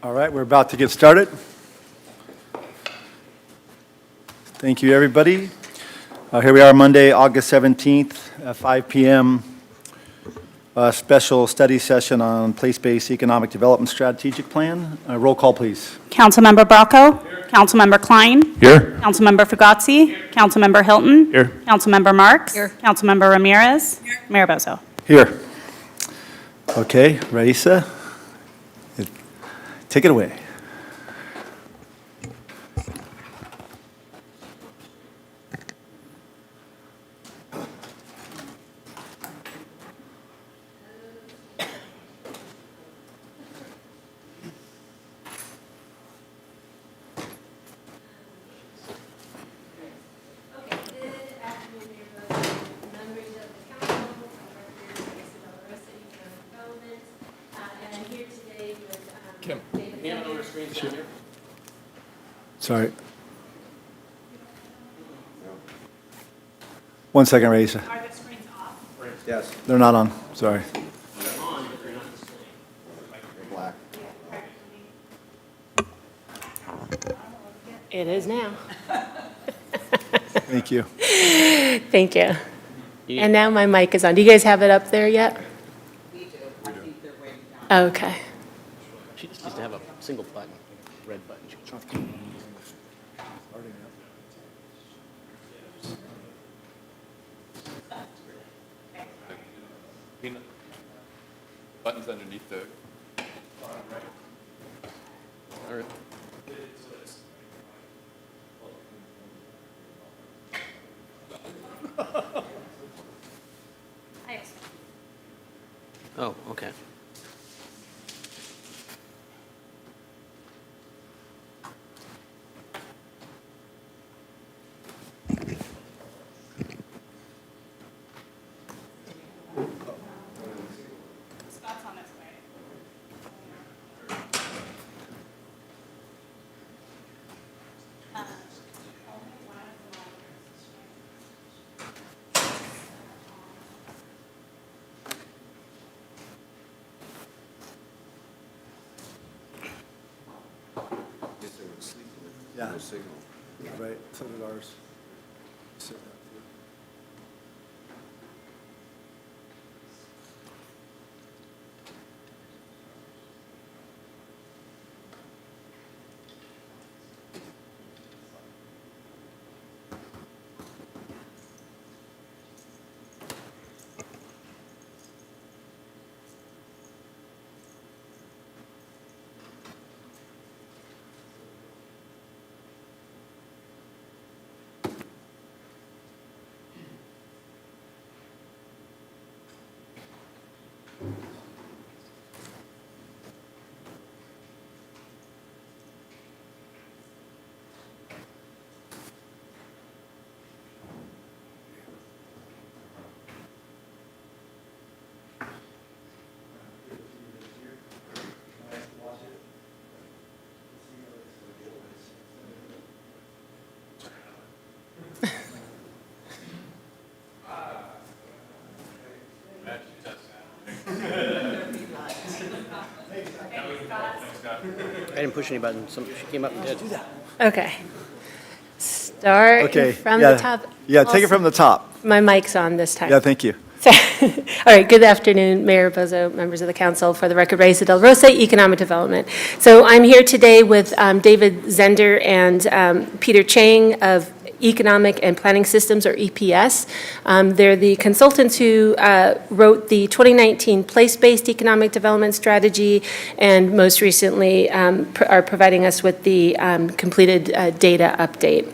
All right, we're about to get started. Thank you, everybody. Here we are, Monday, August 17th, at 5 p.m. Special study session on place-based economic development strategic plan. Roll call, please. Councilmember Bracco. Here. Councilmember Klein. Here. Councilmember Fugazzi. Here. Councilmember Hilton. Here. Councilmember Marks. Here. Councilmember Ramirez. Here. Mayor Bozo. Here. Okay, Raisa, take it away. Sorry. 1 second, Raisa. Are the screens off? Yes. They're not on, sorry. Black. It is now. Thank you. Thank you. And now my mic is on. Do you guys have it up there yet? We do. I think they're waiting down. Okay. She just needs to have a single button, red button. Buttons underneath the. All right. Oh, okay. Scott's on his way. Yeah. Right, so did ours. I didn't push any buttons. She came up and did. Okay. Start Okay. from yeah. the top. Yeah, take it from the top. My mic's on this time. Yeah, thank you. All right, good afternoon, Mayor Bozo, members of the council. For the record, Raisa Del Rosa, Economic Development. So I'm here today with David Zender and Peter Chang of Economic and Planning Systems, or EPS. They're the consultants who wrote the 2019 Place-Based Economic Development Strategy, and most recently are providing us with the completed data update.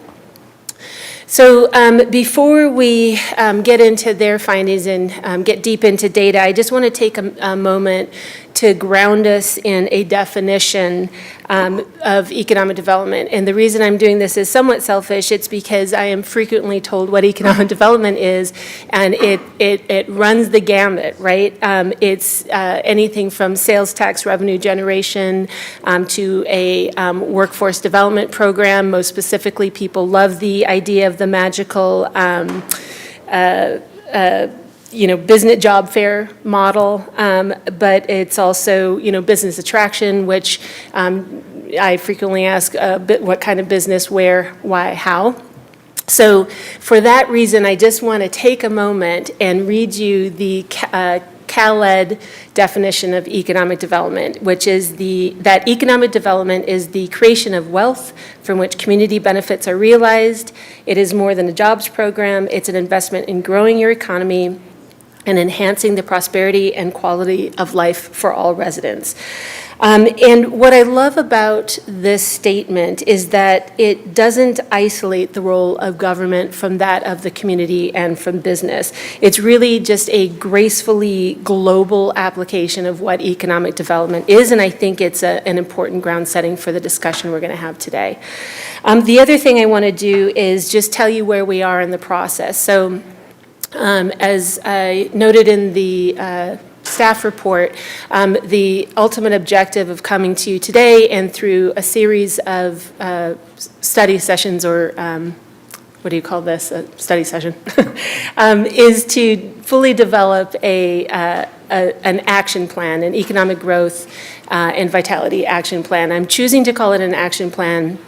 So before we get into their findings and get deep into data, I just want to take a moment to ground us in a definition of economic development. And the reason I'm doing this is somewhat selfish. It's because I am frequently told what economic development is, and it runs the gamut, right? It's anything from sales tax revenue generation to a workforce development program. Most specifically, people love the idea of the magical business job fair model, but it's also, business attraction, which I frequently ask what kind of business, where, why, how. So for that reason, I just want to take a moment and read you the CalEd definition of economic development, which is that economic development is the creation of wealth from which community benefits are realized. It is more than a jobs program. It's an investment in growing your economy and enhancing the prosperity and quality of life for all residents. And what I love about this statement is that it doesn't isolate the role of government from that of the community and from business. It's really just a gracefully global application of what economic development is, and I think it's an important ground setting for the discussion we're going to have today. The other thing I want to do is just tell you where we are in the process. So as I noted in the staff report, the ultimate objective of coming to you today and through a series of study sessions, or what do you call this, a study session, is to fully develop an action plan, an economic growth and vitality action plan. I'm choosing to call it an action plan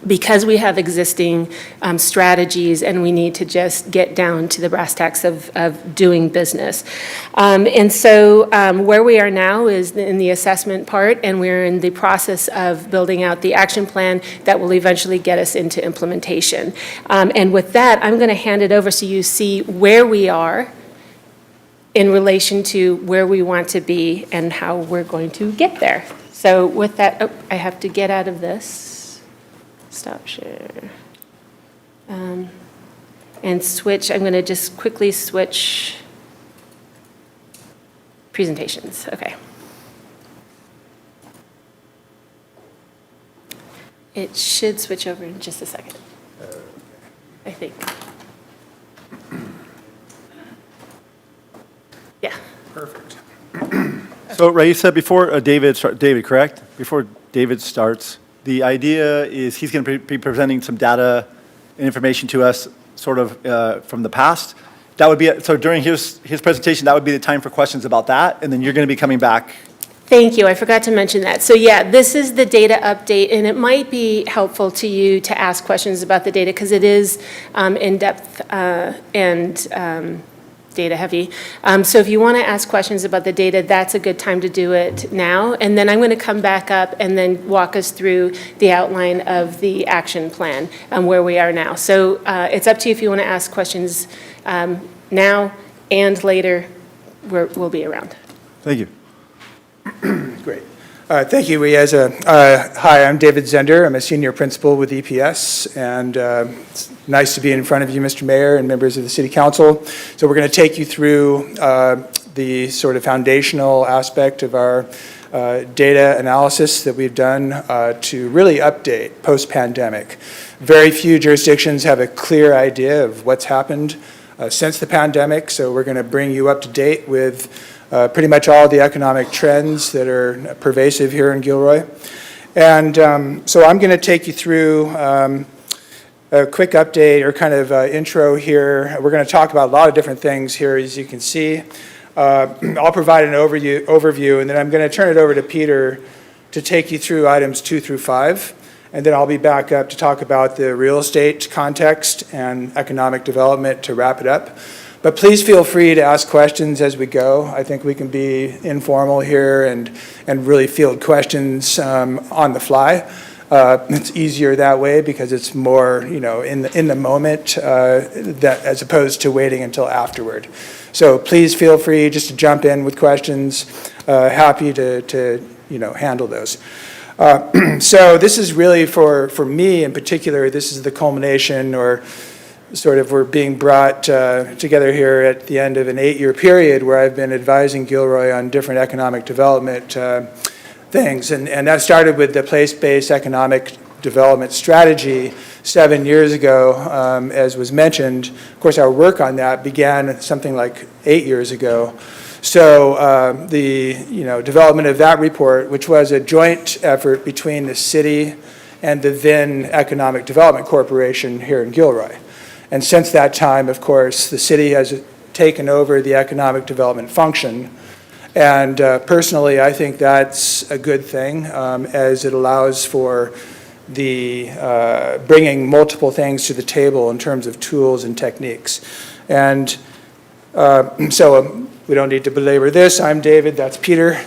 because we have existing strategies and we need to just get down to the brass tacks of doing business. And so where we are now is in the assessment part, and we're in the process of building out the action plan that will eventually get us into implementation. And with that, I'm going to hand it over so you see where we are in relation to where we want to be and how we're going to get there. So with that, I have to get out of this. Stop share. And switch, I'm going to just quickly switch presentations. Okay. It should switch over in just a second, I think. Yeah. Perfect. So Raisa, before David, correct? Before David starts, the idea is he's going to be presenting some data and information to us sort of from the past. That would be, so during his presentation, that would be the time for questions about that, and then you're going to be coming back. Thank you. I forgot to mention that. So yeah, this is the data update, and it might be helpful to you to ask questions about the data because it is in-depth and data heavy. So if you want to ask questions about the data, that's a good time to do it now. And then I'm going to come back up and then walk us through the outline of the action plan and where we are now. So it's up to you if you want to ask questions now and later. We'll be around. Thank you. Great. Thank you, Rieza. Hi, I'm David Zender. I'm a senior principal with EPS, and it's nice to be in front of you, Mr. Mayor, and members of the City Council. So we're going to take you through the sort of foundational aspect of our data analysis that we've done to really update post-pandemic. Very few jurisdictions have a clear idea of what's happened since the pandemic, so we're going to bring you up to date with pretty much all the economic trends that are pervasive here in Gilroy. And so I'm going to take you through a quick update or kind of intro here. We're going to talk about a lot of different things here, as you can see. I'll provide an overview, and then I'm going to turn it over to Peter to take you through items 2 through 5. And then I'll be back up to talk about the real estate context and economic development to wrap it up. But please feel free to ask questions as we go. I think we can be informal here and really field questions on the fly. It's easier that way because it's more, in the moment that as opposed to waiting until afterward. So please feel free just to jump in with questions. Happy to handle those. So this is really for me in particular. This is the culmination, or sort of we're being brought together here at the end of an 8-year period where I've been advising Gilroy on different economic development things. And that started with the place-based economic development strategy 7 years ago, as was mentioned. Of course, our work on that began something like 8 years ago. So the development of that report, which was a joint effort between the city and the then Economic Development Corporation here in Gilroy. And since that time, of course, the city has taken over the economic development function. And personally, I think that's a good thing, as it allows for the bringing multiple things to the table in terms of tools and techniques. And so we don't need to belabor this. I'm David, that's Peter.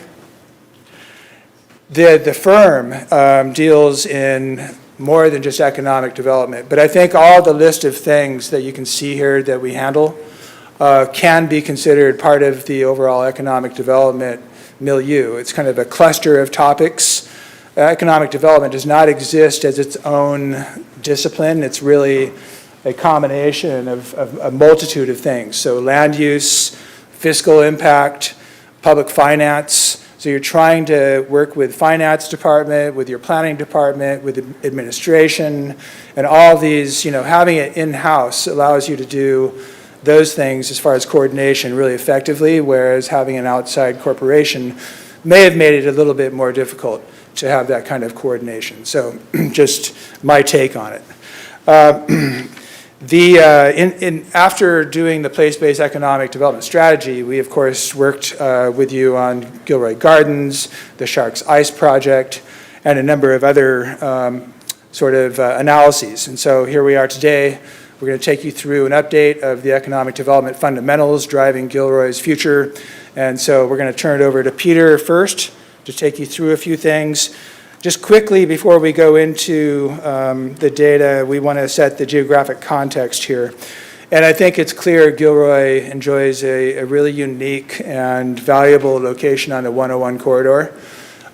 The firm deals in more than just economic development, but I think all the list of things that you can see here that we handle can be considered part of the overall economic development milieu. It's kind of a cluster of topics. Economic development does not exist as its own discipline. It's really a combination of a multitude of things. So land use, fiscal impact, public finance. So you're trying to work with finance department, with your planning department, with the administration, and all these, having it in-house allows you to do those things as far as coordination really effectively, whereas having an outside corporation may have made it a little bit more difficult to have that kind of coordination. So just my take on it. After doing the place-based economic development strategy, we of course worked with you on Gilroy Gardens, the Sharks Ice Project, and a number of other analyses. And so here we are today. We're going to take you through an update of the economic development fundamentals driving Gilroy's future. And so we're going to turn it over to Peter first to take you through a few things. Just quickly, before we go into the data, we want to set the geographic context here. And I think it's clear Gilroy enjoys a really unique and valuable location on the 101 corridor.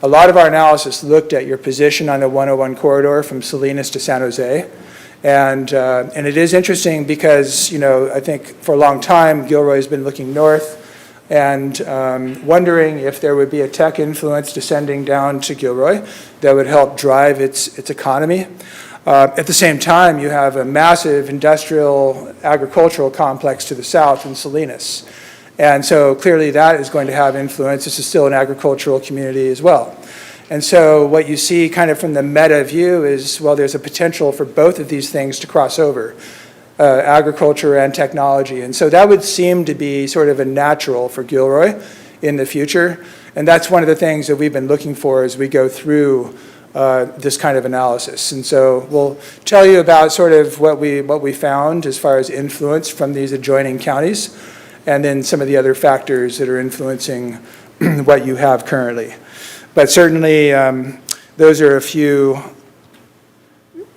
A lot of our analysis looked at your position on the 101 corridor from Salinas to San Jose. And it is interesting because, I think for a long time, Gilroy's been looking north and wondering if there would be a tech influence descending down to Gilroy that would help drive its economy. At the same time, you have a massive industrial agricultural complex to the south in Salinas. And so clearly that is going to have influence. This is still an agricultural community as well. And so what you see kind of from the meta view is, well, there's a potential for both of these things to cross over. Agriculture and technology. And so that would seem to be sort of a natural for Gilroy in the future. And that's one of the things that we've been looking for as we go through this kind of analysis. And so we'll tell you about sort of what we found as far as influence from these adjoining counties, and then some of the other factors that are influencing what you have currently. But certainly those are a few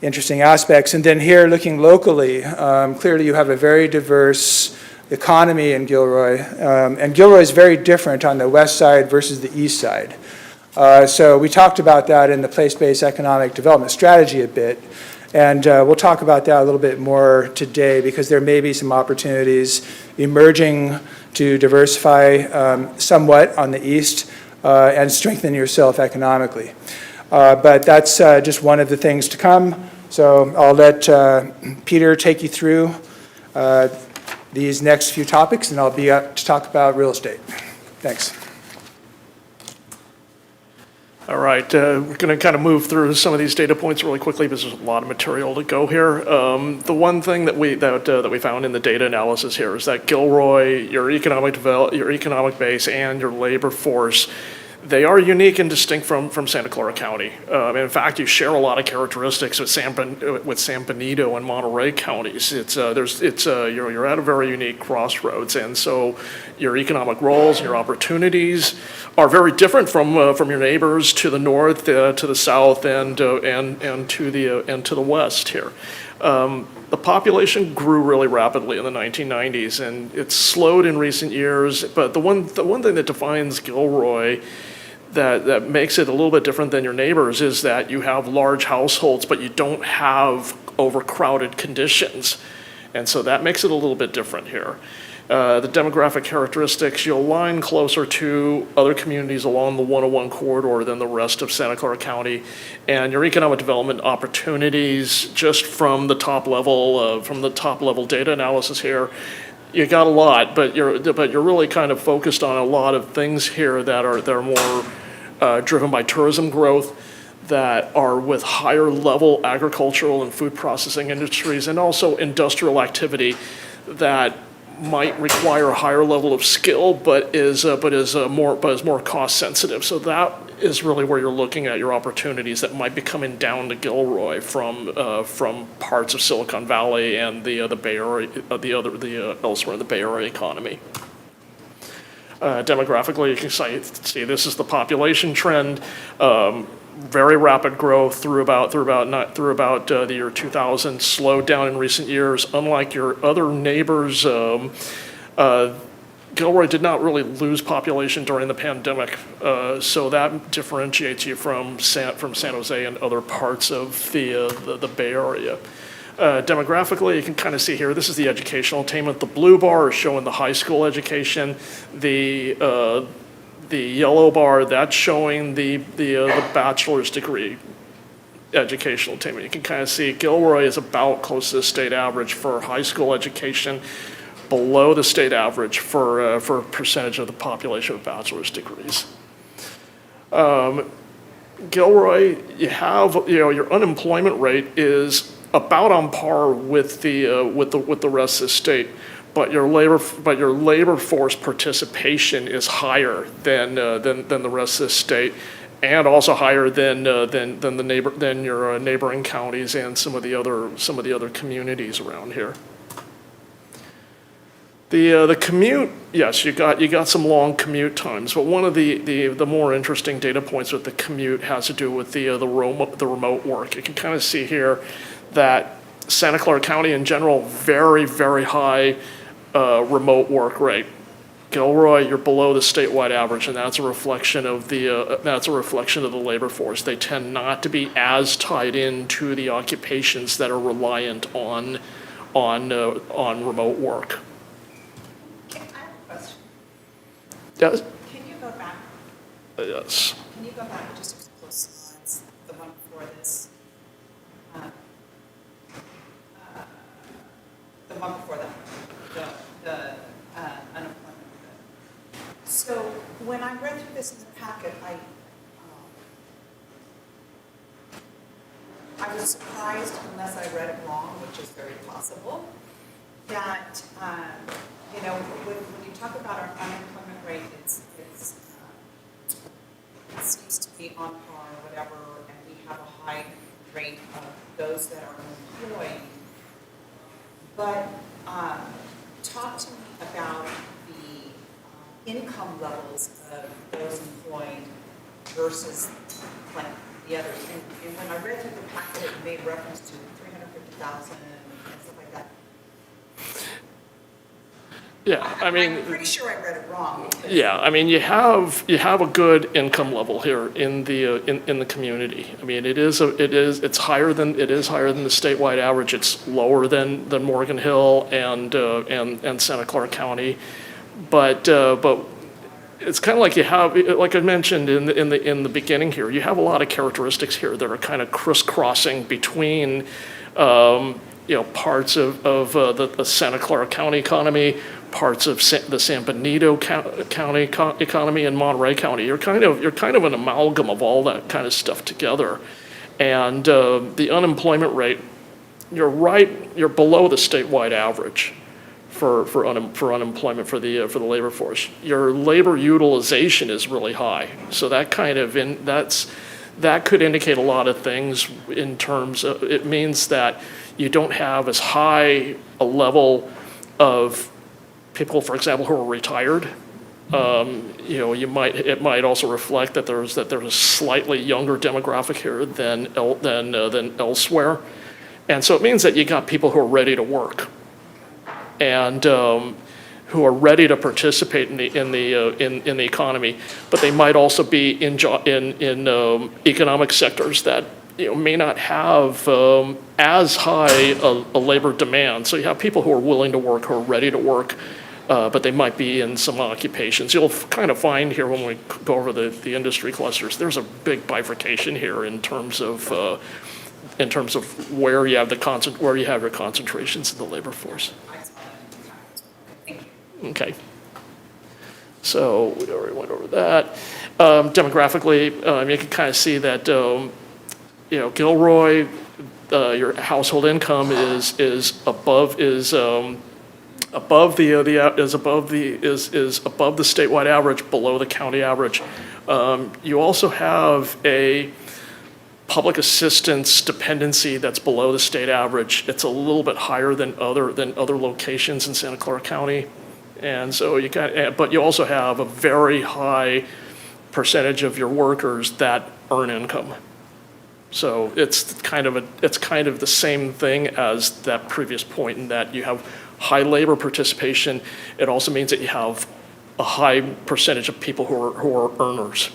interesting aspects. And then here, looking locally, clearly you have a very diverse economy in Gilroy. And Gilroy is very different on the west side versus the east side. So we talked about that in the place-based economic development strategy a bit. And we'll talk about that a little bit more today because there may be some opportunities emerging to diversify somewhat on the east and strengthen yourself economically. But that's just one of the things to come. So I'll let Peter take you through these next few topics, and I'll be up to talk about real estate. Thanks. All right, we're going to kind of move through some of these data points really quickly because there's a lot of material to go here. The one thing that we found in the data analysis here is that Gilroy, your economic base, and your labor force, they are unique and distinct from Santa Clara County. In fact, you share a lot of characteristics with San Benito and Monterey counties. You're at a very unique crossroads, and so your economic roles and your opportunities are very different from your neighbors to the north, to the south, and to the west here. The population grew really rapidly in the 1990s, and it's slowed in recent years. But the one thing that defines Gilroy that makes it a little bit different than your neighbors is that you have large households, but you don't have overcrowded conditions. And so that makes it a little bit different here. The demographic characteristics, you align closer to other communities along the 101 corridor than the rest of Santa Clara County. And your economic development opportunities, just from the top level data analysis here, you got a lot, but you're really kind of focused on a lot of things here that are more driven by tourism growth, that are with higher level agricultural and food processing industries, and also industrial activity that might require a higher level of skill, but is more cost sensitive. So that is really where you're looking at your opportunities that might be coming down to Gilroy from parts of Silicon Valley and the Bay Area, elsewhere in the Bay Area economy. Demographically, you can see this is the population trend. Very rapid growth through about the year 2000, slowed down in recent years. Unlike your other neighbors, Gilroy did not really lose population during the pandemic, so that differentiates you from San Jose and other parts of the Bay Area. Demographically, you can kind of see here, this is the educational attainment. The blue bar is showing the high school education. The yellow bar, that's showing the bachelor's degree educational attainment. You can kind of see Gilroy is about close to the state average for high school education, below the state average for a percentage of the population with bachelor's degrees. Gilroy, your unemployment rate is about on par with the rest of the state, but your labor force participation is higher than the rest of the state, and also higher than your neighboring counties and some of the other communities around here. The commute, yes, you got some long commute times, but one of the more interesting data points with the commute has to do with the remote work. You can kind of see here that Santa Clara County in general, very, very high remote work rate. Gilroy, you're below the statewide average, and that's a reflection of the labor force. They tend not to be as tied into the occupations that are reliant on remote work. I have a question. Yes. Can you go back? Yes. Can you go back just a couple of slides, the one before this? The one before that, the unemployment. So when I read through this in the packet, I was surprised, unless I read it wrong, which is very possible, that, when you talk about our unemployment rate, it seems to be on par, whatever, and we have a high rate of those that are employed. But talk to me about the income levels of those employed versus like the others. And when I read through the packet, it made reference to 350,000 and stuff like that. Yeah, I mean. I'm pretty sure I read it wrong. Yeah, I mean, you have a good income level here in the community. I mean, it's higher than the statewide average. It's lower than Morgan Hill and Santa Clara County, but it's kind of like you have, like I mentioned in the beginning here, you have a lot of characteristics here that are kind of crisscrossing between parts of the Santa Clara County economy, parts of the San Benito County economy, and Monterey County. You're kind of an amalgam of all that kind of stuff together. And the unemployment rate, you're below the statewide average for unemployment for the labor force. Your labor utilization is really high, so that that could indicate a lot of things in terms of, it means that you don't have as high a level of people, for example, who are retired. It might also reflect that there's a slightly younger demographic here than elsewhere, and so it means that you got people who are ready to work, and who are ready to participate in the economy, but they might also be in economic sectors that may not have as high a labor demand. So you have people who are willing to work, who are ready to work, but they might be in some occupations. You'll kind of find here when we go over the industry clusters, there's a big bifurcation here in terms of where you have your concentrations in the labor force. Okay. So we already went over that. Demographically, you can kind of see that Gilroy, your household income is above is above the statewide average, below the county average. You also have a public assistance dependency that's below the state average. It's a little bit higher than other locations in Santa Clara County. And so but you also have a very high percentage of your workers that earn income. So it's kind of the same thing as that previous point in that you have high labor participation. It also means that you have a high percentage of people who are earners.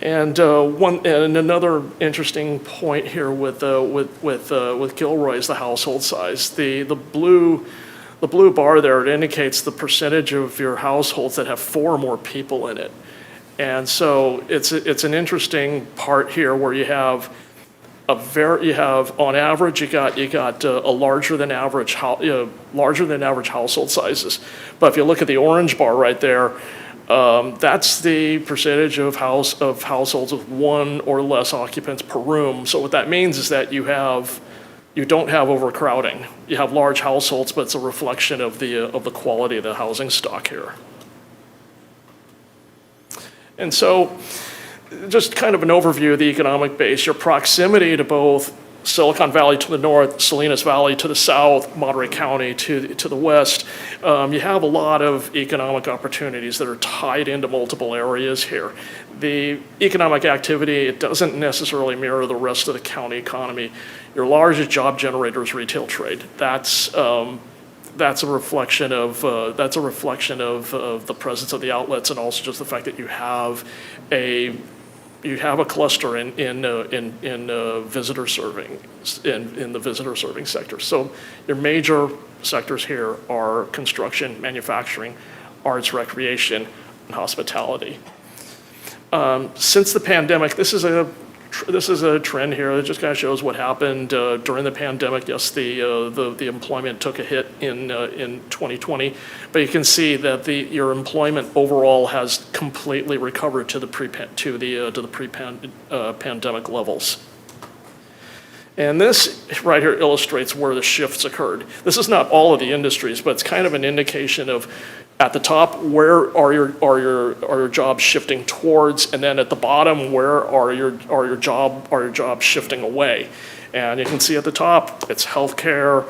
And another interesting point here with Gilroy is the household size. The blue bar there, it indicates the percentage of your households that have 4 or more people in it. And so it's an interesting part here where you have on average you got a larger than average household sizes. But if you look at the orange bar right there, that's the percentage of households with 1 or less occupants per room. So what that means is that you don't have overcrowding. You have large households, but it's a reflection of the quality of the housing stock here. And so, just kind of an overview of the economic base. Your proximity to both Silicon Valley to the north, Salinas Valley to the south, Monterey County to the west, you have a lot of economic opportunities that are tied into multiple areas here. The economic activity, it doesn't necessarily mirror the rest of the county economy. Your largest job generator is retail trade. That's a reflection of the presence of the outlets, and also just the fact that you have a cluster in visitor serving in the visitor serving sector. So your major sectors here are construction, manufacturing, arts, recreation, and hospitality. Since the pandemic, this is a trend here that just kind of shows what happened during the pandemic. Yes, the employment took a hit in 2020, but you can see that your employment overall has completely recovered to the pre-pandemic levels. And this right here illustrates where the shifts occurred. This is not all of the industries, but it's kind of an indication of, at the top, where are your jobs shifting towards, and then at the bottom, where are your jobs shifting away? And you can see at the top, it's healthcare,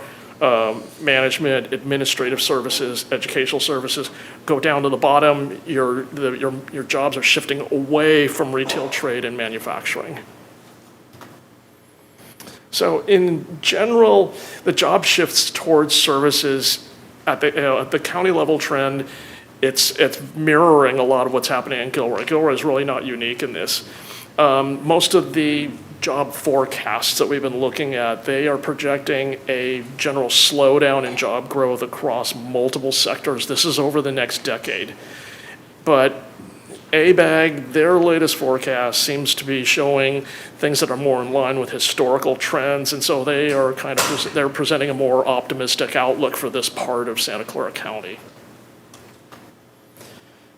management, administrative services, educational services. Go down to the bottom, your jobs are shifting away from retail, trade, and manufacturing. So in general, the job shifts towards services at the county level trend. It's mirroring a lot of what's happening in Gilroy. Gilroy is really not unique in this. Most of the job forecasts that we've been looking at, they are projecting a general slowdown in job growth across multiple sectors. This is over the next decade. But ABAG, their latest forecast seems to be showing things that are more in line with historical trends, and so they are they're presenting a more optimistic outlook for this part of Santa Clara County.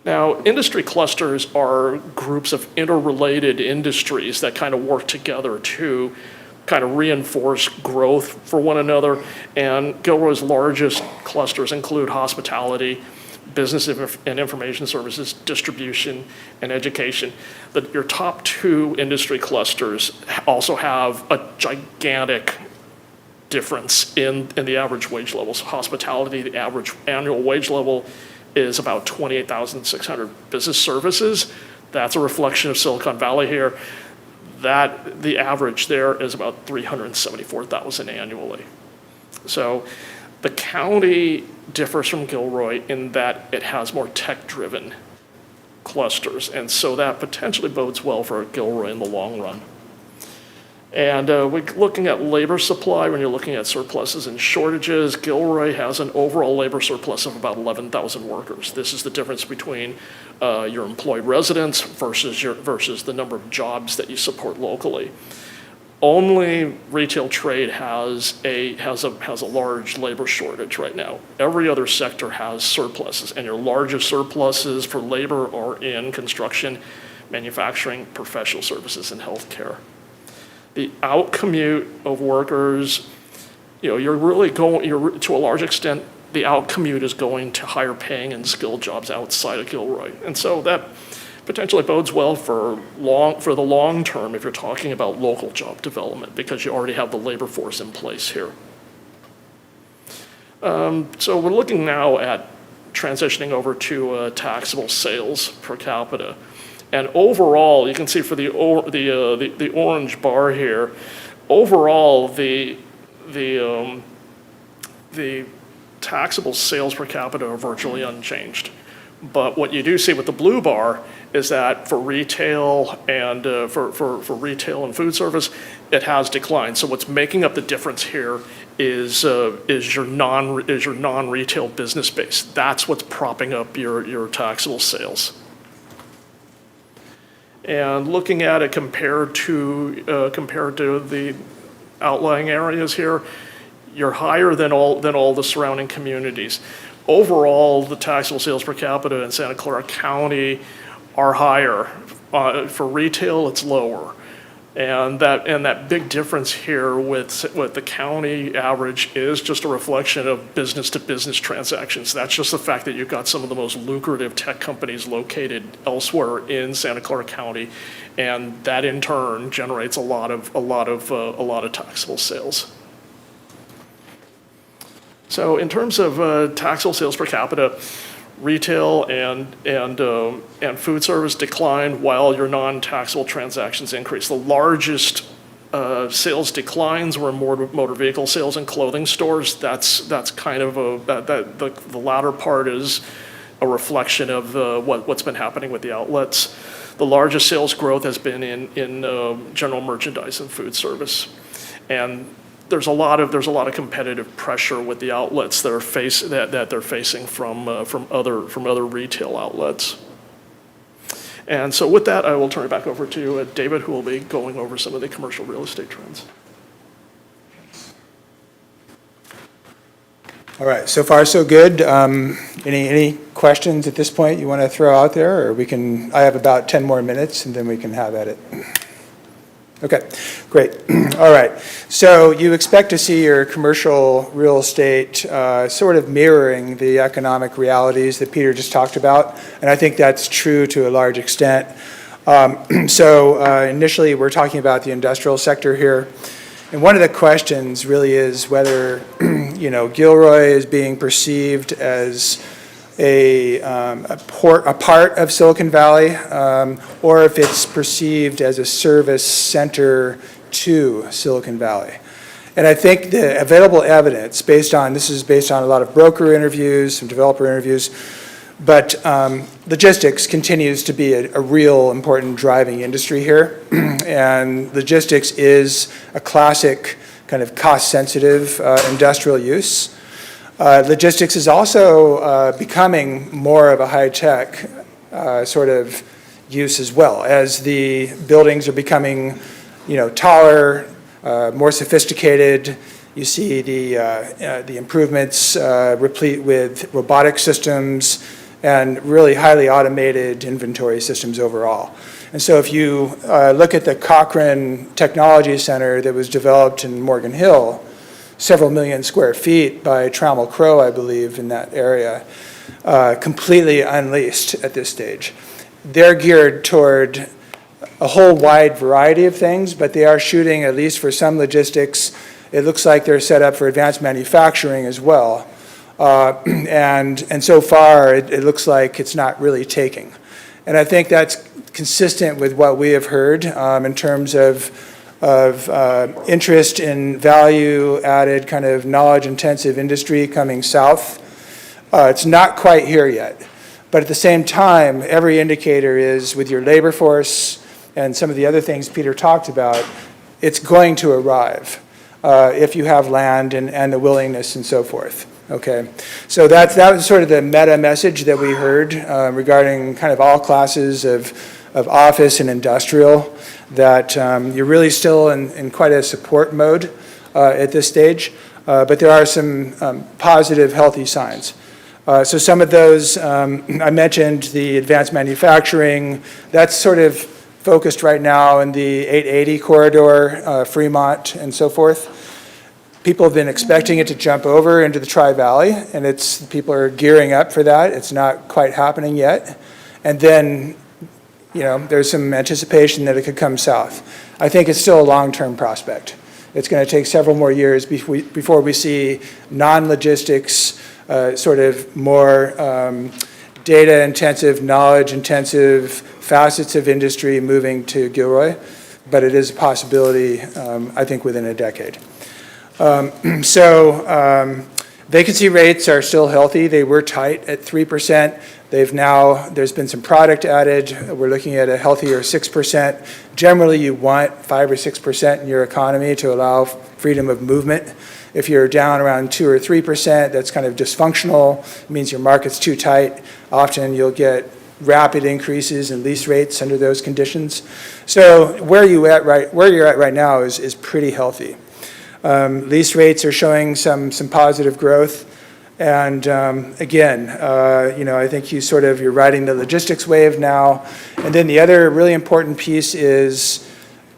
Now, industry clusters are groups of interrelated industries that kind of work together to kind of reinforce growth for one another, and Gilroy's largest clusters include hospitality, business and information services, distribution, and education. Your top 2 industry clusters also have a gigantic difference in the average wage levels. Hospitality, the average annual wage level is about $28,600. Business services, that's a reflection of Silicon Valley here. The average there is about $374,000 annually. So the county differs from Gilroy in that it has more tech-driven clusters, and so that potentially bodes well for Gilroy in the long run. And we're looking at labor supply. When you're looking at surpluses and shortages, Gilroy has an overall labor surplus of about 11,000 workers. This is the difference between your employed residents versus the number of jobs that you support locally. Only retail trade has a large labor shortage right now. Every other sector has surpluses, and your largest surpluses for labor are in construction, manufacturing, professional services, and healthcare. The outcommute of workers you're really going, to a large extent, the out commute is going to higher paying and skilled jobs outside of Gilroy. And so that potentially bodes well for the long term if you're talking about local job development, because you already have the labor force in place here. So we're looking now at transitioning over to taxable sales per capita. And overall, you can see for the orange bar here, overall, the taxable sales per capita are virtually unchanged. But what you do see with the blue bar is that for retail and for retail and food service, it has declined. So what's making up the difference here is your non-retail business base. That's what's propping up your taxable sales. And looking at it compared to the outlying areas here, you're higher than all the surrounding communities. Overall, the taxable sales per capita in Santa Clara County are higher. For retail, it's lower. And that big difference here with the county average is just a reflection of business-to-business transactions. That's just the fact that you've got some of the most lucrative tech companies located elsewhere in Santa Clara County, and that in turn generates a lot of taxable sales. So in terms of taxable sales per capita, retail and food service declined while your non-taxable transactions increased. The largest sales declines were motor vehicle sales and clothing stores. That's kind of the latter part is a reflection of what's been happening with the outlets. The largest sales growth has been in general merchandise and food service, and there's a lot of competitive pressure with the outlets that they're facing from other retail outlets. And so with that, I will turn it back over to David, who will be going over some of the commercial real estate trends. All right, so far so good. Any questions at this point you want to throw out there, or I have about 10 more minutes and then we can have at it. Okay, great. All right. So you expect to see your commercial real estate sort of mirroring the economic realities that Peter just talked about, and I think that's true to a large extent. Initially, we're talking about the industrial sector here, and one of the questions really is whether Gilroy is being perceived as a part of Silicon Valley, or if it's perceived as a service center to Silicon Valley. And I think the available evidence this is based on a lot of broker interviews, some developer interviews, but logistics continues to be a real important driving industry here. And logistics is a classic kind of cost-sensitive industrial use. Logistics is also becoming more of a high-tech sort of use as well, as the buildings are becoming, taller, more sophisticated. You see the improvements replete with robotic systems and really highly automated inventory systems overall. And so if you look at the Cochrane Technology Center that was developed in Morgan Hill, several million square feet by Trammell Crow, I believe, in that area, completely unleased at this stage. They're geared toward a whole wide variety of things, but they are shooting, at least for some logistics, it looks like they're set up for advanced manufacturing as well. And so far, it looks like it's not really taking. And I think that's consistent with what we have heard in terms of interest in value-added kind of knowledge-intensive industry coming south. It's not quite here yet. But at the same time, every indicator is with your labor force and some of the other things Peter talked about, it's going to arrive if you have land and the willingness and so forth. Okay, so that was sort of the meta message that we heard regarding kind of all classes of office and industrial, that you're really still in quite a support mode at this stage, but there are some positive, healthy signs. So some of those, I mentioned the advanced manufacturing, that's sort of focused right now in the 880 corridor, Fremont and so forth. People have been expecting it to jump over into the Tri-Valley, and people are gearing up for that. It's not quite happening yet. And then, there's some anticipation that it could come south. I think it's still a long-term prospect. It's going to take several more years before we see non-logistics, sort of more data-intensive, knowledge-intensive facets of industry moving to Gilroy, but it is a possibility, I think, within a decade. Vacancy rates are still healthy. They were tight at 3%. There's been some product added. We're looking at a healthier 6%. Generally, you want 5 or 6% in your economy to allow freedom of movement. If you're down around 2 or 3%, that's kind of dysfunctional. It means your market's too tight. Often you'll get rapid increases in lease rates under those conditions. So where you're at right now is pretty healthy. Lease rates are showing some positive growth. And again, I think you're riding the logistics wave now. And then the other really important piece is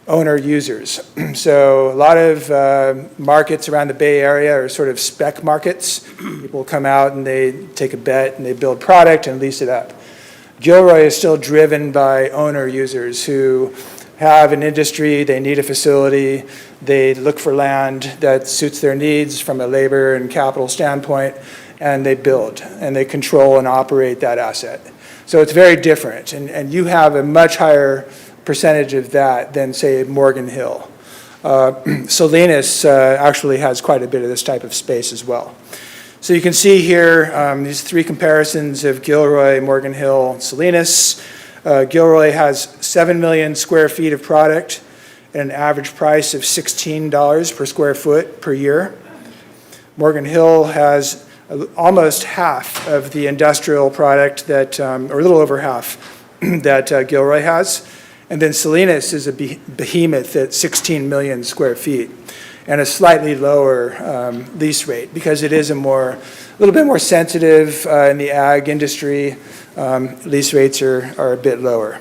owner users. So a lot of markets around the Bay Area are sort of spec markets. People come out and they take a bet and they build product and lease it up. Gilroy is still driven by owner users who have an industry, they need a facility, they look for land that suits their needs from a labor and capital standpoint, and they build, and they control and operate that asset. So it's very different, and you have a much higher percentage of that than, say, Morgan Hill. Salinas actually has quite a bit of this type of space as well. So you can see here these 3 comparisons of Gilroy, Morgan Hill, Salinas. Gilroy has 7 million square feet of product at an average price of $16 per square foot per year. Morgan Hill has almost half of the industrial product that, or a little over half, that Gilroy has. And then Salinas is a behemoth at 16 million square feet and a slightly lower lease rate because it is a little bit more sensitive in the ag industry. Lease rates are a bit lower.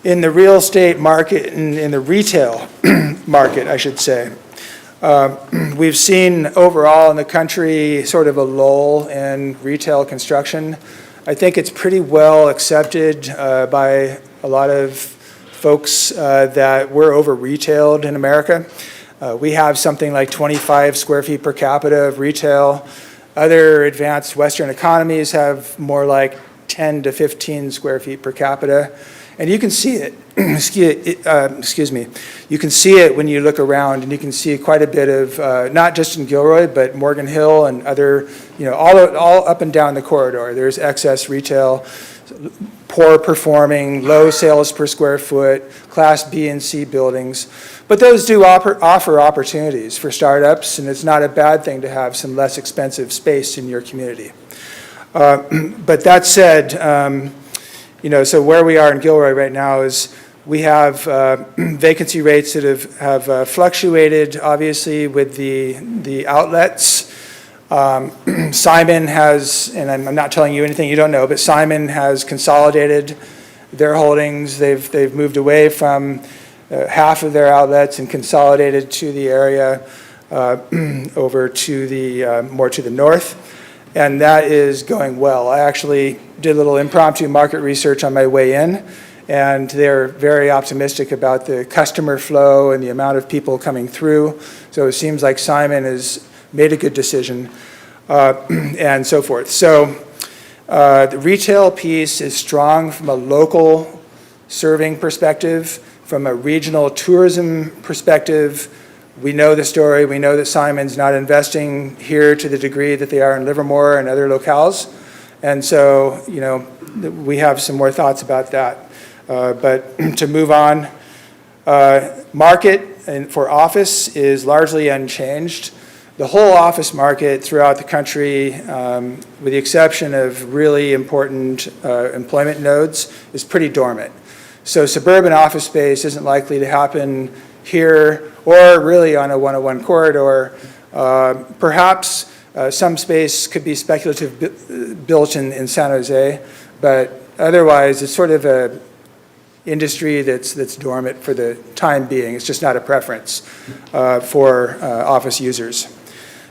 In the real estate market, in the retail market, I should say, we've seen overall in the country sort of a lull in retail construction. I think it's pretty well accepted by a lot of folks that we're over-retailed in America. We have something like 25 square feet per capita of retail. Other advanced Western economies have more like 10 to 15 square feet per capita. And you can see it, excuse me, you can see it when you look around, and you can see quite a bit of, not just in Gilroy, but Morgan Hill and other, all up and down the corridor. There's excess retail, poor performing, low sales per square foot, Class B and C buildings. But those do offer opportunities for startups, and it's not a bad thing to have some less expensive space in your community. But that said, so where we are in Gilroy right now is we have vacancy rates that have fluctuated, obviously, with the outlets. Simon has, and I'm not telling you anything you don't know, but Simon has consolidated their holdings. They've moved away from half of their outlets and consolidated to the area over to the more to the north. And that is going well. I actually did a little impromptu market research on my way in, and they're very optimistic about the customer flow and the amount of people coming through. So it seems like Simon has made a good decision, and so forth. So the retail piece is strong from a local serving perspective, from a regional tourism perspective. We know the story. We know that Simon's not investing here to the degree that they are in Livermore and other locales. And so, we have some more thoughts about that. But to move on, market for office is largely unchanged. The whole office market throughout the country, with the exception of really important employment nodes, is pretty dormant. So suburban office space isn't likely to happen here or really on a 101 corridor. Perhaps some space could be speculative built in San Jose, but otherwise it's sort of industry that's dormant for the time being. It's just not a preference for office users.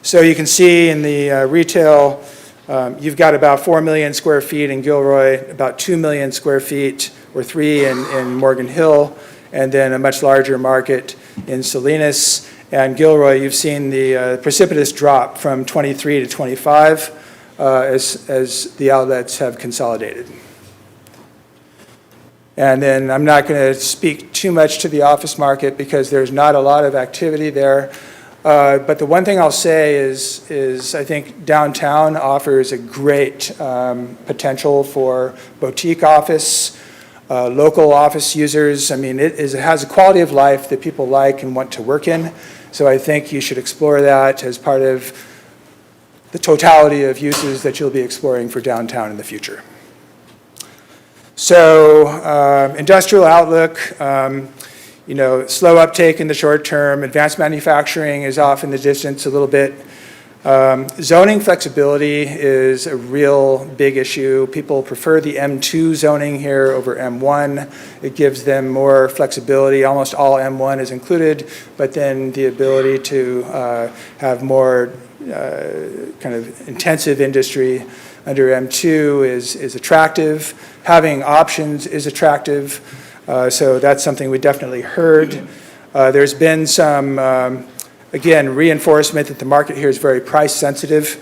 So you can see in the retail, you've got about 4 million square feet in Gilroy, about 2 million square feet, or 3 in Morgan Hill, and then a much larger market in Salinas. And Gilroy, you've seen the precipitous drop from 23 to 25 as the outlets have consolidated. And then I'm not going to speak too much to the office market because there's not a lot of activity there. But the one thing I'll say is I think downtown offers a great potential for boutique office, local office users. I mean, it has a quality of life that people like and want to work in. So I think you should explore that as part of the totality of uses that you'll be exploring for downtown in the future. So industrial outlook, slow uptake in the short term. Advanced manufacturing is off in the distance a little bit. Zoning flexibility is a real big issue. People prefer the M2 zoning here over M1. It gives them more flexibility. Almost all M1 is included, but then the ability to have more kind of intensive industry under M2 is attractive. Having options is attractive. So that's something we definitely heard. There's been some, again, reinforcement that the market here is very price sensitive.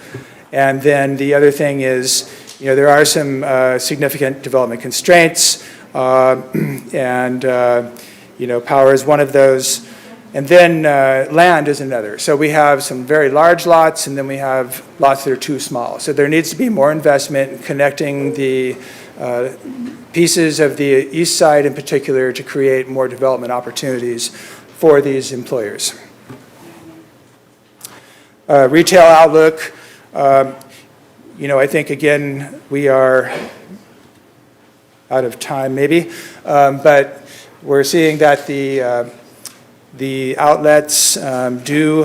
And then the other thing is, there are some significant development constraints, and power is one of those. And then land is another. So we have some very large lots, and then we have lots that are too small. So there needs to be more investment in connecting the pieces of the east side in particular to create more development opportunities for these employers. Retail outlook, I think, again, we are out of time maybe, but we're seeing that the outlets do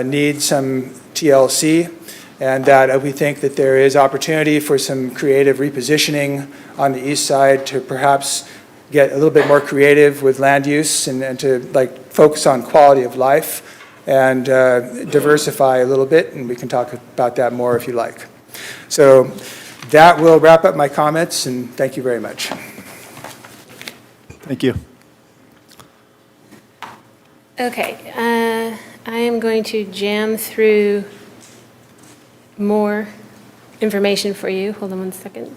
need some TLC, and that we think that there is opportunity for some creative repositioning on the east side to perhaps get a little bit more creative with land use and to focus on quality of life and diversify a little bit, and we can talk about that more if you like. So that will wrap up my comments, and thank you very much. Thank you. Okay, I am going to jam through more information for you. Hold on one second.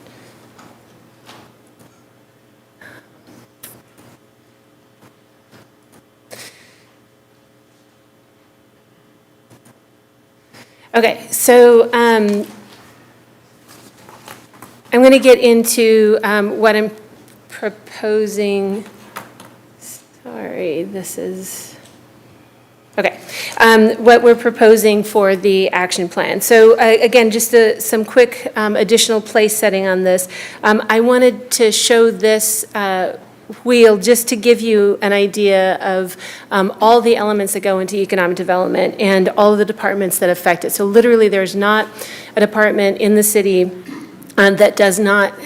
Okay, so I'm going to get into what I'm proposing. Sorry, this is... Okay, what we're proposing for the action plan. So again, just some quick additional place setting on this. I wanted to show this wheel just to give you an idea of all the elements that go into economic development and all of the departments that affect it. So literally, there's not a department in the city that does not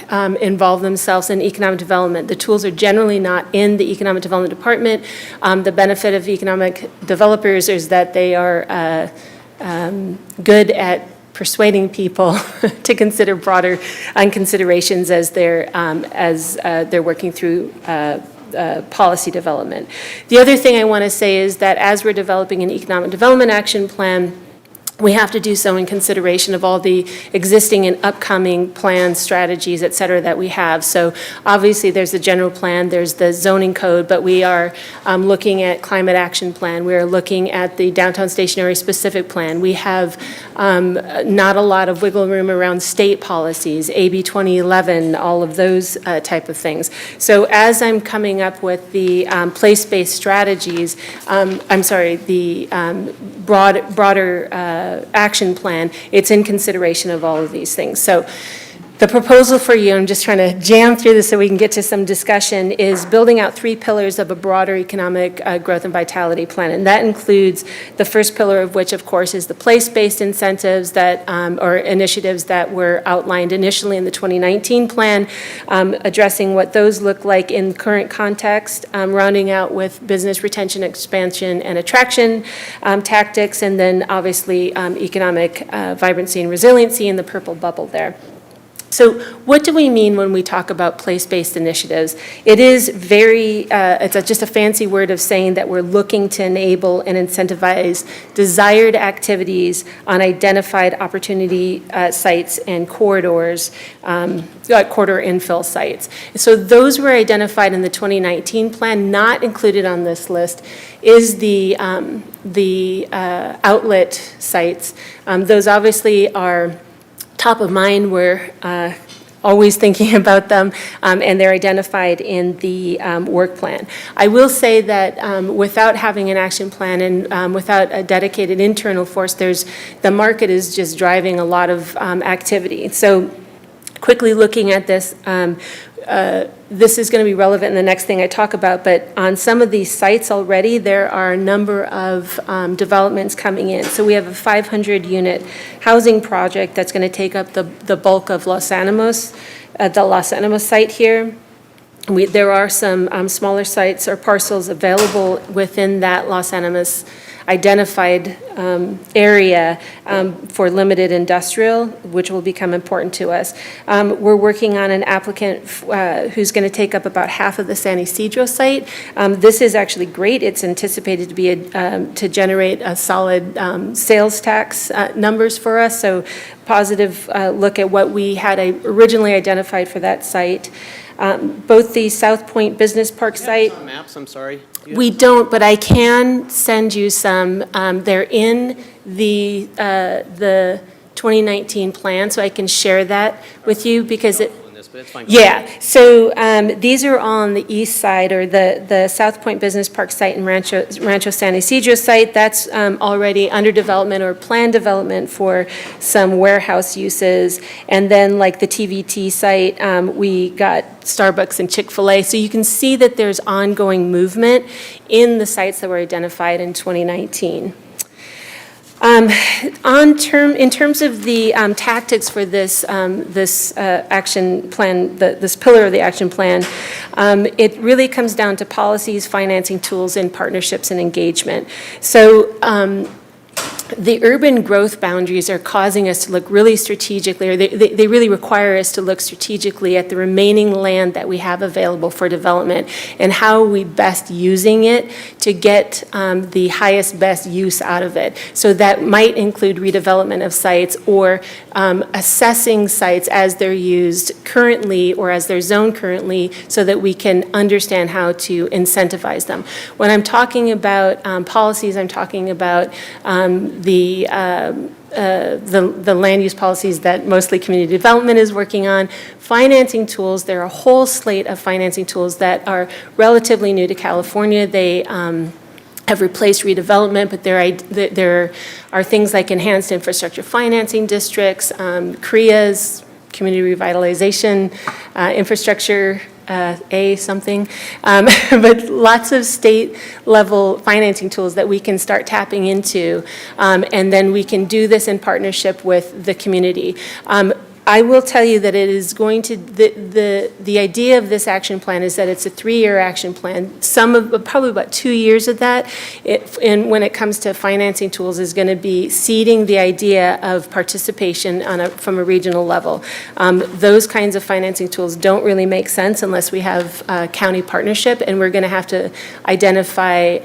involve themselves in economic development. The tools are generally not in the economic development department. The benefit of economic developers is that they are good at persuading people to consider broader considerations as they're working through policy development. The other thing I want to say is that as we're developing an economic development action plan, we have to do so in consideration of all the existing and upcoming plans, strategies, et cetera, that we have. So obviously, there's the general plan, there's the zoning code, but we are looking at climate action plan. We are looking at the downtown stationary specific plan. We have not a lot of wiggle room around state policies, AB 2011, all of those type of things. So as I'm coming up with the place-based strategies, the broader action plan, it's in consideration of all of these things. So The proposal for you, I'm just trying to jam through this so we can get to some discussion, is building out 3 pillars of a broader economic growth and vitality plan. And that includes the first pillar of which, of course, is the place-based incentives that, or initiatives that were outlined initially in the 2019 plan, addressing what those look like in current context, rounding out with business retention, expansion, and attraction tactics, and then obviously economic vibrancy and resiliency in the purple bubble there. So what do we mean when we talk about place-based initiatives? It is just a fancy word of saying that we're looking to enable and incentivize desired activities on identified opportunity sites and corridors, corridor infill sites. So those were identified in the 2019 plan. Not included on this list is the outlet sites. Those obviously are top of mind. We're always thinking about them, and they're identified in the work plan. I will say that without having an action plan and without a dedicated internal force, the market is just driving a lot of activity. So quickly looking at this, this is going to be relevant in the next thing I talk about, but on some of these sites already, there are a number of developments coming in. So we have a 500-unit housing project that's going to take up the bulk of Los Alamos, the Los Alamos site here. There are some smaller sites or parcels available within that Los Alamos identified area for limited industrial, which will become important to us. We're working on an applicant who's going to take up about half of the San Isidro site. This is actually great. It's anticipated to be to generate a solid sales tax numbers for us. So positive look at what we had originally identified for that site. Both the South Point Business Park site. On maps, I'm sorry. We don't, but I can send you some. They're in the 2019 plan, so I can share that with you because it. But it's fine. Yeah, so these are on the east side, or the South Point Business Park site and Rancho San Isidro site. That's already under development or planned development for some warehouse uses. And then like the TVT site, we got Starbucks and Chick-fil-A. So you can see that there's ongoing movement in the sites that were identified in 2019. In terms of the tactics for this action plan, this pillar of the action plan, it really comes down to policies, financing tools, and partnerships and engagement. So the urban growth boundaries are causing us to look really strategically, or they really require us to look strategically at the remaining land that we have available for development and how are we best using it to get the highest, best use out of it. So that might include redevelopment of sites or assessing sites as they're used currently or as they're zoned currently so that we can understand how to incentivize them. When I'm talking about policies, I'm talking about the land use policies that mostly community development is working on. Financing tools, there are a whole slate of financing tools that are relatively new to California. They have replaced redevelopment, but there are things like enhanced infrastructure financing districts, CREAs, community revitalization, infrastructure, something, but lots of state-level financing tools that we can start tapping into, and then we can do this in partnership with the community. I will tell you that it is going to, the idea of this action plan is that it's a 3-year action plan. Probably about 2 years of that, and when it comes to financing tools, is going to be seeding the idea of participation from a regional level. Those kinds of financing tools don't really make sense unless we have county partnership, and we're going to have to identify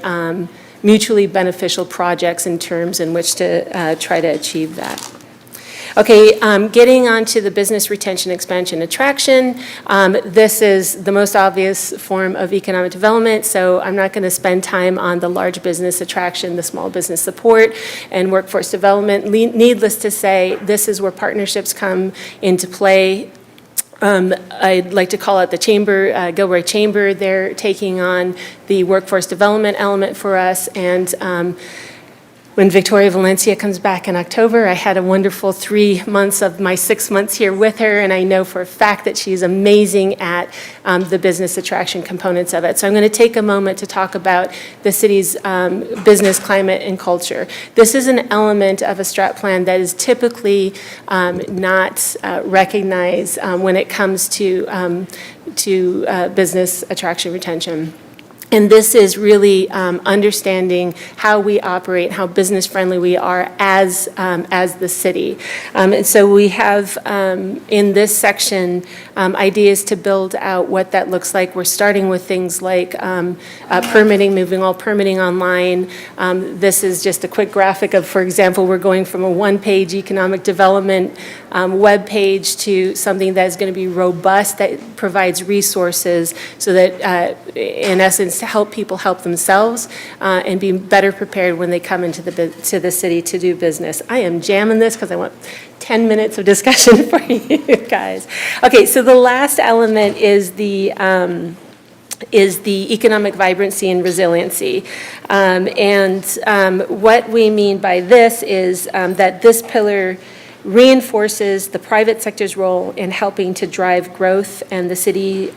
mutually beneficial projects and terms in which to try to achieve that. Okay, getting on to the business retention, expansion, attraction. This is the most obvious form of economic development, so I'm not going to spend time on the large business attraction, the small business support, and workforce development. Needless to say, this is where partnerships come into play. I'd like to call out the Chamber, Gilroy Chamber. They're taking on the workforce development element for us, and when Victoria Valencia comes back in October. I had a wonderful 3 months of my 6 months here with her, and I know for a fact that she's amazing at the business attraction components of it. So I'm going to take a moment to talk about the city's business climate and culture. This is an element of a strat plan that is typically not recognized when it comes to business attraction retention. And this is really understanding how we operate, how business-friendly we are as the city. And so we have in this section ideas to build out what that looks like. We're starting with things like permitting, moving all permitting online. This is just a quick graphic of, for example, we're going from a one-page economic development web page to something that is going to be robust, that provides resources so that, in essence, to help people help themselves and be better prepared when they come into the city to do business. I am jamming this because I want 10 minutes of discussion for you guys. Okay, so the last element is the economic vibrancy and resiliency. What we mean by this is that this pillar reinforces the private sector's role in helping to drive growth, and the city,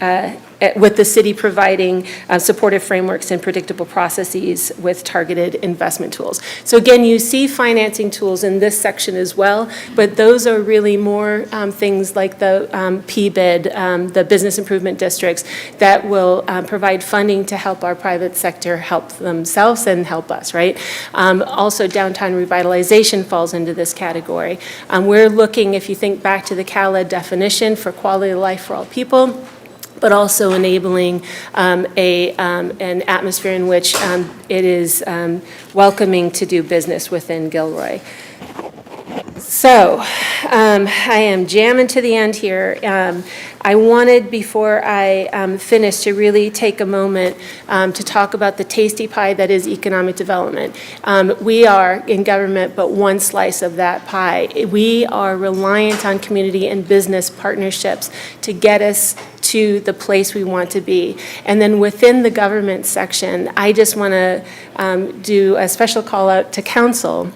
with the city providing supportive frameworks and predictable processes with targeted investment tools. So again, you see financing tools in this section as well, but those are really more things like the PBID, the business improvement districts, that will provide funding to help our private sector help themselves and help us, right? Also, downtown revitalization falls into this category. We're looking, if you think back to the CalEd definition, for quality of life for all people, but also enabling an atmosphere in which it is welcoming to do business within Gilroy. So I am jamming to the end here. I wanted, before I finish, to really take a moment to talk about the tasty pie that is economic development. We are in government but one slice of that pie. We are reliant on community and business partnerships to get us to the place we want to be. And then within the government section, I just want to do a special call out to council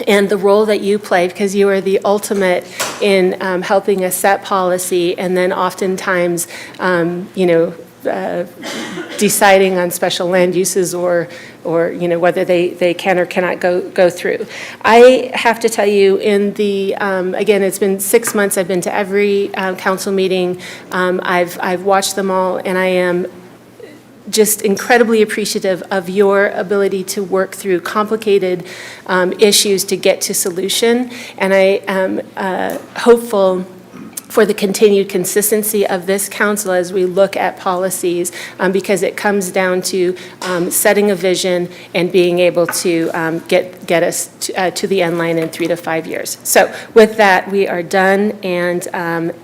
and the role that you play, because you are the ultimate in helping us set policy, and then oftentimes, deciding on special land uses or whether they can or cannot go through. I have to tell you, in the again, it's been 6 months. I've been to every council meeting. I've watched them all, and I am just incredibly appreciative of your ability to work through complicated issues to get to solution. And I am hopeful for the continued consistency of this council as we look at policies, because it comes down to setting a vision and being able to get us to the end line in 3 to 5 years. So with that, we are done, and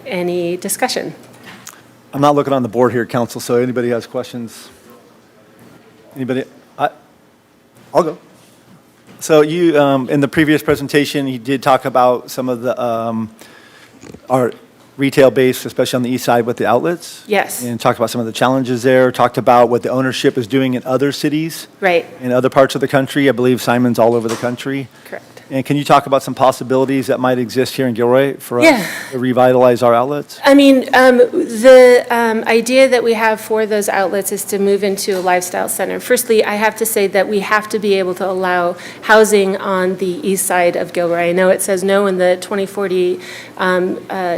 any discussion? I'm not looking on the board here, council, so anybody has questions? Anybody? I'll go. So you, in the previous presentation, you did talk about some of the, our retail base, especially on the east side with the outlets. Yes. And talked about some of the challenges there, talked about what the ownership is doing in other cities. Right. In other parts of the country. I believe Simon's all over the country. Correct. And can you talk about some possibilities that might exist here in Gilroy for Yeah. us to revitalize our outlets? I mean, the idea that we have for those outlets is to move into a lifestyle center. Firstly, I have to say that we have to be able to allow housing on the east side of Gilroy. I know it says no in the 2040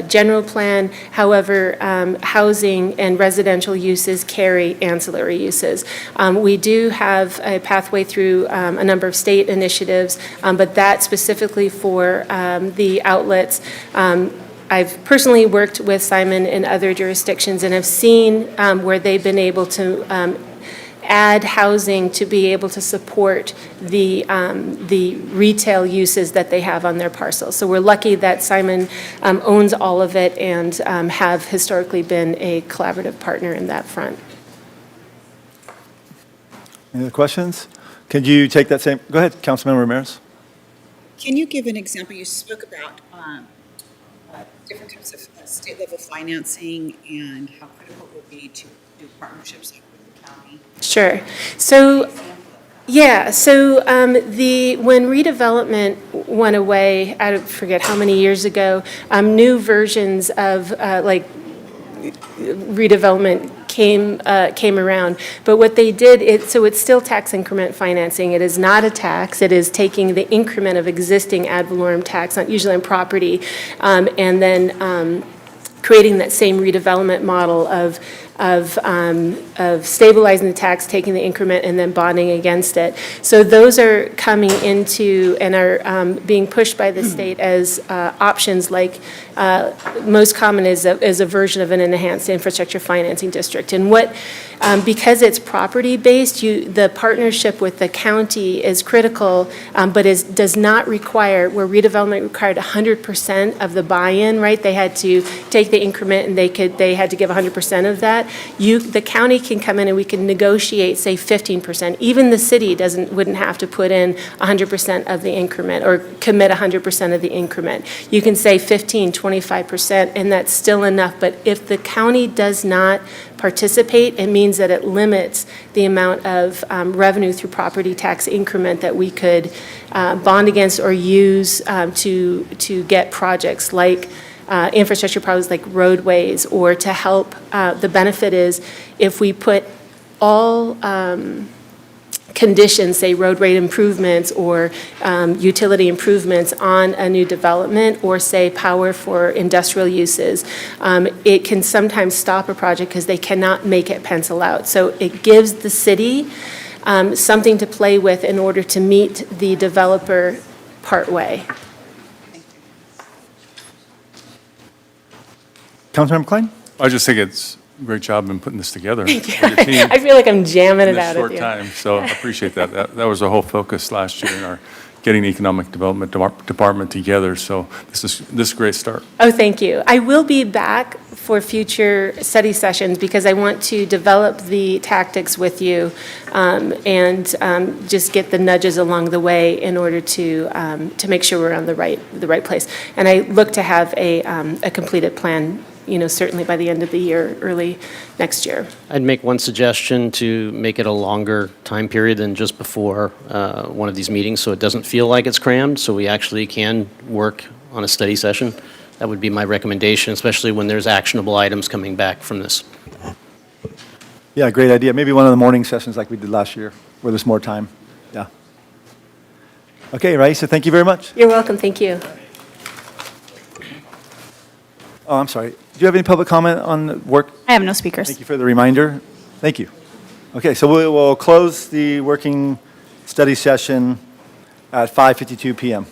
general plan. However, housing and residential uses carry ancillary uses. We do have a pathway through a number of state initiatives, but that specifically for the outlets. I've personally worked with Simon in other jurisdictions and have seen where they've been able to add housing to be able to support the retail uses that they have on their parcels. So we're lucky that Simon owns all of it and have historically been a collaborative partner in that front. Any other questions? Could you take that same, go ahead, Councilmember Ramirez. Can you give an example? You spoke about different types of state-level financing and how critical it would be to do partnerships with the county. Sure. So Yeah, so when redevelopment went away, I forget how many years ago, new versions of like redevelopment came around. But what they did, so it's still tax increment financing. It is not a tax. It is taking the increment of existing ad valorem tax, usually on property, and then creating that same redevelopment model of stabilizing the tax, taking the increment, and then bonding against it. So those are coming into and are being pushed by the state as options, like most common is a version of an enhanced infrastructure financing district. And because it's property-based, the partnership with the county is critical, but does not require, where redevelopment required 100% of the buy-in, right? They had to take the increment and they had to give 100% of that. The county can come in and we can negotiate, say 15%. Even the city wouldn't have to put in 100% of the increment or commit 100% of the increment. You can say 15, 25%, and that's still enough. But if the county does not participate, it means that it limits the amount of revenue through property tax increment that we could bond against or use to get projects like infrastructure projects like roadways, or to help. The benefit is if we put all conditions, say road rate improvements or utility improvements on a new development, or say power for industrial uses, it can sometimes stop a project because they cannot make it pencil out. So it gives the city something to play with in order to meet the developer partway. Councilmember Klein? I just think it's a great job in putting this together. Thank you. with your team I feel like I'm jamming in it out this at short you. time, so I appreciate that. That was the whole focus last year in our getting the economic development department together, so this is a great start. Oh, thank you. I will be back for future study sessions because I want to develop the tactics with you and just get the nudges along the way in order to make sure we're on the right place. And I look to have a completed plan, certainly by the end of the year, early next year. I'd make one suggestion to make it a longer time period than just before one of these meetings, so it doesn't feel like it's crammed, so we actually can work on a study session. That would be my recommendation, especially when there's actionable items coming back from this. Yeah, great idea. Maybe one of the morning sessions like we did last year, where there's more time. Yeah. Okay, Raisa, thank you very much. You're welcome. Thank you. Oh, I'm sorry. Do you have any public comment on the work? I have no speakers. Thank you for the reminder. Thank you. Okay, so we will close the working study session at 5:52 p.m.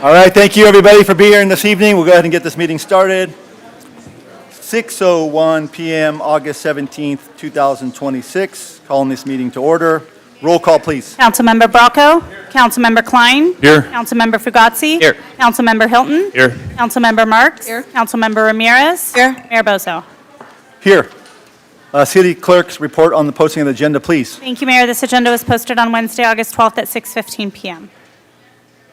All right, thank you, everybody, for being here this evening. We'll go ahead and get this meeting started. 6:01 PM, August 17th, 2026. Calling this meeting to order. Roll call, please. Councilmember Bracco. Councilmember Klein. Here. Councilmember Fugazi. Here. Councilmember Hilton. Here. Councilmember Marks. Here. Councilmember Ramirez. Here. Mayor Bozo. Here. City Clerk's report on the posting of the agenda, please. Thank you, Mayor. This agenda was posted on Wednesday, August 12th at 6:15 PM.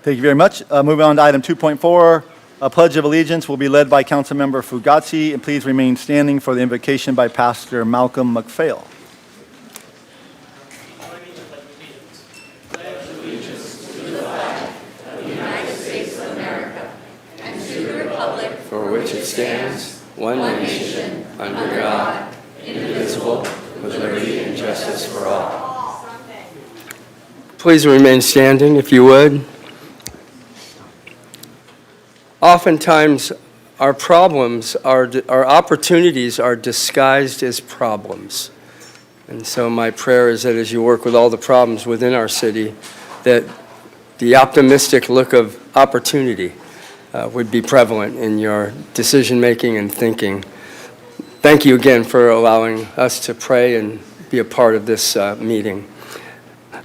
Thank you very much. Moving on to item 2.4, a Pledge of Allegiance will be led by Councilmember Fugazi, and please remain standing for the invocation by Pastor Malcolm McPhail. for which it stands, one nation, under God, indivisible, with liberty and justice for all. Please remain standing, if you would. Oftentimes, our problems, our opportunities are disguised as problems. And so my prayer is that as you work with all the problems within our city, that the optimistic look of opportunity would be prevalent in your decision-making and thinking. Thank you again for allowing us to pray and be a part of this meeting.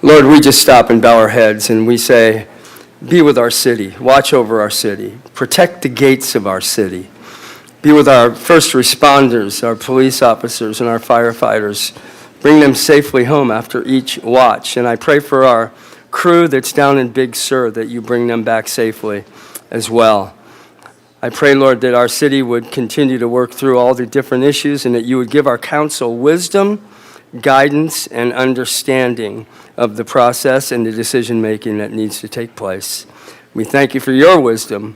Lord, we just stop and bow our heads and we say, be with our city, watch over our city, protect the gates of our city. Be with our first responders, our police officers, and our firefighters. Bring them safely home after each watch. And I pray for our crew that's down in Big Sur that you bring them back safely as well. I pray, Lord, that our city would continue to work through all the different issues and that you would give our council wisdom, guidance, and understanding of the process and the decision-making that needs to take place. We thank you for your wisdom,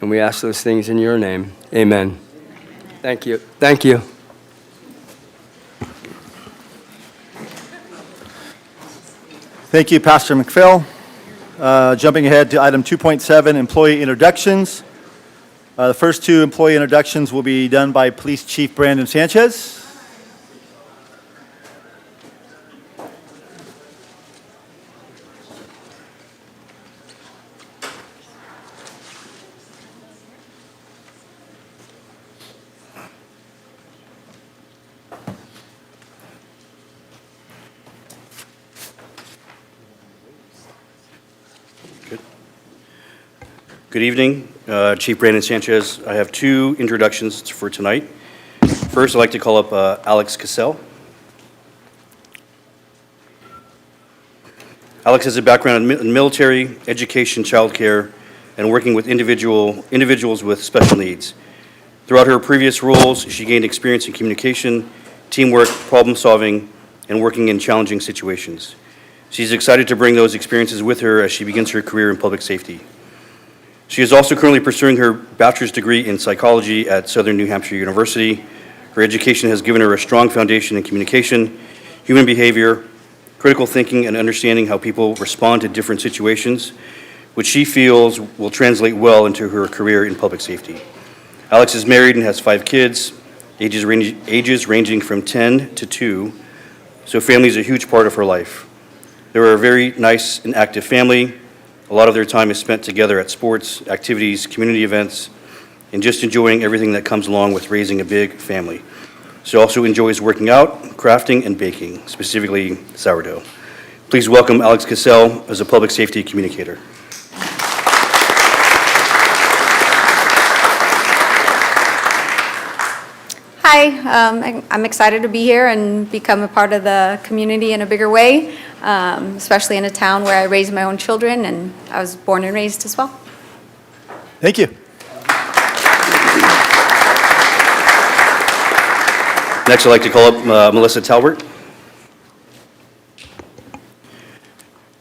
and we ask those things in your name. Amen. Thank you. Thank you. Thank you, Pastor McPhail. Jumping ahead to item 2.7, employee introductions. The first two employee introductions will be done by Police Chief Brandon Sanchez. Good evening, Chief Brandon Sanchez. I have two introductions for tonight. First, I'd like to call up Alex Cassell. Alex has a background in military, education, childcare, and working with individuals with special needs. Throughout her previous roles, she gained experience in communication, teamwork, problem solving, and working in challenging situations. She's excited to bring those experiences with her as she begins her career in public safety. She is also currently pursuing her bachelor's degree in psychology at Southern New Hampshire University. Her education has given her a strong foundation in communication, human behavior, critical thinking, and understanding how people respond to different situations, which she feels will translate well into her career in public safety. Alex is married and has 5 kids, ages ranging from 10 to 2, so family is a huge part of her life. They are a very nice and active family. A lot of their time is spent together at sports, activities, community events, and just enjoying everything that comes along with raising a big family. She also enjoys working out, crafting, and baking, specifically sourdough. Please welcome Alex Cassell as a public safety communicator. Hi, I'm excited to be here and become a part of the community in a bigger way, especially in a town where I raise my own children, and I was born and raised as well. Thank you. Next, I'd like to call up Melissa Talbert.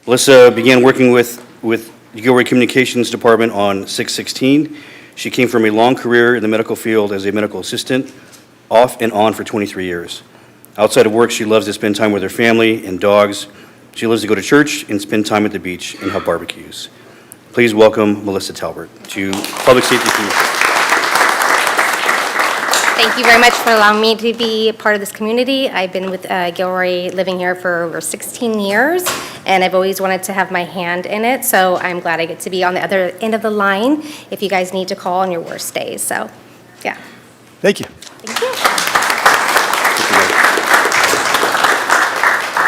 Melissa began working with the Gilroy Communications Department on 6/16. She came from a long career in the medical field as a medical assistant, off and on for 23 years. Outside of work, she loves to spend time with her family and dogs. She loves to go to church and spend time at the beach and have barbecues. Please welcome Melissa Talbert to Public Safety Communications. Thank you very much for allowing me to be part of this community. I've been with Gilroy, living here for over 16 years, and I've always wanted to have my hand in it, so I'm glad I get to be on the other end of the line if you guys need to call on your worst days. So, yeah. Thank you. Thank you.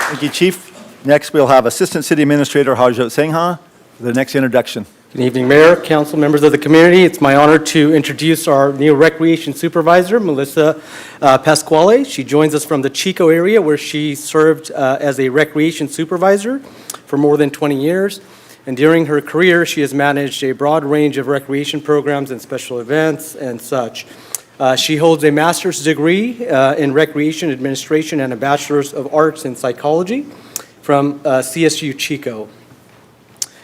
Thank you, Chief. Next, we'll have Assistant City Administrator Harjot Singha for the next introduction. Good evening, Mayor, Council, members of the community. It's my honor to introduce our new Recreation Supervisor, Melissa Pasquale. She joins us from the Chico area, where she served as a Recreation Supervisor for more than 20 years. And during her career, she has managed a broad range of recreation programs and special events and such. She holds a master's degree in Recreation Administration and a Bachelor's of Arts in Psychology from CSU Chico.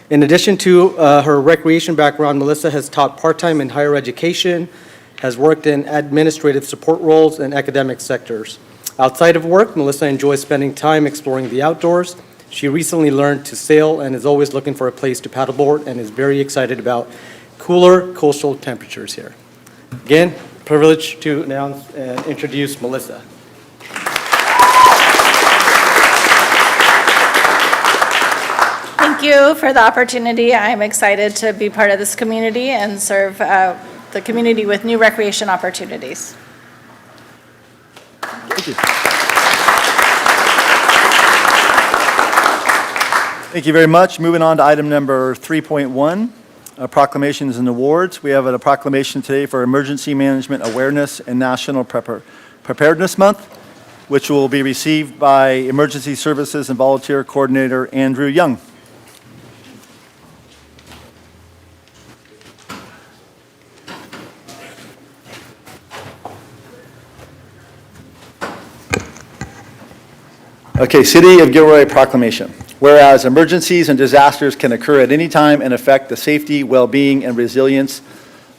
In addition to her recreation background, Melissa has taught part-time in higher education, has worked in administrative support roles in academic sectors. Outside of work, Melissa enjoys spending time exploring the outdoors. She recently learned to sail and is always looking for a place to paddleboard and is very excited about cooler coastal temperatures here. Again, privileged to announce and introduce Melissa. Thank you for the opportunity. I'm excited to be part of this community and serve the community with new recreation opportunities. Thank you. Thank you very much. Moving on to item number 3.1, proclamations and awards. We have a proclamation today for Emergency Management Awareness and National Preparedness Month, which will be received by Emergency Services and Volunteer Coordinator Andrew Young. Okay, City of Gilroy proclamation. Whereas emergencies and disasters can occur at any time and affect the safety, well-being, and resilience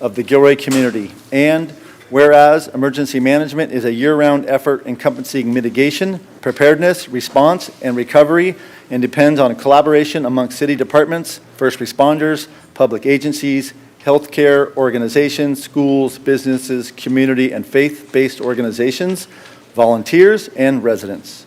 of the Gilroy community. And whereas emergency management is a year-round effort encompassing mitigation, preparedness, response, and recovery, and depends on collaboration among city departments, first responders, public agencies, healthcare organizations, schools, businesses, community, and faith-based organizations, volunteers, and residents.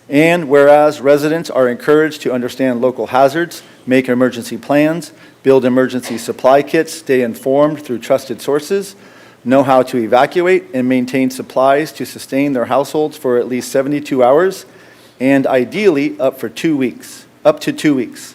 And whereas residents are encouraged to understand local hazards, make emergency plans, build emergency supply kits, stay informed through trusted sources, know how to evacuate and maintain supplies to sustain their households for at least 72 hours, and ideally up to 2 weeks.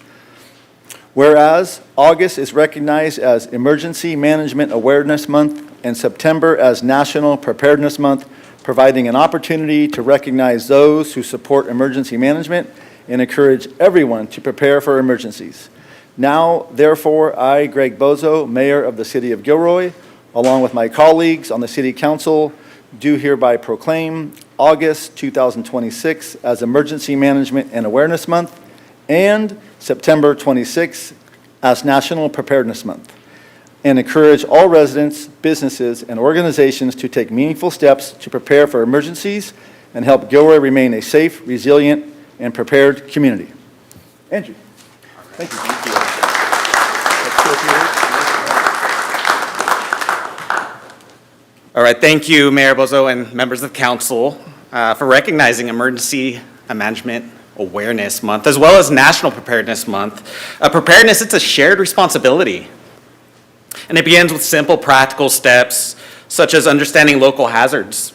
Whereas August is recognized as Emergency Management Awareness Month and September as National Preparedness Month, providing an opportunity to recognize those who support emergency management and encourage everyone to prepare for emergencies. Now, therefore, I, Greg Bozo, Mayor of the City of Gilroy, along with my colleagues on the City Council, do hereby proclaim August 2026 as Emergency Management and Awareness Month and September 26 as National Preparedness Month, and encourage all residents, businesses, and organizations to take meaningful steps to prepare for emergencies and help Gilroy remain a safe, resilient, and prepared community. Andrew, thank you. All right, thank you, Mayor Bozo and members of council for recognizing Emergency Management Awareness Month, as well as National Preparedness Month. Preparedness, it's a shared responsibility. And it begins with simple, practical steps, such as understanding local hazards,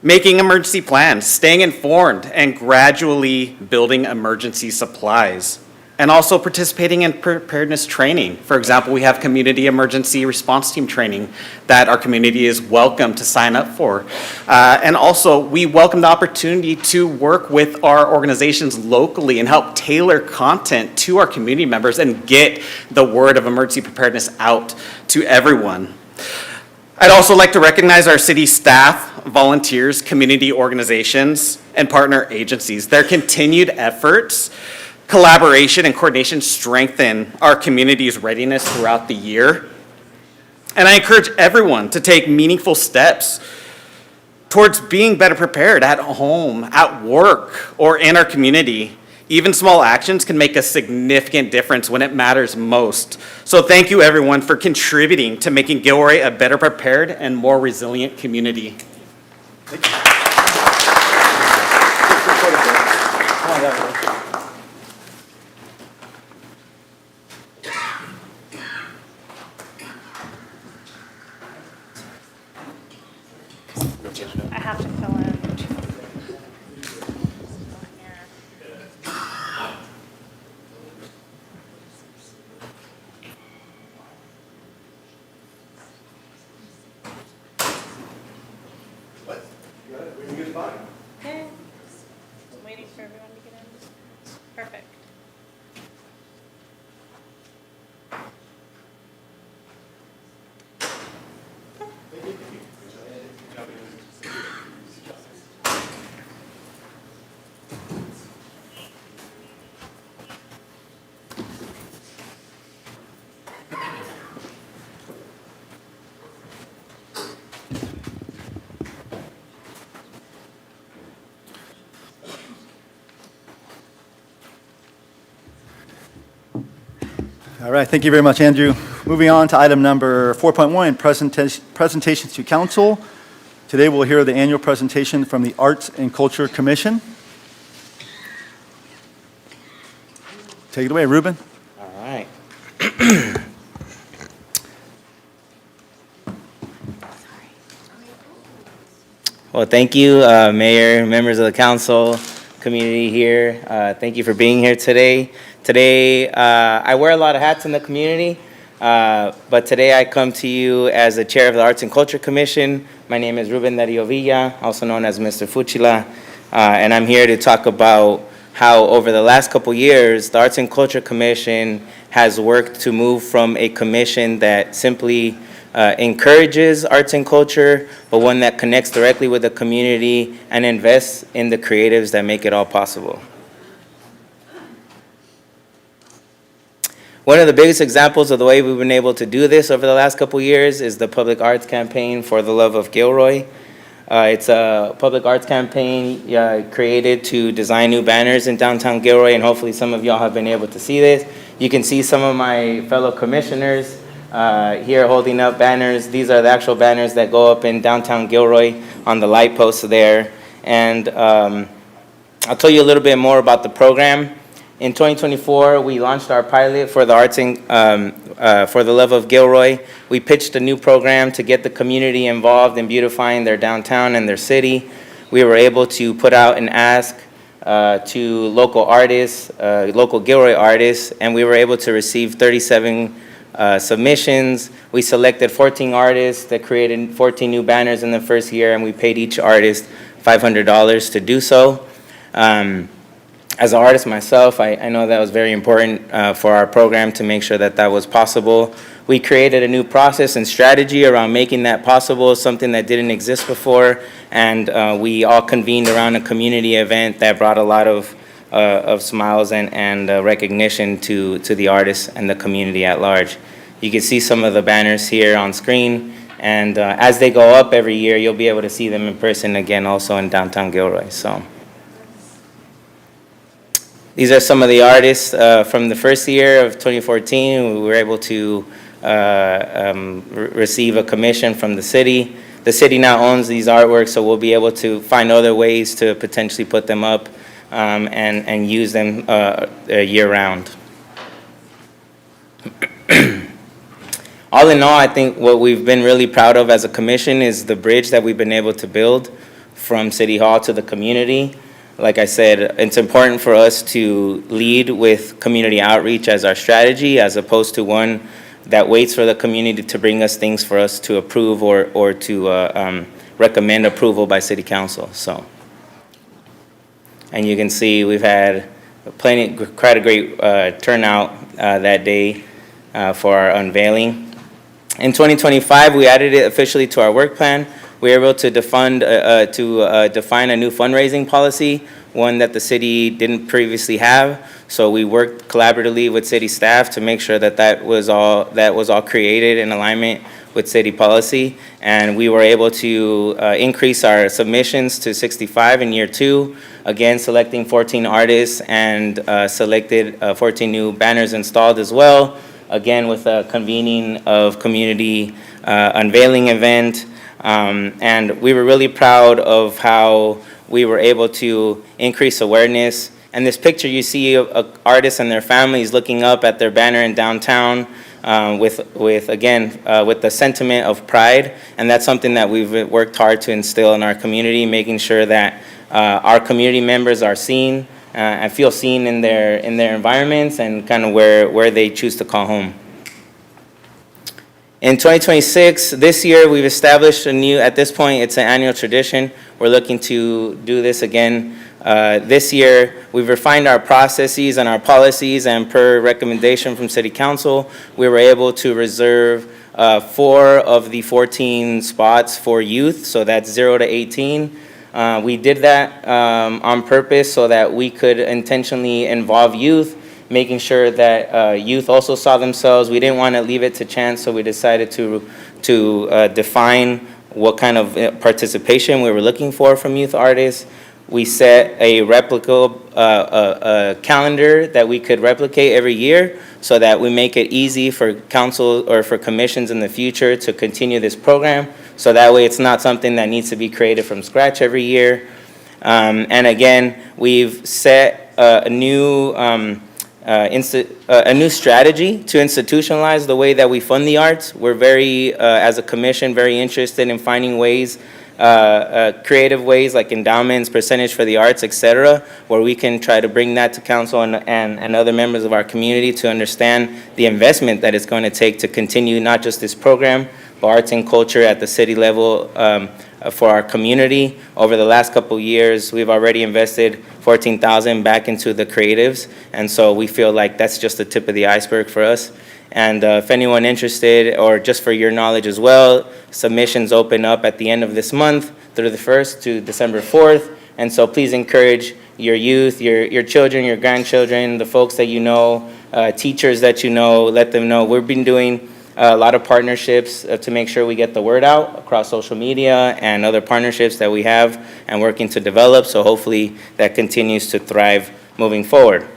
making emergency plans, staying informed, and gradually building emergency supplies, and also participating in preparedness training. For example, we have community emergency response team training that our community is welcome to sign up for. And also, we welcome the opportunity to work with our organizations locally and help tailor content to our community members and get the word of emergency preparedness out to everyone. I'd also like to recognize our city staff, volunteers, community organizations, and partner agencies. Their continued efforts, collaboration, and coordination strengthen our community's readiness throughout the year. And I encourage everyone to take meaningful steps towards being better prepared at home, at work, or in our community. Even small actions can make a significant difference when it matters most. So thank you, everyone, for contributing to making Gilroy a better prepared and more resilient community. I have to fill in. Okay. I'm waiting for everyone to get in. Perfect. All right, thank you very much, Andrew. Moving on to item number 4.1, presentations to council. Today we'll hear the annual presentation from the Arts and Culture Commission. Take it away, Ruben. All right. Well, thank you, Mayor, members of the council, community here. Thank you for being here today. Today, I wear a lot of hats in the community, but today I come to you as the chair of the Arts and Culture Commission. My name is Ruben Dario Villa, also known as Mr. Fuchila, and I'm here to talk about how over the last couple years, the Arts and Culture Commission has worked to move from a commission that simply encourages arts and culture, but one that connects directly with the community and invests in the creatives that make it all possible. One of the biggest examples of the way we've been able to do this over the last couple years is the public arts campaign For the Love of Gilroy. It's a public arts campaign created to design new banners in downtown Gilroy, and hopefully some of y'all have been able to see this. You can see some of my fellow commissioners here holding up banners. These are the actual banners that go up in downtown Gilroy on the light posts there. And I'll tell you a little bit more about the program. In 2024, we launched our pilot for the Arts and For the Love of Gilroy. We pitched a new program to get the community involved in beautifying their downtown and their city. We were able to put out an ask to local artists, local Gilroy artists, and we were able to receive 37 submissions. We selected 14 artists that created 14 new banners in the first year, and we paid each artist $500 to do so. As an artist myself, I know that was very important for our program to make sure that that was possible. We created a new process and strategy around making that possible, something that didn't exist before, and we all convened around a community event that brought a lot of smiles and recognition to the artists and the community at large. You can see some of the banners here on screen, and as they go up every year, you'll be able to see them in person again also in downtown Gilroy. So these are some of the artists from the first year of 2014. We were able to receive a commission from the city. The city now owns these artworks, so we'll be able to find other ways to potentially put them up and use them year-round. All in all, I think what we've been really proud of as a commission is the bridge that we've been able to build from City Hall to the community. Like I said, it's important for us to lead with community outreach as our strategy, as opposed to one that waits for the community to bring us things for us to approve or to recommend approval by City Council. So, and you can see we've had quite a great turnout that day for our unveiling. In 2025, we added it officially to our work plan. we were able to define a new fundraising policy, one that the city didn't previously have. So we worked collaboratively with city staff to make sure that that was all created in alignment with city policy, and we were able to increase our submissions to 65 in year 2, again selecting 14 artists and selected 14 new banners installed as well, again with a convening of community unveiling event, and we were really proud of how we were able to increase awareness. And this picture you see of artists and their families looking up at their banner in downtown, with the sentiment of pride, and that's something that we've worked hard to instill in our community, making sure that our community members are seen and feel seen in their environments and kind of where they choose to call home. In 2026, this year, we've established at this point, it's an annual tradition. We're looking to do this again. This year, we've refined our processes and our policies, and per recommendation from City Council, we were able to reserve 4 of the 14 spots for youth, so that's 0 to 18. We did that on purpose so that we could intentionally involve youth, making sure that youth also saw themselves. We didn't want to leave it to chance, so we decided to define what kind of participation we were looking for from youth artists. We set a replicable calendar that we could replicate every year so that we make it easy for council or for commissions in the future to continue this program. So that way it's not something that needs to be created from scratch every year. And again, we've set a new strategy to institutionalize the way that we fund the arts. We're very, as a commission, very interested in finding ways, creative ways like endowments, percentage for the arts, etc., where we can try to bring that to council and other members of our community to understand the investment that it's going to take to continue not just this program, but arts and culture at the city level for our community. Over the last couple years, we've already invested $14,000 back into the creatives, and so we feel like that's just the tip of the iceberg for us. And if anyone interested, or just for your knowledge as well, submissions open up at the end of this month through the 1st to December 4th. And so please encourage your youth, your children, your grandchildren, the folks that you know, teachers that you know, let them know. We've been doing a lot of partnerships to make sure we get the word out across social media and other partnerships that we have and working to develop. So hopefully that continues to thrive moving forward.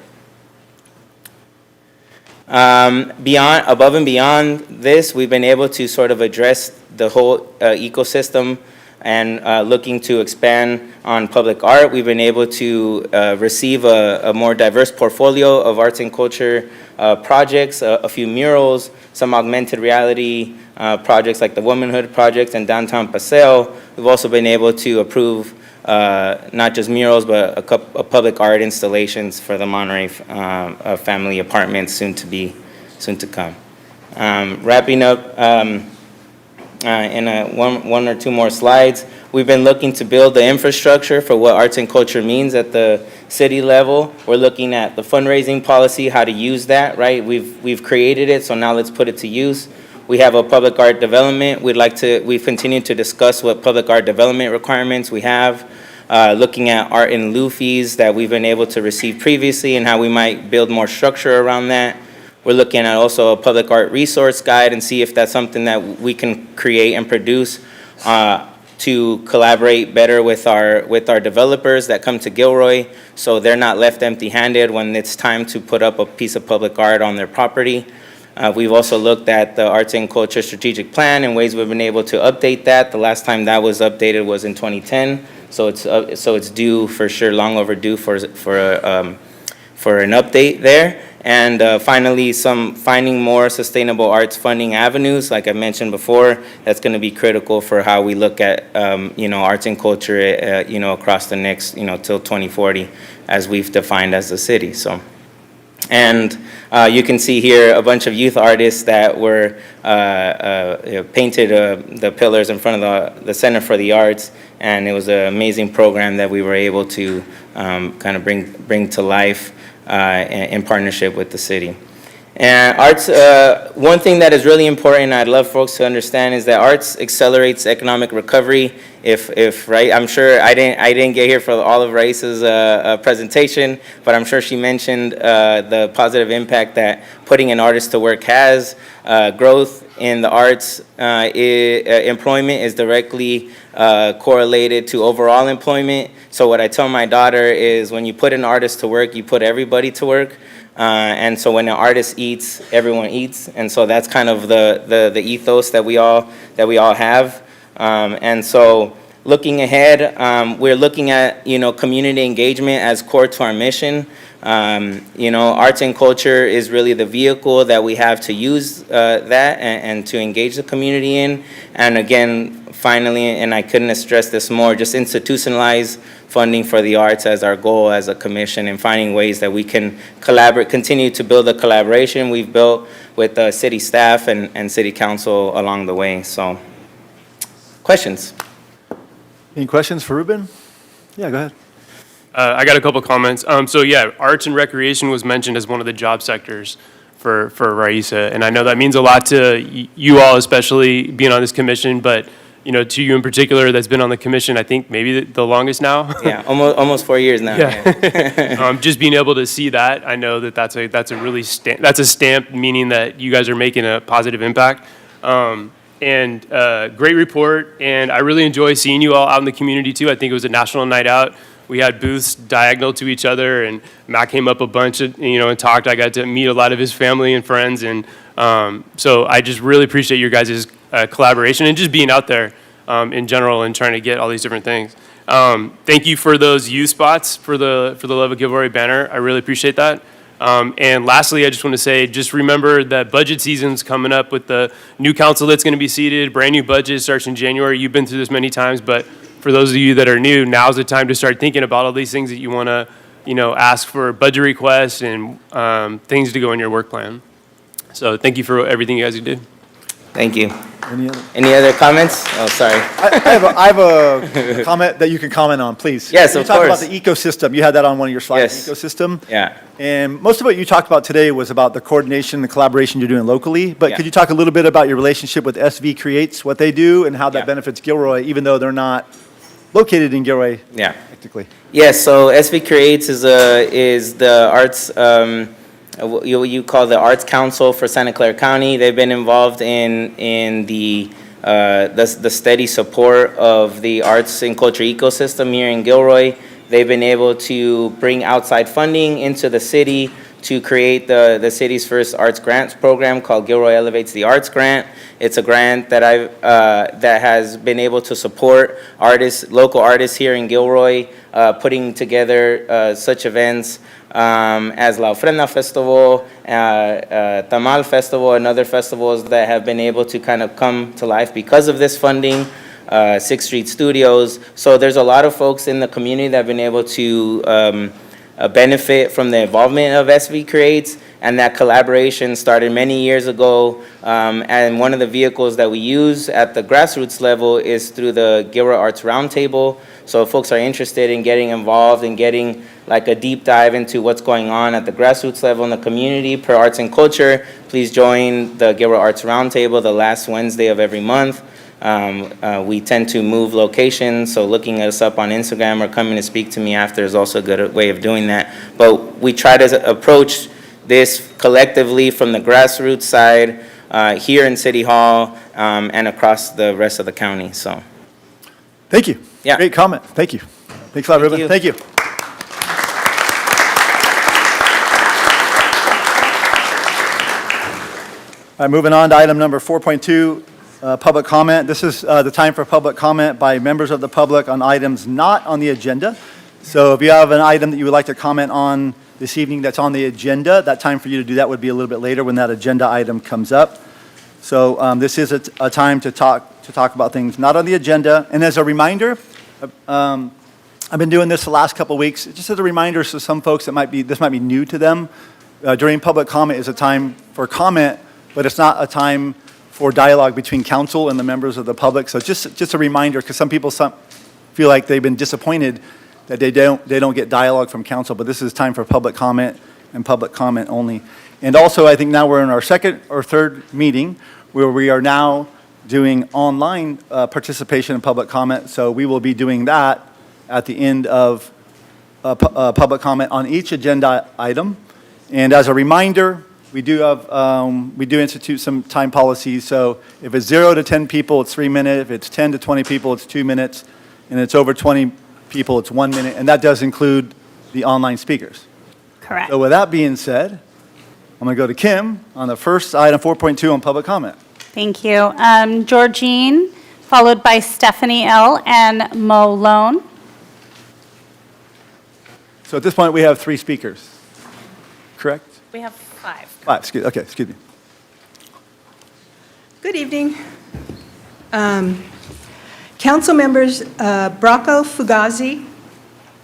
Above and beyond this, we've been able to sort of address the whole ecosystem and looking to expand on public art. We've been able to receive a more diverse portfolio of arts and culture projects, a few murals, some augmented reality projects like the Womanhood Project and Downtown Paseo. We've also been able to approve not just murals, but a public art installations for the Monterey family apartments soon to come. Wrapping up in one or two more slides, we've been looking to build the infrastructure for what arts and culture means at the city level. We're looking at the fundraising policy, how to use that, right? We've created it, so now let's put it to use. We have a public art development. We've continued to discuss what public art development requirements we have, looking at art in lieu fees that we've been able to receive previously and how we might build more structure around that. We're looking at also a public art resource guide and see if that's something that we can create and produce to collaborate better with our developers that come to Gilroy, so they're not left empty-handed when it's time to put up a piece of public art on their property. We've also looked at the Arts and Culture Strategic Plan and ways we've been able to update that. The last time that was updated was in 2010, so it's due for sure, long overdue for an update there. And finally, finding more sustainable arts funding avenues, like I mentioned before, that's going to be critical for how we look at arts and culture across the next till 2040, as we've defined as a city. So. And you can see here a bunch of youth artists that were painted the pillars in front of the Center for the Arts, and it was an amazing program that we were able to kind of bring to life in partnership with the city. And arts, one thing that is really important, I'd love folks to understand, is that arts accelerates economic recovery. If right, I'm sure I didn't get here for all of Raíz's presentation, but I'm sure she mentioned the positive impact that putting an artist to work has. Growth in the arts employment is directly correlated to overall employment. So what I tell my daughter is, when you put an artist to work, you put everybody to work. And so when an artist eats, everyone eats, and so that's kind of the ethos that we all have. And so looking ahead, we're looking at community engagement as core to our mission. Arts and culture is really the vehicle that we have to use that and to engage the community in. And again, finally, and I couldn't have stressed this more, just institutionalize funding for the arts as our goal as a commission, and finding ways that we can collaborate, continue to build the collaboration we've built with city staff and city council along the way. So, questions? Any questions for Ruben? Yeah, go ahead. I got a couple comments. So yeah, arts and recreation was mentioned as one of the job sectors for Raíza, and I know that means a lot to you all, especially being on this commission, but to you in particular, that's been on the commission, I think maybe the longest now. Yeah, almost 4 years now. Yeah. Just being able to see that, I know that's a really that's a stamp, meaning that you guys are making a positive impact. And great report, and I really enjoy seeing you all out in the community too. I think it was a national night out. We had booths diagonal to each other, and Matt came up a bunch of, and talked. I got to meet a lot of his family and friends, and so I just really appreciate your guys' collaboration and just being out there in general and trying to get all these different things. Thank you for those youth spots for the Love of Gilroy banner. I really appreciate that. And lastly, I just want to say, just remember that budget season's coming up with the new council that's going to be seated. Brand new budget starts in January. You've been through this many times, but for those of you that are new, now's the time to start thinking about all these things that you want to, ask for budget requests and things to go in your work plan. So thank you for everything you guys did. Thank you. Any other comments? Oh, sorry. I have a comment that you can comment on, please. Yes, you of talked course. about the ecosystem. You had that on one of your slides, Yes. ecosystem. Yeah. And most of what you talked about today was about the coordination, the collaboration you're doing locally. But Yeah. could you talk a little bit about your relationship with SV Creates, what they do, and how that benefits Gilroy, even though they're not located in Gilroy technically? Yes, so SV Creates is the arts, what you call the Arts Council for Santa Clara County. They've been involved in the steady support of the arts and culture ecosystem here in Gilroy. They've been able to bring outside funding into the city to create the city's first arts grants program called Gilroy Elevates the Arts Grant. It's a grant that that has been able to support local artists here in Gilroy, putting together such events as La Ofrenda Festival, Tamal Festival, and other festivals that have been able to kind of come to life because of this funding. Sixth Street Studios. So there's a lot of folks in the community that have been able to benefit from the involvement of SV Creates, and that collaboration started many years ago. And one of the vehicles that we use at the grassroots level is through the Gilroy Arts Roundtable. So if folks are interested in getting involved and getting like a deep dive into what's going on at the grassroots level in the community per arts and culture, please join the Gilroy Arts Roundtable the last Wednesday of every month. We tend to move locations, so looking us up on Instagram or coming to speak to me after is also a good way of doing that. But we try to approach this collectively from the grassroots side here in City Hall and across the rest of the county. So, thank you. Yeah. Great comment. Thank you. Thanks a lot, Ruben. Thank you. All right, moving on to item number 4.2, public comment. This is the time for public comment by members of the public on items not on the agenda. So if you have an item that you would like to comment on this evening that's on the agenda, that time for you to do that would be a little bit later when that agenda item comes up. So this is a time to talk about things not on the agenda. And as a reminder, I've been doing this the last couple of weeks, just as a reminder to some folks that this might be new to them. During public comment is a time for comment, but it's not a time for dialogue between council and the members of the public. So just a reminder, because some people feel like they've been disappointed that they don't get dialogue from council, but this is time for public comment and public comment only. And also, I think now we're in our second or third meeting where we are now doing online participation and public comment. So we will be doing that at the end of public comment on each agenda item. And as a reminder, we do institute some time policies. So if it's 0 to 10 people, it's 3 minutes. If it's 10 to 20 people, it's 2 minutes. And it's over 20 people, it's 1 minute. And that does include the online speakers. Correct. So with that being said, I'm going to go to Kim on the first item, 4.2 on public comment. Thank you. Georgine, followed by Stephanie L. and Mo Lone. So at this point, we have 3 speakers, correct? We have 5. 5, excuse me. Good evening. Council members Bracco, Fugazi,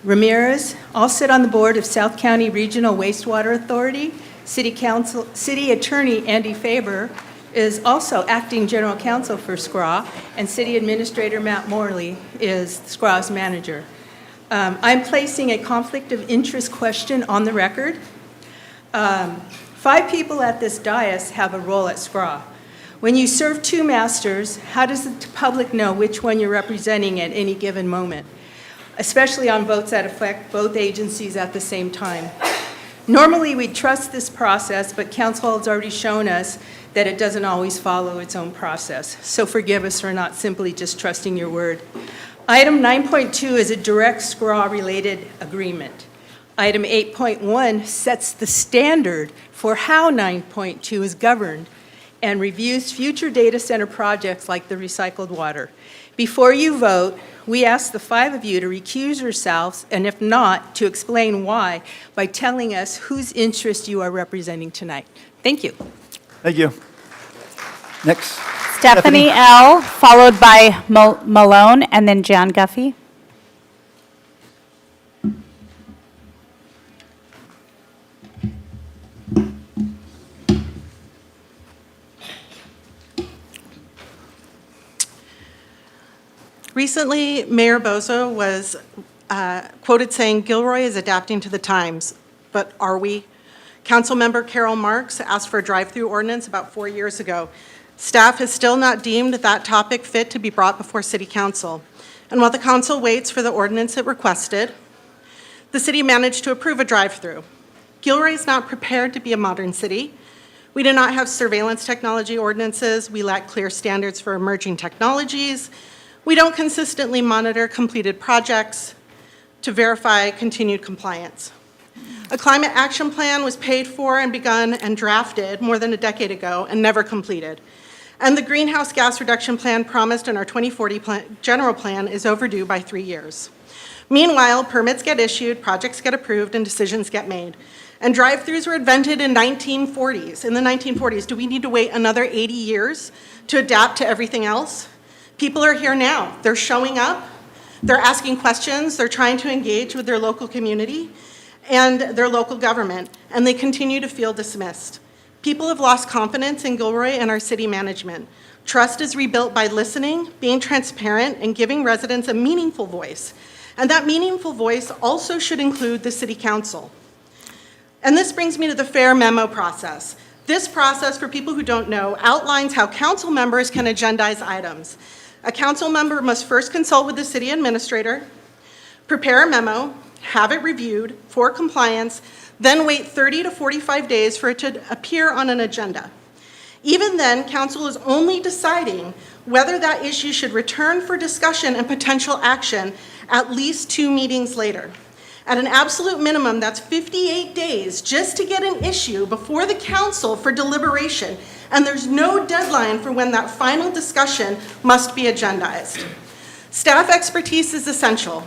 Ramirez all sit on the board of South County Regional Wastewater Authority. City Attorney Andy Faber is also acting general counsel for SCRA, and City Administrator Matt Morley is SCRA's manager. I'm placing a conflict of interest question on the record. 5 people at this dais have a role at SCRA. When you serve 2 masters, how does the public know which one you're representing at any given moment, especially on votes that affect both agencies at the same time? Normally, we trust this process, but council has already shown us that it doesn't always follow its own process. So forgive us for not simply just trusting your word. Item 9.2 is a direct SCRA-related agreement. Item 8.1 sets the standard for how 9.2 is governed and reviews future data center projects like the recycled water. Before you vote, we ask the 5 of you to recuse yourselves, and if not, to explain why by telling us whose interest you are representing tonight. Thank you. Thank you. Next. Stephanie L., followed by Malone, and then John Guffey. Recently, Mayor Bozo was quoted saying, "Gilroy is adapting to the times," but are we? Councilmember Carol Marks asked for a drive-through ordinance about 4 years ago. Staff has still not deemed that topic fit to be brought before City Council. And while the council waits for the ordinance it requested, the city managed to approve a drive-through. Gilroy is not prepared to be a modern city. We do not have surveillance technology ordinances. We lack clear standards for emerging technologies. We don't consistently monitor completed projects to verify continued compliance. A climate action plan was paid for and begun and drafted more than a decade ago and never completed. And the greenhouse gas reduction plan promised in our 2040 general plan is overdue by 3 years. Meanwhile, permits get issued, projects get approved, and decisions get made. And drive-throughs were invented in the 1940s. Do we need to wait another 80 years to adapt to everything else? People are here now. They're showing up. They're asking questions. They're trying to engage with their local community and their local government, and they continue to feel dismissed. People have lost confidence in Gilroy and our city management. Trust is rebuilt by listening, being transparent, and giving residents a meaningful voice. And that meaningful voice also should include the City Council. And this brings me to the FAIR memo process. This process, for people who don't know, outlines how council members can agendize items. A council member must first consult with the city administrator, prepare a memo, have it reviewed for compliance, then wait 30 to 45 days for it to appear on an agenda. Even then, council is only deciding whether that issue should return for discussion and potential action at least 2 meetings later. At an absolute minimum, that's 58 days just to get an issue before the council for deliberation, and there's no deadline for when that final discussion must be agendized. Staff expertise is essential.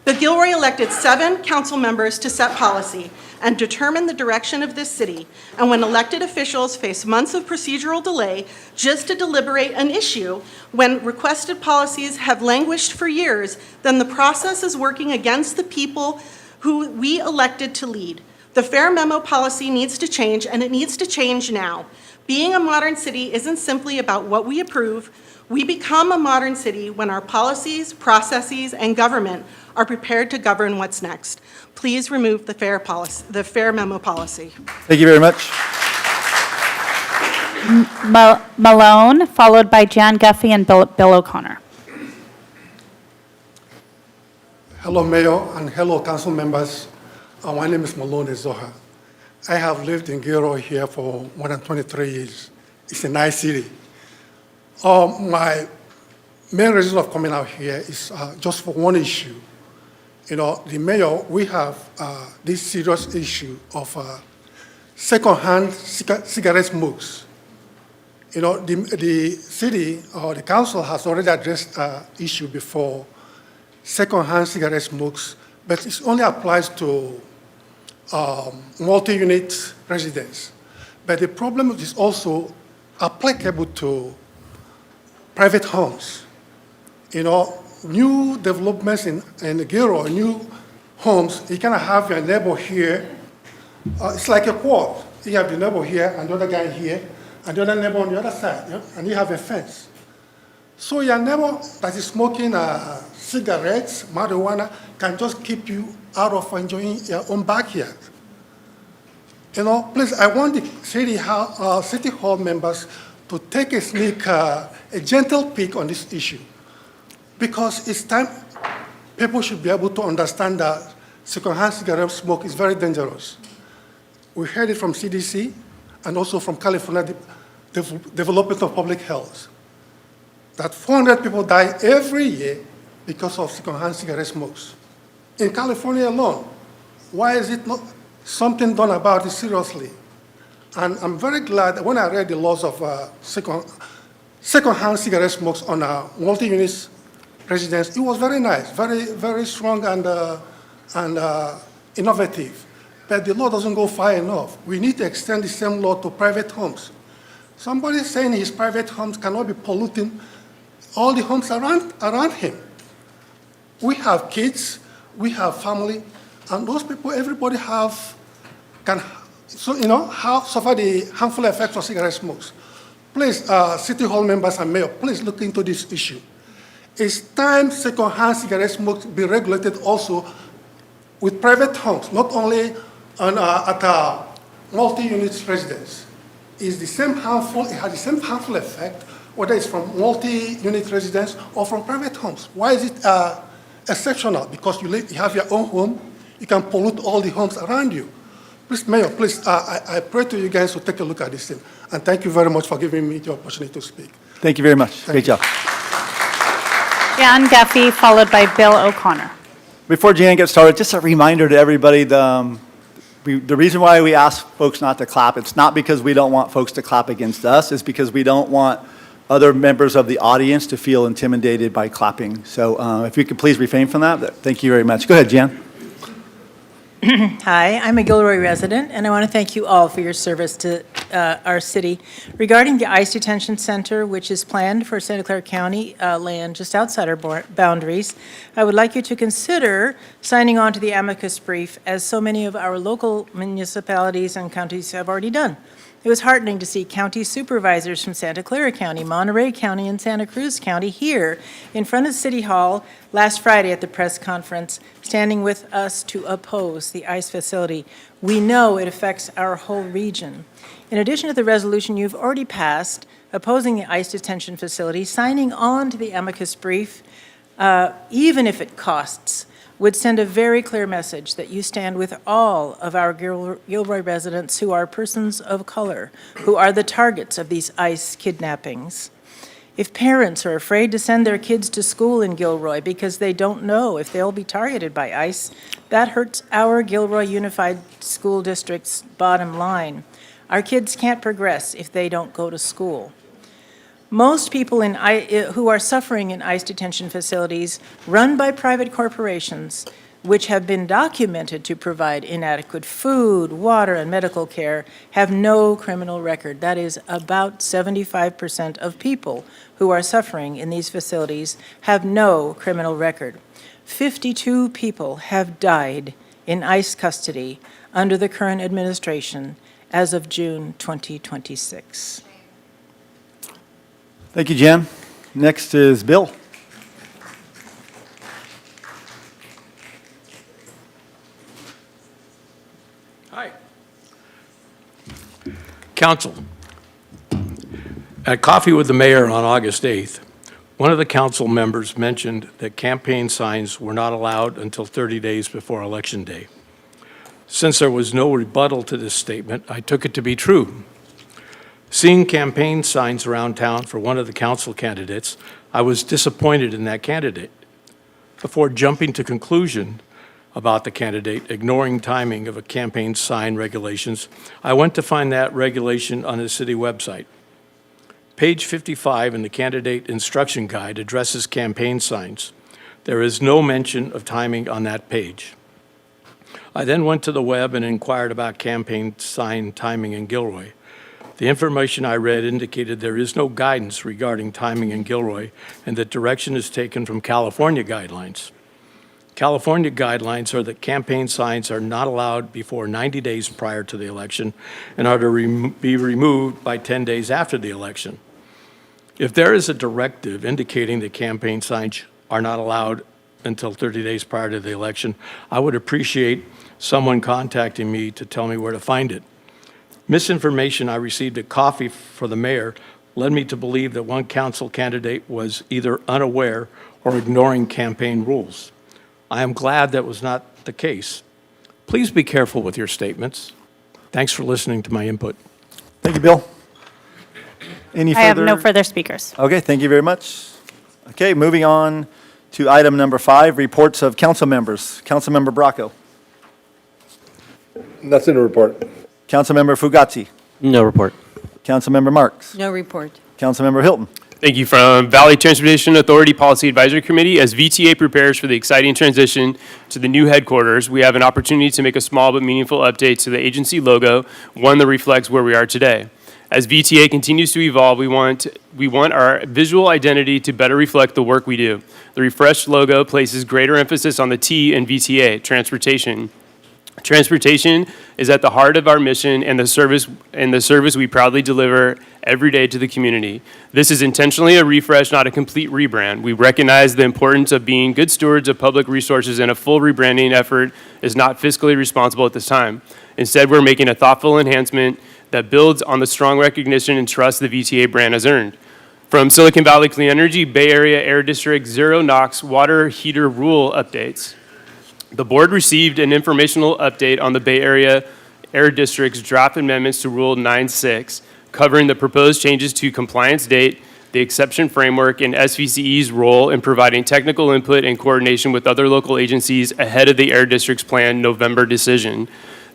But Gilroy elected 7 council members to set policy and determine the direction of this city. And when elected officials face months of procedural delay just to deliberate an issue, when requested policies have languished for years, then the process is working against the people who we elected to lead. The FAIR memo policy needs to change, and it needs to change now. Being a modern city isn't simply about what we approve. We become a modern city when our policies, processes, and government are prepared to govern what's next. Please remove the FAIR memo policy. Thank you very much. Malone, followed by Jan Guffey and Bill O'Connor. Hello, Mayor, and hello, council members. My name is Malone Zoha. I have lived in Gilroy here for more than 23 years. It's a nice city. My main reason of coming out here is just for one issue. You know, the mayor, we have this serious issue of secondhand cigarette smokes. You know, the city or the council has already addressed issue before, secondhand cigarette smokes, but it only applies to multi-unit residents. But the problem is also applicable to private homes. You know, new developments in Gilroy, new homes, you kind of have your neighbor here. It's like a quad. You have the neighbor here and the other guy here, and the other neighbor on the other side, you know, and you have a fence. So your neighbor that is smoking cigarettes, marijuana, can just keep you out of enjoying your own backyard. You know, please, I want the city hall members to take a gentle peek on this issue, because it's time people should be able to understand that secondhand cigarette smoke is very dangerous. We heard it from CDC and also from California Development of Public Health, that 400 people die every year because of secondhand cigarette smokes. In California alone, why is it not something done about it seriously? And I'm very glad that when I read the laws of secondhand cigarette smokes on multi-unit residents, it was very nice, very, very strong and innovative. But the law doesn't go far enough. We need to extend the same law to private homes. Somebody saying his private homes cannot be polluting all the homes around him. We have kids, we have family, and those people, everybody suffer the harmful effects of cigarette smokes. Please, City Hall members and mayor, please look into this issue. It's time secondhand cigarette smokes be regulated also with private homes, not only at multi-unit residence. It has the same harmful effect, whether it's from multi-unit residence or from private homes. Why is it exceptional? Because you have your own home, you can pollute all the homes around you. Please, Mayor, please, I pray to you guys to take a look at this thing. And thank you very much for giving me the opportunity to speak. Thank you very much. Great job. Jan Guffey, followed by Bill O'Connor. Before Jan gets started, just a reminder to everybody, the reason why we ask folks not to clap, it's not because we don't want folks to clap against us, it's because we don't want other members of the audience to feel intimidated by clapping. So if you could please refrain from that, thank you very much. Go ahead, Jan. Hi, I'm a Gilroy resident, and I want to thank you all for your service to our city. Regarding the ICE detention center, which is planned for Santa Clara County land just outside our boundaries, I would like you to consider signing on to the amicus brief, as so many of our local municipalities and counties have already done. It was heartening to see county supervisors from Santa Clara County, Monterey County, and Santa Cruz County here in front of City Hall last Friday at the press conference, standing with us to oppose the ICE facility. We know it affects our whole region. In addition to the resolution you've already passed opposing the ICE detention facility, signing on to the amicus brief, even if it costs, would send a very clear message that you stand with all of our Gilroy residents who are persons of color, who are the targets of these ICE kidnappings. If parents are afraid to send their kids to school in Gilroy because they don't know if they'll be targeted by ICE, that hurts our Gilroy Unified School District's bottom line. Our kids can't progress if they don't go to school. Most people who are suffering in ICE detention facilities run by private corporations, which have been documented to provide inadequate food, water, and medical care, have no criminal record. That is, about 75% of people who are suffering in these facilities have no criminal record. 52 people have died in ICE custody under the current administration as of June 2026. Thank you, Jan. Next is Bill. Hi. Council, At Coffee with the Mayor on August 8th, one of the council members mentioned that campaign signs were not allowed until 30 days before Election Day. Since there was no rebuttal to this statement, I took it to be true. Seeing campaign signs around town for one of the council candidates, I was disappointed in that candidate. Before jumping to conclusion about the candidate ignoring timing of a campaign sign regulations, I went to find that regulation on the city website. Page 55 in the candidate instruction guide addresses campaign signs. There is no mention of timing on that page. I then went to the web and inquired about campaign sign timing in Gilroy. The information I read indicated there is no guidance regarding timing in Gilroy and that direction is taken from California guidelines. California guidelines are that campaign signs are not allowed before 90 days prior to the election and are to be removed by 10 days after the election. If there is a directive indicating that campaign signs are not allowed until 30 days prior to the election, I would appreciate someone contacting me to tell me where to find it. Misinformation I received at Coffee for the Mayor led me to believe that one council candidate was either unaware or ignoring campaign rules. I am glad that was not the case. Please be careful with your statements. Thanks for listening to my input. Thank you, Bill. Any further? I have no further speakers. Okay, thank you very much. Okay, moving on to item number 5, reports of council members. Councilmember Bracco. Nothing to report. Councilmember Fugazi. No report. Councilmember Marks. No report. Councilmember Hilton. Thank you. From Valley Transportation Authority Policy Advisory Committee, as VTA prepares for the exciting transition to the new headquarters, we have an opportunity to make a small but meaningful update to the agency logo, one that reflects where we are today. As VTA continues to evolve, we want our visual identity to better reflect the work we do. The refreshed logo places greater emphasis on the T in VTA, transportation. Transportation is at the heart of our mission and the service we proudly deliver every day to the community. This is intentionally a refresh, not a complete rebrand. We recognize the importance of being good stewards of public resources, and a full rebranding effort is not fiscally responsible at this time. Instead, we're making a thoughtful enhancement that builds on the strong recognition and trust the VTA brand has earned. From Silicon Valley Clean Energy, Bay Area Air District Zero NOx water heater rule updates. The board received an informational update on the Bay Area Air District's draft amendments to Rule 9.6, covering the proposed changes to compliance date, the exception framework, and SVCE's role in providing technical input and coordination with other local agencies ahead of the Air District's planned November decision.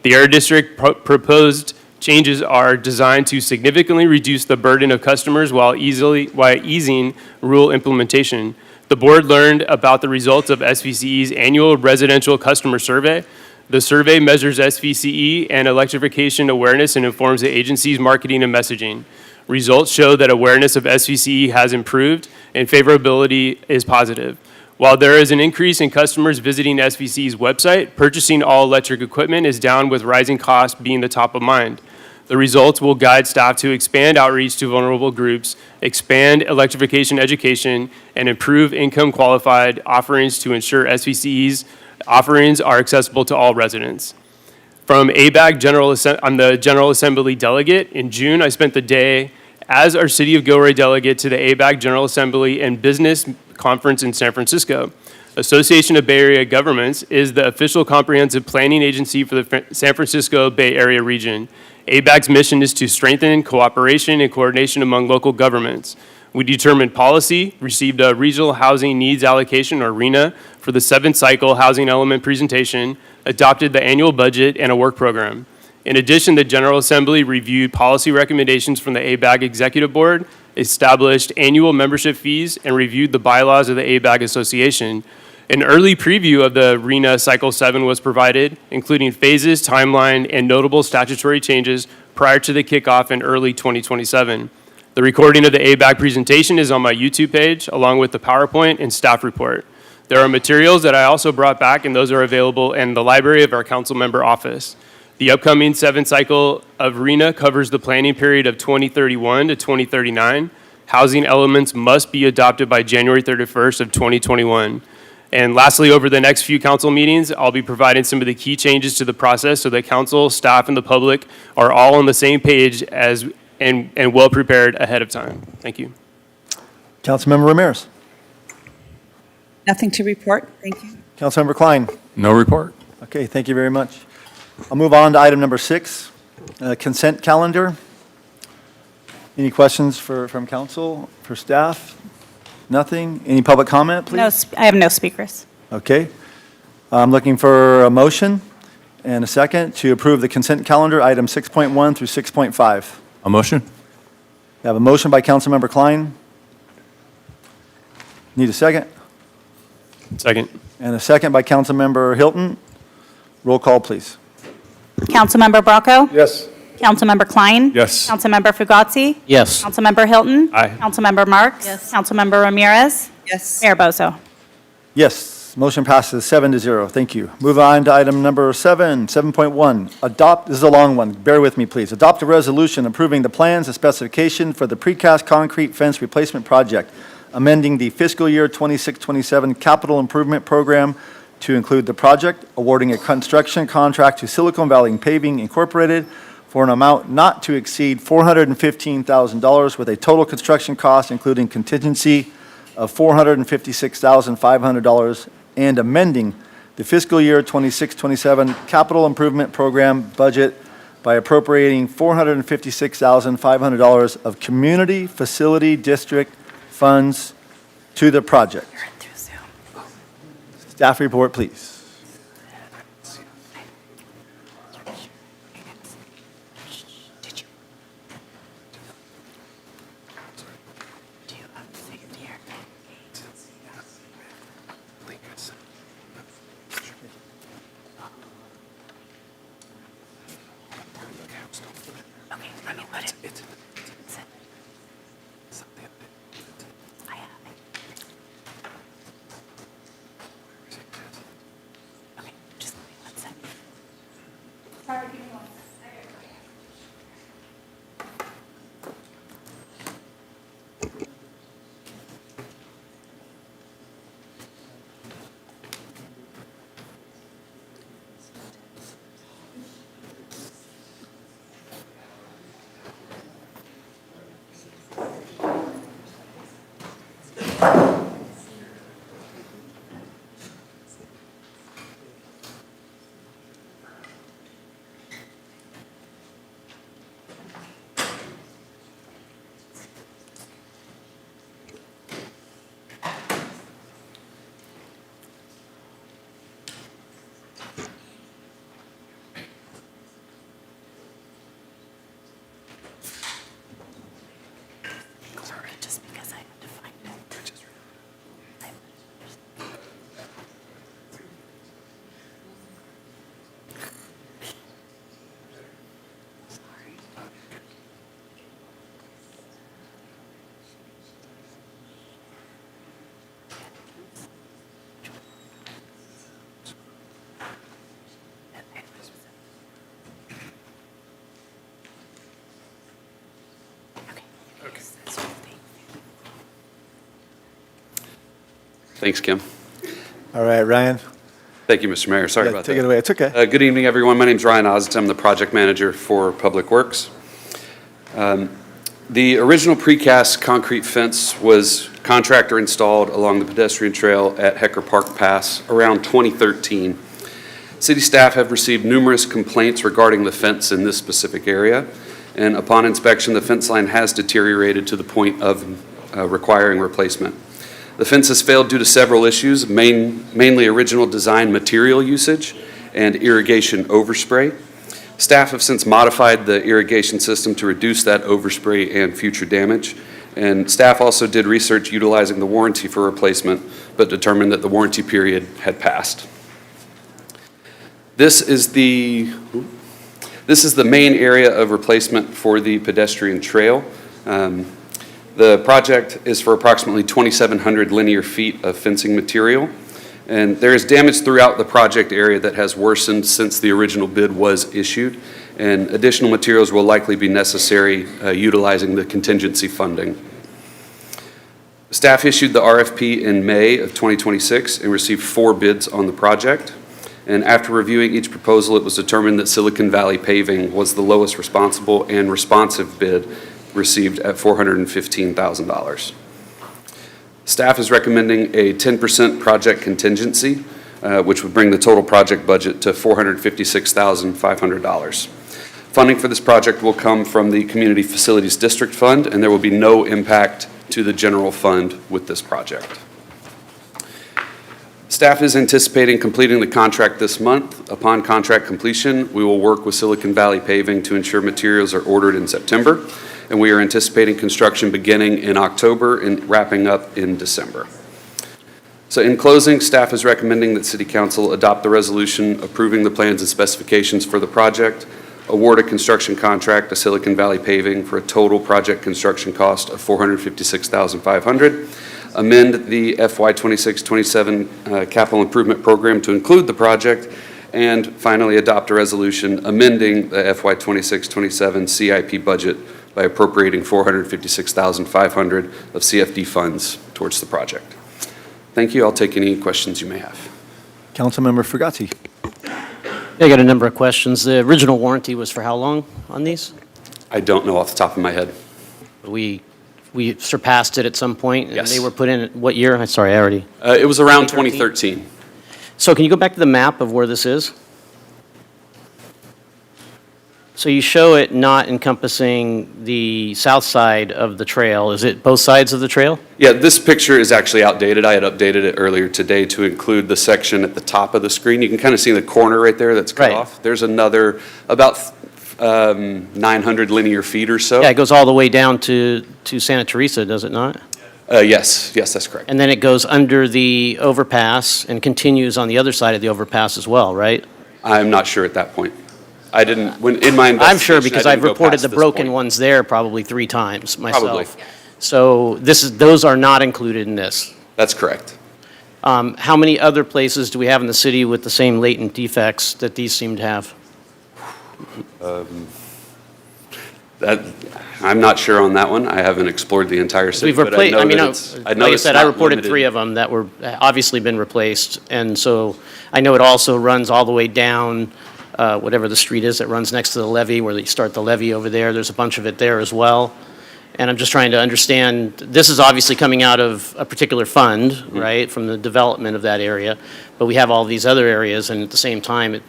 The Air District proposed changes are designed to significantly reduce the burden of customers while easing rule implementation. The board learned about the results of SVCE's annual residential customer survey. The survey measures SVCE and electrification awareness and informs the agency's marketing and messaging. Results show that awareness of SVCE has improved and favorability is positive. While there is an increase in customers visiting SVCE's website, purchasing all electric equipment is down, with rising costs being the top of mind. The results will guide staff to expand outreach to vulnerable groups, expand electrification education, and improve income qualified offerings to ensure SVCE's offerings are accessible to all residents. From ABAG I'm the General Assembly delegate. In June, I spent the day as our City of Gilroy delegate to the ABAG General Assembly and Business Conference in San Francisco. Association of Bay Area Governments is the official comprehensive planning agency for the San Francisco Bay Area region. ABAG's mission is to strengthen cooperation and coordination among local governments. We determined policy, received a regional housing needs allocation, or RHNA, for the 7th cycle housing element presentation, adopted the annual budget and a work program. In addition, the General Assembly reviewed policy recommendations from the ABAG Executive Board, established annual membership fees, and reviewed the bylaws of the ABAG Association. An early preview of the RHNA Cycle 7 was provided, including phases, timeline, and notable statutory changes prior to the kickoff in early 2027. The recording of the ABAG presentation is on my YouTube page, along with the PowerPoint and staff report. There are materials that I also brought back, and those are available in the library of our council member office. The upcoming 7th cycle of RHNA covers the planning period of 2031 to 2039. Housing elements must be adopted by January 31st of 2021. And lastly, over the next few council meetings, I'll be providing some of the key changes to the process so that council, staff, and the public are all on the same page as and well-prepared ahead of time. Thank you. Councilmember Ramirez. Nothing to report, thank you. Councilmember Klein. No report. Okay, thank you very much. I'll move on to item number 6, consent calendar. Any questions from council, for staff? Nothing? Any public comment, please? No, I have no speakers. Okay. I'm looking for a motion and a second to approve the consent calendar, item 6.1 through 6.5. A motion? I have a motion by Councilmember Klein. Need a second? Second. And a second by Councilmember Hilton. Roll call, please. Councilmember Bracco? Yes. Councilmember Klein? Yes. Councilmember Fugazi? Yes. Councilmember Hilton? Aye. Councilmember Marks? Yes. Councilmember Ramirez? Yes. Mayor Bozo? Yes, motion passes 7-0. Thank you. Move on to item number 7.1. Adopt, this is a long one, bear with me, please. Adopt a resolution approving the plans and specification for the precast concrete fence replacement project, amending the fiscal year 26-27 capital improvement program to include the project, awarding a construction contract to Silicon Valley Paving Incorporated for an amount not to exceed $415,000 with a total construction cost, including contingency, of $456,500, and amending the fiscal year 26-27 capital improvement program budget by appropriating $456,500 of community facility district funds to the project. Staff report, please. Thanks, Kim. All right, Ryan. Thank you, Mr. Mayor. Sorry about that. Take it away. It's okay. Good evening, everyone. My name's Ryan Ozitz. I'm the project manager for Public Works. The original precast concrete fence was contractor installed along the pedestrian trail at Hecker Park Pass around 2013. City staff have received numerous complaints regarding the fence in this specific area, and upon inspection, the fence line has deteriorated to the point of requiring replacement. The fence has failed due to several issues, mainly original design material usage and irrigation overspray. Staff have since modified the irrigation system to reduce that overspray and future damage. And staff also did research utilizing the warranty for replacement, but determined that the warranty period had passed. This is the main area of replacement for the pedestrian trail. The project is for approximately 2,700 linear feet of fencing material, and there is damage throughout the project area that has worsened since the original bid was issued, and additional materials will likely be necessary utilizing the contingency funding. Staff issued the RFP in May of 2026 and received 4 bids on the project, And after reviewing each proposal, it was determined that Silicon Valley Paving was the lowest responsible and responsive bid, received at $415,000. Staff is recommending a 10% project contingency, which would bring the total project budget to $456,500. Funding for this project will come from the Community Facilities District Fund, and there will be no impact to the general fund with this project. Staff is anticipating completing the contract this month. Upon contract completion, we will work with Silicon Valley Paving to ensure materials are ordered in September, and we are anticipating construction beginning in October and wrapping up in December. So in closing, staff is recommending that City Council adopt the resolution approving the plans and specifications for the project, award a construction contract to Silicon Valley Paving for a total project construction cost of $456,500, amend the FY 26-27 capital improvement program to include the project, and finally adopt a resolution amending the FY 26-27 CIP budget by appropriating $456,500 of CFD funds towards the project. Thank you. I'll take any questions you may have. Councilmember Fugazzi. I got a number of questions. The original warranty was for how long on these? I don't know off the top of my head. We surpassed it at some point, and Yes. they were put in, what year? I'm sorry, I already. It was around 2013. So can you go back to the map of where this is? So you show it not encompassing the south side of the trail. Is it both sides of the trail? Yeah, this picture is actually outdated. I had updated it earlier today to include the section at the top of the screen. You can kind of see the corner right there that's cut off. There's another about 900 linear feet or so. Yeah, it goes all the way down to Santa Teresa, does it not? Yes, that's correct. And then it goes under the overpass and continues on the other side of the overpass as well, right? I'm not sure at that point. I didn't, in my investigation, I'm sure because I I've didn't go reported past the this broken point. ones there probably 3 times myself. Probably. So those are not included in this. That's correct. How many other places do we have in the city with the same latent defects that these seem to have? I'm not sure on that one. I haven't explored the entire city, We've but I replaced, know I mean, that like it's, I said, I reported 3 of them that were obviously been replaced. And so I know it also runs all the way down, whatever the street is that runs next to the levee, where you start the levee over there. There's a bunch of it there as well. And I'm just trying to understand, this is obviously coming out of a particular fund, right, from the development of that area. But we have all these other areas, and at the same time, it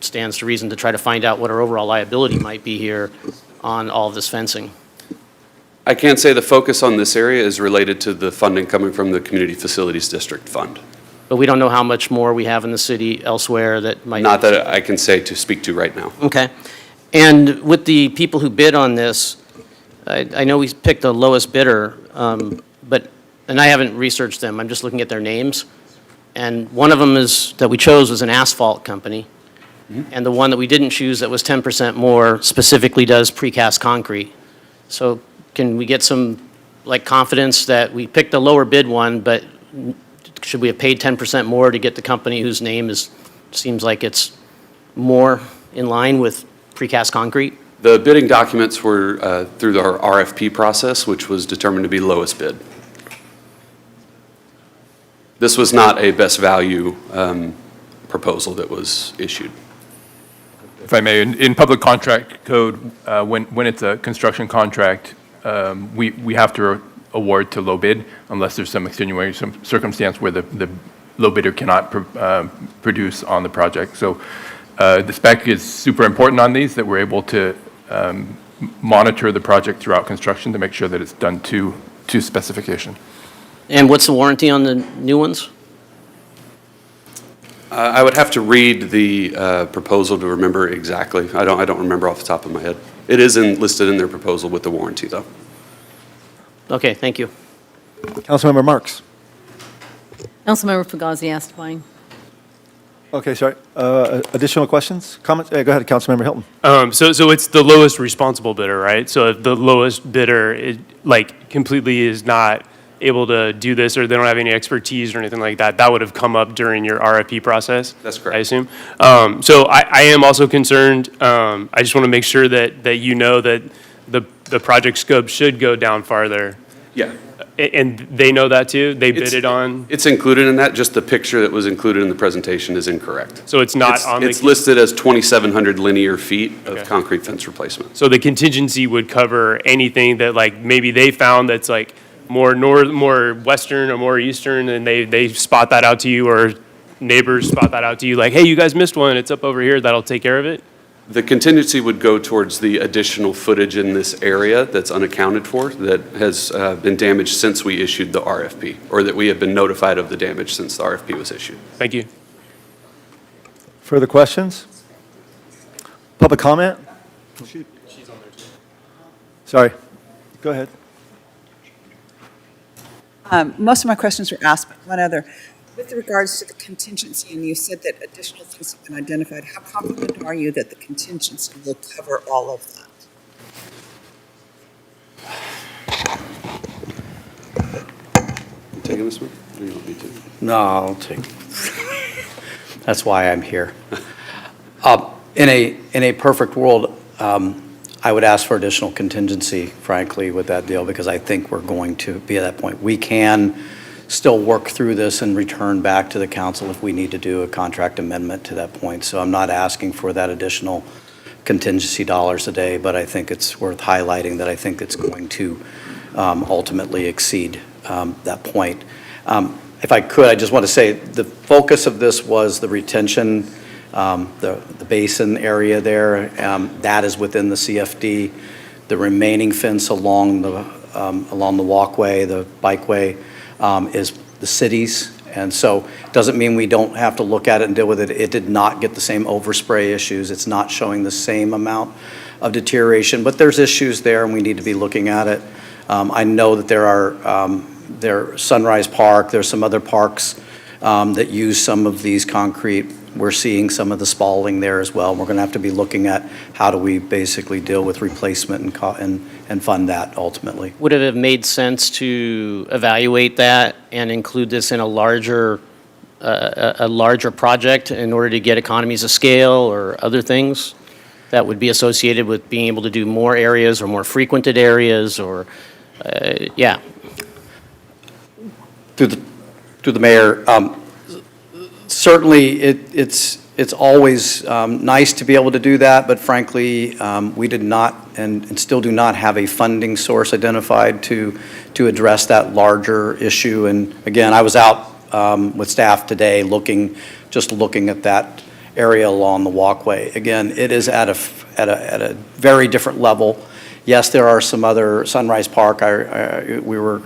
stands to reason to try to find out what our overall liability might be here on all of this fencing. I can say the focus on this area is related to the funding coming from the Community Facilities District Fund. But we don't know how much more we have in the city elsewhere that might... Not that I can say to speak to right now. Okay. And with the people who bid on this, I know we picked the lowest bidder, and I haven't researched them, I'm just looking at their names. And one of them that we chose was an asphalt company. And the one that we didn't choose that was 10% more specifically does precast concrete. So can we get some, confidence that we picked the lower bid one, but should we have paid 10% more to get the company whose name seems like it's more in line with precast concrete? The bidding documents were through our RFP process, which was determined to be lowest bid. This was not a best value proposal that was issued. If I may, in public contract code, when it's a construction contract, we have to award to low bid unless there's some extenuating circumstance where the low bidder cannot produce on the project. So the spec is super important on these, that we're able to monitor the project throughout construction to make sure that it's done to specification. And what's the warranty on the new ones? I would have to read the proposal to remember exactly. I don't remember off the top of my head. It is listed in their proposal with the warranty, though. Okay, thank you. Councilmember Marks. Councilmember Fugazi asked mine. Okay, sorry. Additional questions, comments? Go ahead, Councilmember Hilton. So it's the lowest responsible bidder, right? So if the lowest bidder, completely is not able to do this, or they don't have any expertise or anything like that, that would have come up during your RFP process? That's correct. I assume. So I am also concerned. I just want to make sure that you know that the project scope should go down farther. Yeah. And they know that too? They bid It's- it on? It's included in that, just the picture that was included in the presentation is incorrect. So it's not on the... It's listed as 2,700 linear feet of Okay. concrete fence replacement. So the contingency would cover anything that like maybe they found that's like more western or more eastern, and they spot that out to you, or neighbors spot that out to you, like, hey, you guys missed one, it's up over here, that'll take care of it? The contingency would go towards the additional footage in this area that's unaccounted for, that has been damaged since we issued the RFP, or that we have been notified of the damage since the RFP was issued. Thank you. Further questions? Public comment? Sorry. Go ahead. Most of my questions were asked, but one other. With regards to the contingency, and you said that additional things have been identified, how confident are you that the contingency will cover all of that? You taking this one? Or you want me to? No, I'll take, that's why I'm here. In a perfect world, I would ask for additional contingency, frankly, with that deal, because I think we're going to be at that point. We can still work through this and return back to the council if we need to do a contract amendment to that point. So I'm not asking for that additional contingency dollars a day, but I think it's worth highlighting that I think it's going to ultimately exceed that point. If I could, I just want to say the focus of this was the retention, the basin area there. That is within the CFD. The remaining fence along the walkway, the bikeway, is the city's. And so it doesn't mean we don't have to look at it and deal with it. It did not get the same overspray issues. It's not showing the same amount of deterioration, but there's issues there and we need to be looking at it. I know that there Sunrise Park, there's some other parks that use some of these concrete. We're seeing some of the spalling there as well. We're going to have to be looking at how do we basically deal with replacement and fund that ultimately. Would it have made sense to evaluate that and include this in a larger project in order to get economies of scale or other things that would be associated with being able to do more areas or more frequented areas or, yeah. Through the mayor, certainly it's always nice to be able to do that, but frankly, we did not and still do not have a funding source identified to address that larger issue. And again, I was out with staff today just looking at that area along the walkway. Again, it is at a very different level. Yes, there are some other, Sunrise Park, we were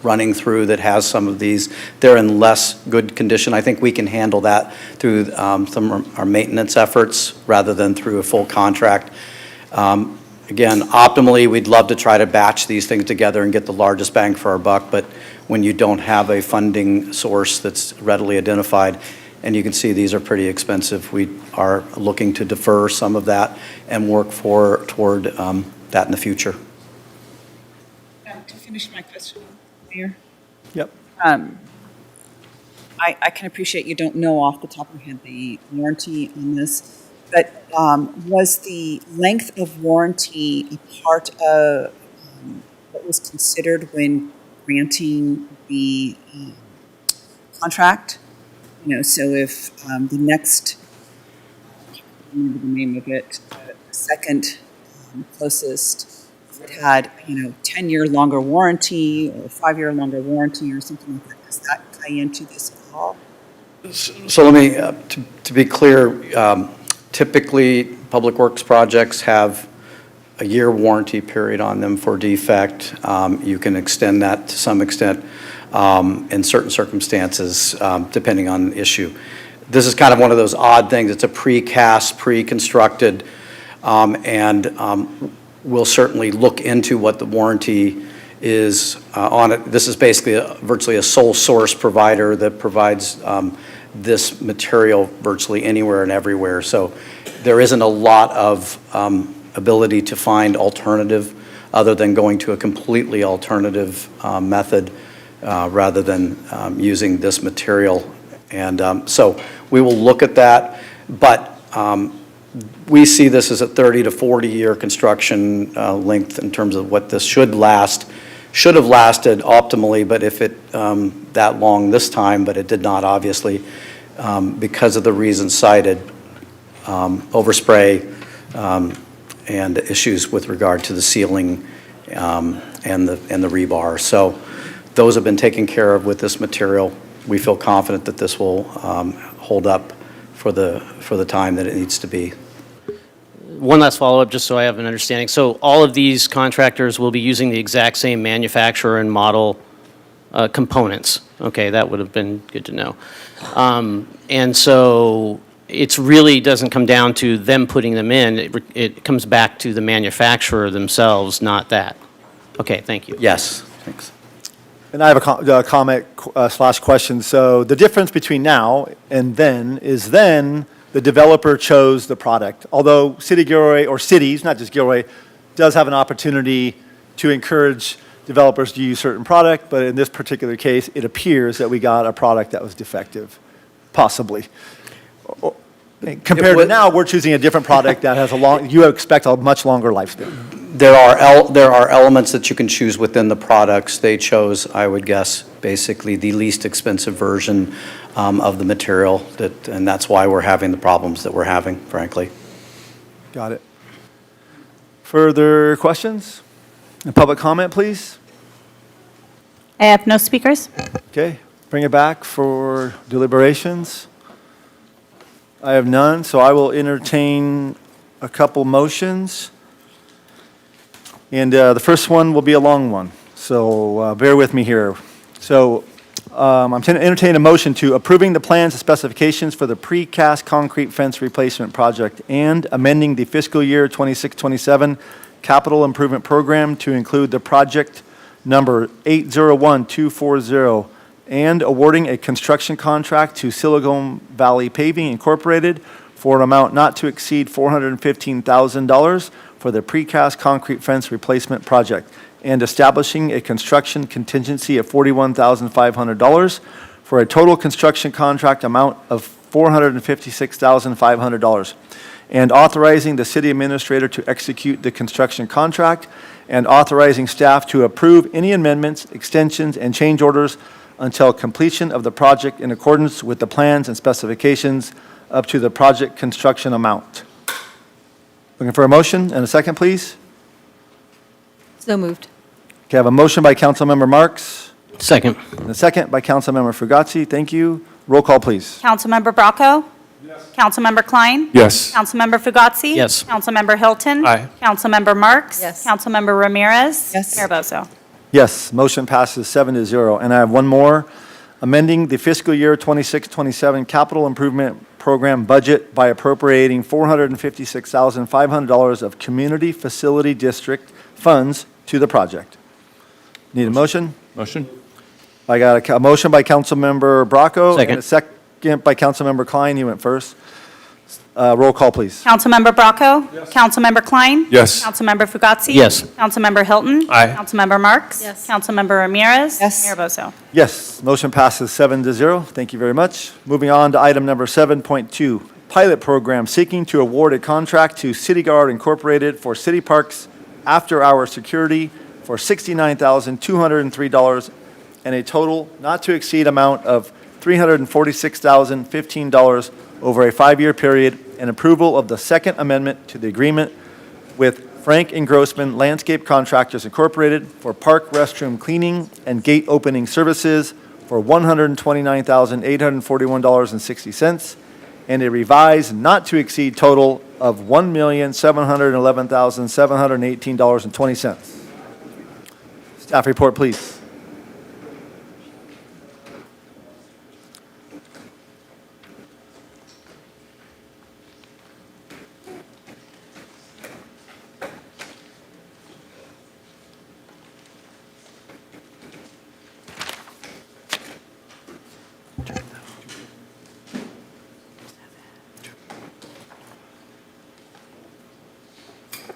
running through that has some of these. They're in less good condition. I think we can handle that through some of our maintenance efforts rather than through a full contract. Again, optimally, we'd love to try to batch these things together and get the largest bang for our buck, but when you don't have a funding source that's readily identified, and you can see these are pretty expensive, we are looking to defer some of that and work toward that in the future. To finish my question, Mayor? Yep. I can appreciate you don't know off the top of your head the warranty on this, but was the length of warranty a part of what was considered when granting the contract? You know, so if the next, I can't remember the name of it, the second closest, if it had, 10-year longer warranty or 5-year longer warranty or something like that, does that tie into this at all? So let me, to be clear, typically Public Works projects have a year warranty period on them for defect. You can extend that to some extent in certain circumstances, depending on the issue. This is kind of one of those odd things. It's a precast, pre-constructed, and we'll certainly look into what the warranty is on it. This is basically virtually a sole source provider that provides this material virtually anywhere and everywhere. So there isn't a lot of ability to find alternative other than going to a completely alternative method rather than using this material. And so we will look at that, but we see this as a 30 to 40 year construction length in terms of what this should last should have lasted optimally, but if it, that long this time, but it did not, obviously, because of the reasons cited, overspray, and issues with regard to the ceiling, and the rebar. So those have been taken care of with this material. We feel confident that this will hold up for the time that it needs to be. One last follow-up, just so I have an understanding. So all of these contractors will be using the exact same manufacturer and model components. Okay, that would have been good to know. And so it really doesn't come down to them putting them in. It comes back to the manufacturer themselves, not that. Okay, thank you. Yes, thanks. And I have a comment slash question. So the difference between now and then is then the developer chose the product. Although City Gilroy, or cities, not just Gilroy, does have an opportunity to encourage developers to use certain product, but in this particular case, it appears that we got a product that was defective, possibly. Compared to now, we're choosing a different product that has you expect a much longer lifespan. There are elements that you can choose within the products. They chose, I would guess, basically the least expensive version of the material, and that's why we're having the problems that we're having, frankly. Got it. Further questions? And public comment, please? I have no speakers. Okay, bring it back for deliberations. I have none, so I will entertain a couple motions. And the first one will be a long one, so bear with me here. So I'm going to entertain a motion to approving the plans and specifications for the precast concrete fence replacement project and amending the fiscal year 26-27 capital improvement program to include the project number 801240 and awarding a construction contract to Silicon Valley Paving Incorporated for an amount not to exceed $415,000 for the precast concrete fence replacement project, and establishing a construction contingency of $41,500 for a total construction contract amount of $456,500, and authorizing the city administrator to execute the construction contract, and authorizing staff to approve any amendments, extensions, and change orders until completion of the project in accordance with the plans and specifications up to the project construction amount. Looking for a motion and a second, please? So moved. Okay, I have a motion by Councilmember Marks. Second. And a second by Councilmember Fugazi. Thank you. Roll call, please. Councilmember Bracco? Yes. Councilmember Klein? Yes. Councilmember Fugazi? Yes. Councilmember Hilton? Aye. Councilmember Marks? Yes. Councilmember Ramirez? Yes. Mayor Bozo? Yes, motion passes 7-0. And I have one more. Amending the fiscal year 26-27 capital improvement program budget by appropriating $456,500 of community facility district funds to the project. Need a motion? Motion? I got a motion by Councilmember Bracco. Second. And a second by Councilmember Klein. He went first. Roll call, please. Councilmember Bracco? Yes. Councilmember Klein? Yes. Councilmember Fugazi? Yes. Councilmember Hilton? Aye. Councilmember Marks? Yes. Councilmember Ramirez? Yes. Mayor Bozo? Yes, motion passes 7-0. Thank you very much. Moving on to item number 7.2, pilot program seeking to award a contract to City Guard Incorporated for city parks after-hour security for $69,203 and a total not to exceed amount of $346,015 over a 5-year period, and approval of the second amendment to the agreement with Frank and Grossman Landscape Contractors Incorporated for park restroom cleaning and gate opening services for $129,841.60, and a revised not to exceed total of $1,711,718.20. Staff report, please.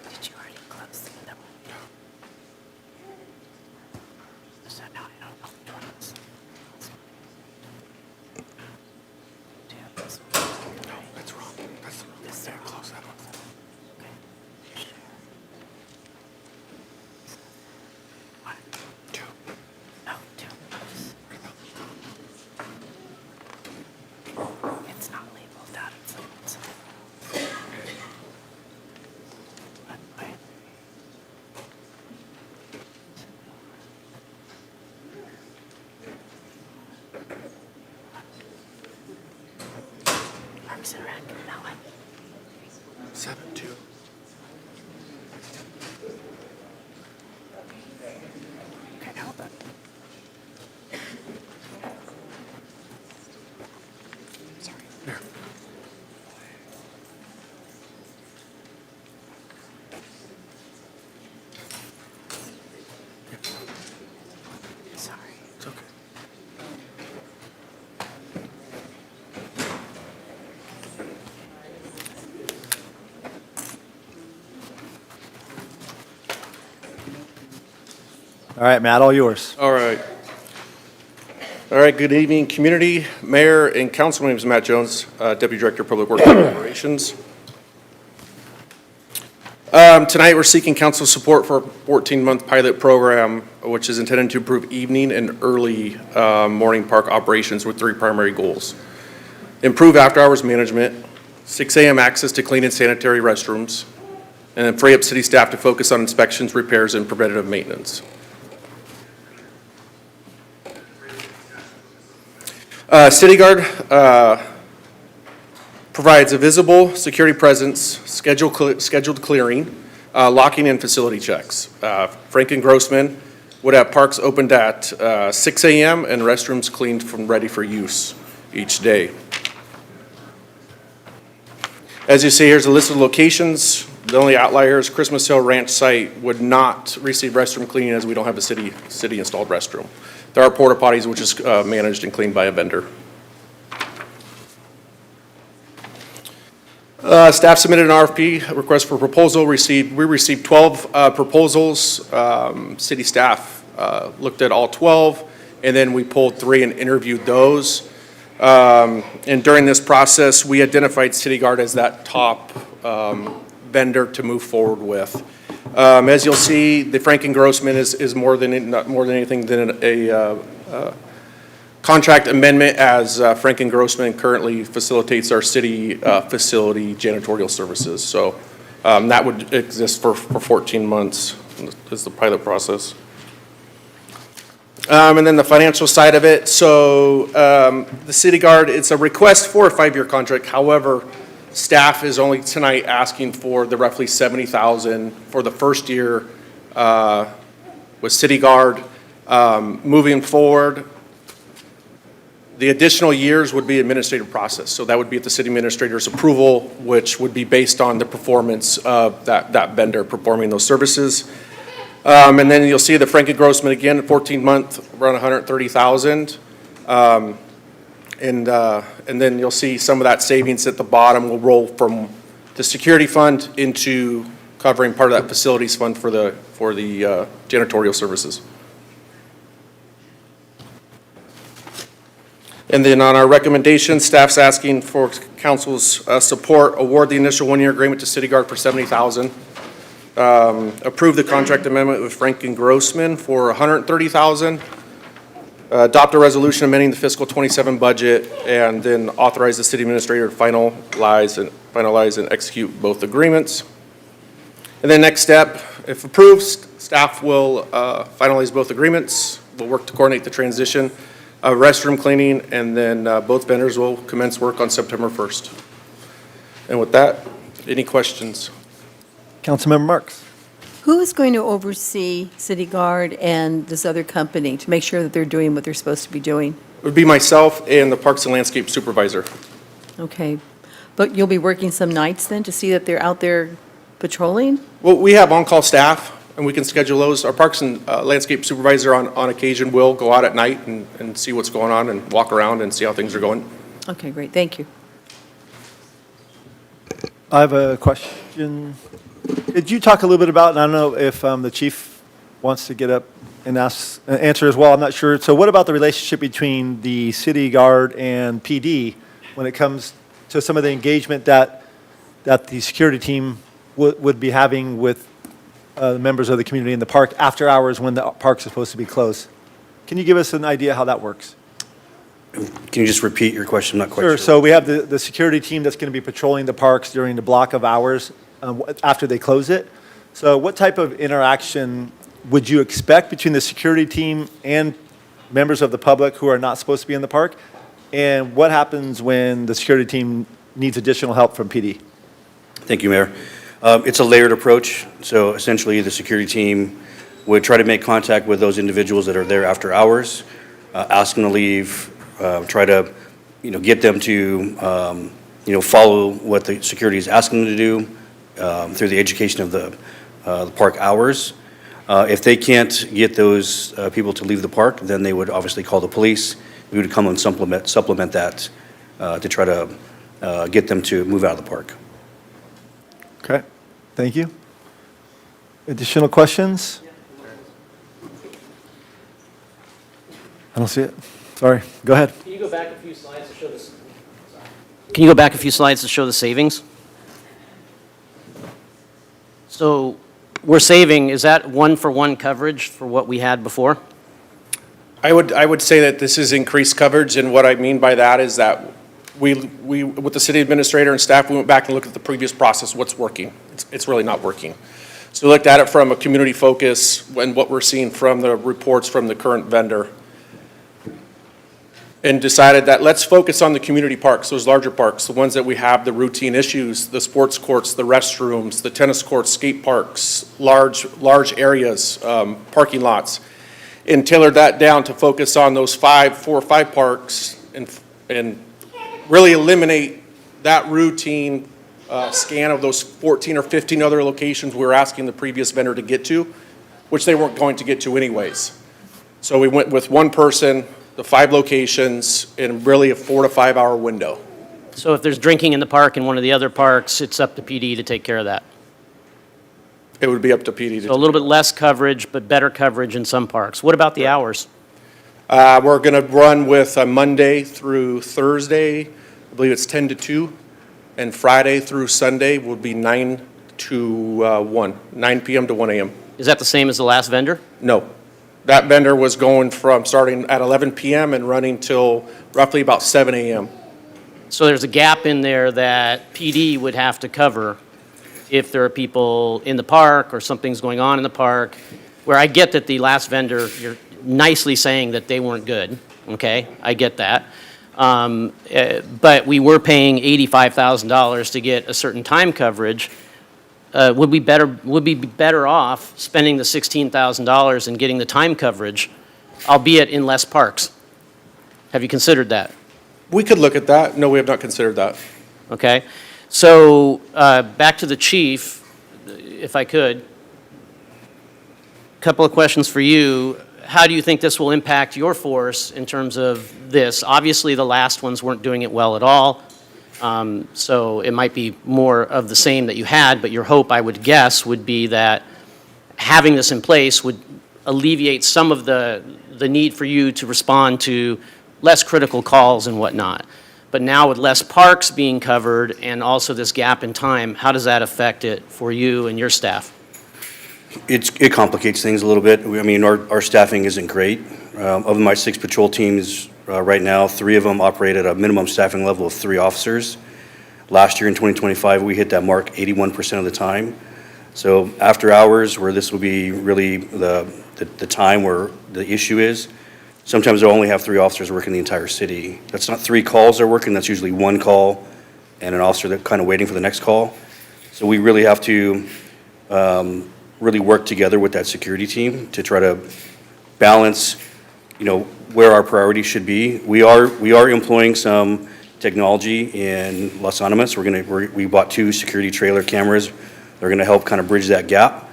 Did you already close the other one? 7-2. All right, Matt, all yours. All right. All right, good evening, community, mayor, and council. My name is Matt Jones, Deputy Director of Public Works and Operations. Tonight, we're seeking council support for a 14-month pilot program, which is intended to improve evening and early morning park operations with 3 primary goals. Improve after-hours management, 6 a.m. access to clean and sanitary restrooms, and then free up city staff to focus on inspections, repairs, and preventative maintenance. City Guard provides a visible security presence, scheduled clearing, locking and facility checks. Frank and Grossman would have parks opened at 6 a.m. and restrooms cleaned from ready for use each day. As you see, here's a list of locations. The only outlier is Christmas Hill Ranch site would not receive restroom cleaning as we don't have a city installed restroom. There are porta potties, which is managed and cleaned by a vendor. Staff submitted an RFP, a request for proposal. We received 12 proposals. City staff looked at all 12, and then we pulled 3 and interviewed those. And during this process, we identified City Guard as that top vendor to move forward with. As you'll see, the Frank and Grossman is more than anything than a contract amendment, as Frank and Grossman currently facilitates our city facility janitorial services. So that would exist for 14 months is the pilot process. And then the financial side of it. So the City Guard, it's a request for a 5-year contract. However, staff is only tonight asking for the roughly $70,000 for the first year with City Guard. Moving forward, the additional years would be administrative process. So that would be at the city administrator's approval, which would be based on the performance of that vendor performing those services. And then you'll see the Frank and Grossman again, 14-month, around $130,000. And then you'll see some of that savings at the bottom will roll from the security fund into covering part of that facilities fund for the janitorial services. And then on our recommendation, staff's asking for council's support, award the initial 1-year agreement to City Guard for $70,000. Approve the contract amendment with Frank and Grossman for $130,000. Adopt a resolution amending the fiscal 27 budget, and then authorize the city administrator to finalize and execute both agreements. And then next step, if approved, staff will finalize both agreements. We'll work to coordinate the transition of restroom cleaning, and then both vendors will commence work on September 1st. And with that, any questions? Councilmember Marks. Who is going to oversee City Guard and this other company to make sure that they're doing what they're supposed to be doing? It would be myself and the Parks and Landscape Supervisor. Okay. But you'll be working some nights then to see that they're out there patrolling? Well, we have on-call staff, and we can schedule those. Our Parks and Landscape Supervisor on occasion will go out at night and see what's going on and walk around and see how things are going. Okay, great. Thank you. I have a question. Could you talk a little bit about, and I don't know if the chief wants to get up and answer as well, I'm not sure. So what about the relationship between the City Guard and PD when it comes to some of the engagement that the security team would be having with members of the community in the park after hours when the parks are supposed to be closed? Can you give us an idea how that works? Can you just repeat your question? I'm not quite Sure. sure. So we have the security team that's going to be patrolling the parks during the block of hours after they close it. So what type of interaction would you expect between the security team and members of the public who are not supposed to be in the park? And what happens when the security team needs additional help from PD? Thank you, Mayor. It's a layered approach. So essentially, the security team would try to make contact with those individuals that are there after hours, ask them to leave, try to, get them to, follow what the security is asking them to do through the education of the park hours. If they can't get those people to leave the park, then they would obviously call the police. We would come and supplement that to try to get them to move out of the park. Okay, thank you. Additional questions? I don't see it. Sorry, go ahead. Can you go back a few slides to show this? Can you go back a few slides to show the savings? So we're saving, is that one-for-one coverage for what we had before? I would say that this is increased coverage, and what I mean by that is that we with the city administrator and staff, we went back and looked at the previous process, what's working. It's really not working. So we looked at it from a community focus and what we're seeing from the reports from the current vendor, and decided that let's focus on the community parks, those larger parks, the ones that we have the routine issues, the sports courts, the restrooms, the tennis courts, skate parks, large areas, parking lots, and tailored that down to focus on those 4 or 5 parks and really eliminate that routine scan of those 14 or 15 other locations we were asking the previous vendor to get to, which they weren't going to get to anyways. So we went with one person, the 5 locations, in really a 4 to 5 hour window. So if there's drinking in the park in one of the other parks, it's up to PD to take care of that? It would be up to PD. So a little bit less coverage, but better coverage in some parks. What about the hours? We're going to run with Monday through Thursday, I believe it's 10 to 2, and Friday through Sunday will be 9 to 1, 9 p.m. to 1 a.m. Is that the same as the last vendor? No. That vendor was going from starting at 11 p.m. and running till roughly about 7 a.m. So there's a gap in there that PD would have to cover if there are people in the park or something's going on in the park, where I get that the last vendor, you're nicely saying that they weren't good, okay? I get that. But we were paying $85,000 to get a certain time coverage. Would we be better off spending the $16,000 and getting the time coverage, albeit in less parks? Have you considered that? We could look at that. No, we have not considered that. Okay. So back to the chief, if I could. Couple of questions for you. How do you think this will impact your force in terms of this? Obviously, the last ones weren't doing it well at all. So it might be more of the same that you had, but your hope, I would guess, would be that having this in place would alleviate some of the need for you to respond to less critical calls and whatnot. But now with less parks being covered and also this gap in time, how does that affect it for you and your staff? It complicates things a little bit. I mean, our staffing isn't great. Of my 6 patrol teams right now, 3 of them operate at a minimum staffing level of 3 officers. Last year in 2025, we hit that mark 81% of the time. So after hours, where this will be really the time where the issue is, sometimes they'll only have 3 officers working the entire city. That's not 3 calls they're working, that's usually 1 call and an officer that's kind of waiting for the next call. So we really have to really work together with that security team to try to balance, where our priorities should be. We are employing some technology in Los Animas. We bought 2 security trailer cameras. They're going to help kind of bridge that gap.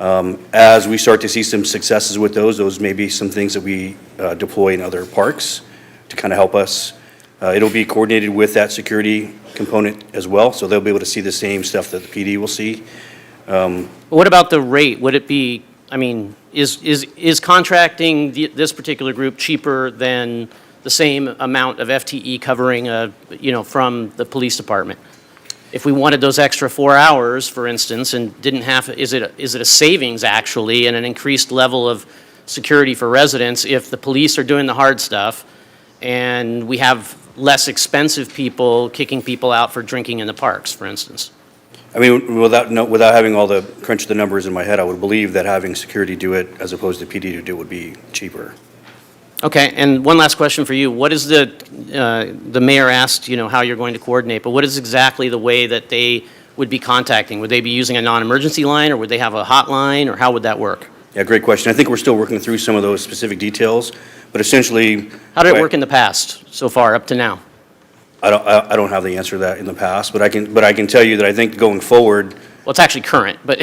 As we start to see some successes with those may be some things that we deploy in other parks to kind of help us. It'll be coordinated with that security component as well, so they'll be able to see the same stuff that the PD will see. What about the rate? Would it be, is contracting this particular group cheaper than the same amount of FTE covering, from the police department? If we wanted those extra 4 hours, for instance, and didn't have, is it a savings actually and an increased level of security for residents if the police are doing the hard stuff and we have less expensive people kicking people out for drinking in the parks, for instance? I mean, without having all the crunch the numbers in my head, I would believe that having security do it as opposed to PD to do it would be cheaper. Okay, and one last question for you. What is the mayor asked, how you're going to coordinate, but what is exactly the way that they would be contacting? Would they be using a non-emergency line, or would they have a hotline, or how would that work? Yeah, great question. I think we're still working through some of those specific details, but essentially. How did it work in the past, so far, up to now? I don't have the answer to that in the past, but I can tell you that I think going forward. Well, it's actually current, but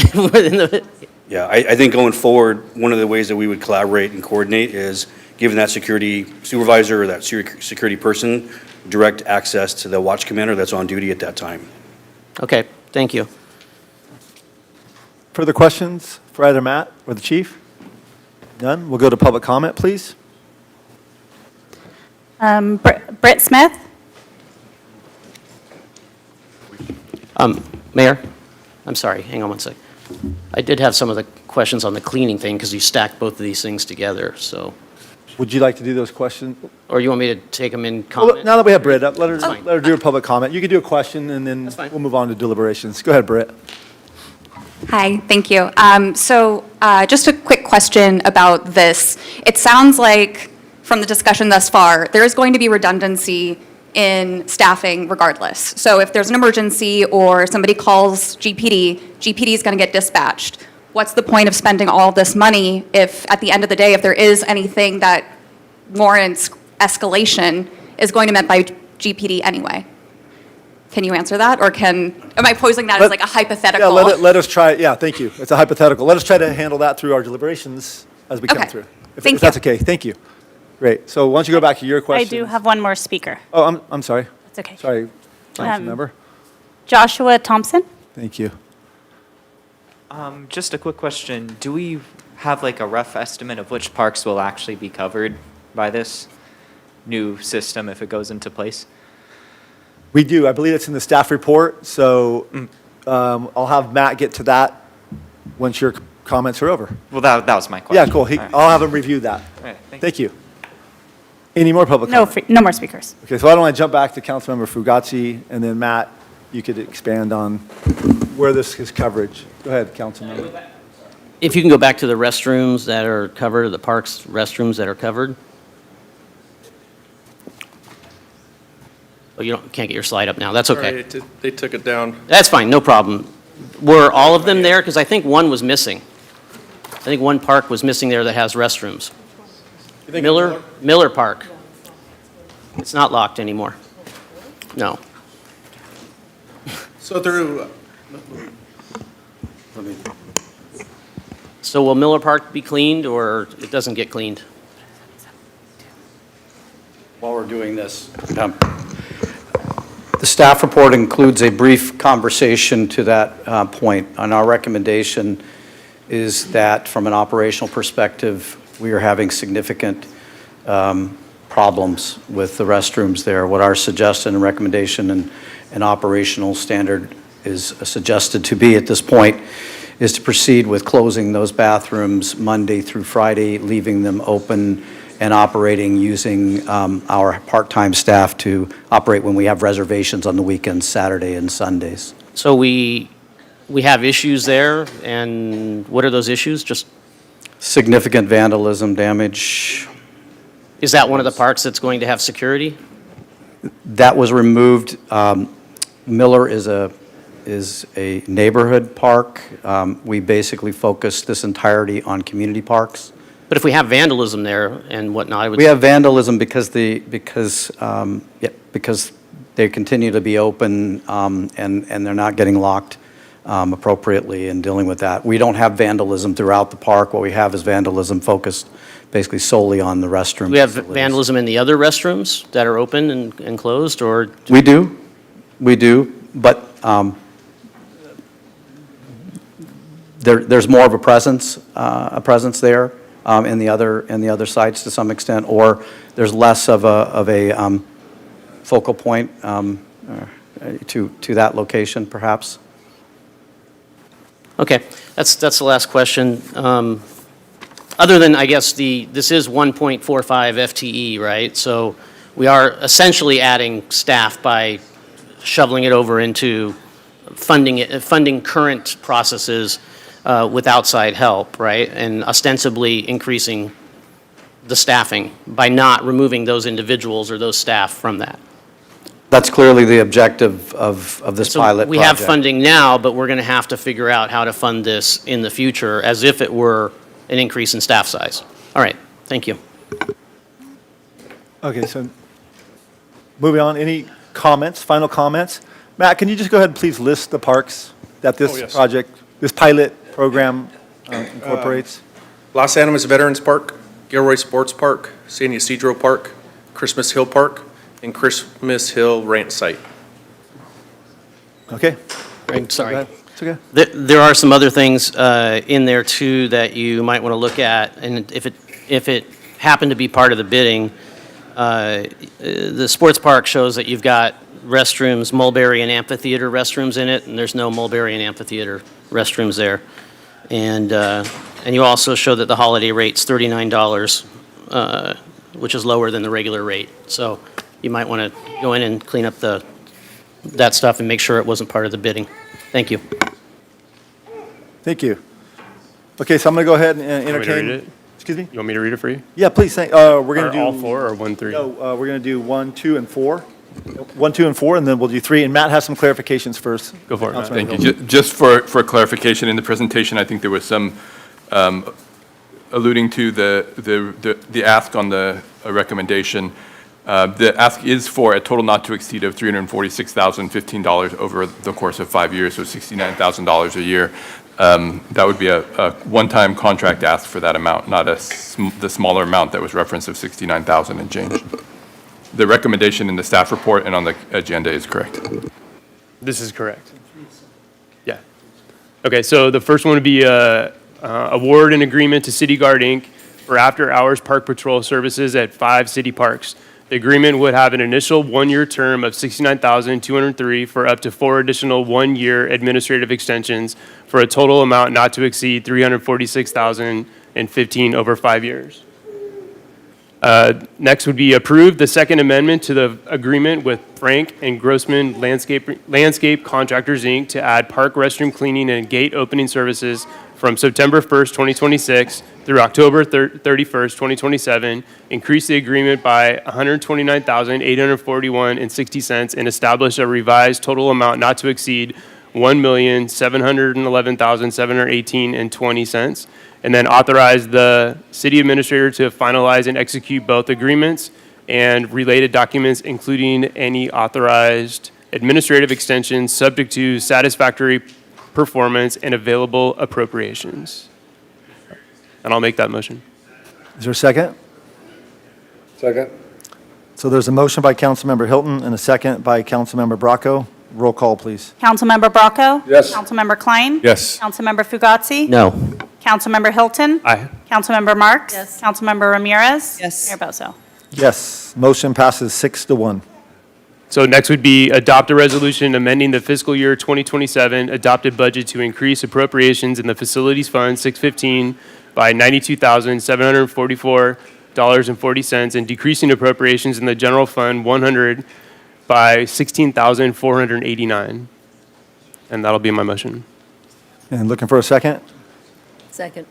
Yeah, I think going forward, one of the ways that we would collaborate and coordinate is giving that security supervisor or that security person direct access to the watch commander that's on duty at that time. Okay, thank you. Further questions for either Matt or the chief? None? We'll go to public comment, please. Britt Smith? Mayor, I'm sorry, hang on one sec. I did have some of the questions on the cleaning thing because you stacked both of these things together, so. Would you like to do those questions? Or you want me to take them in Well, comment? now that we have Britt up, let her fine. do a public comment. You could do a question, and then we'll move on to deliberations. Go ahead, Britt. Hi, thank you. Just a quick question about this. It sounds like, from the discussion thus far, there is going to be redundancy in staffing regardless. So if there's an emergency or somebody calls GPD, GPD is going to get dispatched. What's the point of spending all this money if, at the end of the day, if there is anything that warrants escalation, is going to be met by GPD anyway? Can you answer that, or am I posing that as like a hypothetical? Yeah, let us try, yeah, thank you. It's a hypothetical. Let us try to handle that through our deliberations as we come Okay. through. If Thank that's okay, thank you. Great. So why don't you go back to your I question? do have one more speaker. Oh, I'm sorry. That's okay. Sorry, council member. Joshua Thompson? Thank you. Just a quick question. Do we have like a rough estimate of which parks will actually be covered by this new system if it goes into place? We do. I believe it's in the staff report, so I'll have Matt get to that once your comments are over. Well, that was my question. Yeah, cool. All right. I'll have him review that. All right, Thank you. Any more public No, comment? no more speakers. Okay, so why don't I jump back to Councilmember Fugazi, and then Matt, you could expand on where this is coverage. Go ahead, Councilmember. If you can go back to the restrooms that are covered, the parks restrooms that are covered. Oh, can't get your slide up now. That's okay. Sorry, they took it down. That's fine, no problem. Were all of them there? Because I think one was missing. I think one park was missing there that has restrooms. Miller Park. It's not locked anymore. No. So through, So will Miller Park be cleaned, or it doesn't get cleaned? While we're doing this, the staff report includes a brief conversation to that point, and our recommendation is that from an operational perspective, we are having significant problems with the restrooms there. What our suggestion and recommendation and operational standard is suggested to be at this point is to proceed with closing those bathrooms Monday through Friday, leaving them open and operating using our part-time staff to operate when we have reservations on the weekends, Saturday and Sundays. So we have issues there, and what are those issues? Just significant vandalism, damage. Is that one of the parks that's going to have security? That was removed. Miller is a neighborhood park. We basically focus this entirety on community parks. But if we have vandalism there and whatnot, I would. We have vandalism because they continue to be open and they're not getting locked appropriately and dealing with that. We don't have vandalism throughout the park. What we have is vandalism focused basically solely on the restrooms. We have vandalism in the other restrooms that are open and closed, or? We do, but there's more of a presence there in the other sites to some extent, or there's less of a focal point to that location, perhaps. Okay, that's the last question. Other than, I guess, this is 1.45 FTE, right? So we are essentially adding staff by shoveling it over into funding current processes with outside help, right? And ostensibly increasing the staffing by not removing those individuals or those staff from that. That's clearly the objective of this So pilot project. we have funding now, but we're going to have to figure out how to fund this in the future as if it were an increase in staff size. All right, thank you. Okay, so moving on, any comments, final comments? Matt, can you just go ahead and please list the parks that this yes. project, this pilot program incorporates? Los Animas Veterans Park, Gilroy Sports Park, San Ysidro Park, Christmas Hill Park, and Christmas Hill Ranch Site. Okay. I'm sorry. It's okay. There are some other things in there too that you might want to look at, and if it happened to be part of the bidding, the sports park shows that you've got restrooms, Mulberry and amphitheater restrooms in it, and there's no Mulberry and amphitheater restrooms there. And you also show that the holiday rate's $39, which is lower than the regular rate. So you might want to go in and clean up that stuff and make sure it wasn't part of the bidding. Thank you. Thank you. Okay, so I'm going to go ahead and Want me to read entertain. it? Excuse me? You want me to read it for you? Yeah, please. We're going Or to do all four or 1, 3? No, we're going to do 1, 2, and 4. 1, 2, and 4, and then we'll do 3. And Matt has some clarifications first. Go for it, Matt. Councilmember Thank you. Just for clarification, in the presentation, I think there was some alluding to the ask on the recommendation. The ask is for a total not to exceed of $346,015 over the course of 5 years, so $69,000 a year. That would be a one-time contract ask for that amount, not the smaller amount that was referenced of $69,000 and change. The recommendation in the staff report and on the agenda is correct. This is correct. Yeah. Okay, so the first one would be award an agreement to City Guard, Inc. for after-hours park patrol services at 5 city parks. The agreement would have an initial 1-year term of $69,203 for up to 4 additional 1-year administrative extensions for a total amount not to exceed $346,015 over 5 years. Next would be approve the second amendment to the agreement with Frank and Grossman Landscape Contractors, Inc. to add park restroom cleaning and gate opening services from September 1st, 2026 through October 31st, 2027, increase the agreement by $129,841.60 and establish a revised total amount not to exceed $1,711,718.20. And then authorize the city administrator to finalize and execute both agreements and related documents, including any authorized administrative extensions subject to satisfactory performance and available appropriations. And I'll make that motion. Is there a second? Second. So there's a motion by Councilmember Hilton and a second by Councilmember Bracco. Roll call, please. Councilmember Bracco? Yes. Councilmember Klein? Yes. Councilmember Fugazi? No. Councilmember Hilton? Aye. Councilmember Marks? Yes. Councilmember Ramirez? Yes. Mayor Bozo? Yes, motion passes 6-1. So next would be adopt a resolution amending the fiscal year 2027 adopted budget to increase appropriations in the Facilities Fund 615 by $92,744.40 and decreasing appropriations in the General Fund 100 by $16,489. And that'll be my motion. And looking for a second? Second.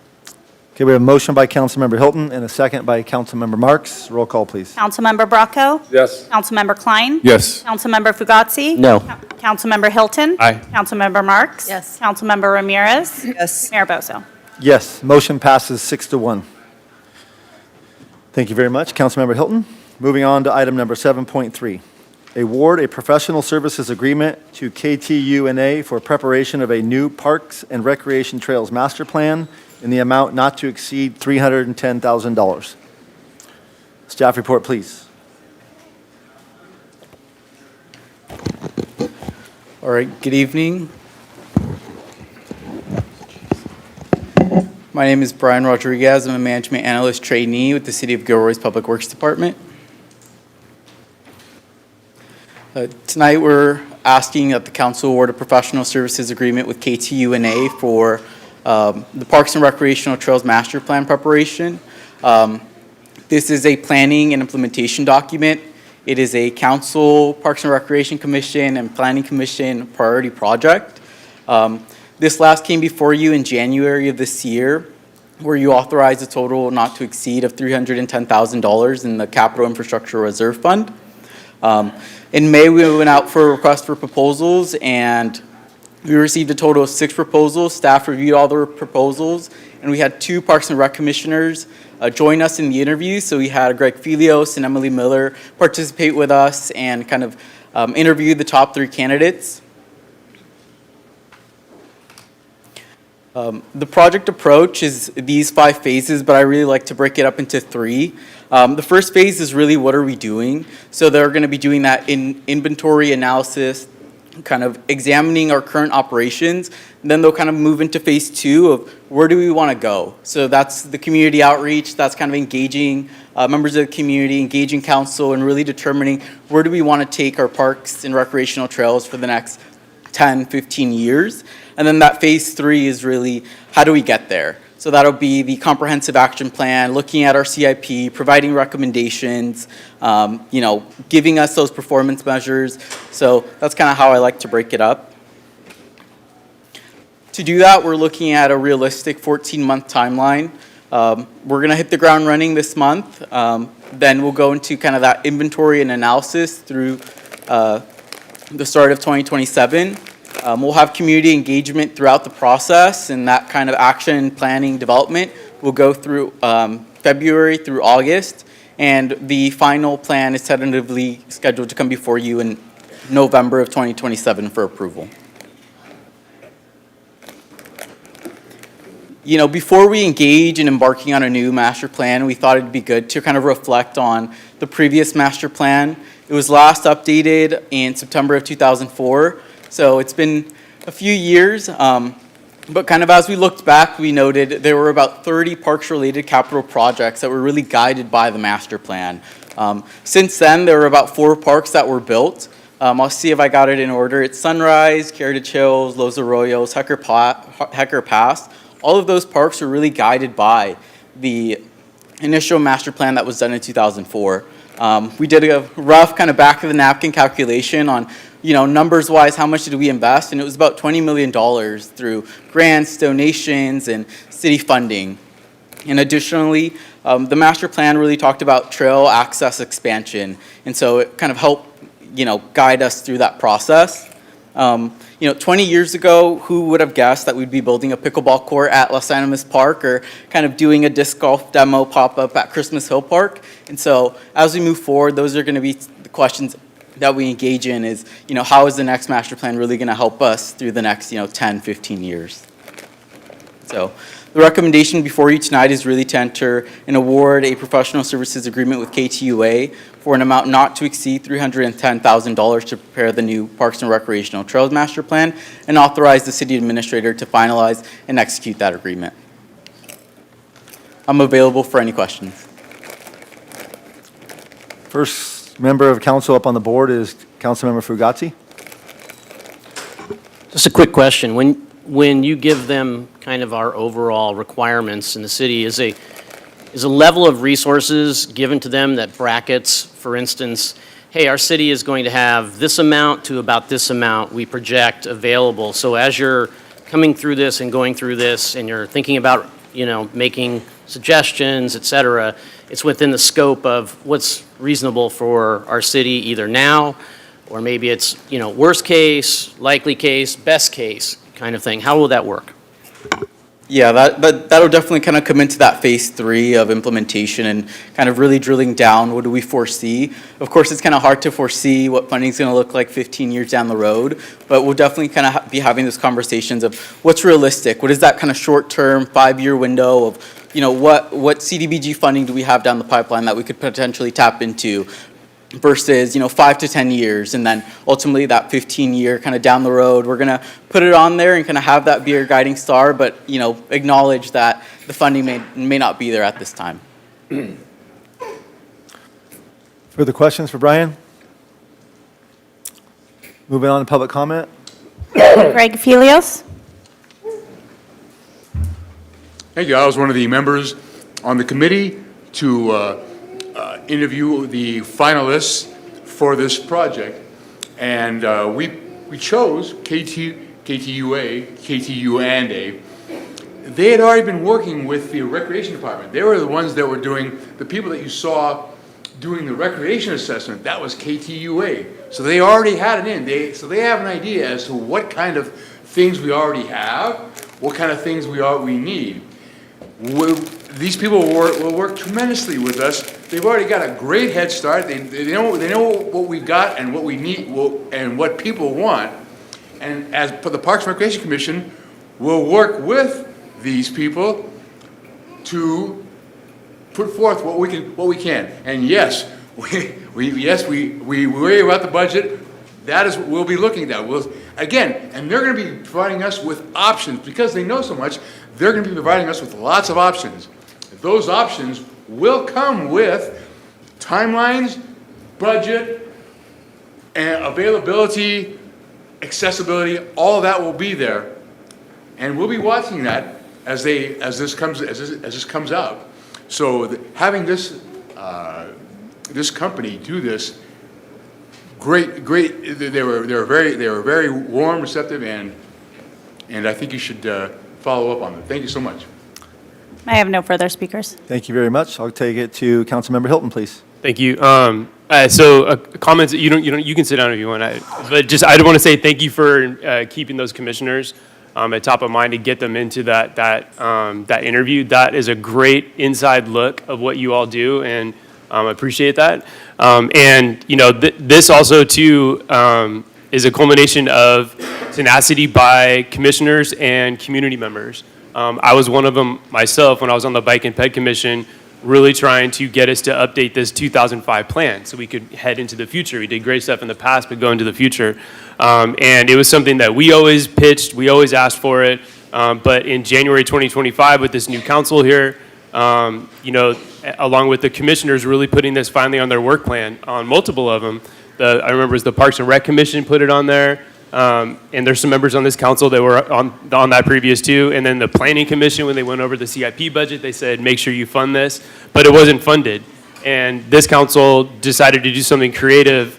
Okay, we have a motion by Councilmember Hilton and a second by Councilmember Marks. Roll call, please. Councilmember Bracco? Yes. Councilmember Klein? Yes. Councilmember Fugazi? No. Councilmember Hilton? Aye. Councilmember Marks? Yes. Councilmember Ramirez? Yes. Mayor Bozo? Yes, motion passes 6-1. Thank you very much, Councilmember Hilton. Moving on to item number 7.3. Award a professional services agreement to KTUNA for preparation of a new Parks and Recreation Trails Master Plan in the amount not to exceed $310,000. Staff report, please. All right, good evening. My name is Brian Rodriguez. I'm a management analyst trainee with the City of Gilroy's Public Works Department. Tonight, we're asking that the council award a professional services agreement with KTUNA for the Parks and Recreational Trails Master Plan preparation. This is a planning and implementation document. It is a council, Parks and Recreation Commission, and Planning Commission priority project. This last came before you in January of this year. where you authorize a total not to exceed of $310,000 in the Capital Infrastructure Reserve Fund. In May, we went out for a request for proposals, and we received a total of 6 proposals. Staff reviewed all the proposals, and we had 2 Parks and Rec commissioners join us in the interview. So we had Greg Felios and Emily Miller participate with us and kind of interview the top 3 candidates. The project approach is these 5 phases, but I really like to break it up into 3. The first phase is really what are we doing? So they're going to be doing that in inventory analysis, kind of examining our current operations. And then they'll kind of move into phase 2 of where do we want to go? So that's the community outreach, that's kind of engaging members of the community, engaging council, and really determining where do we want to take our parks and recreational trails for the next 10, 15 years. And then that phase 3 is really how do we get there? So that'll be the comprehensive action plan, looking at our CIP, providing recommendations, giving us those performance measures. So that's kind of how I like to break it up. To do that, we're looking at a realistic 14-month timeline. We're going to hit the ground running this month. Then we'll go into kind of that inventory and analysis through the start of 2027. We'll have community engagement throughout the process, and that kind of action planning development will go through February through August, and the final plan is tentatively scheduled to come before you in November of 2027 for approval. Before we engage in embarking on a new master plan, we thought it'd be good to kind of reflect on the previous master plan. It was last updated in September of 2004. So it's been a few years, but kind of as we looked back, we noted there were about 30 parks-related capital projects that were really guided by the master plan. Since then, there were about 4 parks that were built. I'll see if I got it in order. It's Sunrise, Heritage Hills, Los Arroyos, Hecker Pass. All of those parks are really guided by the initial master plan that was done in 2004. We did a rough kind of back-of-the-napkin calculation on numbers-wise, how much did we invest? And it was about $20 million through grants, donations, and city funding. And additionally, the master plan really talked about trail access expansion. And so it kind of helped, guide us through that process. 20 years ago, who would have guessed that we'd be building a pickleball court at Los Animas Park or kind of doing a disc golf demo pop-up at Christmas Hill Park? And so as we move forward, those are going to be the questions that we engage in is, how is the next master plan really going to help us through the next, 10, 15 years? So the recommendation before you tonight is really to enter and award a professional services agreement with KTUA for an amount not to exceed $310,000 to prepare the new Parks and Recreational Trails Master Plan and authorize the city administrator to finalize and execute that agreement. I'm available for any questions. First member of council up on the board is Councilmember Fugazi. Just a quick question. When you give them kind of our overall requirements in the city, is a level of resources given to them that brackets, for instance, hey, our city is going to have this amount to about this amount we project available. So as you're coming through this and going through this and you're thinking about, making suggestions, et cetera, it's within the scope of what's reasonable for our city either now or maybe it's, worst case, likely case, best case kind of thing. How will that work? Yeah, that'll definitely kind of come into that phase 3 of implementation and kind of really drilling down what do we foresee. Of course, it's kind of hard to foresee what funding is going to look like 15 years down the road, but we'll definitely kind of be having those conversations of what's realistic, what is that kind of short-term 5-year window of, what CDBG funding do we have down the pipeline that we could potentially tap into versus 5 to 10 years, and then ultimately that 15-year kind of down the road, we're going to put it on there and kind of have that be our guiding star, but acknowledge that the funding may not be there at this time. Further questions for Brian? Moving on to public comment. Greg Felios. Thank you. I was one of the members on the committee to interview the finalists for this project, and we chose KTUA, KTU&A, they had already been working with the recreation department. They were the ones that were doing, the people that you saw doing the recreation assessment, that was KTUA. So they already had it in. So they have an idea as to what kind of things we already have, what kind of things we need. These people will work tremendously with us. They've already got a great head start. They know what we've got and what we need and what people want. And as for the Parks and Recreation Commission, we'll work with these people to put forth what we can. And yes, we worry about the budget. That is what we'll be looking at. Again, and they're going to be providing us with options because they know so much. They're going to be providing us with lots of options. Those options will come with timelines, budget, and availability, accessibility. All of that will be there, and we'll be watching that as this comes out. So having this company do this, great. They were very warm, receptive, and I think you should follow up on it. Thank you so much. I have no further speakers. Thank you very much. I'll take it to Councilmember Hilton, please. Thank you. So comments, you can sit down if you want. But just, I want to say thank you for keeping those commissioners at top of mind to get them into that interview. That is a great inside look of what you all do, and I appreciate that. And this also too is a culmination of tenacity by commissioners and community members. I was one of them myself when I was on the Bike and Ped Commission, really trying to get us to update this 2005 plan so we could head into the future. We did great stuff in the past, but go into the future. And it was something that we always pitched, we always asked for it. But in January 2025, with this new council here, along with the commissioners really putting this finally on their work plan on multiple of them. I remember it was the Parks and Rec Commission put it on there. And there's some members on this council that were on that previous too. And then the Planning Commission, when they went over the CIP budget, they said, make sure you fund this, but it wasn't funded. And this council decided to do something creative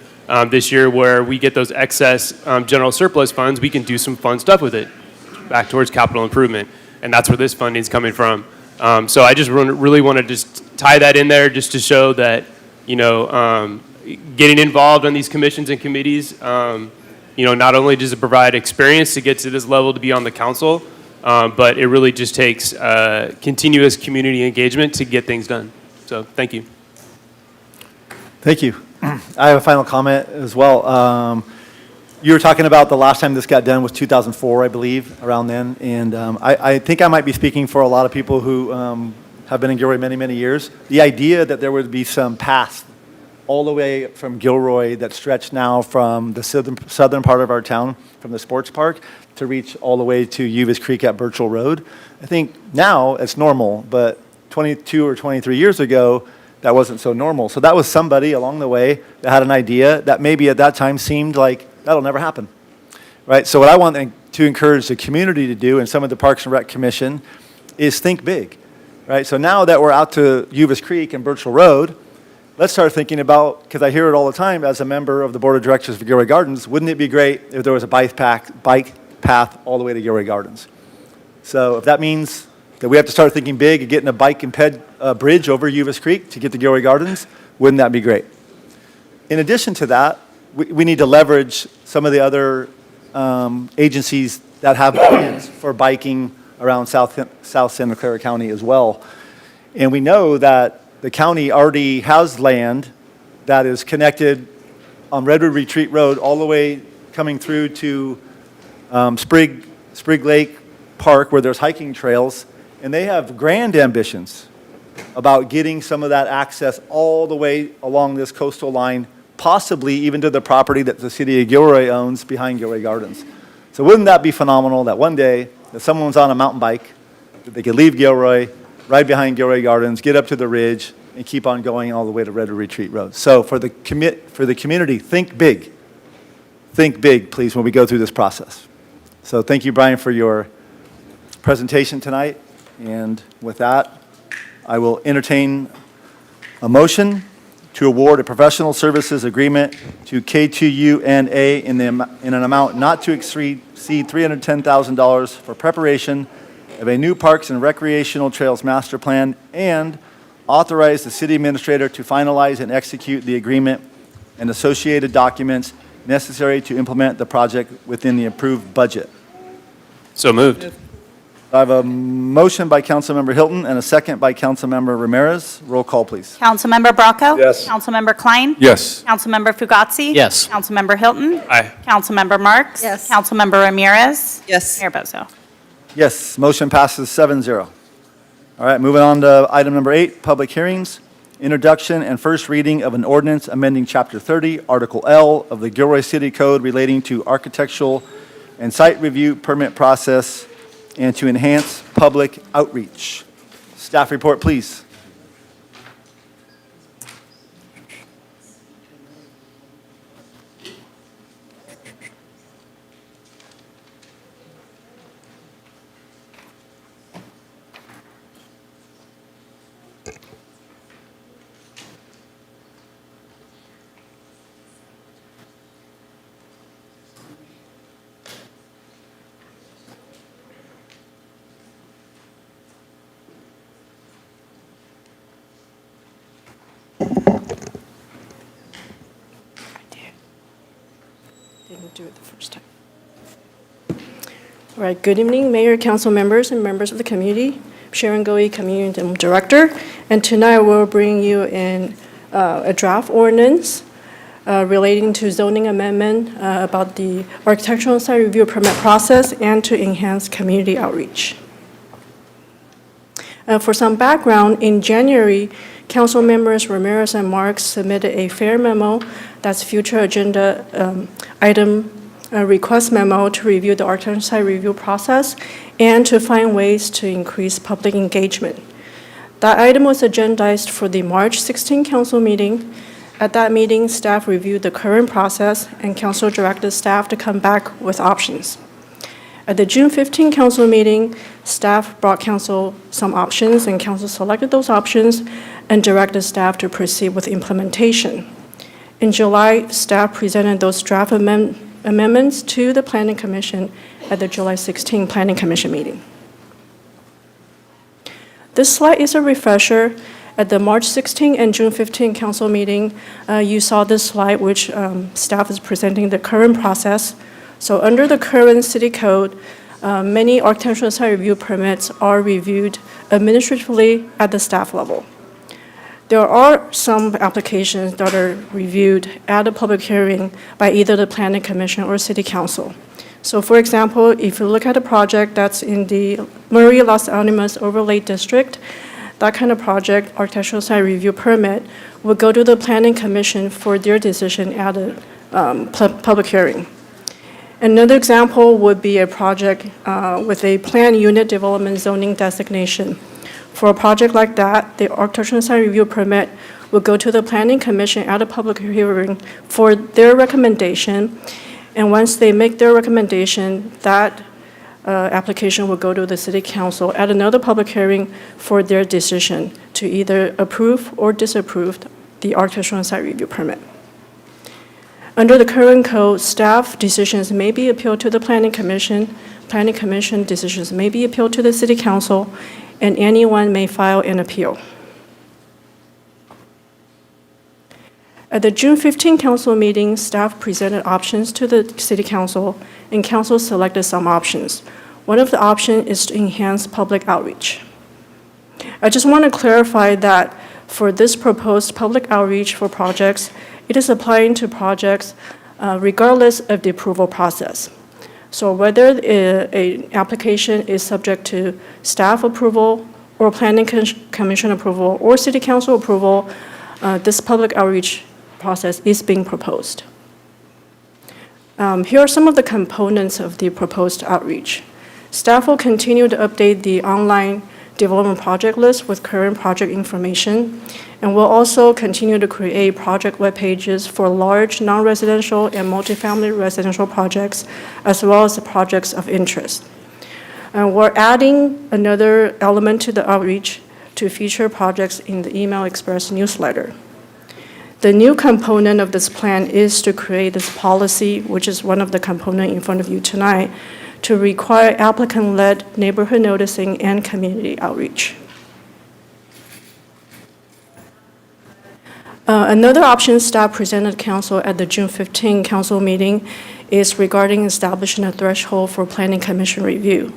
this year where we get those excess general surplus funds, we can do some fun stuff with it back towards capital improvement. And that's where this funding is coming from. So I just really want to just tie that in there just to show that, getting involved on these commissions and committees, not only does it provide experience to get to this level to be on the council, but it really just takes continuous community engagement to get things done. So thank you. Thank you. I have a final comment as well. You were talking about the last time this got done was 2004, I believe, around then. And I think I might be speaking for a lot of people who have been in Gilroy many, many years. The idea that there would be some paths all the way from Gilroy that stretch now from the southern part of our town, from the sports park, to reach all the way to Uvis Creek at Birchall Road. I think now it's normal, but 22 or 23 years ago, that wasn't so normal. So that was somebody along the way that had an idea that maybe at that time seemed like that'll never happen, right? So what I want to encourage the community to do, and some of the Parks and Rec Commission, is think big, right? So now that we're out to Uvis Creek and Birchall Road, let's start thinking about, because I hear it all the time as a member of the Board of Directors for Gilroy Gardens, wouldn't it be great if there was a bike path all the way to Gilroy Gardens? So if that means that we have to start thinking big and getting a bike and ped bridge over Uvis Creek to get to Gilroy Gardens, wouldn't that be great? In addition to that, we need to leverage some of the other agencies that have plans for biking around South Santa Clara County as well. And we know that the county already has land that is connected on Redwood Retreat Road all the way coming through to Sprig Lake Park where there's hiking trails. And they have grand ambitions about getting some of that access all the way along this coastal line, possibly even to the property that the city of Gilroy owns behind Gilroy Gardens. So wouldn't that be phenomenal that one day if someone's on a mountain bike, that they could leave Gilroy, ride behind Gilroy Gardens, get up to the ridge, and keep on going all the way to Redwood Retreat Road. So for the community, think big. Think big, please, when we go through this process. So thank you, Brian, for your presentation tonight. And with that, I will entertain a motion to award a professional services agreement to K2UNA in an amount not to exceed $310,000 for preparation of a new Parks and Recreational Trails Master Plan, and authorize the city administrator to finalize and execute the agreement and associated documents necessary to implement the project within the approved budget. So moved. I have a motion by Councilmember Hilton and a second by Councilmember Ramirez. Roll call, please. Councilmember Bracco? Yes. Councilmember Klein? Yes. Councilmember Fugazi? Yes. Councilmember Hilton? Aye. Councilmember Marks? Yes. Councilmember Ramirez? Yes. Mayor Bozo? Yes, motion passes 7-0. All right, moving on to item number 8, public hearings. Introduction and first reading of an ordinance amending Chapter 30, Article L of the Gilroy City Code relating to architectural and site review permit process and to enhance public outreach. Staff report, please. Didn't do it the first time. All right, good evening, Mayor, Council members, and members of the community. Sharon Goey, Community Director, and tonight we'll bring you in a draft ordinance relating to zoning amendment about the architectural site review permit process and to enhance community outreach. For some background, in January, Council members Ramirez and Marks submitted a fair memo, that's future agenda item request memo to review the architectural site review process and to find ways to increase public engagement. That item was agendized for the March 16 council meeting. At that meeting, staff reviewed the current process and council directed staff to come back with options. At the June 15 council meeting, staff brought council some options and council selected those options and directed staff to proceed with implementation. In July, staff presented those draft amendments to the Planning Commission at the July 16 Planning Commission meeting. This slide is a refresher. At the March 16 and June 15 council meeting, you saw this slide which staff is presenting the current process. So under the current city code, many architectural site review permits are reviewed administratively at the staff level. There are some applications that are reviewed at a public hearing by either the Planning Commission or City Council. So for example, if you look at a project that's in the Murray Los Alamos Overlay District, that kind of project, architectural site review permit, would go to the Planning Commission for their decision at a public hearing. Another example would be a project with a planned unit development zoning designation. For a project like that, the architectural site review permit will go to the Planning Commission at a public hearing for their recommendation. And once they make their recommendation, that application will go to the City Council at another public hearing for their decision to either approve or disapprove the architectural site review permit. Under the current code, staff decisions may be appealed to the Planning Commission decisions may be appealed to the City Council, and anyone may file an appeal. At the June 15 council meeting, staff presented options to the City Council, and council selected some options. One of the options is to enhance public outreach. I just want to clarify that for this proposed public outreach for projects, it is applying to projects regardless of the approval process. So whether an application is subject to staff approval or Planning Commission approval or City Council approval, this public outreach process is being proposed. Here are some of the components of the proposed outreach. Staff will continue to update the online development project list with current project information, and will also continue to create project web pages for large non-residential and multifamily residential projects, as well as the projects of interest. And we're adding another element to the outreach to feature projects in the Email Express newsletter. The new component of this plan is to create this policy, which is one of the components in front of you tonight, to require applicant-led neighborhood noticing and community outreach. Another option staff presented council at the June 15 council meeting is regarding establishing a threshold for planning commission review.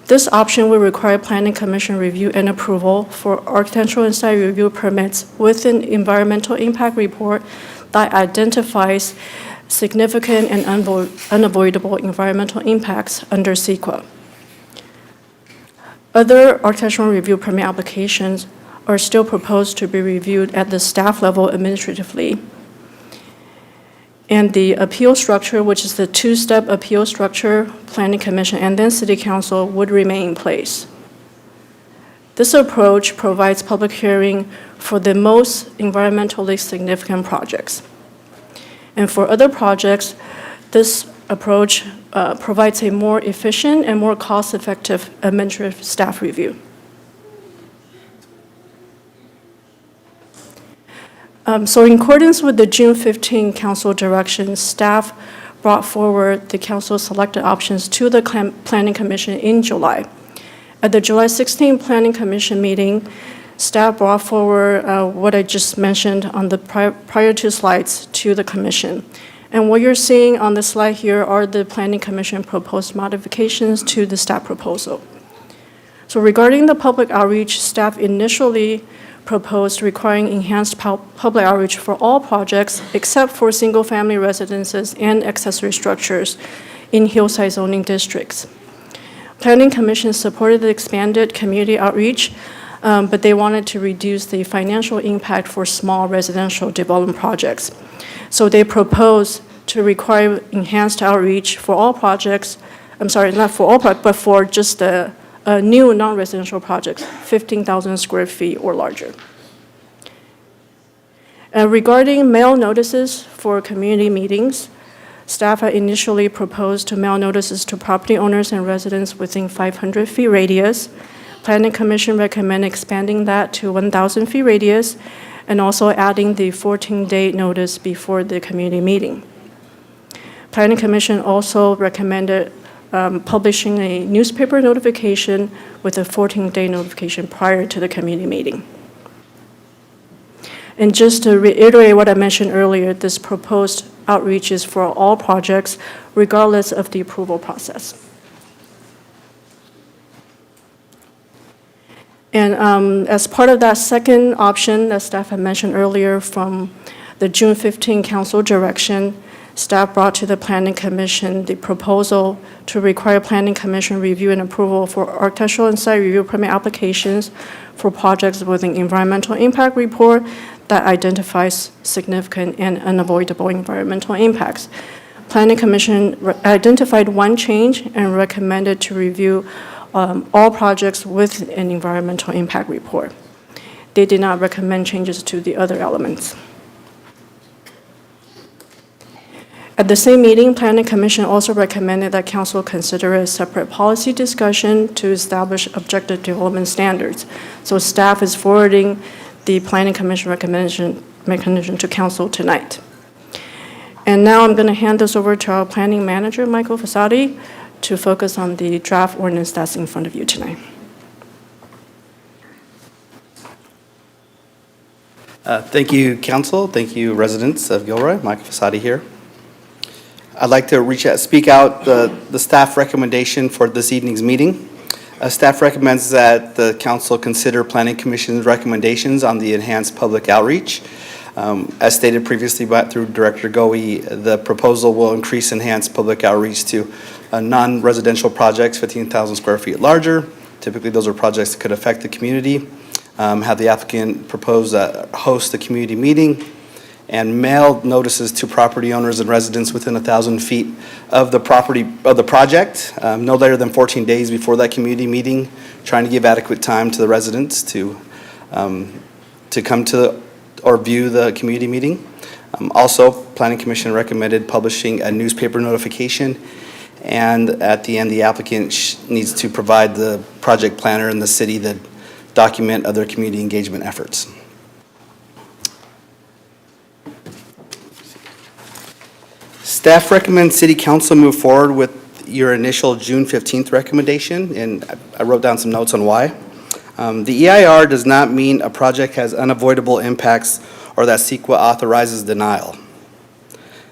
This option will require planning commission review and approval for architectural and site review permits with an environmental impact report that identifies significant and unavoidable environmental impacts under CEQA. Other architectural review permit applications are still proposed to be reviewed at the staff level administratively. And the appeal structure, which is the two-step appeal structure, Planning Commission and then City Council, would remain in place. This approach provides public hearing for the most environmentally significant projects. And for other projects, this approach provides a more efficient and more cost-effective administrative staff review. So in accordance with the June 15 council direction, staff brought forward the council selected options to the Planning Commission in July. At the July 16 Planning Commission meeting, staff brought forward what I just mentioned on the prior two slides to the commission. And what you're seeing on the slide here are the Planning Commission proposed modifications to the staff proposal. So regarding the public outreach, staff initially proposed requiring enhanced public outreach for all projects except for single-family residences and accessory structures in hillside zoning districts. Planning Commission supported the expanded community outreach, but they wanted to reduce the financial impact for small residential development projects. So they proposed to require enhanced outreach for all projects, I'm sorry, not for all projects, but for just the new non-residential projects, 15,000 square feet or larger. Regarding mail notices for community meetings, staff had initially proposed to mail notices to property owners and residents within 500 feet radius. Planning Commission recommended expanding that to 1,000 feet radius and also adding the 14-day notice before the community meeting. Planning Commission also recommended publishing a newspaper notification with a 14-day notification prior to the community meeting. And just to reiterate what I mentioned earlier, this proposed outreach is for all projects, regardless of the approval process. And as part of that second option that staff had mentioned earlier from the June 15 council direction, staff brought to the Planning Commission the proposal to require Planning Commission review and approval for architectural and site review permit applications for projects with an environmental impact report that identifies significant and unavoidable environmental impacts. Planning Commission identified one change and recommended to review all projects with an environmental impact report. They did not recommend changes to the other elements. At the same meeting, Planning Commission also recommended that Council consider a separate policy discussion to establish objective development standards. So staff is forwarding the Planning Commission recommendation to Council tonight. And now I'm going to hand this over to our Planning Manager, Michael Fasati, to focus on the draft ordinance that's in front of you tonight. Thank you, Council. Thank you, residents of Gilroy. Michael Fasati here. I'd like to speak out the staff recommendation for this evening's meeting. Staff recommends that the council consider Planning Commission's recommendations on the enhanced public outreach. As stated previously through Director Goey, the proposal will increase enhanced public outreach to non-residential projects 15,000 square feet larger. Typically, those are projects that could affect the community. Have the applicant propose host a community meeting and mail notices to property owners and residents within 1,000 feet of the project, no later than 14 days before that community meeting, trying to give adequate time to the residents to come to or view the community meeting. Also, Planning Commission recommended publishing a newspaper notification, and at the end, the applicant needs to provide the project planner and the city the document of their community engagement efforts. Staff recommends City Council move forward with your initial June 15th recommendation, and I wrote down some notes on why. The EIR does not mean a project has unavoidable impacts or that CEQA authorizes denial.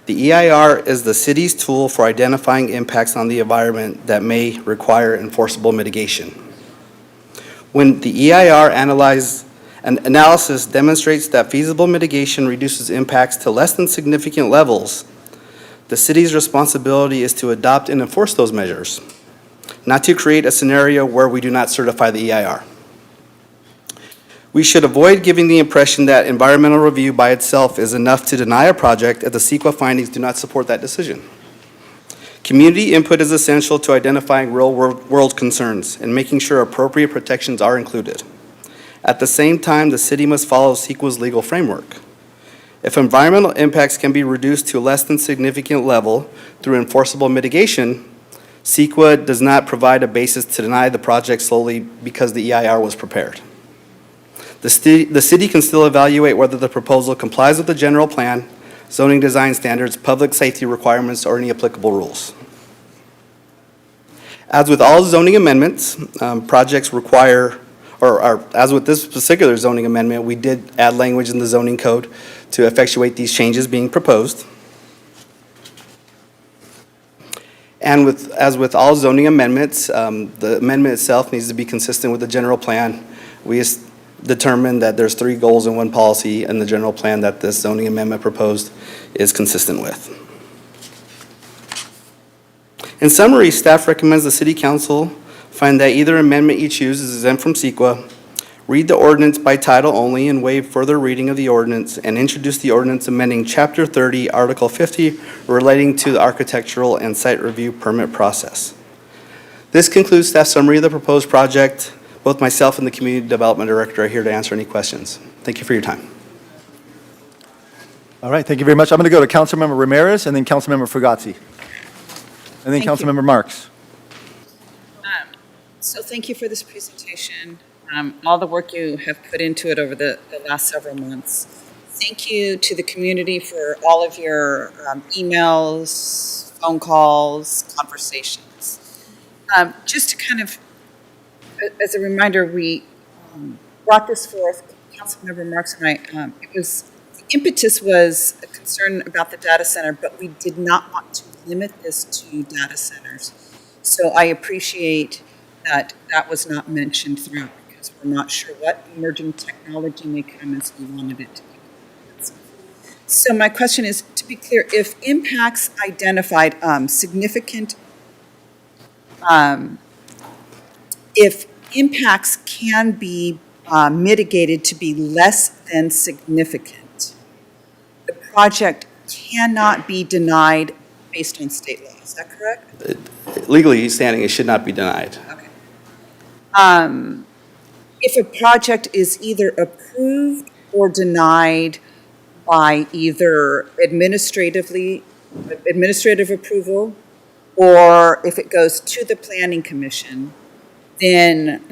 The EIR is the city's tool for identifying impacts on the environment that may require enforceable mitigation. When the EIR analysis demonstrates that feasible mitigation reduces impacts to less than significant levels, the city's responsibility is to adopt and enforce those measures, not to create a scenario where we do not certify the EIR. We should avoid giving the impression that environmental review by itself is enough to deny a project if the CEQA findings do not support that decision. Community input is essential to identifying real-world concerns and making sure appropriate protections are included. At the same time, the city must follow CEQA's legal framework. If environmental impacts can be reduced to a less than significant level through enforceable mitigation, CEQA does not provide a basis to deny the project solely because the EIR was prepared. The city can still evaluate whether the proposal complies with the general plan, zoning design standards, public safety requirements, or any applicable rules. As with all zoning amendments, projects require, as with this particular zoning amendment, we did add language in the zoning code to effectuate these changes being proposed. And as with all zoning amendments, the amendment itself needs to be consistent with the general plan. We determined that there's 3 goals and 1 policy in the general plan that this zoning amendment proposed is consistent with. In summary, staff recommends the City Council find that either amendment you choose is exempt from CEQA, read the ordinance by title only and waive further reading of the ordinance, and introduce the ordinance amending Chapter 30, Article 50, relating to the architectural and site review permit process. This concludes staff's summary of the proposed project. Both myself and the Community Development Director are here to answer any questions. Thank you for your time. All right, thank you very much. I'm going to go to Councilmember Ramirez and then Councilmember Fugazi. And then Councilmember Marks. So thank you for this presentation, all the work you have put into it over the last several months. Thank you to the community for all of your emails, phone calls, conversations. Just to kind of, as a reminder, we brought this forth, Councilmember Marks and I, the impetus was a concern about the data center, but we did not want to limit this to data centers. So I appreciate that that was not mentioned throughout because we're not sure what emerging technology may come and so we wanted it to be clear. So my question is, to be clear, if impacts identified if impacts can be mitigated to be less than significant, the project cannot be denied based on state law. Is that correct? Legally standing, it should not be denied. Okay. If a project is either approved or denied by either administrative approval, or if it goes to the Planning Commission, then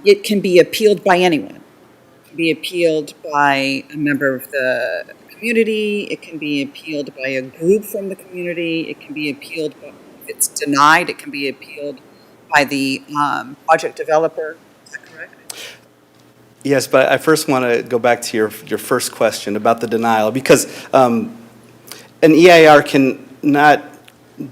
it can be appealed by anyone. It can be appealed by a member of the community, it can be appealed by a group from the community, it can be appealed, if it's denied, it can be appealed by the project developer. Is that correct? Yes, but I first want to go back to your first question about the denial, because an EIR cannot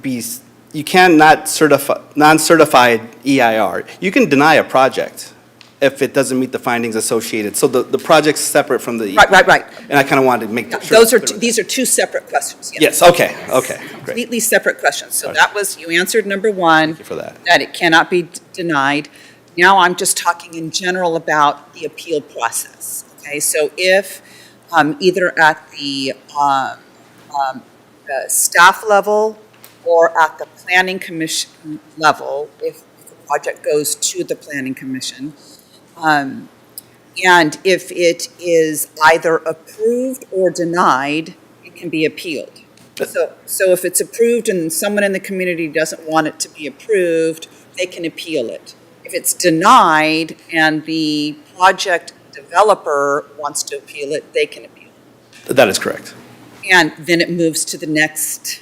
be, you cannot certify, non-certified EIR. You can deny a project if it doesn't meet the findings associated. So the project's separate from the. Right. And I kind of wanted to make sure. These are 2 separate questions. Yes, okay, great. Completely separate questions. So that was, you answered number 1. Thank you for that. That it cannot be denied. Now I'm just talking in general about the appeal process. Okay, so if either at the staff level or at the Planning Commission level, if the project goes to the Planning Commission, and if it is either approved or denied, it can be appealed. So if it's approved and someone in the community doesn't want it to be approved, they can appeal it. If it's denied and the project developer wants to appeal it, they can appeal it. That is correct. And then it moves to the next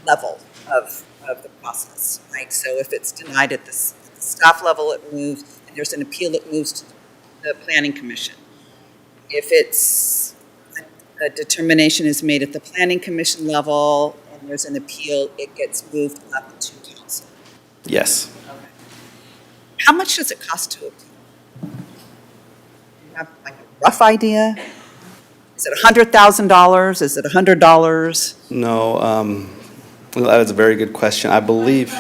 level of of the process, right? So if it's denied at the staff level, it moves, and there's an appeal, it moves to the planning commission. If it's, a determination is made at the planning commission level, and there's an appeal, it gets moved up to council. Yes. How much does it cost to appeal? Do you have like a rough idea? Is it $100,000? Is it $100? No, that was a very good question. I believe,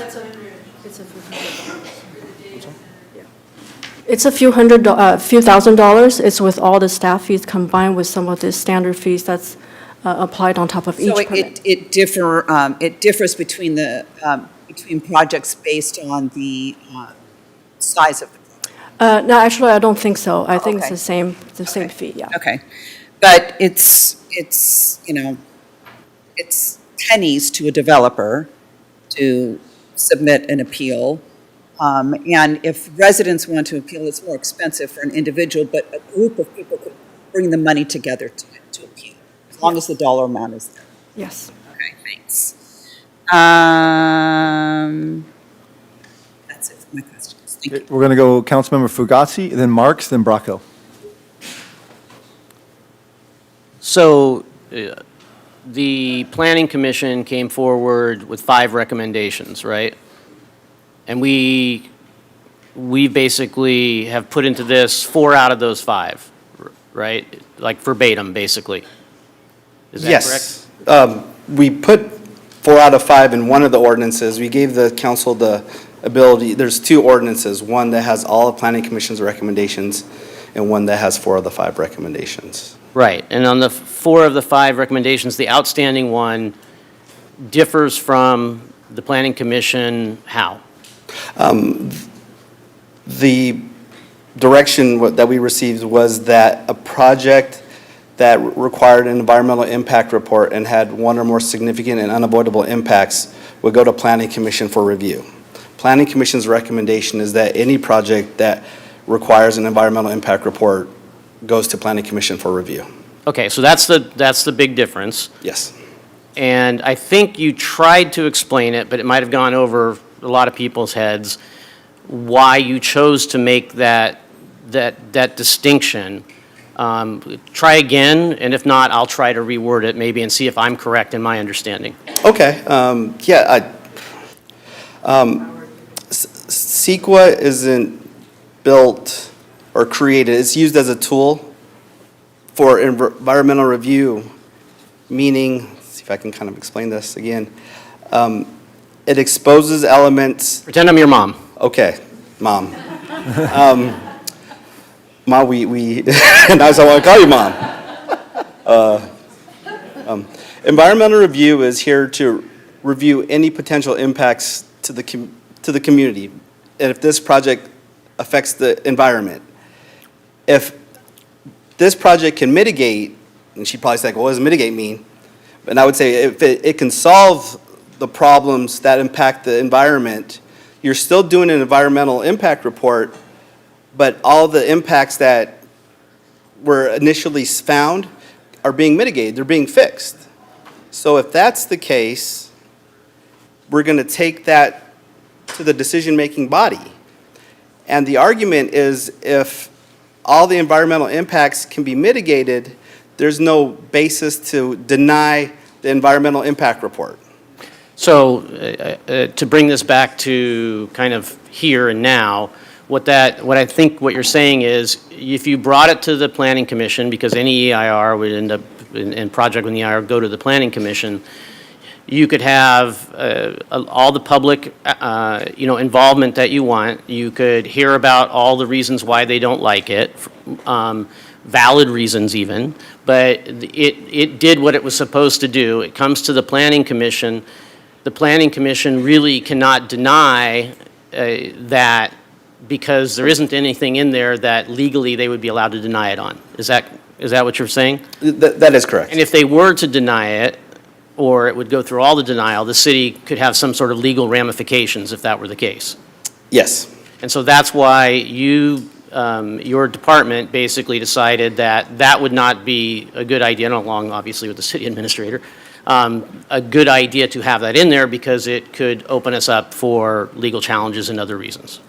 It's a few thousand dollars. It's with all the staff fees combined with some of the standard fees that's applied on top of each So permit. it differs between the, between projects based on the size of the. No, actually, I don't think so. I think it's Okay. the same fee, yeah. Okay, but it's, you know, it's pennies to a developer to submit an appeal. And if residents want to appeal, it's more expensive for an individual, but a group of people could bring the money together to appeal, as long as the dollar amount is there. Yes. Okay, thanks. That's it for my questions. Thank you. We're going to go Councilmember Fugazi, then Marks, then Bracco. So the Planning Commission came forward with 5 recommendations, right? And we basically have put into this 4 out of those 5, right? Like verbatim, basically. Is that correct? yes. We put 4 out of 5 in one of the ordinances. We gave the council the ability, there's 2 ordinances, one that has all of Planning Commission's recommendations and one that has 4 of the 5 recommendations. Right, and on the 4 of the 5 recommendations, the outstanding one differs from the Planning Commission how? The direction that we received was that a project that required an environmental impact report and had one or more significant and unavoidable impacts would go to Planning Commission for review. Planning Commission's recommendation is that any project that requires an environmental impact report goes to Planning Commission for review. Okay, so that's the big difference. Yes. And I think you tried to explain it, but it might have gone over a lot of people's heads, why you chose to make that distinction. Try again, and if not, I'll try to reword it maybe and see if I'm correct in my understanding. Okay, CEQA isn't built or created, it's used as a tool for environmental review, meaning, let's see if I can kind of explain this again. It exposes elements. Pretend I'm your mom. Okay, Mom. Mom, we that's how I want to call you Mom. Environmental review is here to review any potential impacts to the community, and if this project affects the environment. If this project can mitigate, and she'd probably say, well, what does mitigate mean? And I would say if it can solve the problems that impact the environment, you're still doing an environmental impact report, but all the impacts that were initially found are being mitigated, they're being fixed. So if that's the case, we're going to take that to the decision-making body. And the argument is if all the environmental impacts can be mitigated, there's no basis to deny the environmental impact report. So to bring this back to kind of here and now, what I think what you're saying is if you brought it to the Planning Commission, because any EIR would end up, in project when the EIR go to the Planning Commission, you could have all the public involvement that you want. You could hear about all the reasons why they don't like it, valid reasons even, but it did what it was supposed to do. It comes to the Planning Commission. The Planning Commission really cannot deny that because there isn't anything in there that legally they would be allowed to deny it on. Is that what you're saying? That is correct. And if they were to deny it, or it would go through all the denial, the city could have some sort of legal ramifications if that were the case. Yes. And so that's why your department basically decided that that would not be a good idea, along obviously with the city administrator, a good idea to have that in there because it could open us up for legal challenges and other reasons.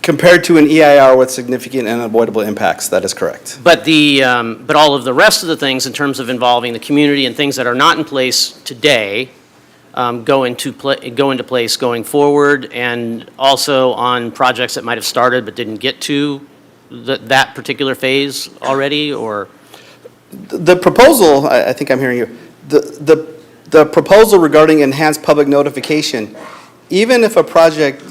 Compared to an EIR with significant and unavoidable impacts, that is correct. But but all of the rest of the things in terms of involving the community and things that are not in place today go into place going forward, and also on projects that might have started but didn't get to that particular phase already, or? The proposal, I think I'm hearing you, the proposal regarding enhanced public notification, even if a project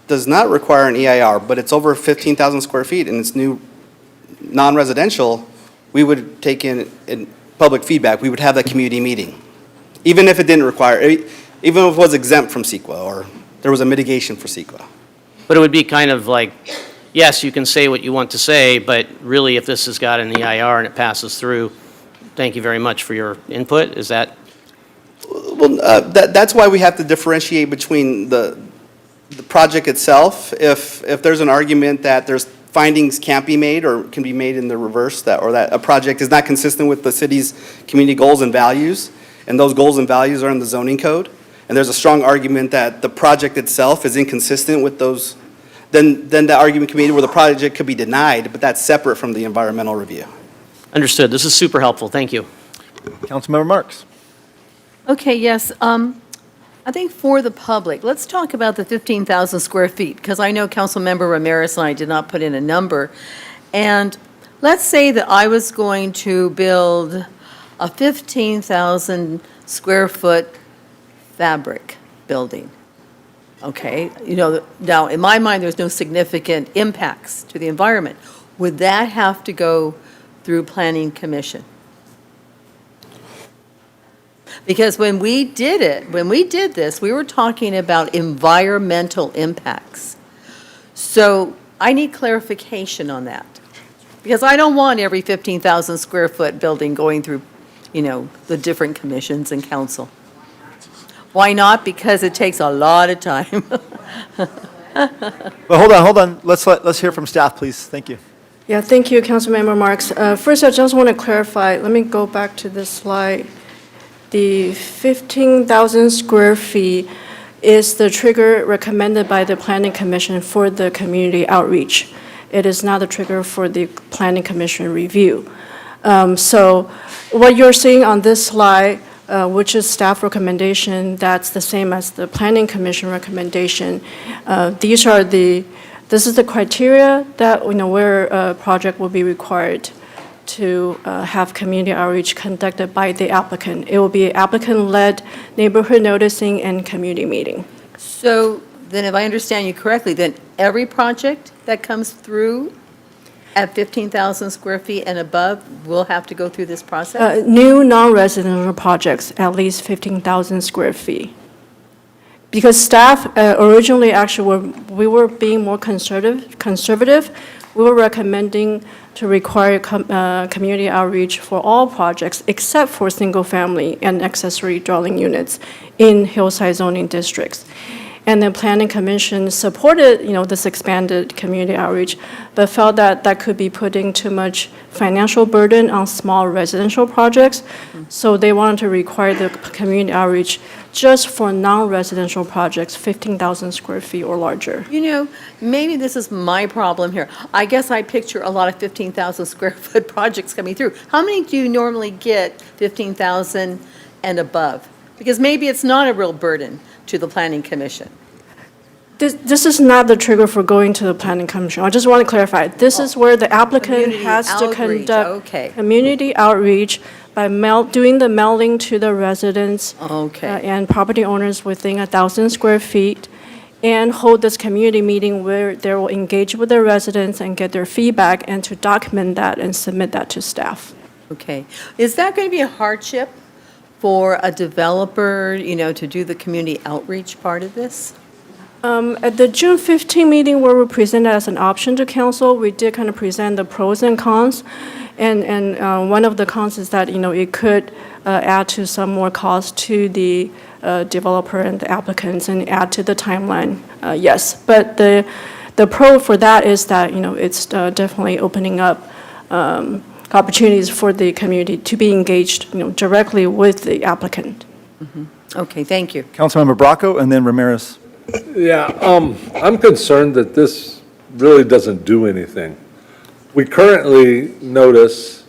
does not require an EIR, but it's over 15,000 square feet and it's new non-residential, we would take in public feedback. We would have that community meeting. Even if it didn't require, even if it was exempt from CEQA or there was a mitigation for CEQA. But it would be kind of like, yes, you can say what you want to say, but really if this has got an EIR and it passes through, thank you very much for your input. Is that? Well, that's why we have to differentiate between the project itself. If there's an argument that there's findings can't be made or can be made in the reverse, that a project is not consistent with the city's community goals and values, and those goals and values are in the zoning code, and there's a strong argument that the project itself is inconsistent with those, then the argument can be made where the project could be denied, but that's separate from the environmental review. Understood. This is super helpful. Thank you. Councilmember Marks. Okay, yes. I think for the public, let's talk about the 15,000 square feet, because I know Councilmember Ramirez and I did not put in a number. And let's say that I was going to build a 15,000 square foot fabric building. Okay, now in my mind, there's no significant impacts to the environment. Would that have to go through Planning Commission? Because when we did this, we were talking about environmental impacts. So I need clarification on that. Because I don't want every 15,000 square foot building going through, the different commissions and council. Why not? Because it takes a lot of time. But hold on. Let's hear from staff, please. Thank you. Yeah, thank you, Councilmember Marks. First, I just want to clarify, let me go back to this slide. The 15,000 square feet is the trigger recommended by the Planning Commission for the community outreach. It is not a trigger for the Planning Commission review. So what you're seeing on this slide, which is staff recommendation, that's the same as the Planning Commission recommendation. This is the criteria that, where a project will be required to have community outreach conducted by the applicant. It will be applicant-led neighborhood noticing and community meeting. So then if I understand you correctly, then every project that comes through at 15,000 square feet and above will have to go through this process? New non-residential projects, at least 15,000 square feet. Because staff originally actually we were being more conservative. We were recommending to require community outreach for all projects except for single-family and accessory dwelling units in hillside zoning districts. And the Planning Commission supported, this expanded community outreach, but felt that that could be putting too much financial burden on small residential projects. So they wanted to require the community outreach just for non-residential projects, 15,000 square feet or larger. Maybe this is my problem here. I guess I picture a lot of 15,000 square foot projects coming through. How many do you normally get 15,000 and above? Because maybe it's not a real burden to the Planning Commission. This is not the trigger for going to the Planning Commission. I just want to clarify. This is where the applicant has to conduct community outreach by doing the mailing to the residents and property owners within 1,000 square feet, and hold this community meeting where they will engage with the residents and get their feedback and to document that and submit that to staff. Okay. Is that going to be a hardship for a developer, to do the community outreach part of this? At the June 15 meeting where we presented as an option to council, we did kind of present the pros and cons. And one of the cons is that, it could add to some more cost to the developer and the applicants and add to the timeline, yes. But the pro for that is that, it's definitely opening up opportunities for the community to be engaged, directly with the applicant. Okay, thank you. Councilmember Bracco and then Ramirez. Yeah, I'm concerned that this really doesn't do anything. We currently notice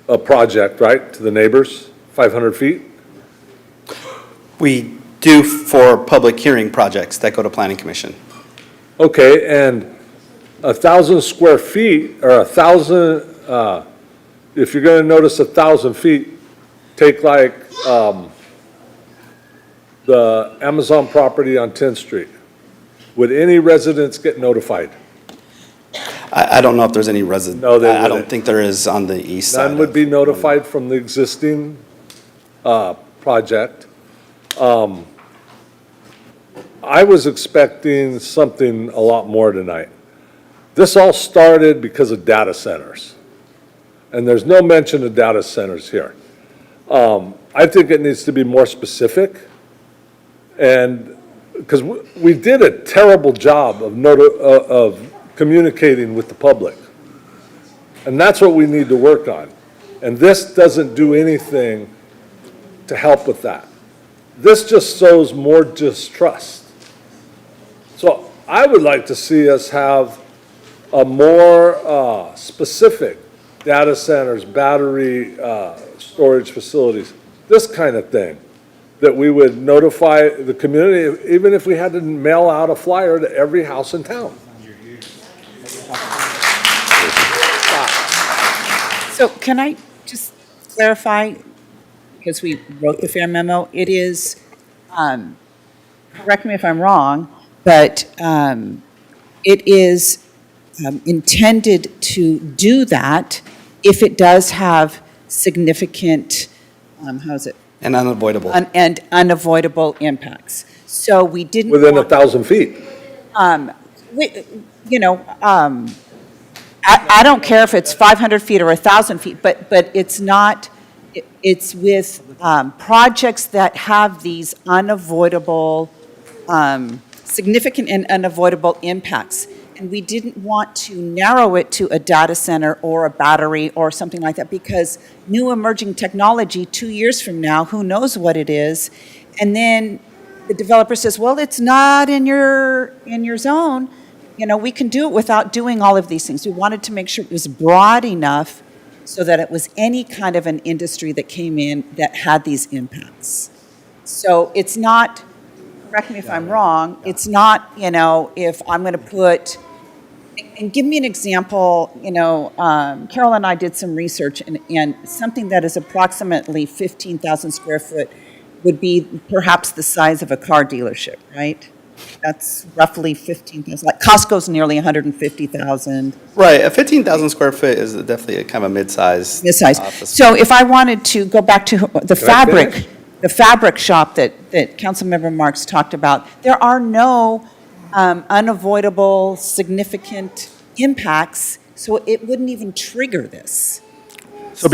a project, right, to the neighbors, 500 feet? We do for public hearing projects that go to Planning Commission. Okay, and 1,000 square feet, or 1,000, if you're gonna notice 1,000 feet, take like, the Amazon property on 10th Street. Would any residents get notified? I don't know if there's any resident. No, they I don't wouldn't. think there is on the east side. None would be notified from the existing project. I was expecting something a lot more tonight. This all started because of data centers, and there's no mention of data centers here. I think it needs to be more specific, and because we did a terrible job of communicating with the public, and that's what we need to work on. And this doesn't do anything to help with that. This just sows more distrust. So I would like to see us have a more specific data centers, battery storage facilities, this kind of thing, that we would notify the community, even if we had to mail out a flyer to every house in town. So can I just clarify, because we wrote the FAIR memo, it is, correct me if I'm wrong, but it is intended to do that if it does have significant, how is it? And unavoidable. And unavoidable impacts. So we didn't. Within 1,000 feet. I don't care if it's 500 feet or 1,000 feet, but it's not, it's with projects that have these unavoidable, significant and unavoidable impacts. And we didn't want to narrow it to a data center or a battery or something like that, because new emerging technology 2 years from now, who knows what it is? And then the developer says, well, it's not in your zone. We can do it without doing all of these things. We wanted to make sure it was broad enough so that it was any kind of an industry that came in that had these impacts. So it's not, correct me if I'm wrong, it's not, if I'm going to put, and give me an example, Carol and I did some research, and something that is approximately 15,000 square foot would be perhaps the size of a car dealership, right? That's roughly 15,000. Like Costco's nearly 150,000. Right, a 15,000 square foot is definitely a kind of a mid-size. office. So if I wanted to go back to the fabric shop that Councilmember Marks talked about, there are no unavoidable significant impacts, so it wouldn't even trigger this. So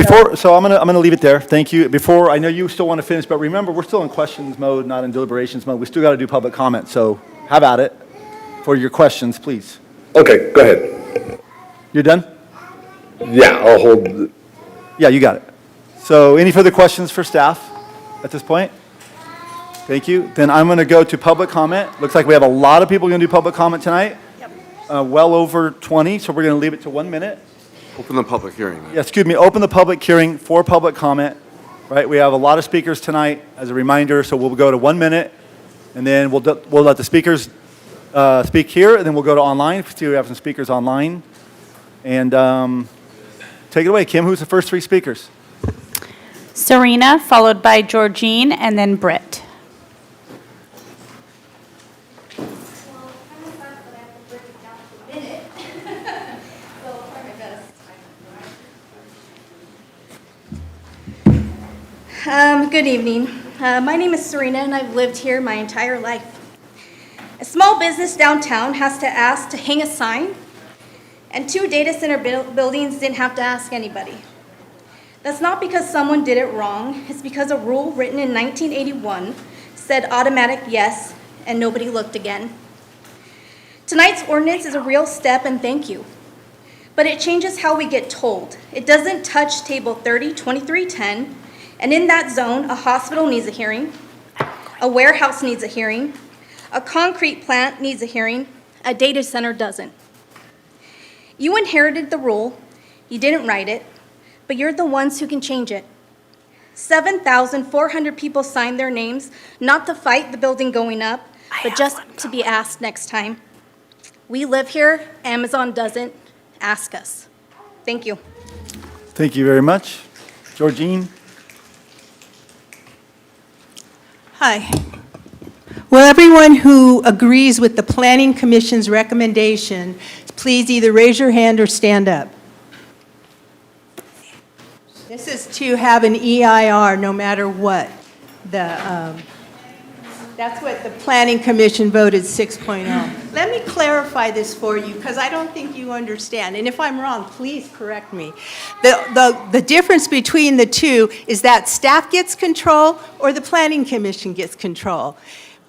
I'm gonna leave it there. Thank you. Before, I know you still want to finish, but remember, we're still in questions mode, not in deliberations mode. We still got to do public comment, so have at it for your questions, please. Okay, go ahead. You're done? Yeah, I'll hold. Yeah, you got it. So any further questions for staff at this point? Thank you. Then I'm going to go to public comment. Looks like we have a lot of people going to do public comment tonight. Yep. Well over 20, so we're going to leave it to 1 minute. Open the public hearing. Yeah, excuse me, open the public hearing for public comment, right? We have a lot of speakers tonight, as a reminder, so we'll go to 1 minute, and then we'll let the speakers speak here, and then we'll go to online, see if we have some speakers online. And take it away, Kim, who's the first three speakers? Serena, followed by Georgine, and then Britt. Good evening. My name is Serena, and I've lived here my entire life. A small business downtown has to ask to hang a sign, and 2 data center buildings didn't have to ask anybody. That's not because someone did it wrong. It's because a rule written in 1981 said automatic yes, and nobody looked again. Tonight's ordinance is a real step, and thank you. but it changes how we get told. It doesn't touch Table 302310, and in that zone, a hospital needs a hearing, a warehouse needs a hearing, a concrete plant needs a hearing, a data center doesn't. You inherited the rule, you didn't write it, but you're the ones who can change it. 7,400 people signed their names, not to fight the building going up, but just to be asked next time. We live here, Amazon doesn't. Ask us. Thank you. Thank you very much. Georgine? Hi. Will everyone who agrees with the Planning Commission's recommendation, please either raise your hand or stand up? This is to have an EIR no matter what. That's what the Planning Commission voted 6.0. Let me clarify this for you, because I don't think you understand. And if I'm wrong, please correct me. The difference between the two is that staff gets control or the Planning Commission gets control.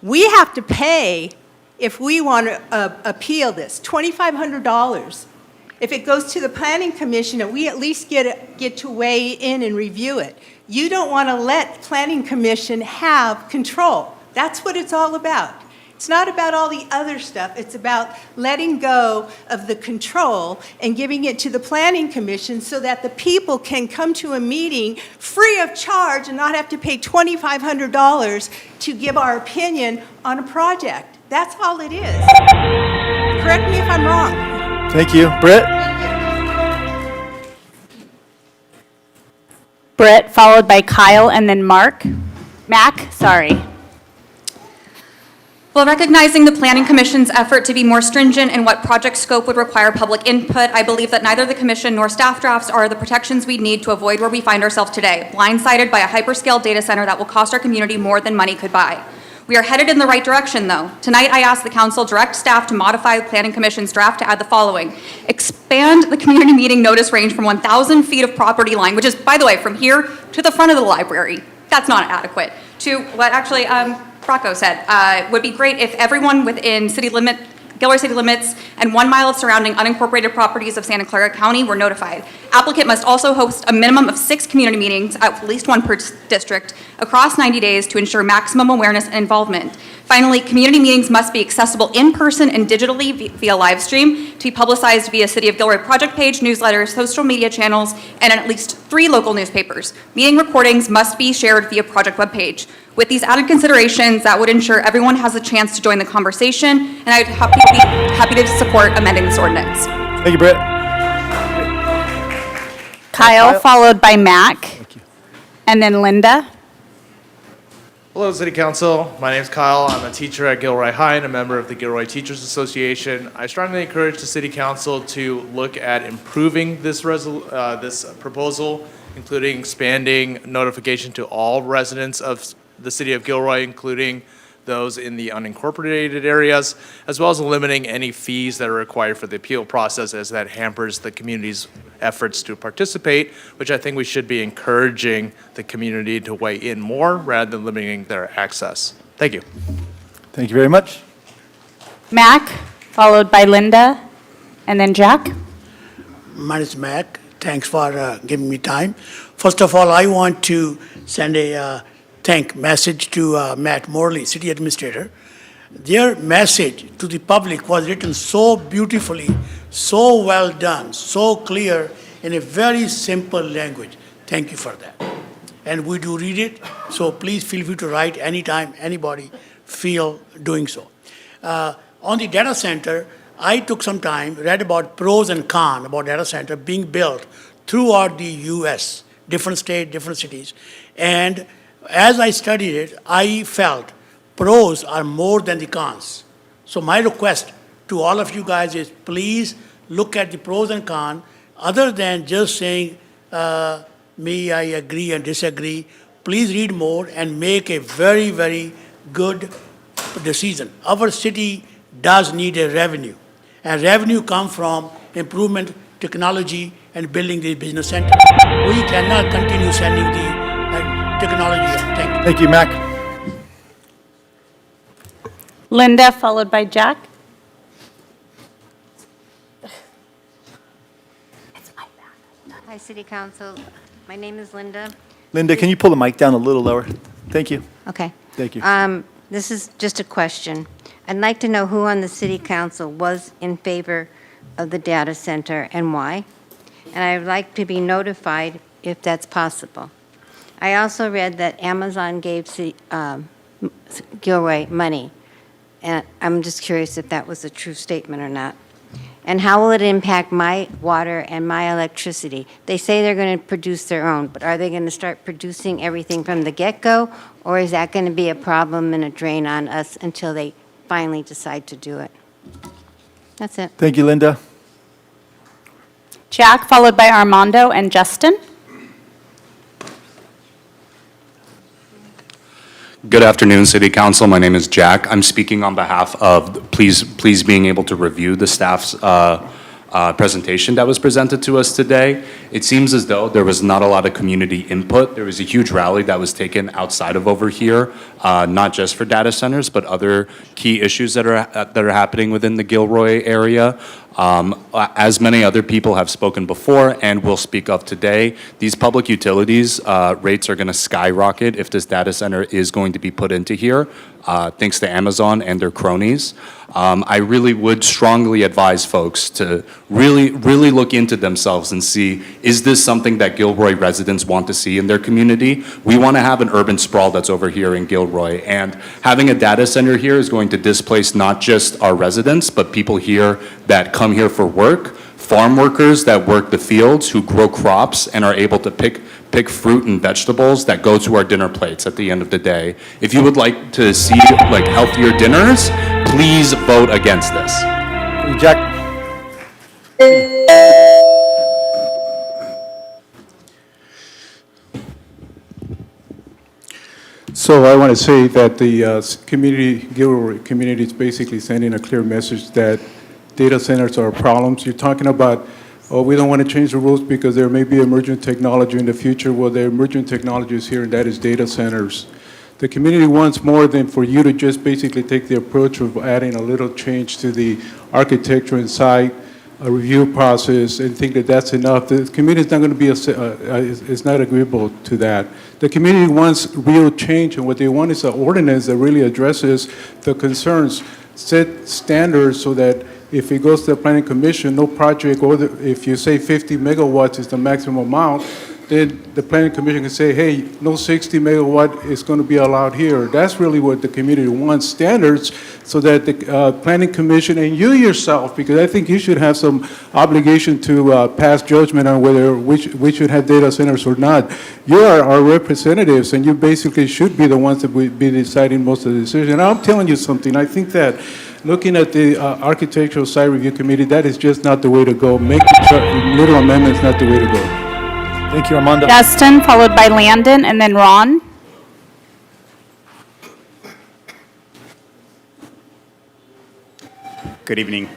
We have to pay if we want to appeal this, $2,500. If it goes to the Planning Commission, and we at least get to weigh in and review it. You don't want to let Planning Commission have control. That's what it's all about. It's not about all the other stuff. It's about letting go of the control and giving it to the Planning Commission so that the people can come to a meeting free of charge and not have to pay $2,500 to give our opinion on a project. That's all it is. Correct me if I'm wrong. Thank you. Britt? Britt, followed by Kyle, and then Mac, sorry. While recognizing the Planning Commission's effort to be more stringent in what project scope would require public input, I believe that neither the Commission nor staff drafts are the protections we need to avoid where we find ourselves today, blindsided by a hyperscale data center that will cost our community more than money could buy. We are headed in the right direction, though. Tonight, I ask the Council direct staff to modify the Planning Commission's draft to add the following. Expand the community meeting notice range from 1,000 feet of property line, which is, by the way, from here to the front of the library. That's not adequate. To what actually Rocco said, would be great if everyone within Gilroy city limits and 1 mile of surrounding unincorporated properties of Santa Clara County were notified. Applicant must also host a minimum of 6 community meetings, at least 1 per district, across 90 days to ensure maximum awareness and involvement. Finally, community meetings must be accessible in person and digitally via live stream, to be publicized via City of Gilroy project page, newsletters, social media channels, and at least 3 local newspapers. Meeting recordings must be shared via project webpage. With these added considerations, that would ensure everyone has a chance to join the conversation, and I'd be happy to support amending this ordinance. Thank you, Britt. Kyle, followed by Mac, and then Linda. Hello, City Council. My name is Kyle. I'm a teacher at Gilroy High and a member of the Gilroy Teachers Association. I strongly encourage the City Council to look at improving this proposal, including expanding notification to all residents of the City of Gilroy, including those in the unincorporated areas, as well as limiting any fees that are required for the appeal process, as that hampers the community's efforts to participate, which I think we should be encouraging the community to weigh in more rather than limiting their access. Thank you. Thank you very much. Mac, followed by Linda, and then Jack. My name is Mac. Thanks for giving me time. First of all, I want to send a thank message to Matt Morley, City Administrator. Their message to the public was written so beautifully, so well done, so clear, in a very simple language. Thank you for that. And we do read it, so please feel free to write anytime anybody feel doing so. On the data center, I took some time, read about pros and cons about data center being built throughout the US, different states, different cities. And as I studied it, I felt pros are more than the cons. So my request to all of you guys is please look at the pros and cons, other than just saying, me, I agree and disagree. Please read more and make a very, very good decision. Our city does need a revenue, and revenue comes from improvement, technology, and building the business center. We cannot continue sending the technology. Thank you. Thank you, Mac. Linda, followed by Jack. Hi, City Council. My name is Linda. Linda, can you pull the mic down a little lower? Thank you. Okay. Thank you. This is just a question. I'd like to know who on the City Council was in favor of the data center and why. And I'd like to be notified if that's possible. I also read that Amazon gave Gilroy money. And I'm just curious if that was a true statement or not. And how will it impact my water and my electricity? They say they're going to produce their own, but are they going to start producing everything from the get-go? Or is that going to be a problem and a drain on us until they finally decide to do it? That's it. Thank you, Linda. Jack, followed by Armando and Justin. Good afternoon, City Council. My name is Jack. I'm speaking on behalf of please being able to review the staff's presentation that was presented to us today. It seems as though there was not a lot of community input. There was a huge rally that was taken outside of over here, not just for data centers, but other key issues that are happening within the Gilroy area. As many other people have spoken before and will speak of today, these public utilities rates are going to skyrocket if this data center is going to be put into here, thanks to Amazon and their cronies. I really would strongly advise folks to really look into themselves and see, is this something that Gilroy residents want to see in their community? We want to have an urban sprawl that's over here in Gilroy, and having a data center here is going to displace not just our residents, but people here that come here for work, farm workers that work the fields, who grow crops and are able to pick fruit and vegetables that go to our dinner plates at the end of the day. If you would like to see like healthier dinners, please vote against this. Jack. So I want to say that the Gilroy community is basically sending a clear message that data centers are problems. You're talking about, oh, we don't want to change the rules because there may be emerging technology in the future. Well, the emerging technology is here, and that is data centers. The community wants more than for you to just basically take the approach of adding a little change to the architecture inside, a review process, and think that that's enough. The community is not going to be, is not agreeable to that. The community wants real change, and what they want is an ordinance that really addresses the concerns, set standards so that if it goes to the planning commission, no project, or if you say 50 megawatts is the maximum amount, then the planning commission can say, hey, no 60 megawatt is going to be allowed here. That's really what the community wants, standards, so that the planning commission and you yourself, because I think you should have some obligation to pass judgment on whether we should have data centers or not. You are our representatives, and you basically should be the ones that would be deciding most of the decisions. And I'm telling you something, I think that looking at the architectural site review committee, that is just not the way to go. Making little amendments not the way to go. Thank you, Armando. Justin, followed by Landon, and then Ron. Good evening.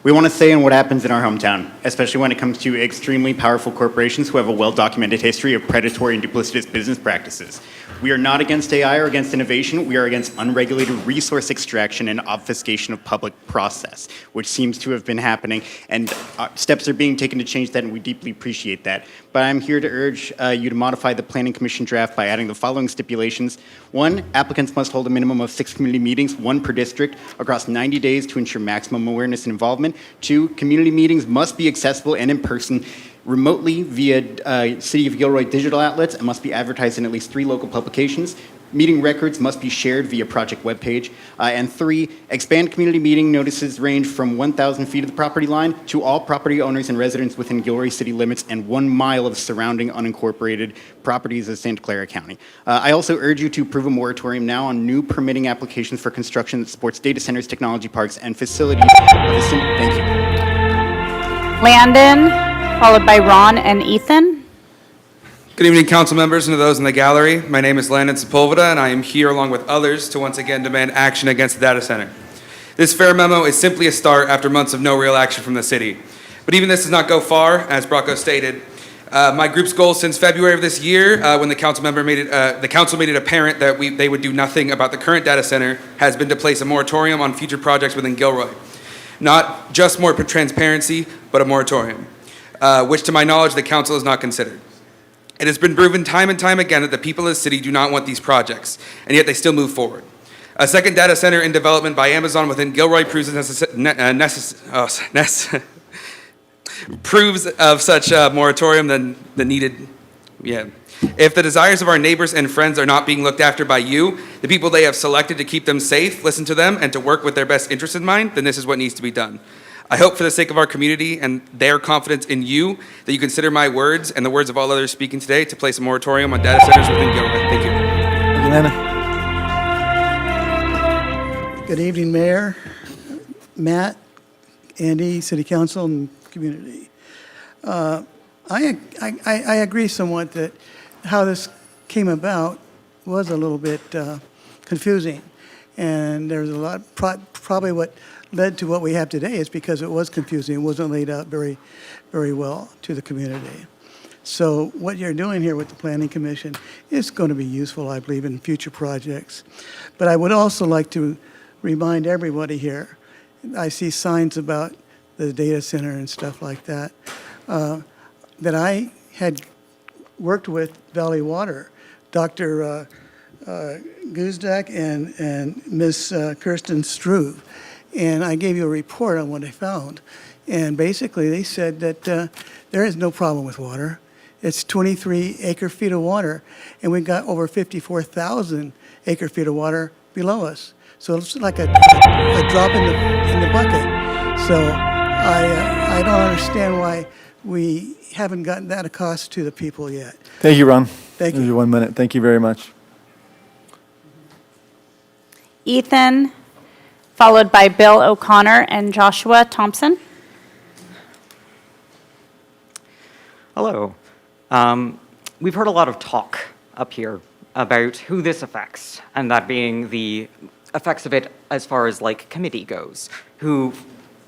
We want to say in what happens in our hometown, especially when it comes to extremely powerful corporations who have a well-documented history of predatory and duplicitous business practices. We are not against AI or against innovation. We are against unregulated resource extraction and obfuscation of public process, which seems to have been happening, and steps are being taken to change that, and we deeply appreciate that. But I'm here to urge you to modify the Planning Commission draft by adding the following stipulations. 1, applicants must hold a minimum of 6 community meetings, 1 per district, across 90 days to ensure maximum awareness and involvement. 2, community meetings must be accessible and in person, remotely via City of Gilroy digital outlets, and must be advertised in at least 3 local publications. Meeting records must be shared via project webpage. And 3, expand community meeting notices range from 1,000 feet of the property line to all property owners and residents within Gilroy city limits and 1 mile of surrounding unincorporated properties of Santa Clara County. I also urge you to approve a moratorium now on new permitting applications for construction that supports data centers, technology parks, and facilities. Thank you. Landon, followed by Ron and Ethan. Good evening, council members and to those in the gallery. My name is Landon Sepulveda, and I am here along with others to once again demand action against the data center. This fair memo is simply a start after months of no real action from the city. But even this does not go far, as Brocco stated. My group's goal since February of this year, when the council made it apparent that they would do nothing about the current data center, has been to place a moratorium on future projects within Gilroy. Not just more transparency, but a moratorium. which to my knowledge the council has not considered. It has been proven time and time again that the people of the city do not want these projects, and yet they still move forward. A second data center in development by Amazon within Gilroy proves proves of such a moratorium than the needed. Yeah. If the desires of our neighbors and friends are not being looked after by you, the people they have selected to keep them safe, listen to them, and to work with their best interests in mind, then this is what needs to be done. I hope for the sake of our community and their confidence in you that you consider my words and the words of all others speaking today to place a moratorium on data centers within Gilroy. Thank you. Good evening, Mayor, Matt, Andy, City Council, and community. I agree somewhat that how this came about was a little bit confusing. And there's a lot, probably what led to what we have today is because it was confusing. It wasn't laid out very, very well to the community. So what you're doing here with the Planning Commission is going to be useful, I believe, in future projects. But I would also like to remind everybody here, I see signs about the data center and stuff like that, that I had worked with Valley Water, Dr. Guzdak and Ms. Kirsten Struve, and I gave you a report on what I found. And basically, they said that there is no problem with water. It's 23 acre-feet of water, and we've got over 54,000 acre-feet of water below us. So it's like a drop in the bucket. So I don't understand why we haven't gotten that across to the people yet. Thank you, Ron. Thank you. Give you 1 minute. Thank you very much. Ethan, followed by Bill O'Connor and Joshua Thompson. Hello. We've heard a lot of talk up here about who this affects, and that being the effects of it as far as like committee goes, who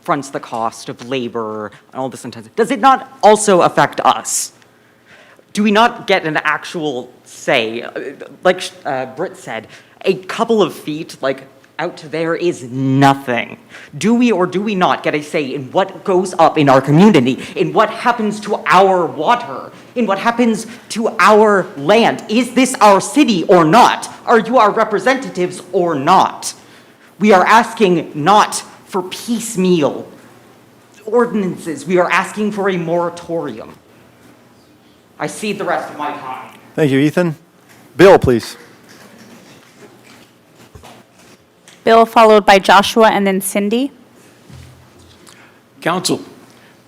fronts the cost of labor and all this intensity. Does it not also affect us? Do we not get an actual say? Like Britt said, a couple of feet, like out to there is nothing. Do we or do we not get a say in what goes up in our community, in what happens to our water, in what happens to our land? Is this our city or not? Are you our representatives or not? We are asking not for piecemeal ordinances. We are asking for a moratorium. I cede the rest of my time. Thank you, Ethan. Bill, please. Bill, followed by Joshua, and then Cindy. Council,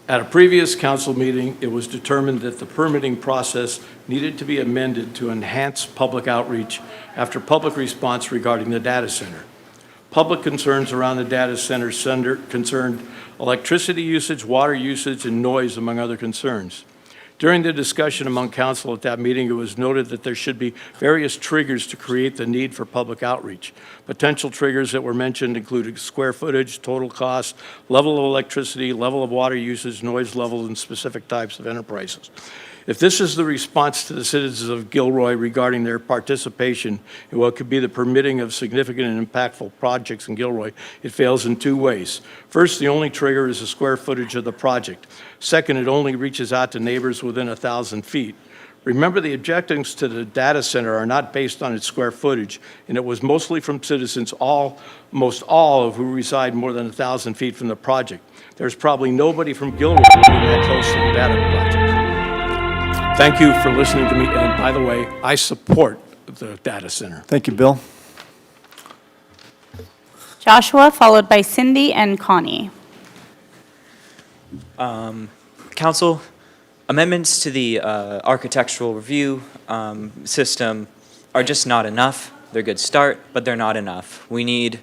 at a previous council meeting, it was determined that the permitting process needed to be amended to enhance public outreach after public response regarding the data center. Public concerns around the data center concerned electricity usage, water usage, and noise, among other concerns. During the discussion among council at that meeting, it was noted that there should be various triggers to create the need for public outreach. Potential triggers that were mentioned included square footage, total cost, level of electricity, level of water usage, noise level, and specific types of enterprises. If this is the response to the citizens of Gilroy regarding their participation in what could be the permitting of significant and impactful projects in Gilroy, it fails in two ways. First, the only trigger is the square footage of the project. Second, it only reaches out to neighbors within 1,000 feet. Remember, the objections to the data center are not based on its square footage, and it was mostly from citizens, almost all of who reside more than 1,000 feet from the project. There's probably nobody from Gilroy living that close to the data project. Thank you for listening to me, and by the way, I support the data center. Thank you, Bill. Joshua, followed by Cindy and Connie. Council, amendments to the architectural review system are just not enough. They're a good start, but they're not enough. We need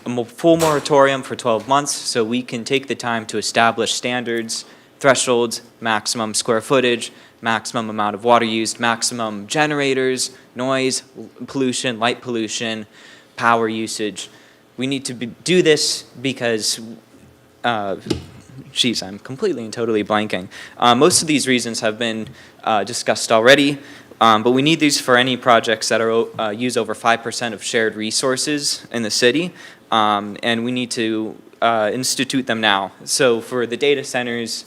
a full moratorium for 12 months so we can take the time to establish standards, thresholds, maximum square footage, maximum amount of water used, maximum generators, noise, pollution, light pollution, power usage. We need to do this because, geez, I'm completely and totally blanking. Most of these reasons have been discussed already, but we need these for any projects that are use over 5% of shared resources in the city, and we need to institute them now. So for the data centers,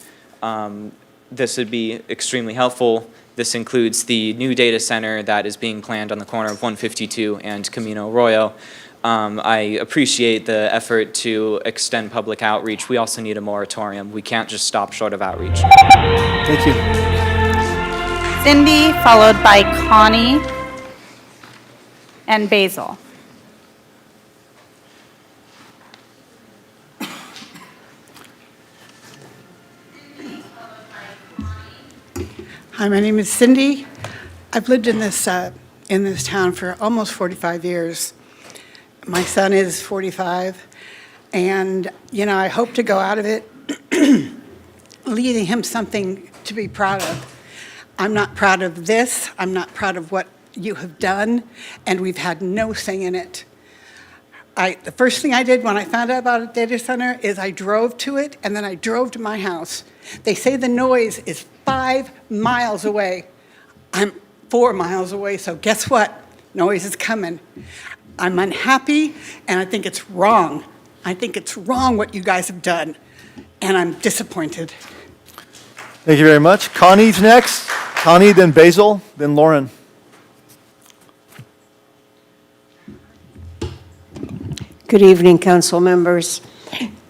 this would be extremely helpful. This includes the new data center that is being planned on the corner of 152 and Camino Arroyo. I appreciate the effort to extend public outreach. We also need a moratorium. We can't just stop short of outreach. Thank you. Cindy, followed by Connie and Basil. Hi, my name is Cindy. I've lived in this town for almost 45 years. My son is 45, and, I hope to go out of it leaving him something to be proud of. I'm not proud of this. I'm not proud of what you have done, and we've had no say in it. The first thing I did when I found out about a data center is I drove to it, and then I drove to my house. They say the noise is 5 miles away. I'm 4 miles away, so guess what? Noise is coming. I'm unhappy, and I think it's wrong. I think it's wrong what you guys have done, and I'm disappointed. Thank you very much. Connie's next. Connie, then Basil, then Lauren. Good evening, council members.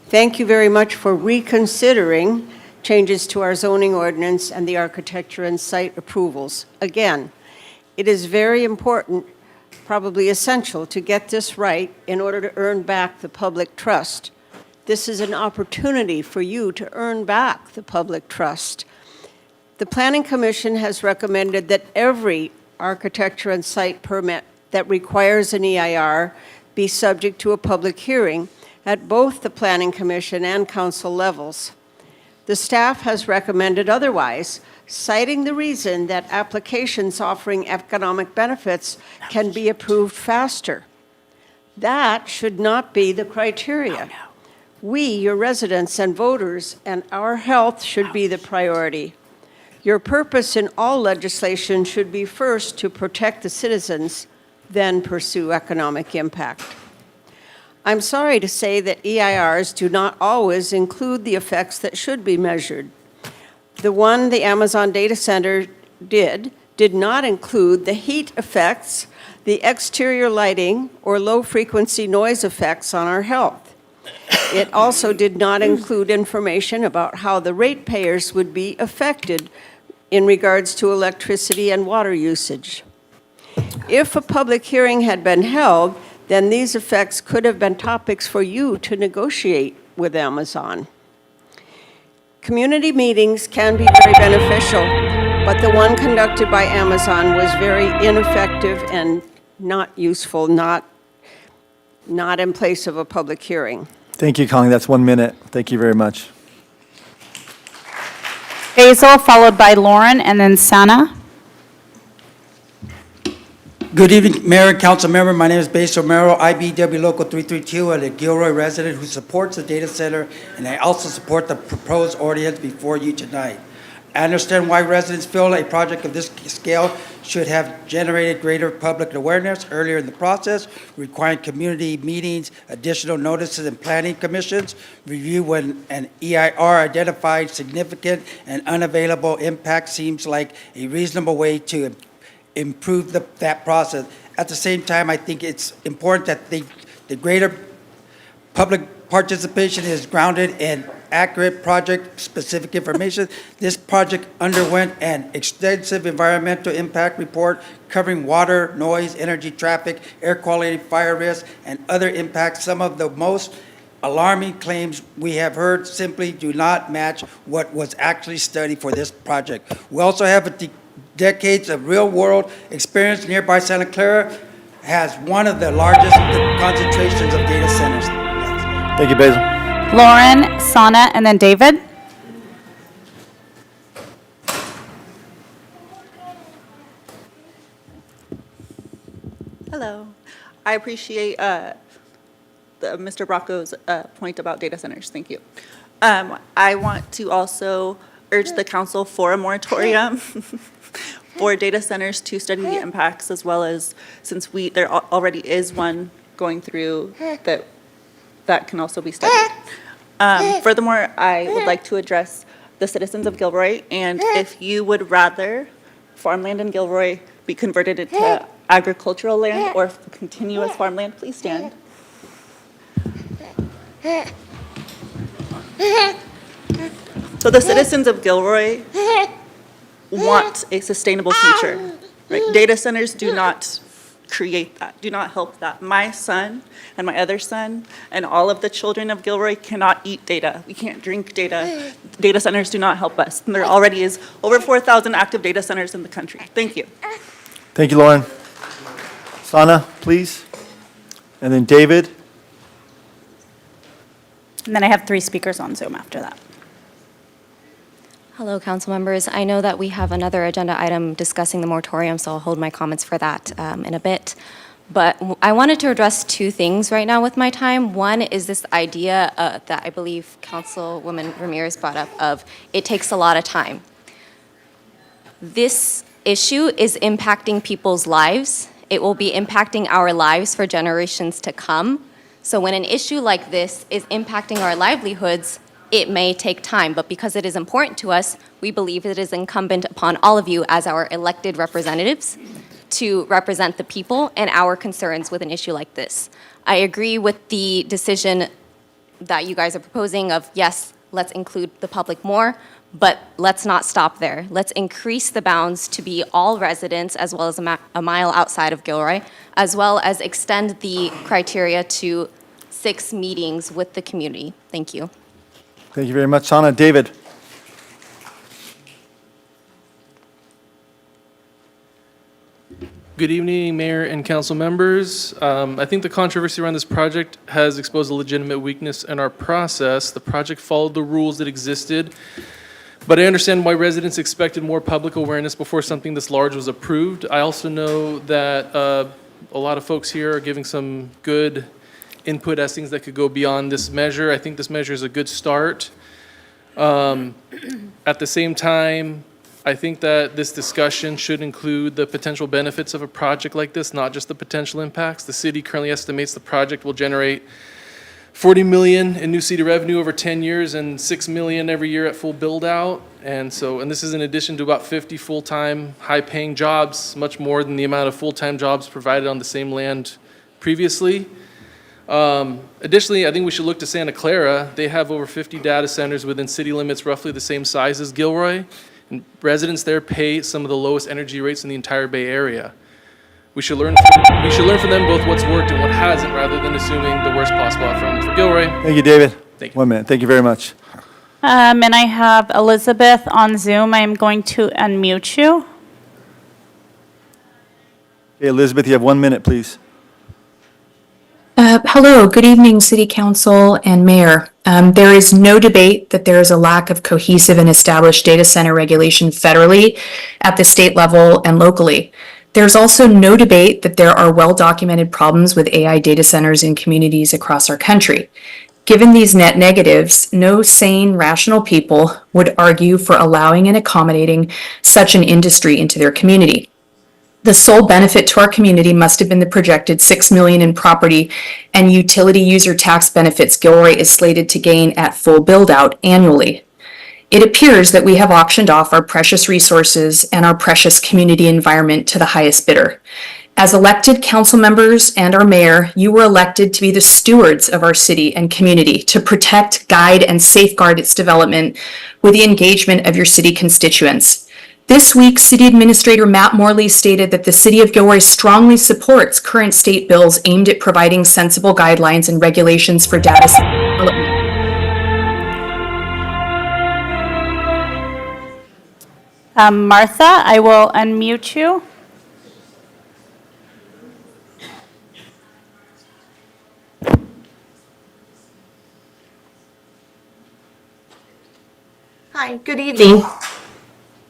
Thank you very much for reconsidering changes to our zoning ordinance and the architecture and site approvals. Again, it is very important, probably essential, to get this right in order to earn back the public trust. This is an opportunity for you to earn back the public trust. The Planning Commission has recommended that every architecture and site permit that requires an EIR be subject to a public hearing at both the Planning Commission and council levels. The staff has recommended otherwise, citing the reason that applications offering economic benefits can be approved faster. That should not be the criteria. We, your residents and voters, and our health should be the priority. Your purpose in all legislation should be first to protect the citizens, then pursue economic impact. I'm sorry to say that EIRs do not always include the effects that should be measured. The one the Amazon Data Center did not include the heat effects, the exterior lighting, or low-frequency noise effects on our health. It also did not include information about how the ratepayers would be affected in regards to electricity and water usage. If a public hearing had been held, then these effects could have been topics for you to negotiate with Amazon. Community meetings can be very beneficial, but the one conducted by Amazon was very ineffective and not useful, not in place of a public hearing. Thank you, Connie. That's 1 minute. Thank you very much. Basil, followed by Lauren, and then Sana. Good evening, Mayor and Council Member. My name is Basil Romero, IBW Local 332, and a Gilroy resident who supports the data center, and I also support the proposed ordinance before you tonight. I understand why residents feel a project of this scale should have generated greater public awareness earlier in the process, requiring community meetings, additional notices and planning commissions, review when an EIR identified significant and unavailable impact seems like a reasonable way to improve that process. At the same time, I think it's important that the greater public participation is grounded in accurate project-specific information. This project underwent an extensive environmental impact report covering water, noise, energy, traffic, air quality, fire risk, and other impacts. Some of the most alarming claims we have heard simply do not match what was actually studied for this project. We also have decades of real-world experience. Nearby Santa Clara has one of the largest concentrations of data centers. Thank you, Basil. Lauren, Sana, and then David. Hello. I appreciate Mr. Bracco's point about data centers. Thank you. I want to also urge the council for a moratorium for data centers to study the impacts, as well as, since there already is one going through, that can also be studied. Furthermore, I would like to address the citizens of Gilroy, and if you would rather farmland in Gilroy be converted into agricultural land or continuous farmland, please stand. So the citizens of Gilroy want a sustainable future, right? Data centers do not create that, do not help that. My son and my other son and all of the children of Gilroy cannot eat data. We can't drink data. Data centers do not help us. And there already is over 4,000 active data centers in the country. Thank you. Thank you, Lauren. Sana, please. And then David. And then I have 3 speakers on Zoom after that. Hello, council members. I know that we have another agenda item discussing the moratorium, so I'll hold my comments for that in a bit. But I wanted to address 2 things right now with my time. One is this idea that I believe Councilwoman Ramirez brought up of it takes a lot of time. This issue is impacting people's lives. It will be impacting our lives for generations to come. So when an issue like this is impacting our livelihoods, it may take time, but because it is important to us, we believe it is incumbent upon all of you as our elected representatives to represent the people and our concerns with an issue like this. I agree with the decision that you guys are proposing of, yes, let's include the public more, but let's not stop there. Let's increase the bounds to be all residents as well as a mile outside of Gilroy, as well as extend the criteria to 6 meetings with the community. Thank you. Thank you very much, Sana. David. Good evening, Mayor and council members. I think the controversy around this project has exposed a legitimate weakness in our process. The project followed the rules that existed, but I understand why residents expected more public awareness before something this large was approved. I also know that a lot of folks here are giving some good input as things that could go beyond this measure. I think this measure is a good start. At the same time, I think that this discussion should include the potential benefits of a project like this, not just the potential impacts. The city currently estimates the project will generate $40 million in new city revenue over 10 years and $6 million every year at full build out. And this is in addition to about 50 full-time, high-paying jobs, much more than the amount of full-time jobs provided on the same land previously. Additionally, I think we should look to Santa Clara. They have over 50 data centers within city limits, roughly the same size as Gilroy. And residents there pay some of the lowest energy rates in the entire Bay Area. We should learn from them both what's worked and what hasn't, rather than assuming the worst possible outcome for Gilroy. Thank you, David. Thank you. 1 minute. Thank you very much. And I have Elizabeth on Zoom. I am going to unmute you. Okay, Elizabeth, you have 1 minute, please. Hello, good evening, City Council and Mayor. There is no debate that there is a lack of cohesive and established data center regulation federally, at the state level, and locally. There's also no debate that there are well-documented problems with AI data centers in communities across our country. Given these net negatives, no sane, rational people would argue for allowing and accommodating such an industry into their community. The sole benefit to our community must have been the projected $6 million in property and utility user tax benefits Gilroy is slated to gain at full build-out annually. It appears that we have auctioned off our precious resources and our precious community environment to the highest bidder. As elected council members and our mayor, you were elected to be the stewards of our city and community, to protect, guide, and safeguard its development with the engagement of your city constituents. This week, City Administrator Matt Morley stated that the City of Gilroy strongly supports current state bills aimed at providing sensible guidelines and regulations for data center development. Martha, I will unmute you. Hi, good evening.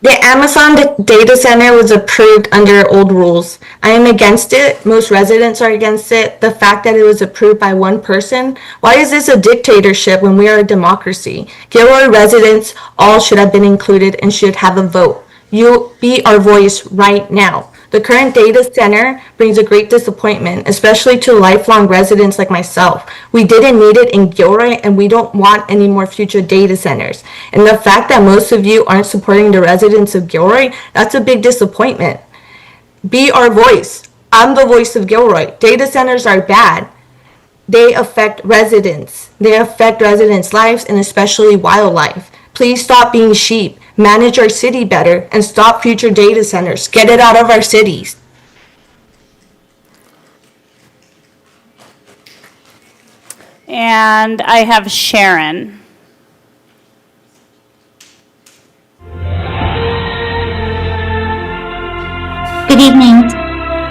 The Amazon data center was approved under old rules. I am against it. Most residents are against it. The fact that it was approved by one person. Why is this a dictatorship when we are a democracy? Gilroy residents all should have been included and should have a vote. You be our voice right now. The current data center brings a great disappointment, especially to lifelong residents like myself. We didn't need it in Gilroy, and we don't want any more future data centers. And the fact that most of you aren't supporting the residents of Gilroy, that's a big disappointment. Be our voice. I'm the voice of Gilroy. Data centers are bad. They affect residents. They affect residents' lives and especially wildlife. Please stop being sheep. Manage our city better and stop future data centers. Get it out of our cities. And I have Sharon. Good evening,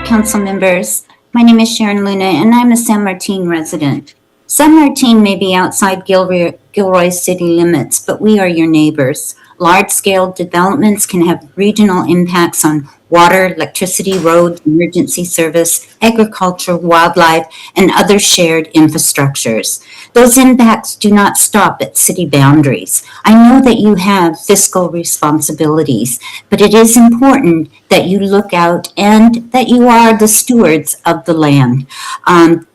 council members. My name is Sharon Luna, and I'm a San Martin resident. San Martin may be outside Gilroy city limits, but we are your neighbors. Large-scale developments can have regional impacts on water, electricity, roads, emergency service, agriculture, wildlife, and other shared infrastructures. Those impacts do not stop at city boundaries. I know that you have fiscal responsibilities, but it is important that you look out and that you are the stewards of the land.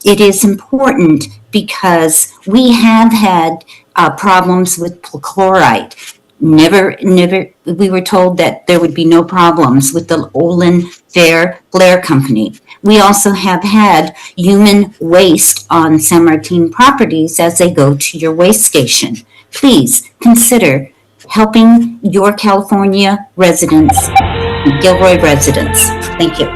It is important because we have had problems with chloride. Never, we were told that there would be no problems with the Olin Blair Company. We also have had human waste on San Martin properties as they go to your waste station. Please consider helping your California residents, Gilroy residents. Thank you.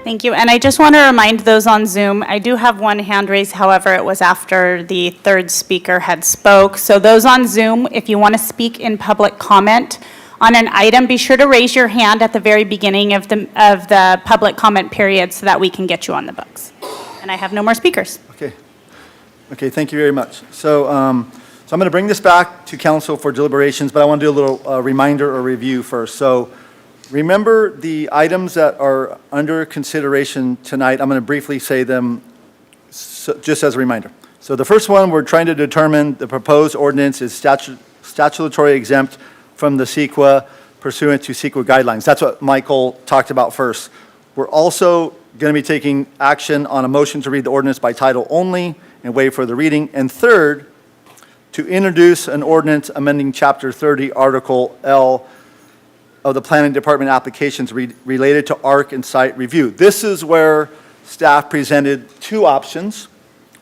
Thank you. And I just want to remind those on Zoom, I do have one hand raised. However, it was after the third speaker had spoke. So those on Zoom, if you want to speak in public comment on an item, be sure to raise your hand at the very beginning of the public comment period so that we can get you on the books. And I have no more speakers. Okay, thank you very much. So I'm going to bring this back to council for deliberations, but I want to do a little reminder or review first. So remember the items that are under consideration tonight. I'm going to briefly say them just as a reminder. So the first one, we're trying to determine the proposed ordinance is statutory exempt from the CEQA pursuant to CEQA guidelines. That's what Michael talked about first. We're also going to be taking action on a motion to read the ordinance by title only and waive further reading. And third, to introduce an ordinance amending Chapter 30, Article L of the Planning Department applications related to ARC and site review. This is where staff presented two options,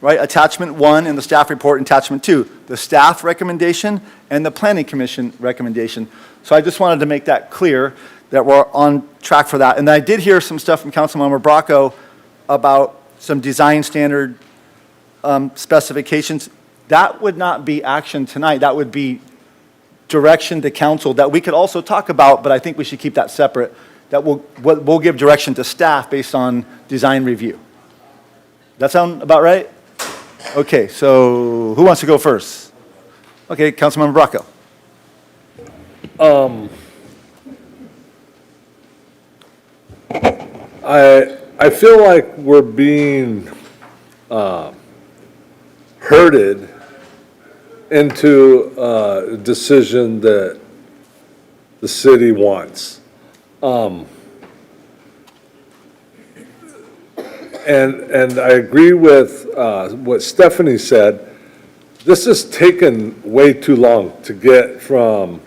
right? Attachment 1 in the staff report, and Attachment 2, the staff recommendation and the Planning Commission recommendation. So I just wanted to make that clear that we're on track for that. And I did hear some stuff from Councilmember Bracco about some design standard specifications. That would not be action tonight. That would be direction to council that we could also talk about, but I think we should keep that separate. That we'll give direction to staff based on design review. That sound about right? Okay, so who wants to go first? Okay, Councilmember Bracco. I feel like we're being herded into a decision that the city wants. And I agree with what Stephanie said. This has taken way too long to get from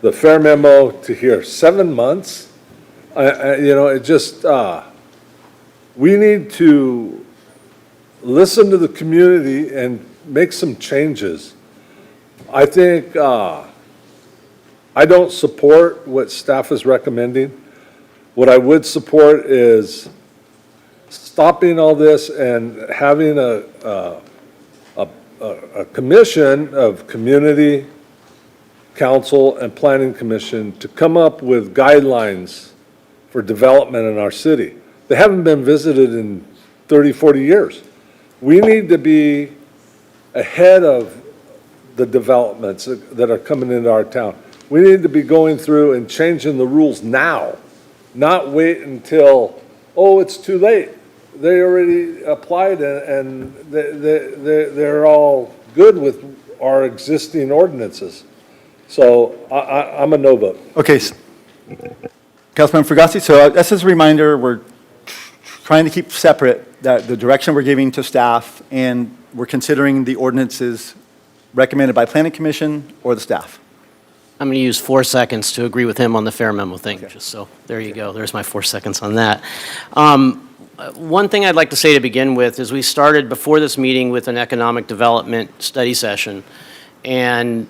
the fair memo to here. 7 months? It just, we need to listen to the community and make some changes. I think, I don't support what staff is recommending. What I would support is stopping all this and having a commission of community, council, and planning commission to come up with guidelines for development in our city. They haven't been visited in 30, 40 years. We need to be ahead of the developments that are coming into our town. We need to be going through and changing the rules now, not wait until, oh, it's too late. They already applied and they're all good with our existing ordinances. So I'm a no vote. Okay, Councilmember Fugazi, so this is a reminder, we're trying to keep separate that the direction we're giving to staff, and we're considering the ordinances recommended by Planning Commission or the staff. I'm going to use 4 seconds to agree with him on the fair memo thing, just so, there you go. There's my 4 seconds on that. One thing I'd like to say to begin with is we started before this meeting with an economic development study session, and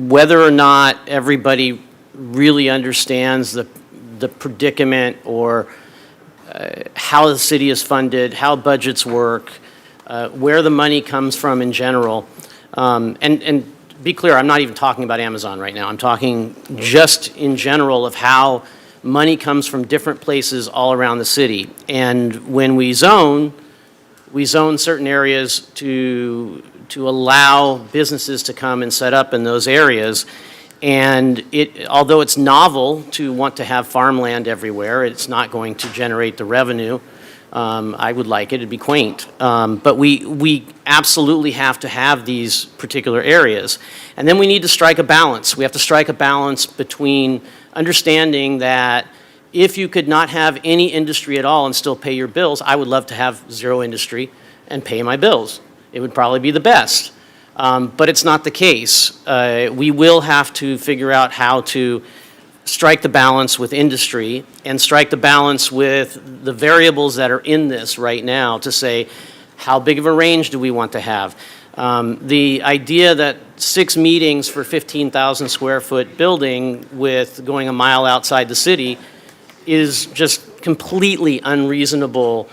whether or not everybody really understands the predicament or how the city is funded, how budgets work, where the money comes from in general, and be clear, I'm not even talking about Amazon right now. I'm talking just in general of how money comes from different places all around the city. And when we zone certain areas to allow businesses to come and set up in those areas. And although it's novel to want to have farmland everywhere, it's not going to generate the revenue. I would like it, it'd be quaint. But we absolutely have to have these particular areas. And then we need to strike a balance. We have to strike a balance between understanding that if you could not have any industry at all and still pay your bills, I would love to have zero industry and pay my bills. It would probably be the best. But it's not the case. We will have to figure out how to strike the balance with industry and strike the balance with the variables that are in this right now to say, how big of a range do we want to have? The idea that 6 meetings for 15,000 square foot building with going a mile outside the city is just completely unreasonable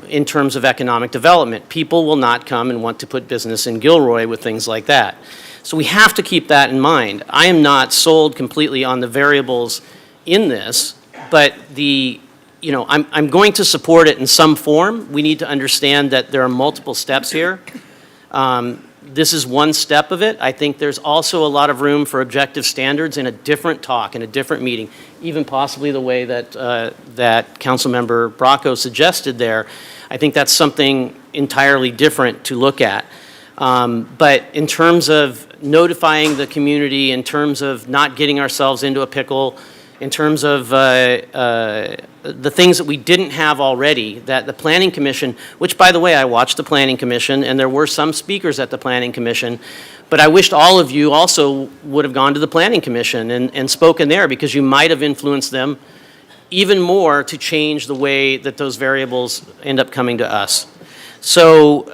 in terms of economic development. People will not come and want to put business in Gilroy with things like that. So we have to keep that in mind. I am not sold completely on the variables in this, but I'm going to support it in some form. We need to understand that there are multiple steps here. This is one step of it. I think there's also a lot of room for objective standards in a different talk, in a different meeting, even possibly the way that Councilmember Bracco suggested there. I think that's something entirely different to look at. But in terms of notifying the community, in terms of not getting ourselves into a pickle, in terms of the things that we didn't have already, that the Planning Commission, which, by the way, I watched the Planning Commission, and there were some speakers at the Planning Commission, but I wished all of you also would have gone to the Planning Commission and spoken there, because you might have influenced them even more to change the way that those variables end up coming to us. So,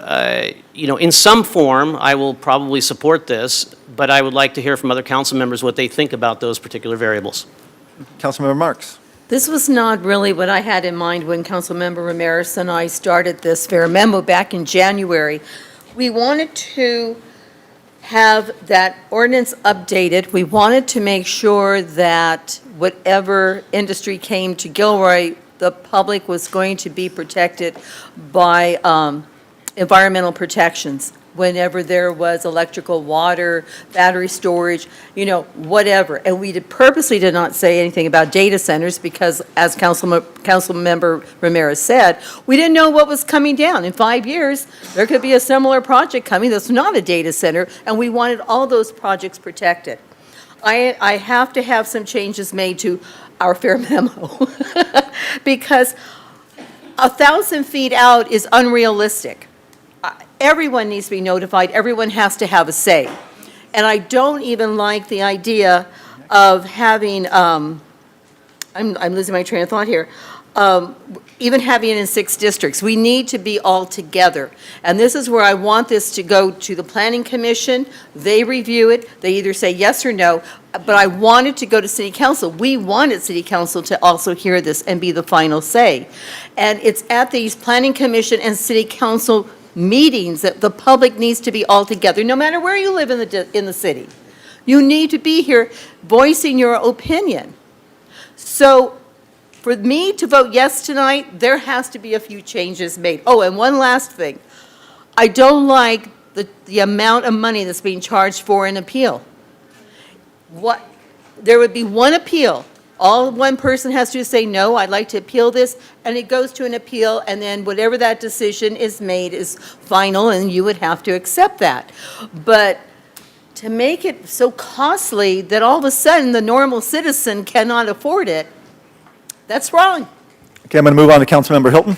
in some form, I will probably support this, but I would like to hear from other council members what they think about those particular variables. Councilmember Marks. This was not really what I had in mind when Councilmember Ramirez and I started this fair memo back in January. We wanted to have that ordinance updated. We wanted to make sure that whatever industry came to Gilroy, the public was going to be protected by environmental protections. Whenever there was electrical, water, battery storage, whatever. And we purposely did not say anything about data centers because, as Councilmember Ramirez said, we didn't know what was coming down. In 5 years, there could be a similar project coming that's not a data center, and we wanted all those projects protected. I have to have some changes made to our fair memo because 1,000 feet out is unrealistic. Everyone needs to be notified. Everyone has to have a say. And I don't even like the idea of having, I'm losing my train of thought here, even having it in 6 districts. We need to be all together. And this is where I want this to go to the Planning Commission. They review it. They either say yes or no. But I want it to go to City Council. We wanted City Council to also hear this and be the final say. And it's at these Planning Commission and City Council meetings that the public needs to be all together, no matter where you live in the city. You need to be here voicing your opinion. So for me to vote yes tonight, there has to be a few changes made. Oh, and one last thing. I don't like the amount of money that's being charged for an appeal. There would be one appeal. All one person has to do is say, no, I'd like to appeal this, and it goes to an appeal, and then whatever that decision is made is final, and you would have to accept that. But to make it so costly that all of a sudden the normal citizen cannot afford it, that's wrong. Okay, I'm going to move on to Councilmember Hilton.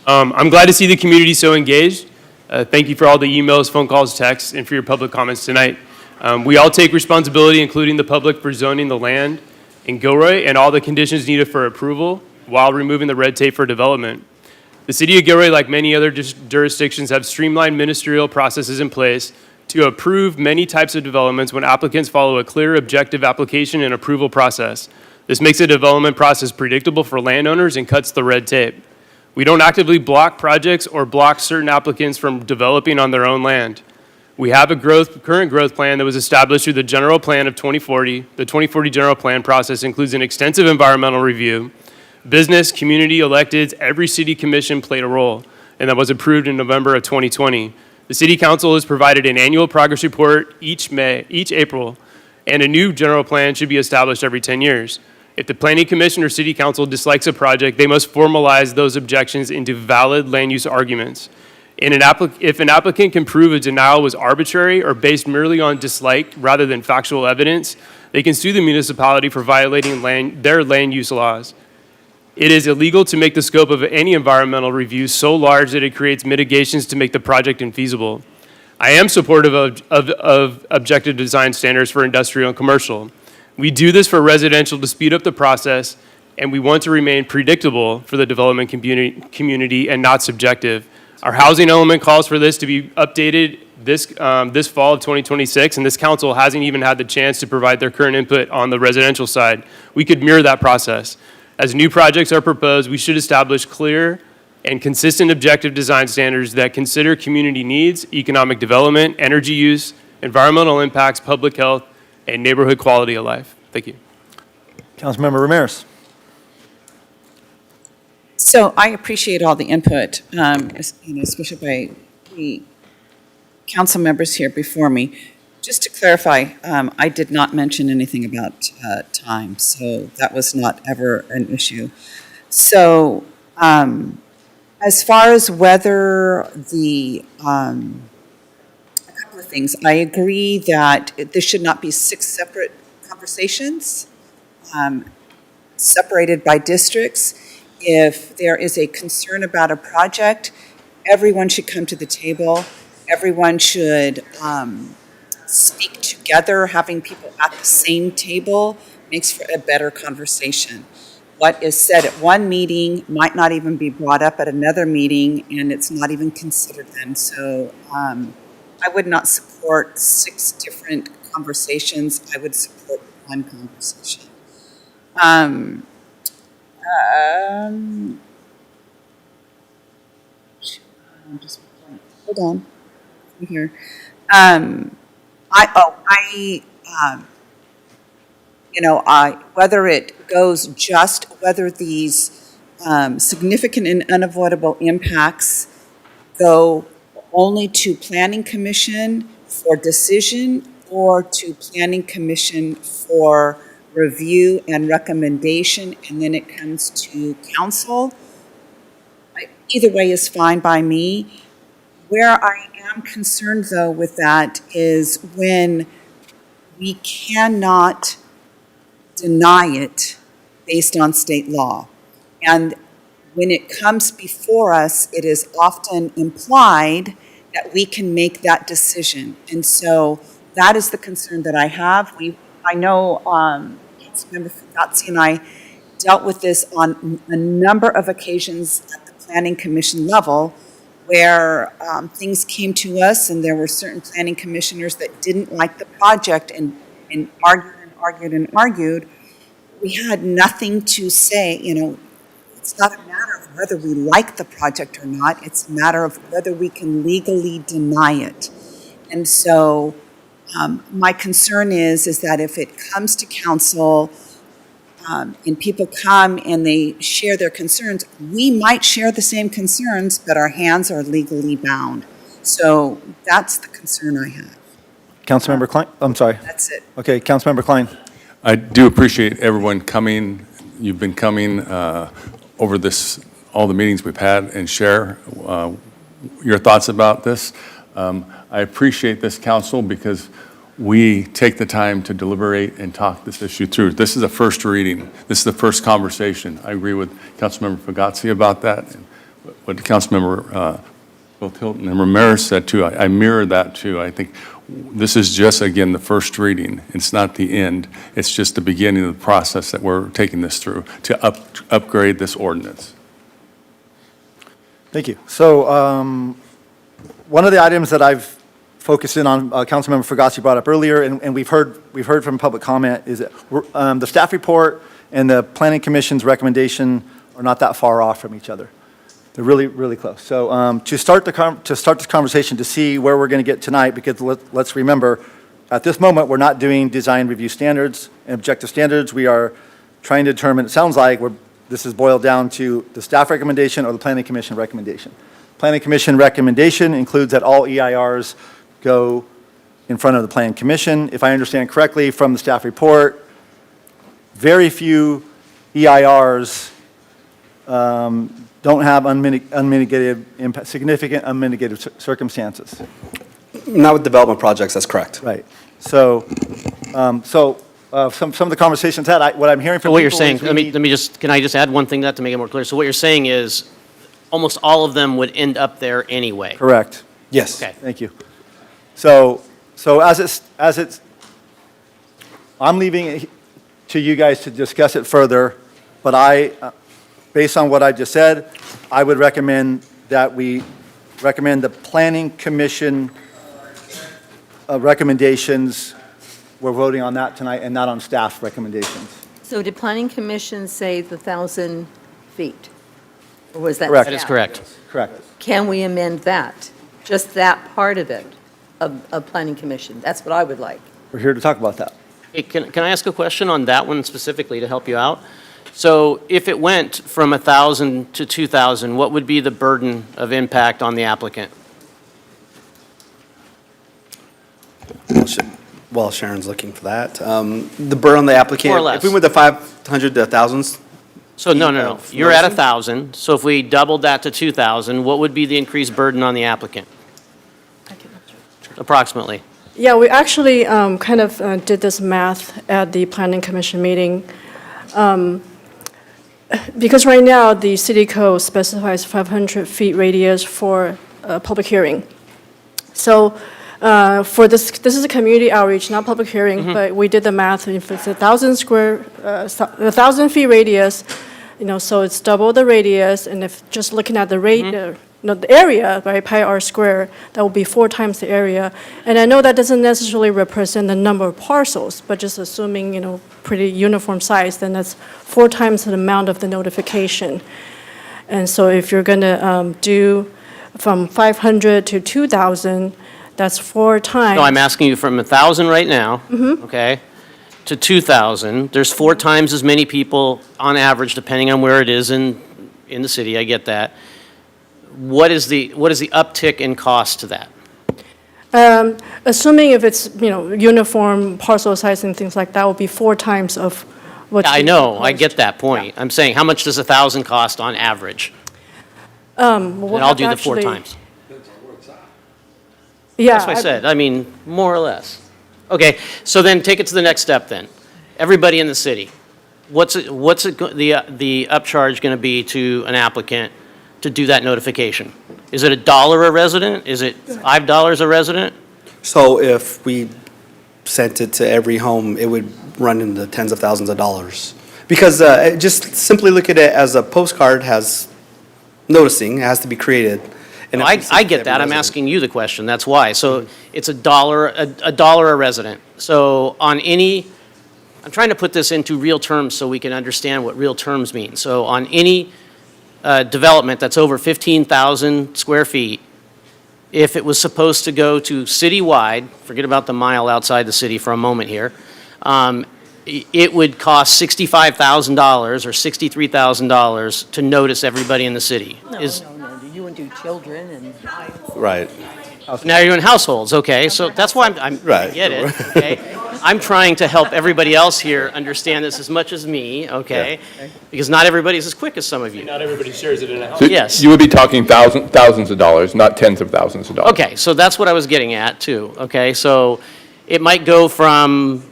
I'm glad to see the community so engaged. Thank you for all the emails, phone calls, texts, and for your public comments tonight. We all take responsibility, including the public, for zoning the land in Gilroy and all the conditions needed for approval while removing the red tape for development. The city of Gilroy, like many other jurisdictions, have streamlined ministerial processes in place to approve many types of developments when applicants follow a clear, objective application and approval process. This makes the development process predictable for landowners and cuts the red tape. We don't actively block projects or block certain applicants from developing on their own land. We have a current growth plan that was established through the General Plan of 2040. The 2040 General Plan process includes an extensive environmental review. Business, community, electeds, every city commission played a role, and that was approved in November of 2020. The City Council has provided an annual progress report each April, and a new general plan should be established every 10 years. If the Planning Commission or City Council dislikes a project, they must formalize those objections into valid land use arguments. If an applicant can prove a denial was arbitrary or based merely on dislike rather than factual evidence, they can sue the municipality for violating their land use laws. It is illegal to make the scope of any environmental review so large that it creates mitigations to make the project infeasible. I am supportive of objective design standards for industrial and commercial. We do this for residential to speed up the process, and we want to remain predictable for the development community and not subjective. Our housing element calls for this to be updated this fall of 2026, and this council hasn't even had the chance to provide their current input on the residential side. We could mirror that process. As new projects are proposed, we should establish clear and consistent objective design standards that consider community needs, economic development, energy use, environmental impacts, public health, and neighborhood quality of life. Thank you. Councilmember Ramirez. So I appreciate all the input, especially by the council members here before me. Just to clarify, I did not mention anything about time, so that was not ever an issue. So as far as whether a couple of things, I agree that this should not be 6 separate conversations, separated by districts. If there is a concern about a project, everyone should come to the table. Everyone should speak together. Having people at the same table makes for a better conversation. What is said at one meeting might not even be brought up at another meeting, and it's not even considered then. So I would not support 6 different conversations. I would support one conversation. Hold on. I'm here. Whether it goes just, whether these significant and unavoidable impacts go only to Planning Commission for decision or to Planning Commission for review and recommendation, and then it comes to council. Either way is fine by me. Where I am concerned, though, with that is when we cannot deny it based on state law. And when it comes before us, it is often implied that we can make that decision. And so that is the concern that I have. I know Councilmember Fugatsi and I dealt with this on a number of occasions at the Planning Commission level, where things came to us and there were certain planning commissioners that didn't like the project and argued. We had nothing to say. It's not a matter of whether we like the project or not. It's a matter of whether we can legally deny it. And so my concern is that if it comes to council and people come and they share their concerns, we might share the same concerns, but our hands are legally bound. So that's the concern I have. Councilmember Klein, I'm sorry. That's it. Okay, Councilmember Klein. I do appreciate everyone coming. You've been coming over all the meetings we've had, and share your thoughts about this. I appreciate this council because we take the time to deliberate and talk this issue through. This is a first reading. This is the first conversation. I agree with Councilmember Fagazzi about that, and what Councilmember both Hilton and Ramirez said too. I mirror that too. I think this is just, again, the first reading. It's not the end. It's just the beginning of the process that we're taking this through to upgrade this ordinance. Thank you. So one of the items that I've focused in on, Councilmember Fagazzi brought up earlier, and we've heard from public comment, is that the staff report and the Planning Commission's recommendation are not that far off from each other. They're really, really close. So to start this conversation, to see where we're going to get tonight, because let's remember, at this moment, we're not doing design review standards and objective standards. We are trying to determine, it sounds like this is boiled down to the staff recommendation or the Planning Commission recommendation. Planning Commission recommendation includes that all EIRs go in front of the Planning Commission. If I understand correctly from the staff report, very few EIRs don't have unmitigated impact, significant unmitigated circumstances. Not with development projects, that's correct. Right. So, some of the conversations had, what I'm hearing from So what you're people saying, is can I just add one thing to that to make it more clear? So what you're saying is almost all of them would end up there anyway. Correct. Yes. Okay. Thank you. So as it's, I'm leaving it to you guys to discuss it further, but based on what I just said, I would recommend that we recommend the Planning Commission recommendations. We're voting on that tonight and not on staff recommendations. So did Planning Commission say the 1,000 feet? Or was that Correct. That is staff? correct. Correct. Can we amend that? Just that part of it, of Planning Commission? That's what I would like. We're here to talk about that. Hey, can I ask a question on that one specifically to help you out? So if it went from 1,000 to 2,000, what would be the burden of impact on the applicant? Well, Sharon's looking for that. The burden on the applicant. More or less. If we went to 500 to 1,000s. So no. You're at 1,000. So if we doubled that to 2,000, what would be the increased burden on the applicant? Approximately. Yeah, we actually kind of did this math at the Planning Commission meeting. Because right now, the city code specifies 500 feet radius for a public hearing. So for this is a community outreach, not public hearing, but we did the math. If it's 1,000 feet radius, so it's double the radius, and if just looking at the the area, right, pi r square, that will be 4 times the area. And I know that doesn't necessarily represent the number of parcels, but just assuming, pretty uniform size, then that's 4 times the amount of the notification. And so if you're going to do from 500 to 2,000, that's 4 times. No, I'm asking you from 1,000 right now, okay, to 2,000. There's 4 times as many people on average, depending on where it is in the city. I get that. What is the uptick in cost to that? Assuming if it's, uniform parcel size and things like that, will be 4 times of what. I know, I get that point. I'm saying, how much does 1,000 cost on average? And I'll do the 4 times. Yeah. That's what I said. I mean, more or less. Okay, so then take it to the next step then. Everybody in the city, what's the upcharge going to be to an applicant to do that notification? Is it $1 a resident? Is it $5 a resident? So if we sent it to every home, it would run in the tens of thousands of dollars. Because just simply look at it as a postcard has noticing, it has to be created. No, I get that. I'm asking you the question. That's why. So it's $1 a resident. So on any, I'm trying to put this into real terms so we can understand what real terms mean. So on any development that's over 15,000 square feet, if it was supposed to go to citywide, forget about the mile outside the city for a moment here, it would cost $65,000 or $63,000 to notice everybody in the city. No, you wouldn't do children and. Right. Now you're in households, okay, so that's why I Right. get it, okay? I'm trying to help everybody else here understand this as much as me, okay? Because not everybody's as quick as some of you. Not everybody shares it in a house. So Yes. You would be talking thousands of dollars, not tens of thousands of dollars. Okay, so that's what I was getting at, too, okay? So it might go from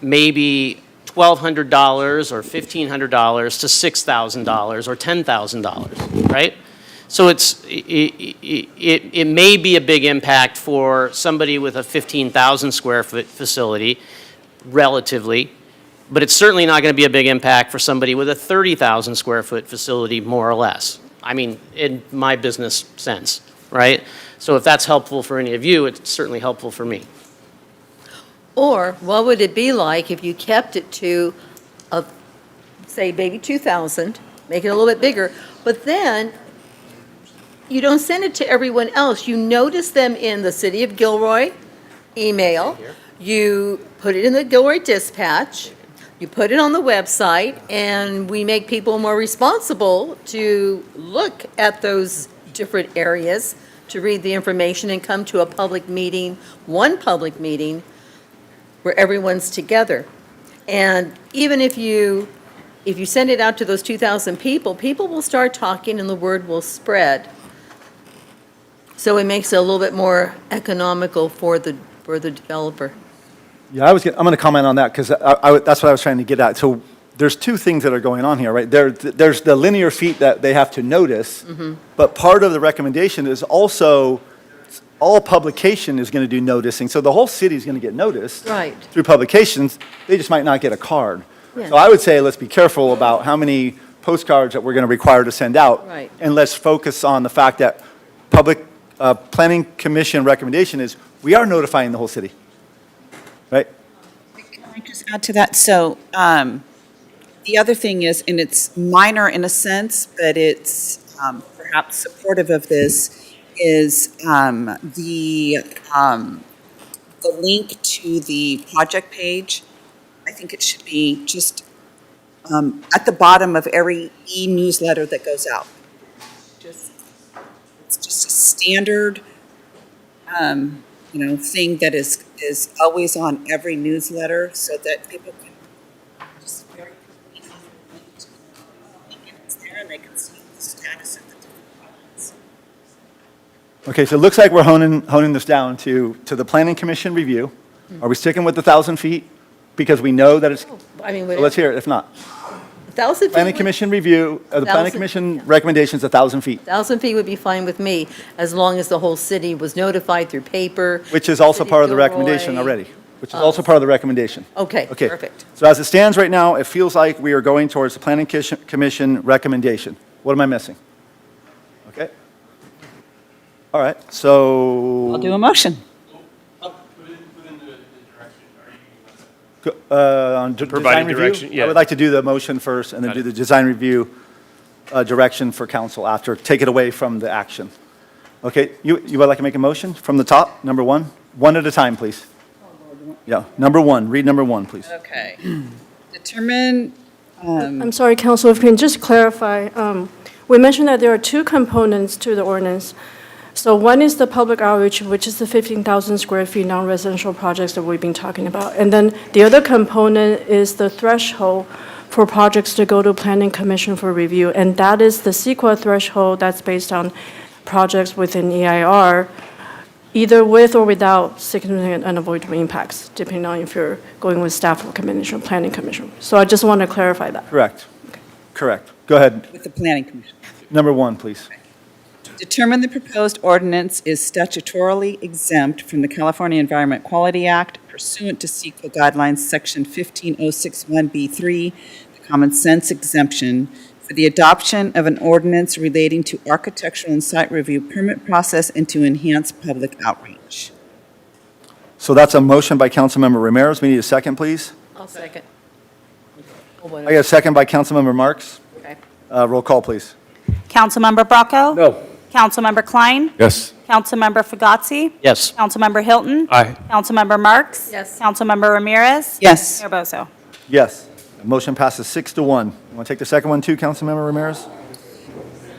maybe $1,200 or $1,500 to $6,000 or $10,000, right? So it may be a big impact for somebody with a 15,000 square foot facility, relatively, but it's certainly not going to be a big impact for somebody with a 30,000 square foot facility, more or less. I mean, in my business sense, right? So if that's helpful for any of you, it's certainly helpful for me. Or what would it be like if you kept it to, say, maybe 2,000, make it a little bit bigger, but then you don't send it to everyone else. You notice them in the City of Gilroy email, you put it in the Gilroy Dispatch, you put it on the website, and we make people more responsible to look at those different areas, to read the information and come to a public meeting, one public meeting, where everyone's together. And even if you send it out to those 2,000 people, people will start talking and the word will spread. So it makes it a little bit more economical for the developer. Yeah, I'm going to comment on that because that's what I was trying to get at. So there's two things that are going on here, right? There's the linear feet that they have to notice, but part of the recommendation is also all publication is going to do noticing. So the whole city is going to get noticed Right. through publications. They just might not get a card. Yeah. So I would say let's be careful about how many postcards that we're going to require to send out. Right. And let's focus on the fact that Planning Commission recommendation is we are notifying the whole city. Right? Can I just add to that? So the other thing is, and it's minor in a sense, but it's perhaps supportive of this, is the link to the project page. I think it should be just at the bottom of every e-newsletter that goes out. It's just a standard, thing that is always on every newsletter, so that people can just very quickly it's there and they can see the status of the different projects. Okay, so it looks like we're honing this down to the Planning Commission review. Are we sticking with the 1,000 feet? Because we know that it's, I mean, so let's hear it, if not. 1,000 feet. Planning Commission review, the Planning 1,000, Commission recommendations, 1,000 feet, 1,000 feet would be fine with me, as long as the whole city was notified through paper. which is also City part of the Gilroy. recommendation already, which is also part of the recommendation. Okay, Okay. perfect. So as it stands right now, it feels like we are going towards the Planning Commission recommendation. What am I missing? Okay. All right, so. I'll do a motion. On Providing design review? direction, yeah. I would like to do the motion first and then do the design review direction for council after, take it away from the action. Okay, you would like to make a motion from the top, number one? One at a time, please. Yeah, number one, read number one, please. Okay. Determine, I'm sorry, Council, if we can just clarify, we mentioned that there are two components to the ordinance. So one is the public outreach, which is the 15,000 square feet non-residential projects that we've been talking about. And then the other component is the threshold for projects to go to Planning Commission for review. And that is the CEQA threshold that's based on projects within EIR, either with or without significant unavoidable impacts, depending on if you're going with staff recommendation or Planning Commission. So I just want to clarify that. Correct. Correct. Go ahead. with the Planning Commission. Number one, please. Determine the proposed ordinance is statutorily exempt from the California Environment Quality Act pursuant to CEQA guidelines, section 15061B3, the common sense exemption, for the adoption of an ordinance relating to architectural and site review permit process and to enhance public outreach. So that's a motion by Councilmember Ramirez. We need a second, please. I'll second. I got a second by Councilmember Marks. Okay. Roll call, please. Councilmember Bracco? No. Councilmember Klein? Yes. Councilmember Fagazzi? Yes. Councilmember Hilton? Aye. Councilmember Marks? Yes. Councilmember Ramirez? Yes. Mayor Bozo? Yes. The motion passes 6-1. You want to take the second one too, Councilmember Ramirez?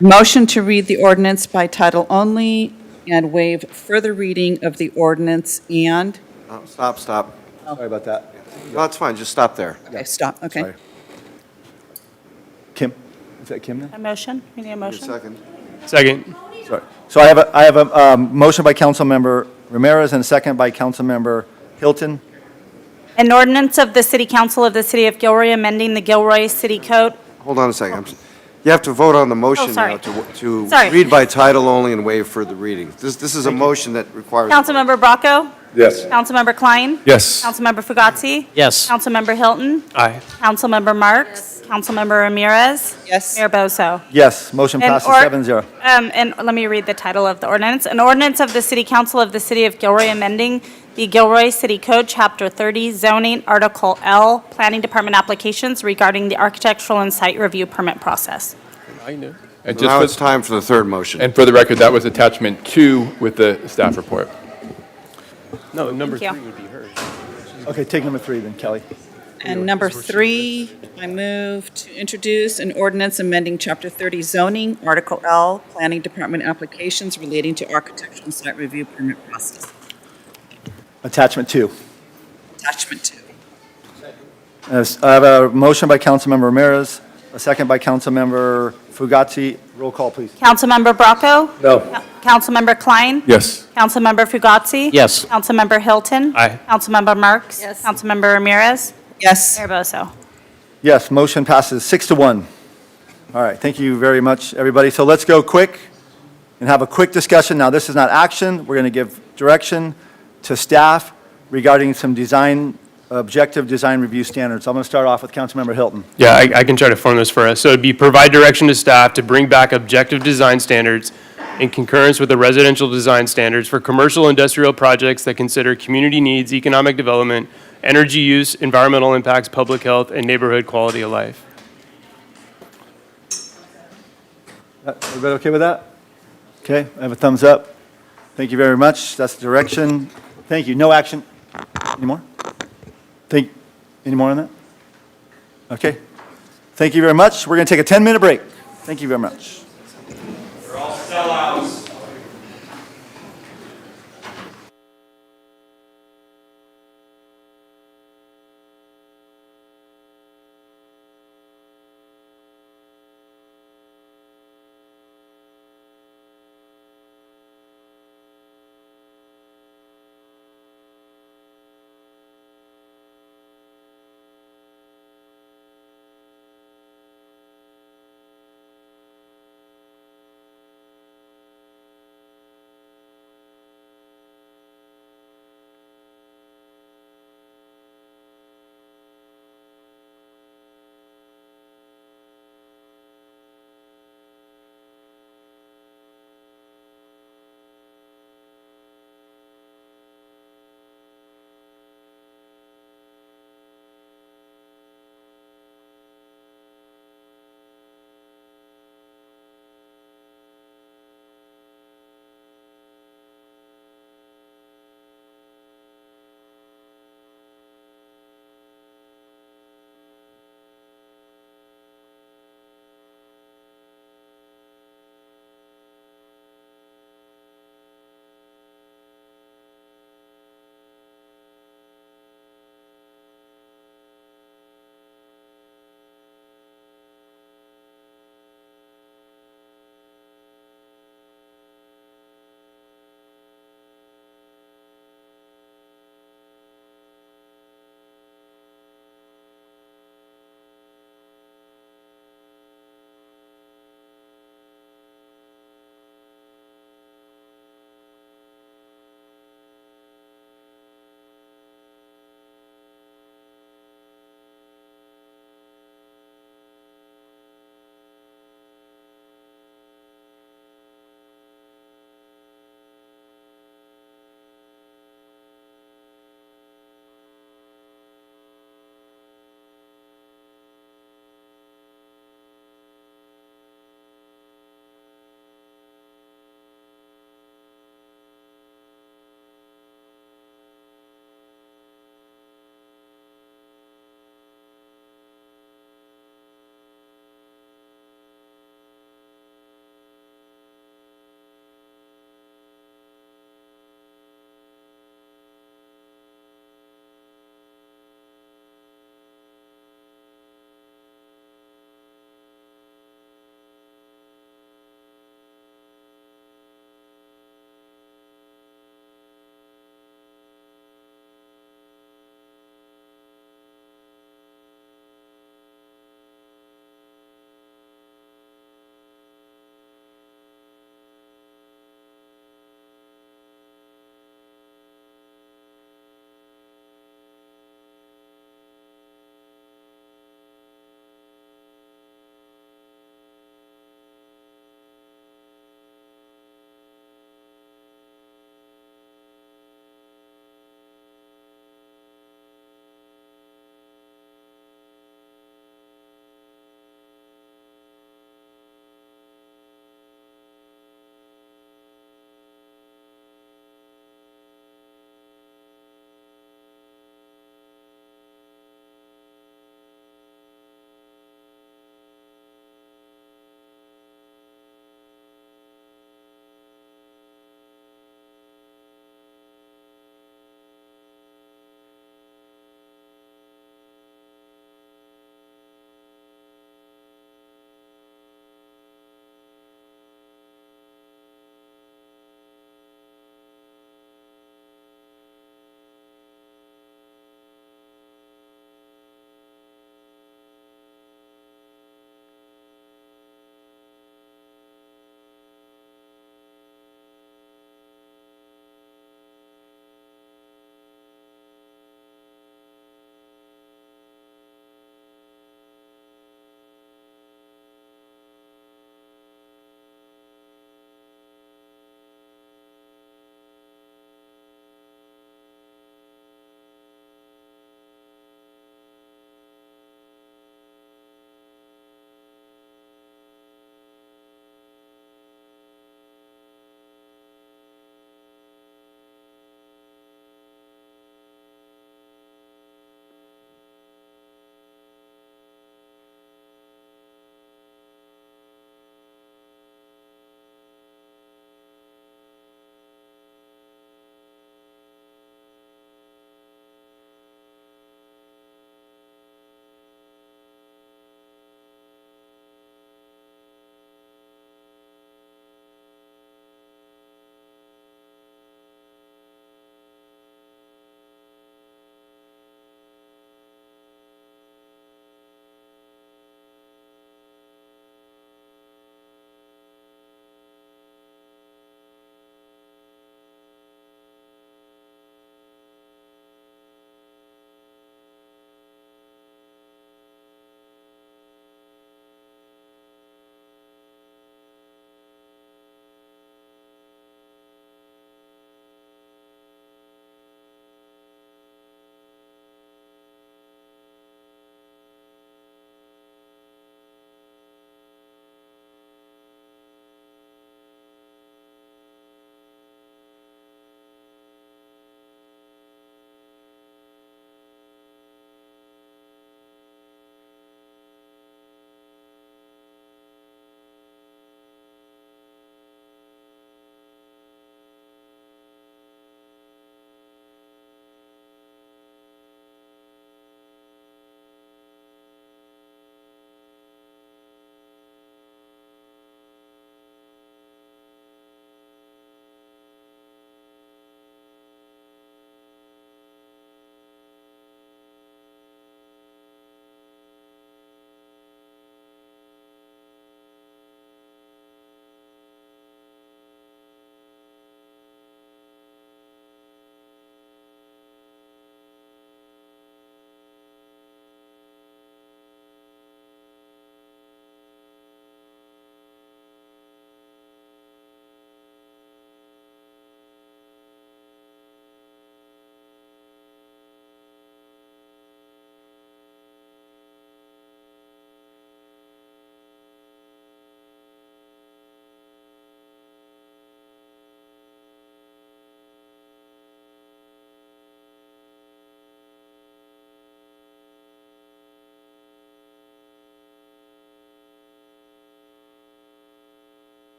Motion to read the ordinance by title only and waive further reading of the ordinance and, Stop. Sorry about that. No, it's fine, just stop there. okay, stop, okay. Sorry. Kim, is that Kim now? A motion? We need a motion? Second. Second. Sorry. So I have a motion by Councilmember Ramirez and a second by Councilmember Hilton. An ordinance of the City Council of the City of Gilroy amending the Gilroy City Code. Hold on a second. You have to vote on the motion sorry. now to Sorry. read by title only and waive further reading. This is a motion that requires. Councilmember Bracco? Yes. Councilmember Klein? Yes. Councilmember Fugazi? Yes. Councilmember Hilton? Aye. Councilmember Marks? Councilmember Ramirez? Yes. Mayor Boso? Yes, motion And passes or- 7-0. And let me read the title of the ordinance. An ordinance of the City Council of the City of Gilroy amending the Gilroy City Code, Chapter 30, zoning, Article L, Planning Department applications regarding the architectural and site review permit process. I know. And Now it's just time for the third motion. and for the record, that was attachment 2 with the staff report. No, number Thank 3 you. would be hers. Okay, take number 3 then, Kelly. And number 3, I move to introduce an ordinance amending Chapter 30 zoning, Article L, Planning Department applications relating to architectural and site review permit process. Attachment 2. Attachment 2. I have a motion by Councilmember Ramirez, a second by Councilmember Fugazi. Roll call, please. Councilmember Bracco? No. Councilmember Klein? Yes. Councilmember Fugazi? Yes. Councilmember Hilton? Aye. Councilmember Marks? Yes. Councilmember Ramirez? Yes. Mayor Boso? Yes, motion passes 6-1. All right, thank you very much, everybody. So let's go quick and have a quick discussion. Now, this is not action. We're going to give direction to staff regarding some objective design review standards. I'm going to start off with Councilmember Hilton. Yeah, I can try to form this for us. So it'd be provide direction to staff to bring back objective design standards in concurrence with the residential design standards for commercial industrial projects that consider community needs, economic development, energy use, environmental impacts, public health, and neighborhood quality of life. Everybody okay with that? Okay, I have a thumbs up. Thank you very much. That's the direction. Thank you. No action. Any more? Any more on that? Okay. Thank you very much. We're going to take a 10-minute break. Thank you very much. They're all sellouts.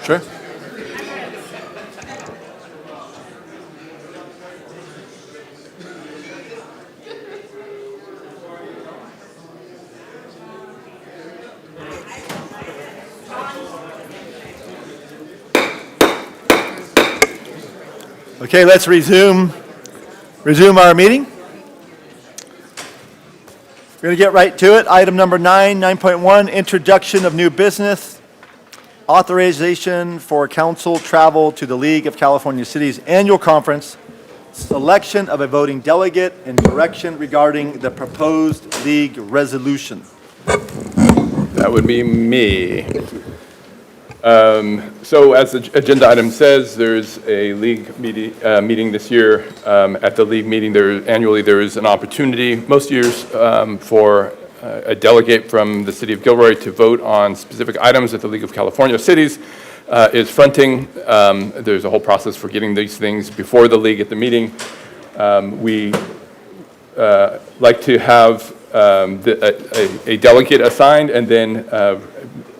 Sure. Okay, let's resume our meeting. We're going to get right to it. Item number 9.1, introduction of new business, authorization for council travel to the League of California Cities Annual Conference, selection of a voting delegate, and direction regarding the proposed league resolution. That would be me. So as the agenda item says, there's a league meeting this year. At the league meeting, annually there is an opportunity, most years, for a delegate from the city of Gilroy to vote on specific items that the League of California Cities is fronting. There's a whole process for getting these things before the league at the meeting. We like to have a delegate assigned and then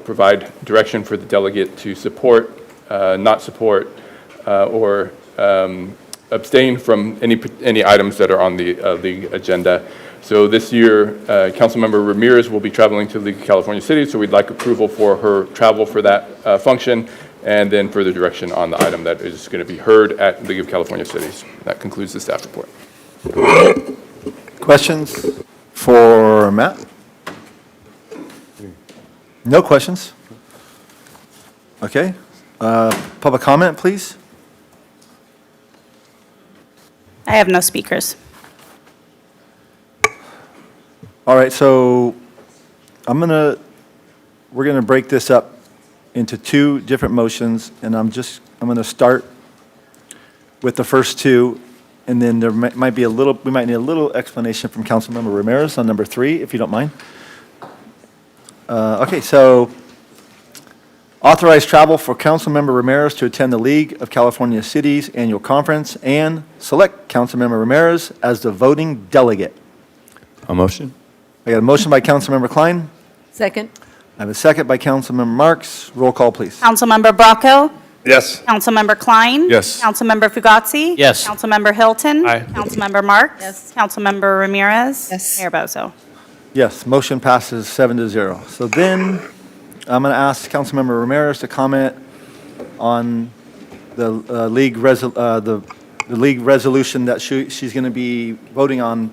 provide direction for the delegate to support, not support, or abstain from any items that are on the league agenda. So this year, Councilmember Ramirez will be traveling to League of California Cities, so we'd like approval for her travel for that function, and then further direction on the item that is going to be heard at League of California Cities. That concludes the staff report. Questions for Matt? No questions? Okay. Public comment, please? I have no speakers. All right, so we're gonna break this up into two different motions, and I'm gonna start with the first two, and then we might need a little explanation from Councilmember Ramirez on number 3, if you don't mind. Okay, so authorize travel for Councilmember Ramirez to attend the League of California Cities Annual Conference and select Councilmember Ramirez as the voting delegate. A motion? I got a motion by Councilmember Klein. Second. I have a second by Councilmember Marks. Roll call, please. Councilmember Bracco? Yes. Councilmember Klein? Yes. Councilmember Fugazi? Yes. Councilmember Hilton? Aye. Councilmember Marks? Yes. Councilmember Ramirez? Yes. Mayor Bozo? Yes, motion passes 7-0. So then, I'm going to ask Councilmember Ramirez to comment on the league resolution that she's going to be voting on,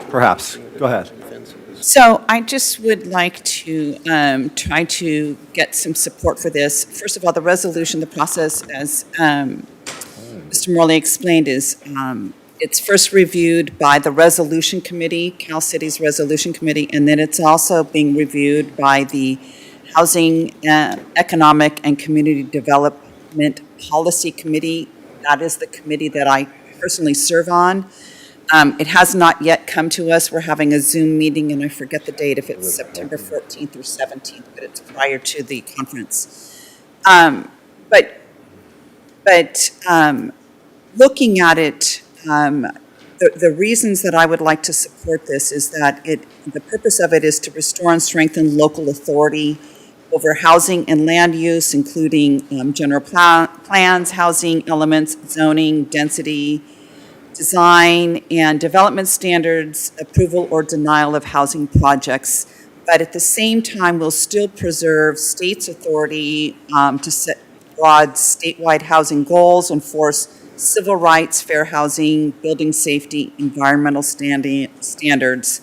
perhaps. Go ahead. So I just would like to try to get some support for this. First of all, the resolution, the process, as Mr. Morley explained, is it's first reviewed by the Resolution Committee, Cal City's Resolution Committee, and then it's also being reviewed by the Housing, Economic, and Community Development Policy Committee. That is the committee that I personally serve on. It has not yet come to us. We're having a Zoom meeting, and I forget the date, if it's September 14th or 17th, but it's prior to the conference. But looking at it, the reasons that I would like to support this is that the purpose of it is to restore and strengthen local authority over housing and land use, including general plans, housing elements, zoning, density, design, and development standards, approval or denial of housing projects. But at the same time, we'll still preserve state's authority to set broad statewide housing goals, enforce civil rights, fair housing, building safety, environmental standards,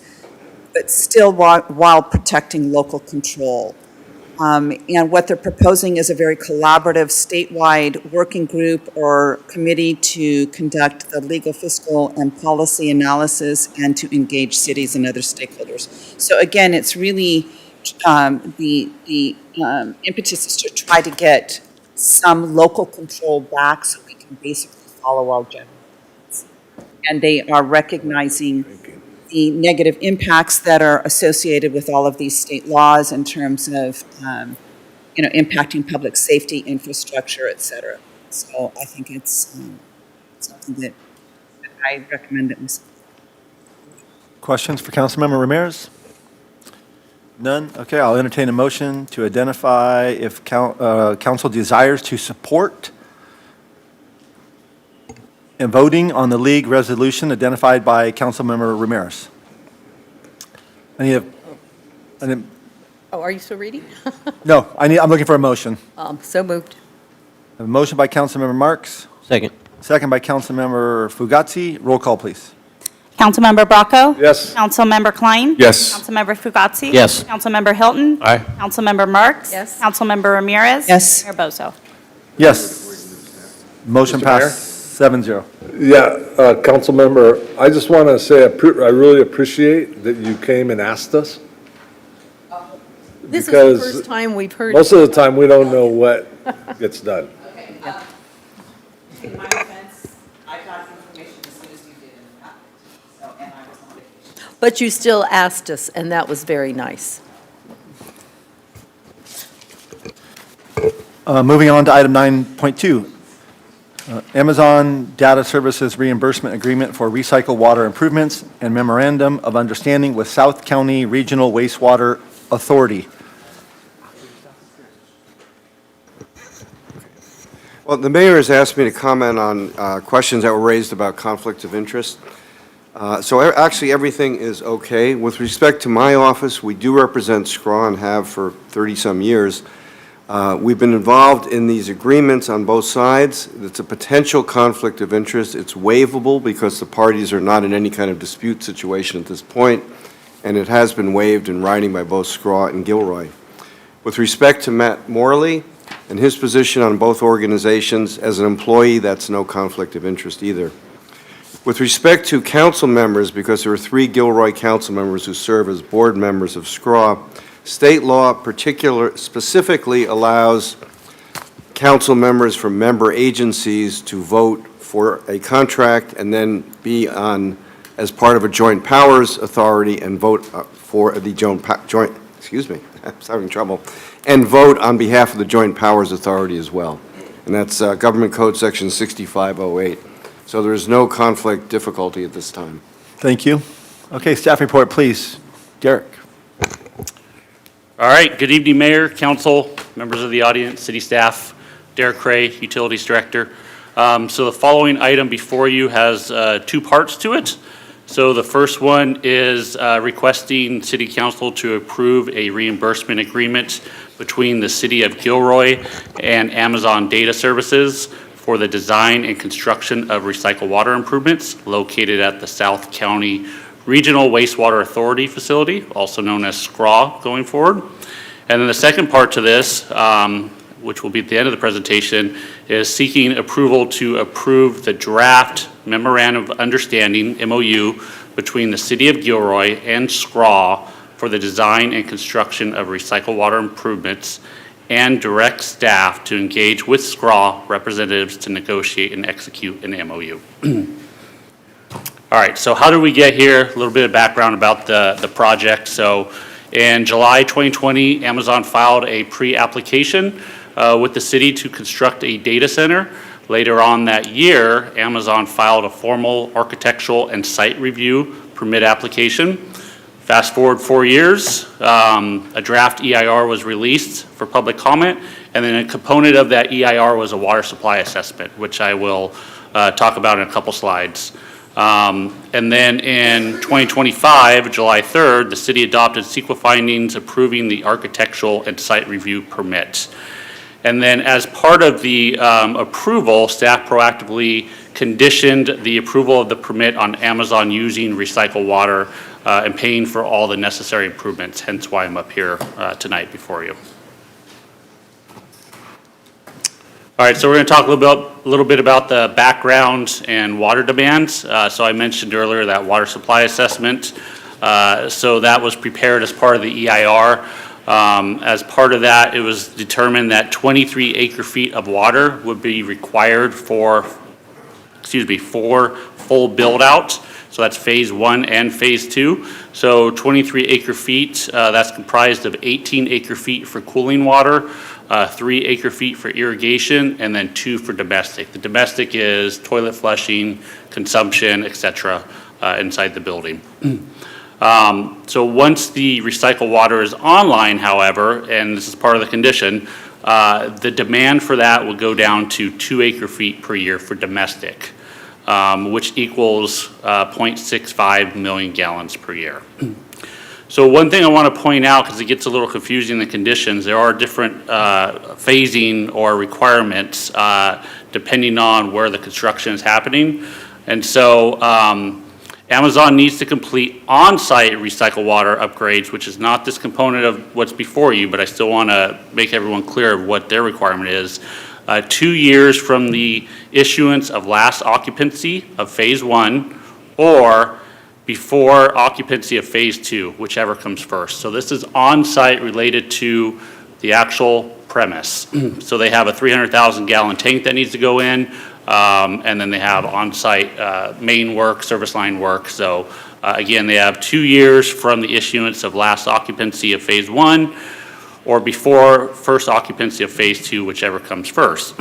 but still while protecting local control. And what they're proposing is a very collaborative statewide working group or committee to conduct the legal, fiscal, and policy analysis and to engage cities and other stakeholders. So again, it's really the impetus is to try to get some local control back so we can basically follow our general plans. And they are recognizing the negative impacts that are associated with all of these state laws in terms of, impacting public safety, infrastructure, et cetera. So I think it's something that I recommend that we support. Questions for Councilmember Ramirez? None? Okay, I'll entertain a motion to identify if council desires to support and voting on the league resolution identified by Councilmember Ramirez. Oh, are you still reading? I'm looking for a motion. So moved. A motion by Councilmember Marks. Second. Second by Councilmember Fugazi. Roll call, please. Councilmember Bracco? Yes. Councilmember Klein? Yes. Councilmember Fugazi? Yes. Councilmember Hilton? Aye. Councilmember Marks? Yes. Councilmember Ramirez? Yes. Mayor Bozo? Yes. Motion Mr. Mayor? passed 7-0. Yeah, council member, I just want to say, I really appreciate that you came and asked us. This is Because the first time we've heard. Most of the time, we don't know what gets done. In my defense, I got information as soon as you did in the packet, and I was on vacation. But you still asked us, and that was very nice. Moving on to item 9.2. Amazon Data Services Reimbursement Agreement for Recycle Water Improvements and Memorandum of Understanding with South County Regional Wastewater Authority. Well, the mayor has asked me to comment on questions that were raised about conflict of interest. Actually, everything is okay. With respect to my office, we do represent SCRAW and have for 30-some years. We've been involved in these agreements on both sides. It's a potential conflict of interest. It's waivable because the parties are not in any kind of dispute situation at this point, and it has been waived in writing by both SCRAW and Gilroy. With respect to Matt Morley and his position on both organizations, as an employee, that's no conflict of interest either. With respect to council members, because there are 3 Gilroy council members who serve as board members of SCRAW, state law specifically allows council members from member agencies to vote for a contract and then be on as part of a joint powers authority and vote for the I'm having trouble, and vote on behalf of the joint powers authority as well. And that's Government Code Section 6508. So there is no conflict difficulty at this time. Thank you. Okay, staff report, please. Derek. All right, good evening, Mayor, Council, members of the audience, city staff. Derek Cray, Utilities Director. So the following item before you has 2 parts to it. So the first one is requesting City Council to approve a reimbursement agreement between the City of Gilroy and Amazon Data Services for the design and construction of recycled water improvements located at the South County Regional Wastewater Authority facility, also known as SCRAW going forward. And then the second part to this, which will be at the end of the presentation, is seeking approval to approve the draft Memorandum of Understanding, MOU, between the City of Gilroy and SCRAW for the design and construction of recycled water improvements and direct staff to engage with SCRAW representatives to negotiate and execute an MOU. All right, so how did we get here? A little bit of background about the project. So in July 2020, Amazon filed a pre-application with the city to construct a data center. Later on that year, Amazon filed a formal architectural and site review permit application. Fast forward 4 years, a draft EIR was released for public comment, and then a component of that EIR was a water supply assessment, which I will talk about in a couple slides. And then in 2025, July 3rd, the city adopted CEQA findings approving the architectural and site review permit. And then as part of the approval, staff proactively conditioned the approval of the permit on Amazon using recycled water and paying for all the necessary improvements, hence why I'm up here tonight before you. All right, so we're going to talk a little bit about the background and water demands. So I mentioned earlier that water supply assessment. So that was prepared as part of the EIR. As part of that, it was determined that 23 acre-feet of water would be required for full build-out. So that's phase 1 and phase 2. So 23 acre-feet, that's comprised of 18 acre-feet for cooling water, 3 acre-feet for irrigation, and then 2 for domestic. The domestic is toilet flushing, consumption, et cetera, inside the building. So once the recycled water is online, however, and this is part of the condition, the demand for that will go down to 2 acre-feet per year for domestic, which equals 0.65 million gallons per year. So one thing I want to point out, because it gets a little confusing in the conditions, there are different phasing or requirements depending on where the construction is happening. And so Amazon needs to complete on-site recycled water upgrades, which is not this component of what's before you, but I still want to make everyone clear of what their requirement is. 2 years from the issuance of last occupancy of phase 1 or before occupancy of phase 2, whichever comes first. So this is on-site related to the actual premise. So they have a 300,000 gallon tank that needs to go in, and then they have on-site main work, service line work. So again, they have 2 years from the issuance of last occupancy of phase 1 or before first occupancy of phase 2, whichever comes first.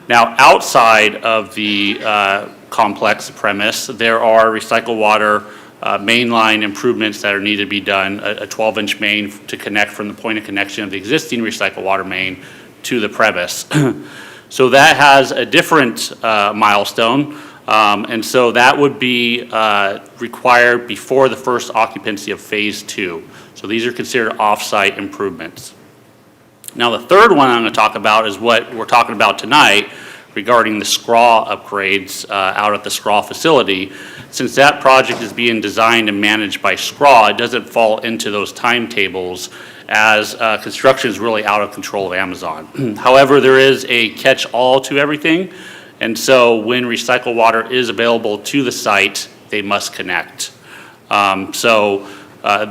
Now, outside of the complex premise, there are recycled water mainline improvements that are needed to be done, a 12-inch main to connect from the point of connection of the existing recycled water main to the premise. So that has a different milestone, and so that would be required before the first occupancy of phase 2. So these are considered off-site improvements. Now, the third one I'm going to talk about is what we're talking about tonight regarding the SCRAW upgrades out at the SCRAW facility. Since that project is being designed and managed by SCRAW, it doesn't fall into those timetables as construction is really out of control of Amazon. However, there is a catch-all to everything, and so when recycled water is available to the site, they must connect.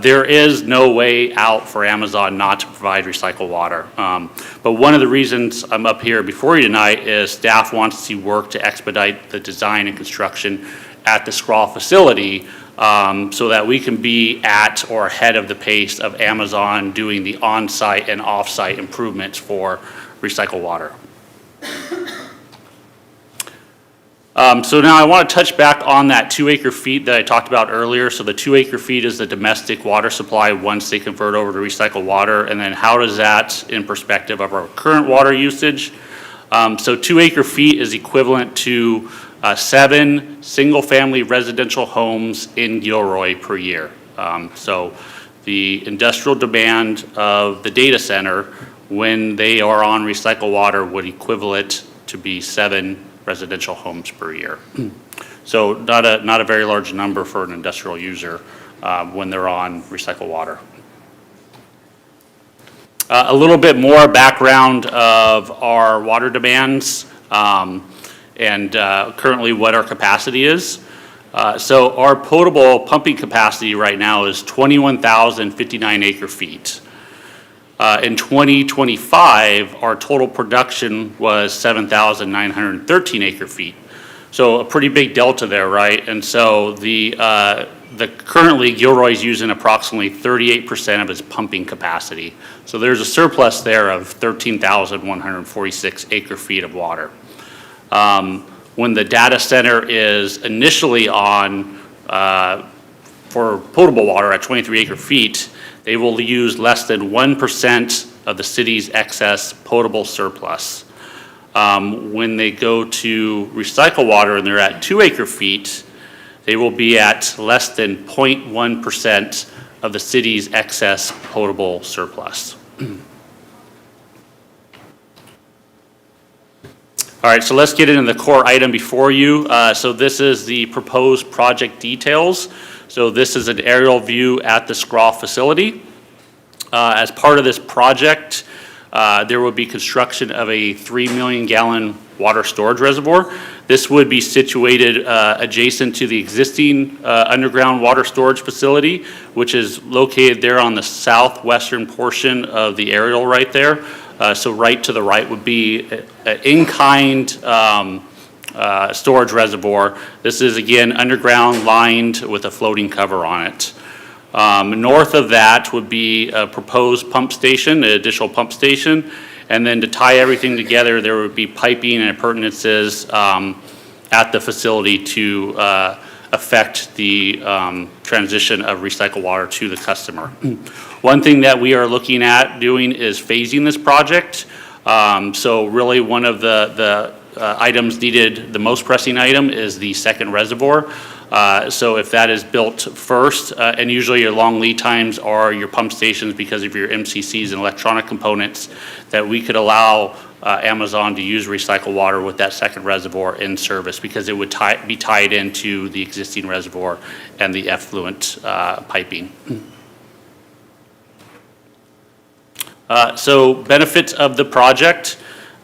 There is no way out for Amazon not to provide recycled water. But one of the reasons I'm up here before you tonight is staff wants to see work to expedite the design and construction at the SCRAW facility so that we can be at or ahead of the pace of Amazon doing the on-site and off-site improvements for recycled water. So now I want to touch back on that 2 acre-feet that I talked about earlier. So the 2 acre-feet is the domestic water supply once they convert over to recycled water. And then how does that in perspective of our current water usage? So 2 acre-feet is equivalent to 7 single-family residential homes in Gilroy per year. So the industrial demand of the data center when they are on recycled water would equivalent to be 7 residential homes per year. So not a very large number for an industrial user when they're on recycled water. A little bit more background of our water demands and currently what our capacity is. So our potable pumping capacity right now is 21,059 acre-feet. In 2025, our total production was 7,913 acre-feet. So a pretty big delta there, right? And so the currently Gilroy's using approximately 38% of its pumping capacity. So there's a surplus there of 13,146 acre-feet of water. When the data center is initially on for potable water at 23 acre-feet, they will use less than 1% of the city's excess potable surplus. When they go to recycle water and they're at 2 acre-feet, they will be at less than 0.1% of the city's excess potable surplus. All right, so let's get into the core item before you. So this is the proposed project details. So this is an aerial view at the SCRAW facility. As part of this project, there would be construction of a 3 million gallon water storage reservoir. This would be situated adjacent to the existing underground water storage facility, which is located there on the southwestern portion of the aerial right there. So right to the right would be an in-kind storage reservoir. This is, again, underground, lined with a floating cover on it. North of that would be a proposed pump station, an additional pump station. And then to tie everything together, there would be piping and appurtenances at the facility to affect the transition of recycled water to the customer. One thing that we are looking at doing is phasing this project. So really one of the items needed, the most pressing item is the second reservoir. So if that is built first, and usually your long lead times are your pump stations because of your MCCs and electronic components, that we could allow Amazon to use recycled water with that second reservoir in service because it would be tied into the existing reservoir and the effluent piping. So benefits of the project.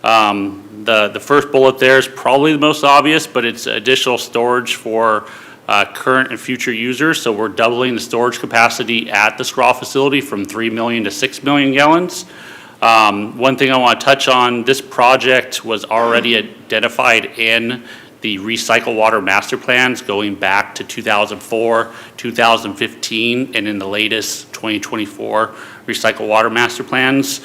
The first bullet there is probably the most obvious, but it's additional storage for current and future users. So we're doubling the storage capacity at the SCRAW facility from 3 million to 6 million gallons. One thing I want to touch on, this project was already identified in the recycled water master plans going back to 2004, 2015, and in the latest 2024 recycled water master plans.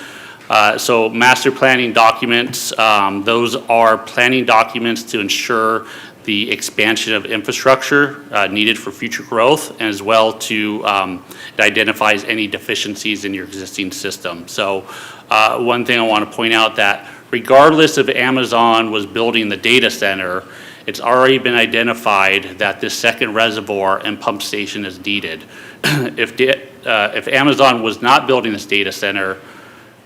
So master planning documents, those are planning documents to ensure the expansion of infrastructure needed for future growth, as well to it identifies any deficiencies in your existing system. So one thing I want to point out that regardless if Amazon was building the data center, it's already been identified that this second reservoir and pump station is needed. If Amazon was not building this data center,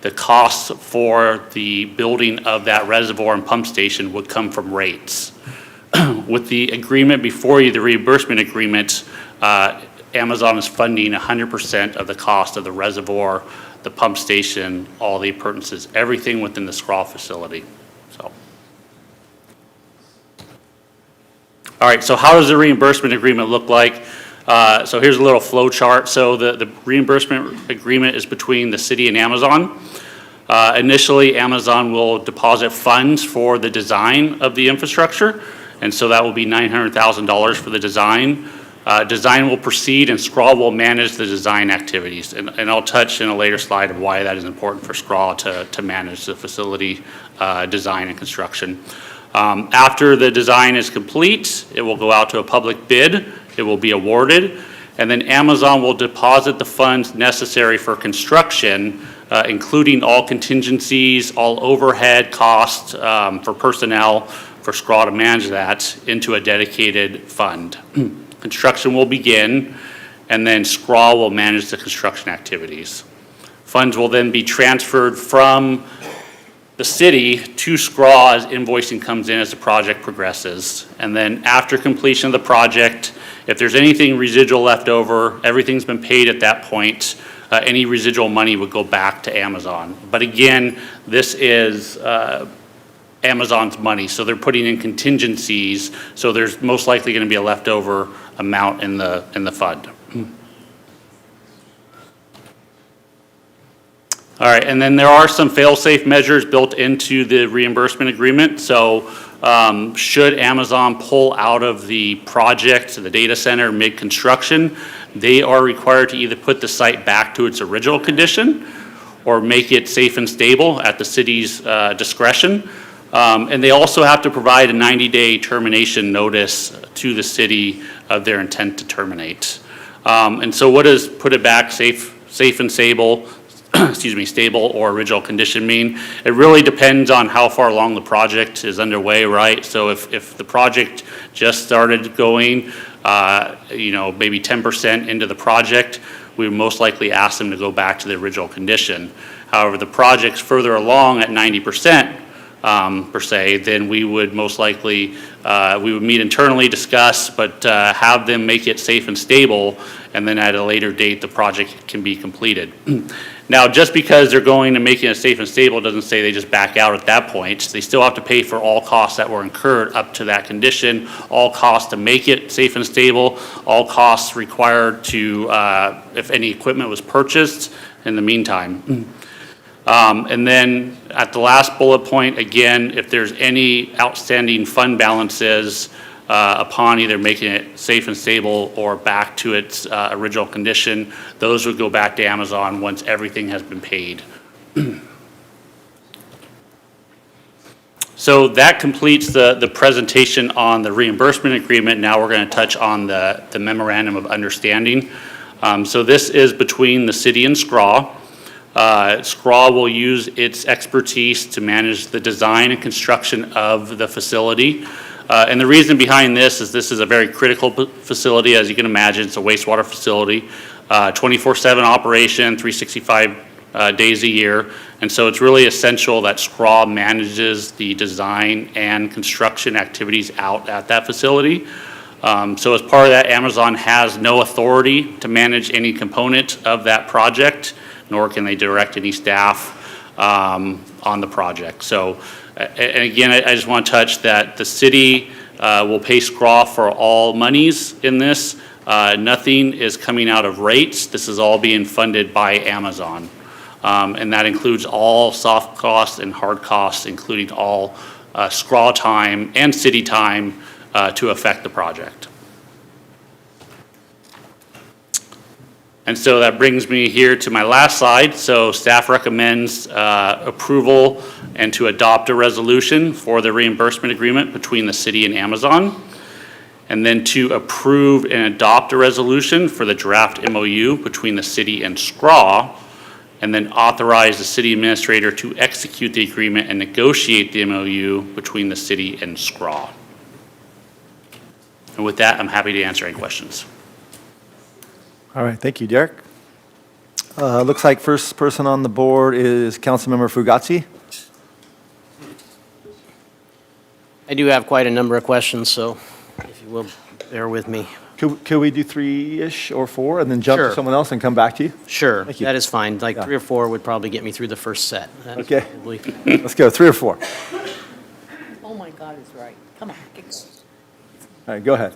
the costs for the building of that reservoir and pump station would come from rates. With the agreement before you, the reimbursement agreement, Amazon is funding 100% of the cost of the reservoir, the pump station, all the appurtenances, everything within the SCRAW facility. So, all right, so how does the reimbursement agreement look like? So here's a little flow chart. So the reimbursement agreement is between the city and Amazon. Initially, Amazon will deposit funds for the design of the infrastructure, and so that will be $900,000 for the design. Design will proceed and SCRAW will manage the design activities. And I'll touch in a later slide of why that is important for SCRAW to manage the facility design and construction. After the design is complete, it will go out to a public bid. It will be awarded, and then Amazon will deposit the funds necessary for construction, including all contingencies, all overhead costs for personnel, for SCRAW to manage that, into a dedicated fund. Construction will begin, and then SCRAW will manage the construction activities. Funds will then be transferred from the city to SCRAW as invoicing comes in as the project progresses. And then after completion of the project, if there's anything residual left over, everything's been paid at that point, any residual money would go back to Amazon. But again, this is Amazon's money, so they're putting in contingencies, so there's most likely going to be a leftover amount in the fund. All right, and then there are some fail-safe measures built into the reimbursement agreement. So should Amazon pull out of the project, the data center, mid-construction, they are required to either put the site back to its original condition or make it safe and stable at the city's discretion. And they also have to provide a 90-day termination notice to the city of their intent to terminate. And so what does put it back safe and stable, stable or original condition mean? It really depends on how far along the project is underway, right? So if the project just started going, maybe 10% into the project, we would most likely ask them to go back to the original condition. However, the project's further along at 90%, per se, then we would most likely, we would meet internally, discuss, but have them make it safe and stable, and then at a later date, the project can be completed. Now, just because they're going and making it safe and stable doesn't say they just back out at that point. They still have to pay for all costs that were incurred up to that condition, all costs to make it safe and stable, all costs required to, if any equipment was purchased in the meantime. And then at the last bullet point, again, if there's any outstanding fund balances upon either making it safe and stable or back to its original condition, those would go back to Amazon once everything has been paid. So that completes the presentation on the reimbursement agreement. Now we're going to touch on the memorandum of understanding. So this is between the city and SCRAW. SCRAW will use its expertise to manage the design and construction of the facility. And the reason behind this is a very critical facility. As you can imagine, it's a wastewater facility, 24/7 operation, 365 days a year. And so it's really essential that SCRAW manages the design and construction activities out at that facility. So as part of that, Amazon has no authority to manage any component of that project, nor can they direct any staff on the project. So, and again, I just want to touch that the city will pay SCRAW for all monies in this. Nothing is coming out of rates. This is all being funded by Amazon. And that includes all soft costs and hard costs, including all SCRAW time and city time to affect the project. And so that brings me here to my last slide. So staff recommends approval and to adopt a resolution for the reimbursement agreement between the city and Amazon. And then to approve and adopt a resolution for the draft MOU between the city and SCRAW. And then authorize the city administrator to execute the agreement and negotiate the MOU between the city and SCRAW. And with that, I'm happy to answer any questions. All right, thank you, Derek. Looks like first person on the board is Councilmember Fugazi. I do have quite a number of questions, so if you will bear with me. Could we do 3-ish or 4 and then jump Sure. to someone else and come back to you? Sure, Thank you. that is fine. Like Yeah. 3 or 4 would probably get me through the first set. That is Okay. probably- Let's go, 3 or 4. Oh, my God is right. Come on, get going. All right, go ahead.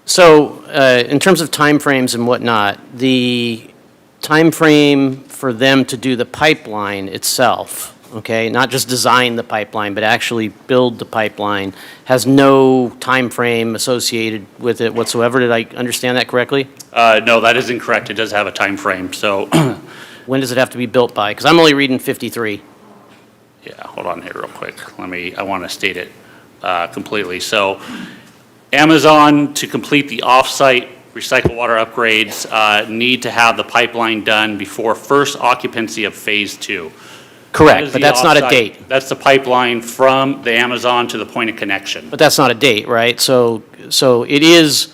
So, in terms of timeframes and whatnot, the timeframe for them to do the pipeline itself, okay, not just design the pipeline, but actually build the pipeline, has no timeframe associated with it whatsoever. Did I understand that correctly? No, that is incorrect. It does have a time frame. So When does it have to be built by? Because I'm only reading 53. yeah, hold on here real quick. I want to state it completely. So Amazon, to complete the off-site recycled water upgrades, need to have the pipeline done before first occupancy of Phase 2. That Correct, is but the that's not a off-site- date. That's the pipeline from the Amazon to the point of connection. But that's not a date, right? So it is,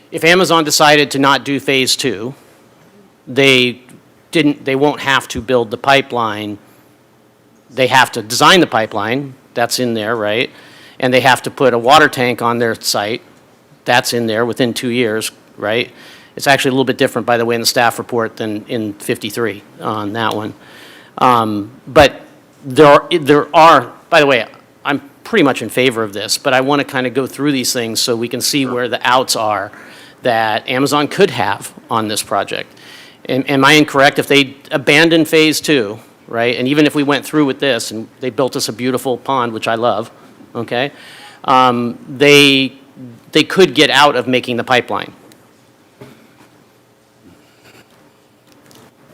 if Amazon decided to not do Phase 2, they won't have to build the pipeline. They have to design the pipeline, that's in there, right? And they have to put a water tank on their site, that's in there within 2 years, right? It's actually a little bit different, by the way, in the staff report than in 53 on that one. But there are, by the way, I'm pretty much in favor of this, but I want to kind of go through these things so we can see where the outs are that Amazon could have on this project. Am I incorrect? If they abandon Phase 2, right, and even if we went through with this and they built us a beautiful pond, which I love, okay, they could get out of making the pipeline.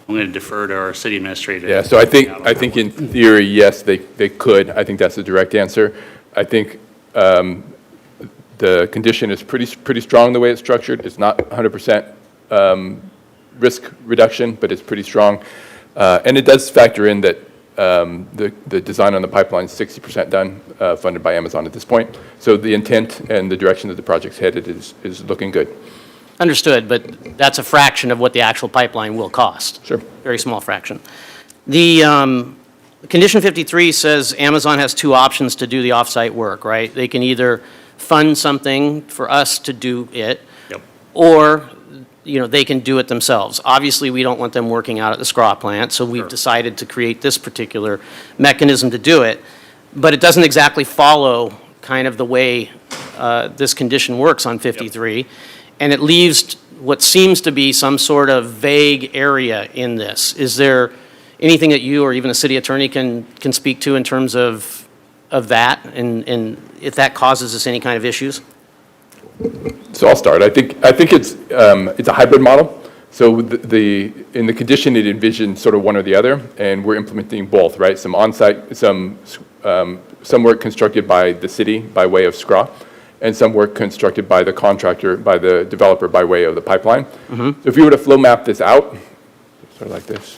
I'm going to defer to our city administrator. Yeah, so I think in theory, yes, they could. I think that's the direct answer. I think the condition is pretty strong the way it's structured. It's not 100% risk reduction, but it's pretty strong. And it does factor in that the design on the pipeline is 60% done, funded by Amazon at this point. So the intent and the direction that the project's headed is looking good. Understood, but that's a fraction of what the actual pipeline will cost. Sure. Very small fraction. The condition 53 says Amazon has 2 options to do the off-site work, right? They can either fund something for us to do it, Yep. or they can do it themselves. Obviously, we don't want them working out at the SCRAW plant, so we've decided to create this particular mechanism to do it. But it doesn't exactly follow kind of the way this condition works on 53. And it leaves what seems to be some sort of vague area in this. Is there anything that you or even the city attorney can speak to in terms of that, and if that causes us any kind of issues? So I'll start. I think it's a hybrid model. So in the condition, it envisions sort of one or the other, and we're implementing both, right? Some on-site, some work constructed by the city by way of SCRAW, and some work constructed by the contractor, by the developer by way of the pipeline. So if you were to flow map this out, sort of like this,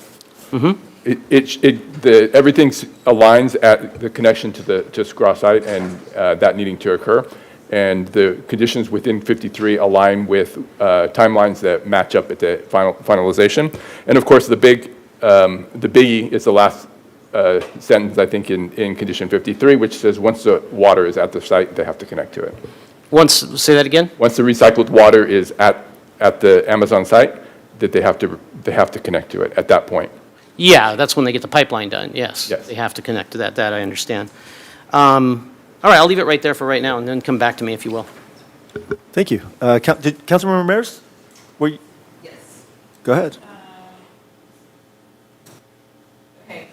everything aligns at the connection to SCRAW site and that needing to occur. And the conditions within 53 align with timelines that match up at the finalization. And of course, the biggie is the last sentence, I think, in condition 53, which says once the water is at the site, they have to connect to it. Say that again? Once the recycled water is at the Amazon site, that they have to connect to it at that point. Yeah, that's when they get the pipeline done, yes. They have to connect to that, I understand. All right, I'll leave it right there for right now, and then come back to me if you will. Thank you. Councilmember Ramirez? Yes. Go ahead. Okay.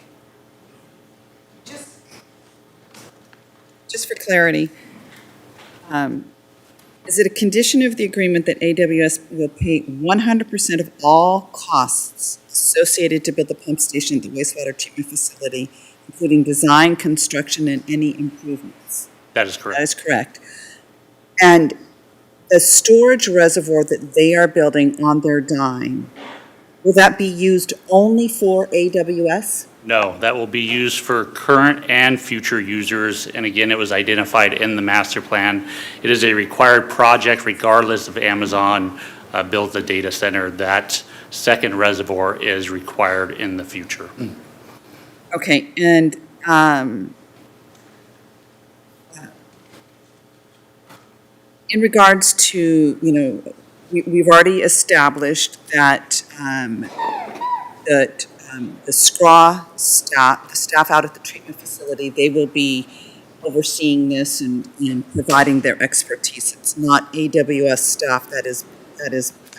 Just for clarity, is it a condition of the agreement that AWS will pay 100% of all costs associated to build the pump station at the wastewater treatment facility, including design, construction, and any improvements? That is correct. That is correct. And the storage reservoir that they are building on their dime, will that be used only for AWS? No, that will be used for current and future users. And again, it was identified in the master plan. It is a required project regardless of Amazon builds a data center. That second reservoir is required in the future. Okay, and in regards to, we've already established that the SCRAW staff, the staff out at the treatment facility, they will be overseeing this and providing their expertise. It's not AWS staff that is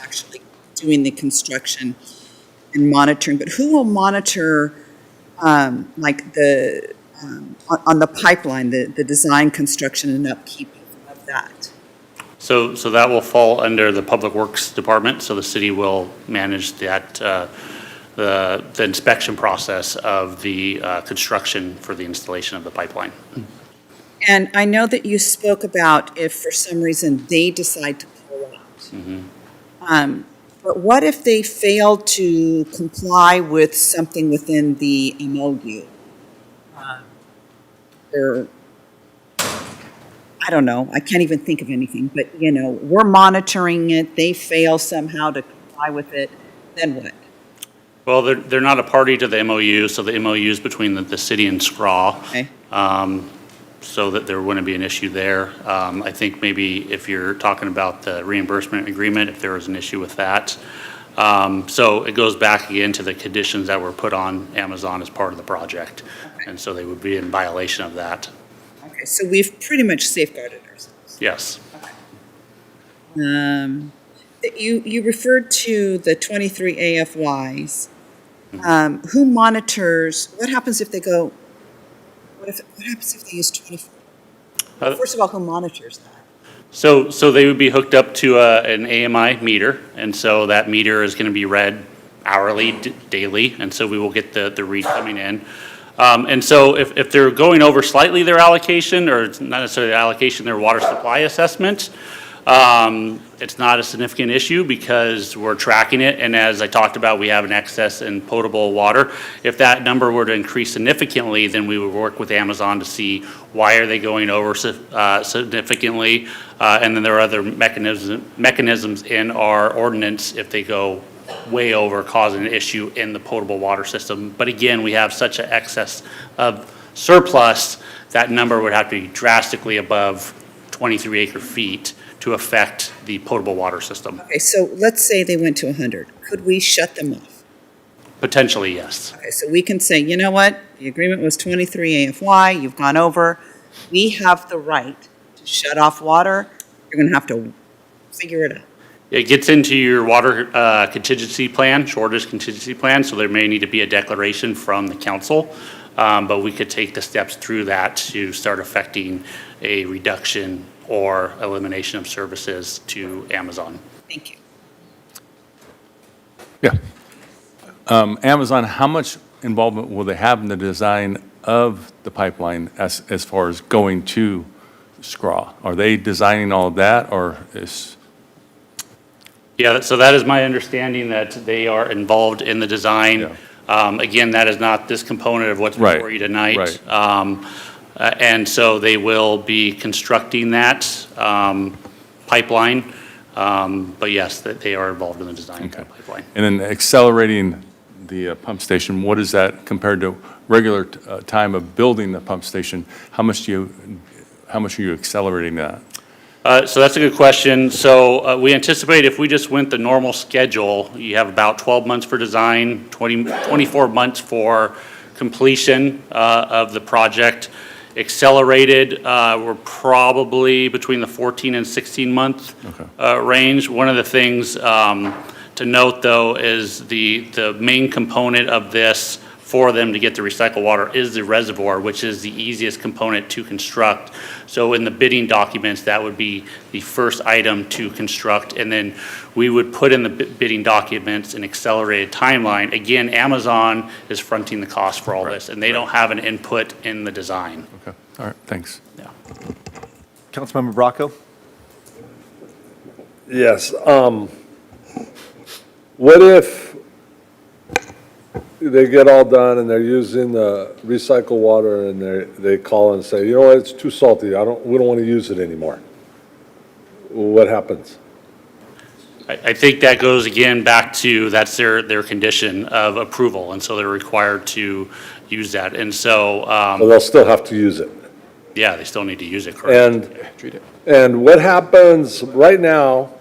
actually doing the construction and monitoring. But who will monitor, on the pipeline, the design, construction, and upkeep of that? So that will fall under the Public Works Department. So the city will manage that, the inspection process of the construction for the installation of the pipeline. And I know that you spoke about if for some reason they decide to pull out. But what if they fail to comply with something within the MOU? I don't know, I can't even think of anything, but we're monitoring it, they fail somehow to comply with it, then what? Well, they're not a party to the MOU, so the MOU is between the city and SCRAW. Okay. So that there wouldn't be an issue there. I think maybe if you're talking about the reimbursement agreement, if there was an issue with that. So it goes back again to the conditions that were put on Amazon as part of the project. Okay. And so they would be in violation of that. Okay, so we've pretty much safeguarded ourselves. Yes. Okay. You referred to the 23 AFYs. Who monitors, what happens if they go, what happens if they use 24? First of all, who monitors that? So they would be hooked up to an AMI meter, and so that meter is going to be read hourly, daily, and so we will get the read coming in. And so if they're going over slightly their allocation, or not necessarily allocation, their water supply assessment, it's not a significant issue because we're tracking it, and as I talked about, we have an excess in potable water. If that number were to increase significantly, then we would work with Amazon to see why are they going over significantly, and then there are other mechanisms in our ordinance if they go way over, causing an issue in the potable water system. But again, we have such an excess of surplus, that number would have to be drastically above 23 acre feet to affect the potable water system. Okay, so let's say they went to 100. Could we shut them off? Potentially, yes. Okay, so we can say, you know what? The agreement was 23 AFY, you've gone over. We have the right to shut off water. You're going to have to figure it out. It gets into your water contingency plan, shortage contingency plan, so there may need to be a declaration from the council. But we could take the steps through that to start affecting a reduction or elimination of services to Amazon. Thank you. Yeah. Amazon, how much involvement will they have in the design of the pipeline as far as going to SCRAW? Are they designing all of that, or is? Yeah, so that is my understanding, that they are involved in the design. Again, that is not this component of what's before you tonight. Right. And so they will be constructing that pipeline. But yes, that they are involved in the design of that pipeline. And then accelerating the pump station, what is that compared to regular time of building the pump station? How much are you accelerating that? So that's a good question. So we anticipate if we just went the normal schedule, you have about 12 months for design, 24 months for completion of the project. Accelerated, we're probably between the 14 and 16 month range. One of the things to note, though, is the main component of this for them to get the recycled water is the reservoir, which is the easiest component to construct. So in the bidding documents, that would be the first item to construct, and then we would put in the bidding documents an accelerated timeline. Again, Amazon is fronting the cost for all this, and they don't have an input in the design. Okay, all right, thanks. Yeah. Councilmember Bracco? Yes, what if they get all done and they're using the recycled water and they call and say, you know what, it's too salty, we don't want to use it anymore? What happens? I think that goes again back to, that's their condition of approval, and so they're required to use that. And so, So they'll still have to use it? yeah, they still need to use it, correct? And what happens right now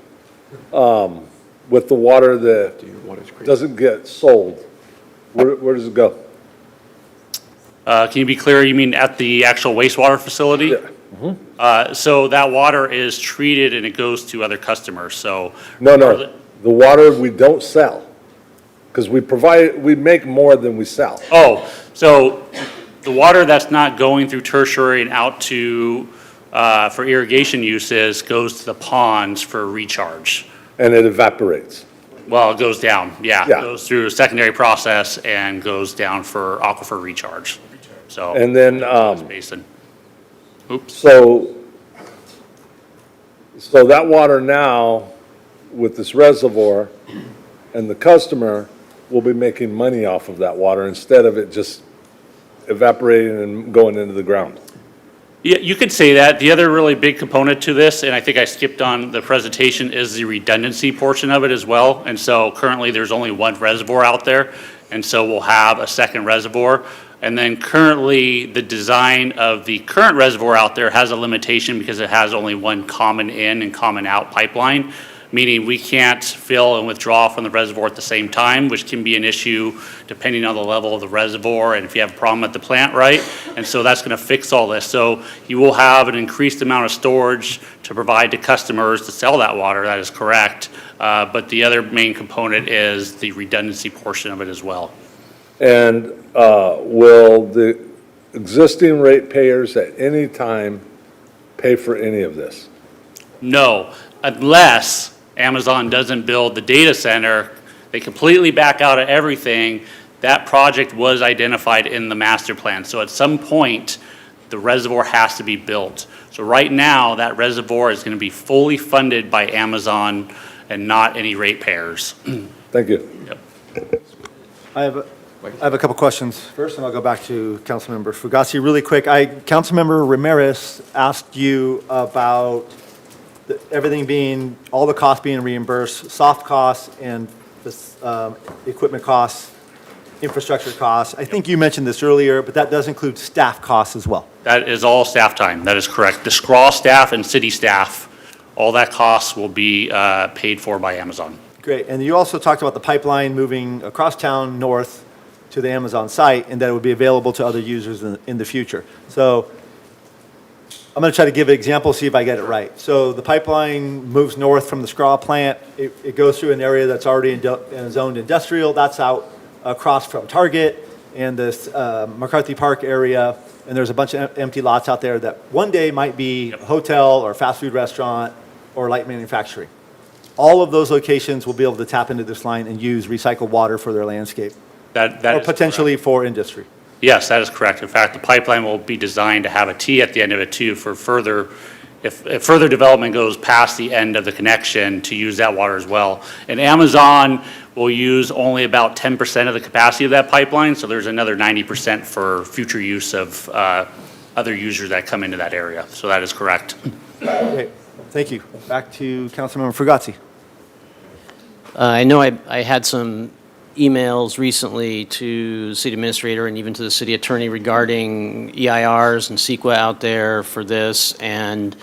with the water that doesn't get sold? Where does it go? Can you be clear, you mean at the actual wastewater facility? Yeah. So that water is treated and it goes to other customers, so. No, the water we don't sell, because we make more than we sell. Oh, so the water that's not going through tertiary and out to, for irrigation uses, goes to the ponds for recharge. And it evaporates. Well, it goes down, yeah. It Yeah. goes through a secondary process and goes down for aquifer recharge, so. And then, Basin. Oops. So that water now, with this reservoir, and the customer will be making money off of that water instead of it just evaporating and going into the ground. Yeah, you could say that. The other really big component to this, and I think I skipped on the presentation, is the redundancy portion of it as well. And so currently there's only one reservoir out there, and so we'll have a second reservoir. And then currently the design of the current reservoir out there has a limitation because it has only one common in and common out pipeline, meaning we can't fill and withdraw from the reservoir at the same time, which can be an issue depending on the level of the reservoir and if you have a problem at the plant, right? And so that's going to fix all this. So you will have an increased amount of storage to provide to customers to sell that water, that is correct. But the other main component is the redundancy portion of it as well. And will the existing ratepayers at any time pay for any of this? No, unless Amazon doesn't build the data center, they completely back out of everything. That project was identified in the master plan. So at some point, the reservoir has to be built. So right now, that reservoir is going to be fully funded by Amazon and not any ratepayers. Thank you. Yep. I have a couple questions. First, and I'll go back to Councilmember Fugazi really quick. Councilmember Ramirez asked you about everything being, all the costs being reimbursed, soft costs and the equipment costs, infrastructure costs. I think you mentioned this earlier, but that does include staff costs as well. That is all staff time. That is correct. The SCRAW staff and city staff All that cost will be paid for by Amazon. Great. And you also talked about the pipeline moving across town north to the Amazon site, and that it would be available to other users in the future. So I'm going to try to give an example, see if I get it right. So the pipeline moves north from the Scraw plant. It goes through an area that's already zoned industrial. That's out across from Target and this McCarthy Park area. And there's a bunch of empty lots out there that one day might be a hotel or fast food restaurant or light manufacturing. All of those locations will be able to tap into this line and use recycled water for their landscape. That Or is potentially for industry. Yes, that is correct. In fact, the pipeline will be designed to have a T at the end of it too for further, if further development goes past the end of the connection, to use that water as well. And Amazon will use only about 10% of the capacity of that pipeline, so there's another 90% for future use of other users that come into that area. So that is correct. Okay, thank you. Back to Councilmember Fugazi. I know I had some emails recently to the city administrator and even to the city attorney regarding EIRs and CEQA out there for this, and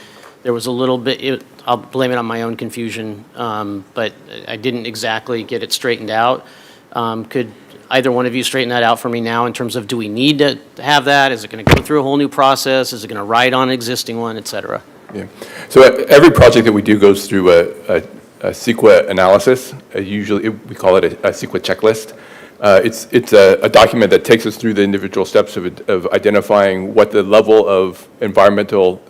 there was a little bit, I'll blame it on my own confusion, but I didn't exactly get it straightened out. Could either one of you straighten that out for me now in terms of, do we need to have that? Is it going to go through a whole new process? Is it going to ride on an existing one, et cetera? Yeah. So every project that we do goes through a CEQA analysis. Usually, we call it a CEQA checklist. It's a document that takes us through the individual steps of identifying what the level of environmental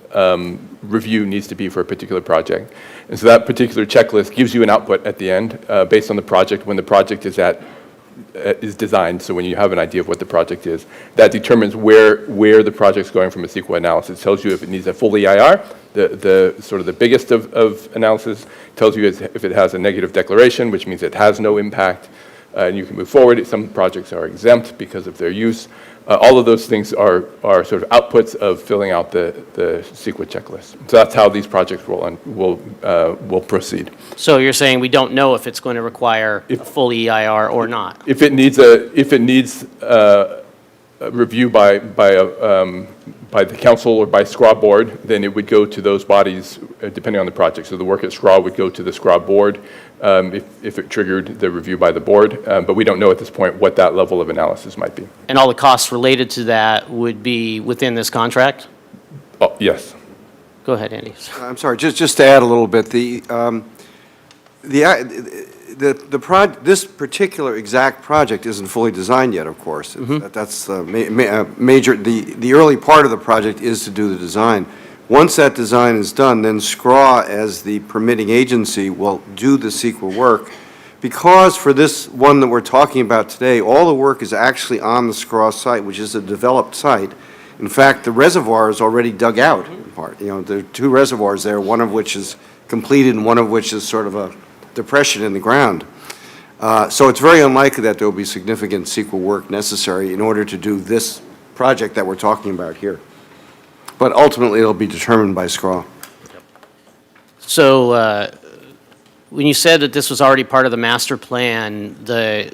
review needs to be for a particular project. And so that particular checklist gives you an output at the end based on the project when the project is designed. So when you have an idea of what the project is, that determines where the project's going from a CEQA analysis. It tells you if it needs a full EIR, the sort of the biggest of analysis. Tells you if it has a negative declaration, which means it has no impact, and you can move forward. Some projects are exempt because of their use. All of those things are sort of outputs of filling out the CEQA checklist. So that's how these projects will proceed. So you're saying we don't know if it's going to require a full EIR or not? If it needs a review by the council or by SCRAW board, then it would go to those bodies depending on the project. So the work at SCRAW would go to the SCRAW board if it triggered the review by the board. But we don't know at this point what that level of analysis might be. And all the costs related to that would be within this contract? Oh, yes. Go ahead, Andy. I'm sorry, just to add a little bit, this particular exact project isn't fully designed yet, of course. That's major, the early part of the project is to do the design. Once that design is done, then SCRAW, as the permitting agency, will do the CEQA work. Because for this one that we're talking about today, all the work is actually on the SCRAW site, which is a developed site. In fact, the reservoir is already dug out in part. You know, there are two reservoirs there, one of which is completed and one of which is sort of a depression in the ground. So it's very unlikely that there will be significant CEQA work necessary in order to do this project that we're talking about here. But ultimately, it'll be determined by SCRAW. So when you said that this was already part of the master plan, the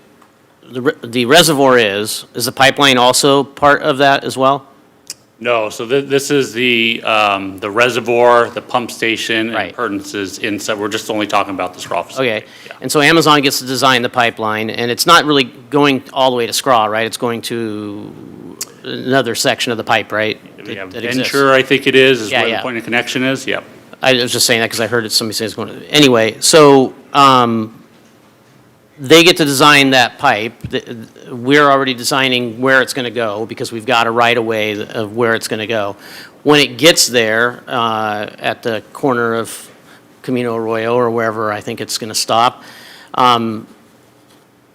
reservoir is the pipeline also part of that as well? No, so this is the reservoir, the pump station, and appurtenances inside. We're just only talking about the SCRAW facility. Okay, and so Amazon gets to design the pipeline, and it's not really going all the way to SCRAW, right? It's going to another section of the pipe, right? That exists. Venture, I think it is Yeah, where yeah. the point of connection is, yep. I was just saying that because I heard somebody say it's going to, anyway, so they get to design that pipe. We're already designing where it's going to go because we've got a right-of-way of where it's going to go. When it gets there at the corner of Camino Arroyo or wherever I think it's going to stop,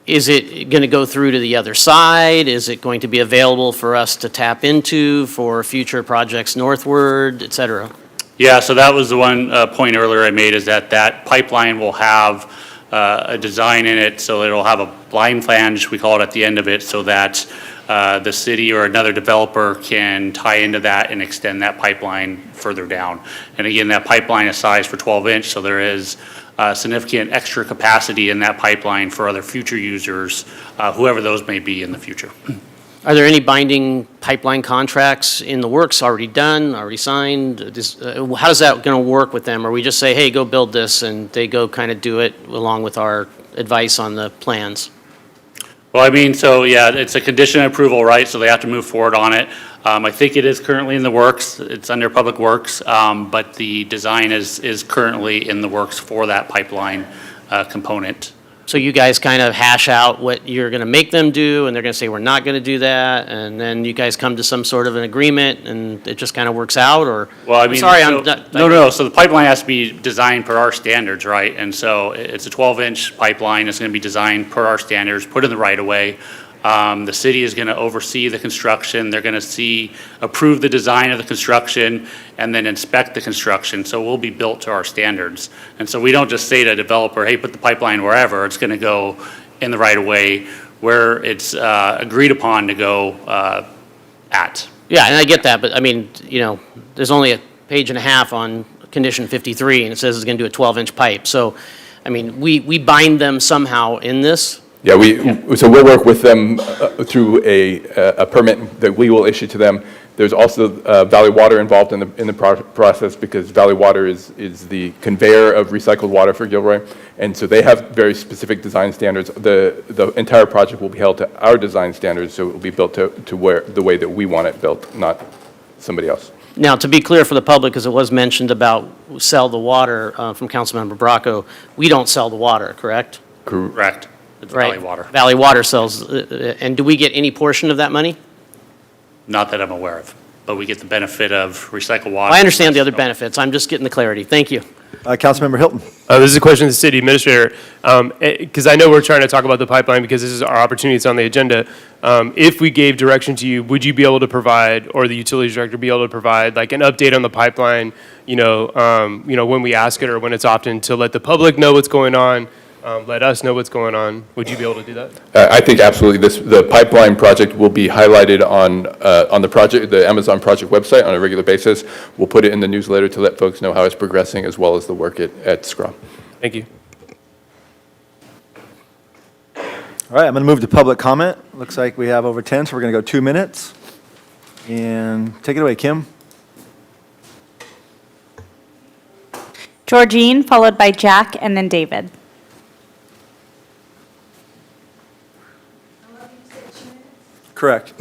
is it going to go through to the other side? Is it going to be available for us to tap into for future projects northward, et cetera? Yeah, so that was the one point earlier I made, is that pipeline will have a design in it, so it'll have a blind flange, we call it, at the end of it, so that the city or another developer can tie into that and extend that pipeline further down. And again, that pipeline is sized for 12-inch, so there is significant extra capacity in that pipeline for other future users, whoever those may be in the future. Are there any binding pipeline contracts in the works, already done, already signed? How's that going to work with them? Or we just say, hey, go build this, and they go kind of do it along with our advice on the plans? Well, I mean, so yeah, it's a condition of approval, right? So they have to move forward on it. I think it is currently in the works. It's under Public Works, but the design is currently in the works for that pipeline component. So you guys kind of hash out what you're going to make them do, and they're going to say, we're not going to do that, and then you guys come to some sort of an agreement, and it just kind of works out, or? Well, I mean, Sorry, so- I'm not. No, so the pipeline has to be designed per our standards, right? And so it's a 12-inch pipeline, it's gonna be designed per our standards, put in the right-of-way. The city is gonna oversee the construction, they're gonna approve the design of the construction, and then inspect the construction, so it will be built to our standards. And so we don't just say to a developer, hey, put the pipeline wherever, it's gonna go in the right-of-way where it's agreed upon to go at. Yeah, and I get that, but I mean, you know, there's only a page and a half on condition 53, and it says it's going to do a 12-inch pipe. So, I mean, we bind them somehow in this. Yeah, so we'll work with them through a permit that we will issue to them. There's also Valley Water involved in the process, because Valley Water is the conveyor of recycled water for Gilroy, and so they have very specific design standards. The entire project will be held to our design standards, so it will be built to the way that we want it built, not somebody else. Now, to be clear for the public, because it was mentioned about sell the water from Councilmember Bracco, we don't sell the water, correct? Correct. It's Right. Valley Water. Valley Water sells, and do we get any portion of that money? Not that I'm aware of, but we get the benefit of recycled water. I understand the other benefits. I'm just getting the clarity. Thank you. Councilmember Hilton. This is a question to the city administrator, because I know we're trying to talk about the pipeline because this is our opportunity, it's on the agenda. If we gave direction to you, would you be able to provide, or the utilities director be able to provide, like an update on the pipeline, when we ask it or when it's opted, to let the public know what's going on, let us know what's going on? Would you be able to do that? I think absolutely. The pipeline project will be highlighted on the Amazon project website on a regular basis. We'll put it in the newsletter to let folks know how it's progressing, as well as the work at SCRA. Thank you. All right, I'm going to move to public comment. Looks like we have over 10, so we're going to go 2 minutes. And take it away, Kim. Georgine, followed by Jack, and then David. Correct.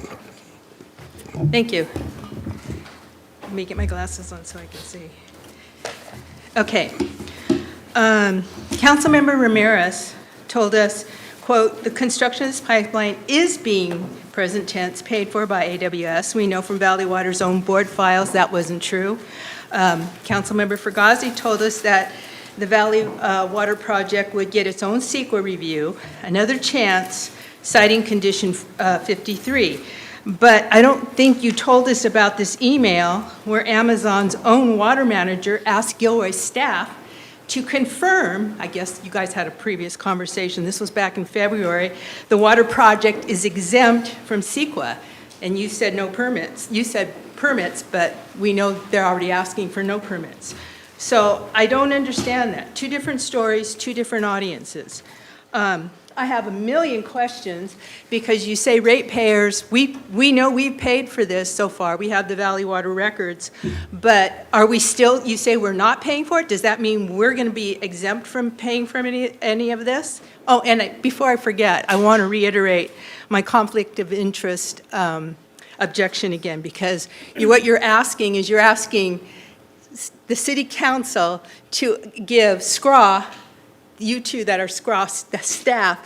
Thank you. Let me get my glasses on so I can see. Okay. Councilmember Ramirez told us, quote, "The construction of this pipeline is being, present tense, paid for by AWS." We know from Valley Water's own board files that wasn't true. Councilmember Fugazi told us that the Valley Water project would get its own CEQA review, another chance, citing condition 53. But I don't think you told us about this email where Amazon's own water manager asked Gilroy's staff to confirm, I guess you guys had a previous conversation, this was back in February, the water project is exempt from CEQA, and you said no permits. You said permits, but we know they're already asking for no permits. So I don't understand that. Two different stories, two different audiences. I have a million questions, because you say ratepayers, we know we've paid for this so far, we have the Valley Water records, but are we still, you say we're not paying for it? Does that mean we're going to be exempt from paying for any of this? Oh, and before I forget, I want to reiterate my conflict of interest objection again, because what you're asking is you're asking the city council to give SCRA, you two that are SCRA staff,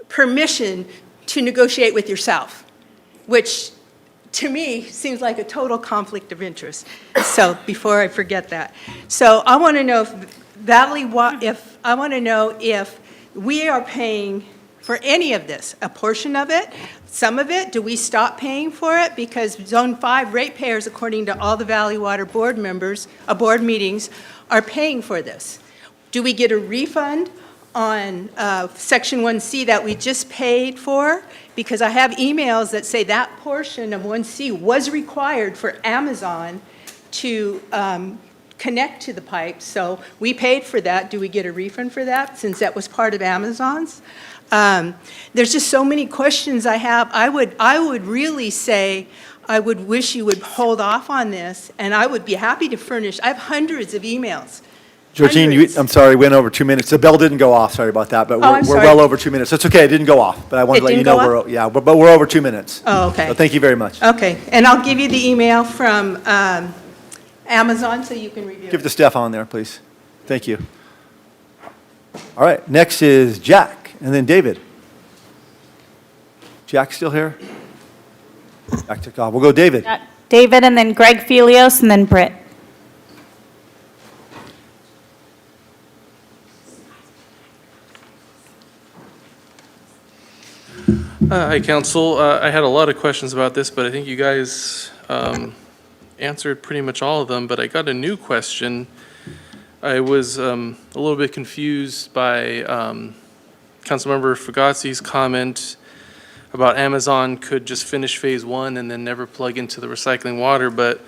permission to negotiate with yourself, which to me seems like a total conflict of interest. So before I forget that. So I want to know if we are paying for any of this, a portion of it, some of it, do we stop paying for it? Because Zone 5 ratepayers, according to all the Valley Water board members, board meetings, are paying for this. Do we get a refund on Section 1C that we just paid for? Because I have emails that say that portion of 1C was required for Amazon to connect to the pipe, so we paid for that. Do we get a refund for that, since that was part of Amazon's? There's just so many questions I have. I would really say, I would wish you would hold off on this, and I would be happy to furnish. I have hundreds of emails. Georgine, Hundreds. I'm sorry, went over 2 minutes. The bell didn't go off, sorry about that, but I'm we're sorry. well over 2 minutes. It's okay, it didn't go off, but I wanted It to let you didn't know go we're, but we're over 2 minutes. Oh, okay. So thank you very much. Okay, and I'll give you the email from Amazon so you can review Give it it. to Stefan there, please. Thank you. All right, next is Jack, and then David. Jack still here? Jack took off. We'll go David. David, and then Greg Felios, and then Britt. Hi, Council. I had a lot of questions about this, but I think you guys answered pretty much all of them, but I got a new question. I was a little bit confused by Councilmember Fugazi's comment about Amazon could just finish phase one and then never plug into the recycling water, but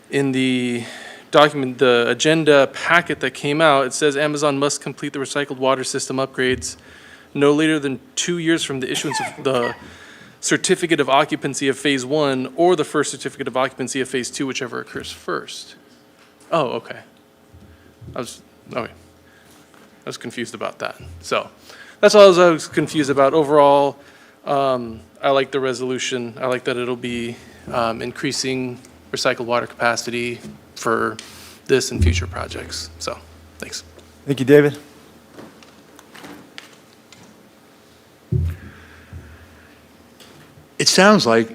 in the document, the agenda packet that came out, it says Amazon must complete the recycled water system upgrades no later than 2 years from the issuance of the certificate of occupancy of phase one or the first certificate of occupancy of phase two, whichever occurs first. Oh, okay. I was confused about that. So that's all I was confused about. Overall, I like the resolution. I like that it'll be increasing recycled water capacity for this and future projects. So, thanks. Thank you, David. It sounds like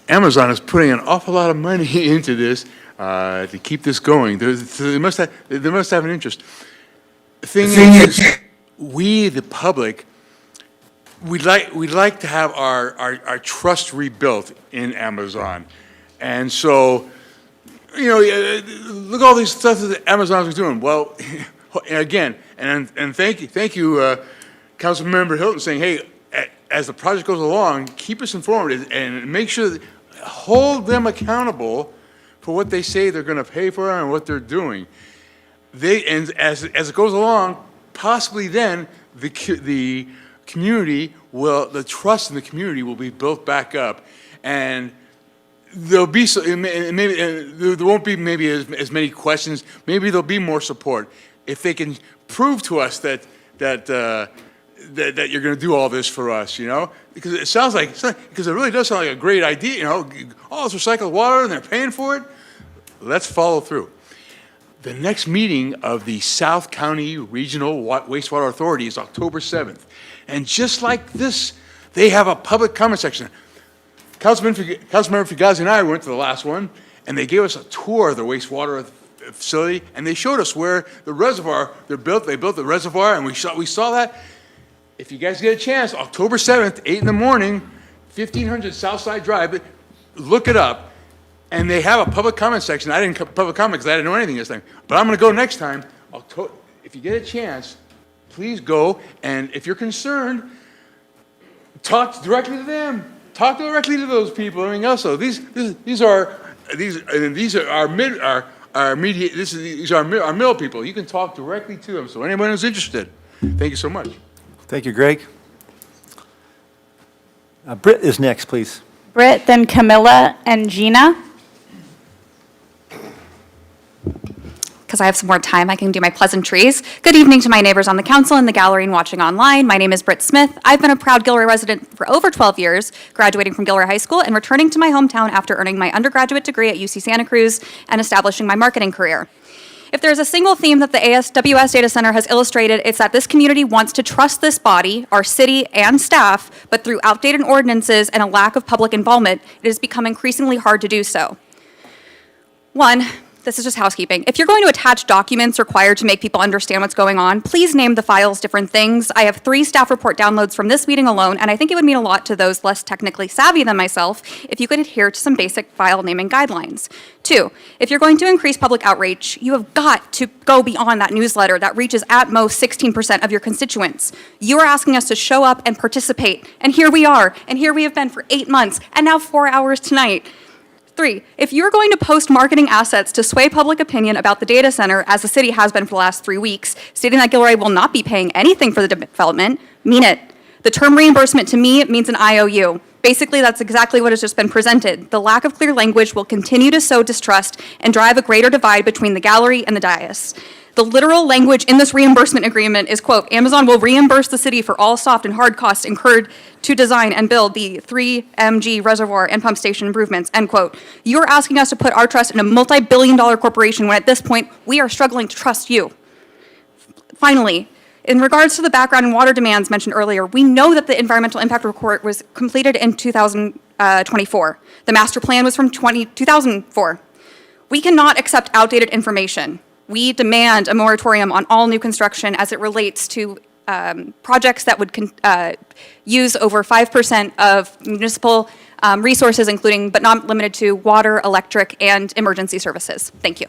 Amazon is putting an awful lot of money into this to keep this going. They must have an interest. The thing is, we, the public, we'd like to have our trust rebuilt in Amazon. And so, you know, look at all these stuff that Amazon's doing. Well, again, and thank you, Councilmember Hilton, saying, hey, as the project goes along, keep us informed and make sure that, hold them accountable for what they say they're going to pay for and what they're doing. And as it goes along, possibly then the community will, the trust in the community will be built back up, and there'll be maybe there won't be maybe as many questions. Maybe there'll be more support if they can prove to us that you're going to do all this for us, you know? Because it sounds like, because it really does sound like a great idea, you know? Oh, it's recycled water and they're paying for it. Let's follow through. The next meeting of the South County Regional Wastewater Authority is October 7th. And just like this, they have a public comment section. Councilmember Fugazi and I went to the last one, and they gave us a tour of the wastewater facility, and they showed us where the reservoir, they built the reservoir, and we saw that. If you guys get a chance, October 7th, 8 in the morning, 1500 Southside Drive, look it up. And they have a public comment section. I didn't public comment because I didn't know anything this time. But I'm going to go next time. If you get a chance, please go. And if you're concerned, talk directly to them. Talk directly to those people. I mean, also these are our mill people. You can talk directly to them. So anyone who's interested, thank you so much. Thank you, Greg. Britt is next, please. Britt, then Camilla and Gina. Because I have some more time, I can do my pleasantries. Good evening to my neighbors on the council, in the gallery, and watching online. My name is Britt Smith. I've been a proud Gilroy resident for over 12 years, graduating from Gilroy High School and returning to my hometown after earning my undergraduate degree at UC Santa Cruz and establishing my marketing career. If there's a single theme that the ASWS Data Center has illustrated, it's that this community wants to trust this body, our city and staff, but through outdated ordinances and a lack of public involvement, it has become increasingly hard to do so. One, this is just housekeeping. If you're going to attach documents required to make people understand what's going on, please name the files different things. I have 3 staff report downloads from this meeting alone, and I think it would mean a lot to those less technically savvy than myself if you could adhere to some basic file naming guidelines. 2, if you're going to increase public outreach, you have got to go beyond that newsletter that reaches at most 16% of your constituents. You are asking us to show up and participate, and here we are, and here we have been for 8 months, and now 4 hours tonight. 3, if you're going to post marketing assets to sway public opinion about the data center, as the city has been for the last 3 weeks, stating that Gilroy will not be paying anything for the development, mean it. The term reimbursement to me means an IOU. Basically, that's exactly what has just been presented. The lack of clear language will continue to sow distrust and drive a greater divide between the gallery and the dais. The literal language in this reimbursement agreement is, quote, Amazon will reimburse the city for all soft and hard costs incurred to design and build the 3MG reservoir and pump station improvements, end quote. You're asking us to put our trust in a multi-billion-dollar corporation when at this point we are struggling to trust you. Finally, in regards to the background and water demands mentioned earlier, we know that the environmental impact report was completed in 2024. The master plan was from 2004. We cannot accept outdated information. We demand a moratorium on all new construction as it relates to projects that would use over 5% of municipal resources, including but not limited to water, electric, and emergency services. Thank you.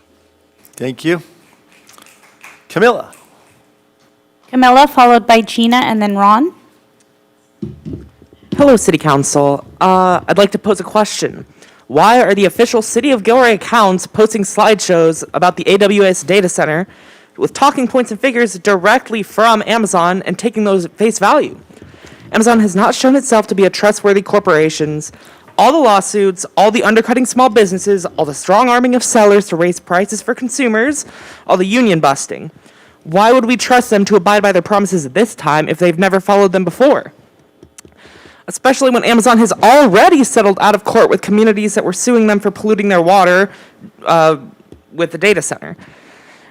Thank you. Camilla. Camilla, followed by Gina, and then Ron. Hello, City Council. I'd like to pose a question. Why are the official City of Gilroy accounts posting slideshows about the AWS data center with talking points and figures directly from Amazon and taking those at face value? Amazon has not shown itself to be a trustworthy corporation. All the lawsuits, all the undercutting small businesses, all the strong arming of sellers to raise prices for consumers, all the union busting. Why would we trust them to abide by their promises at this time if they've never followed them before? Especially when Amazon has already settled out of court with communities that were suing them for polluting their water with the data center.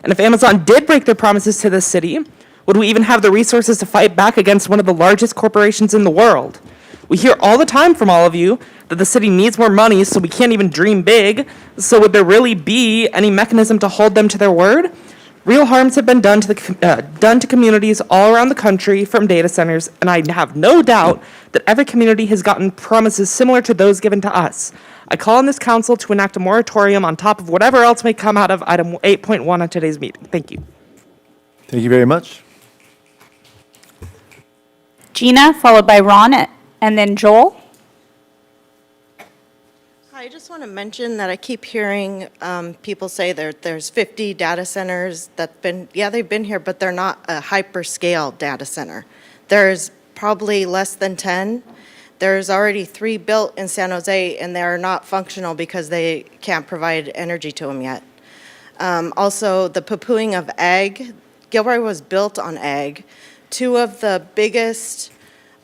And if Amazon did break their promises to the city, would we even have the resources to fight back against one of the largest corporations in the world? We hear all the time from all of you that the city needs more money, so we can't even dream big. So would there really be any mechanism to hold them to their word? Real harms have been done to communities all around the country from data centers, and I have no doubt that every community has gotten promises similar to those given to us. I call on this council to enact a moratorium on top of whatever else may come out of item 8.1 on today's meeting. Thank you. Thank you very much. Gina, followed by Ron, and then Joel. I just want to mention that I keep hearing people say there's 50 data centers they've been here, but they're not a hyperscale data center. There's probably less than 10. There's already 3 built in San Jose, and they're not functional because they can't provide energy to them yet. Also, the poo-pooing of ag, Gilroy was built on ag. 2 of the biggest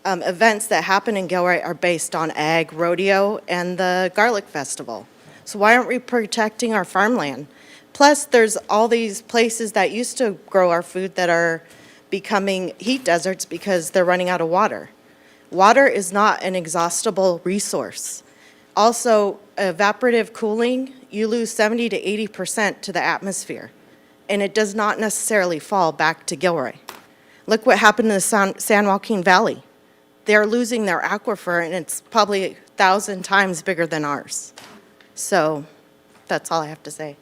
events that happen in Gilroy are based on ag, rodeo, and the garlic festival. So why aren't we protecting our farmland? Plus, there's all these places that used to grow our food that are becoming heat deserts because they're running out of water. Water is not an exhaustible resource. Also, evaporative cooling, you lose 70 to 80% to the atmosphere, and it does not necessarily fall back to Gilroy. Look what happened in the San Joaquin Valley. They're losing their aquifer, and it's probably 1,000 times bigger than ours. So that's all I have to say.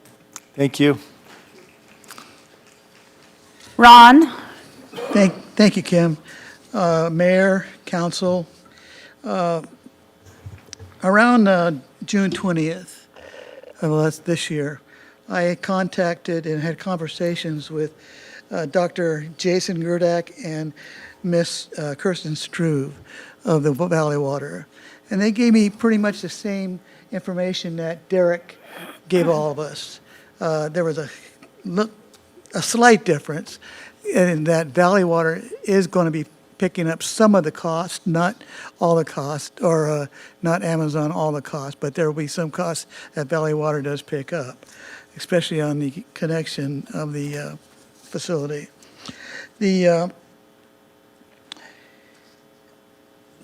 Thank you. Ron. Thank you, Kim. Mayor, council, around June 20th, that's this year, I contacted and had conversations with Dr. Jason Gerdak and Miss Kirsten Struve of the Valley Water. And they gave me pretty much the same information that Derek gave all of us. There was a slight difference in that Valley Water is going to be picking up some of the cost, not all the cost, or not Amazon all the cost, but there will be some costs that Valley Water does pick up, especially on the connection of the facility. The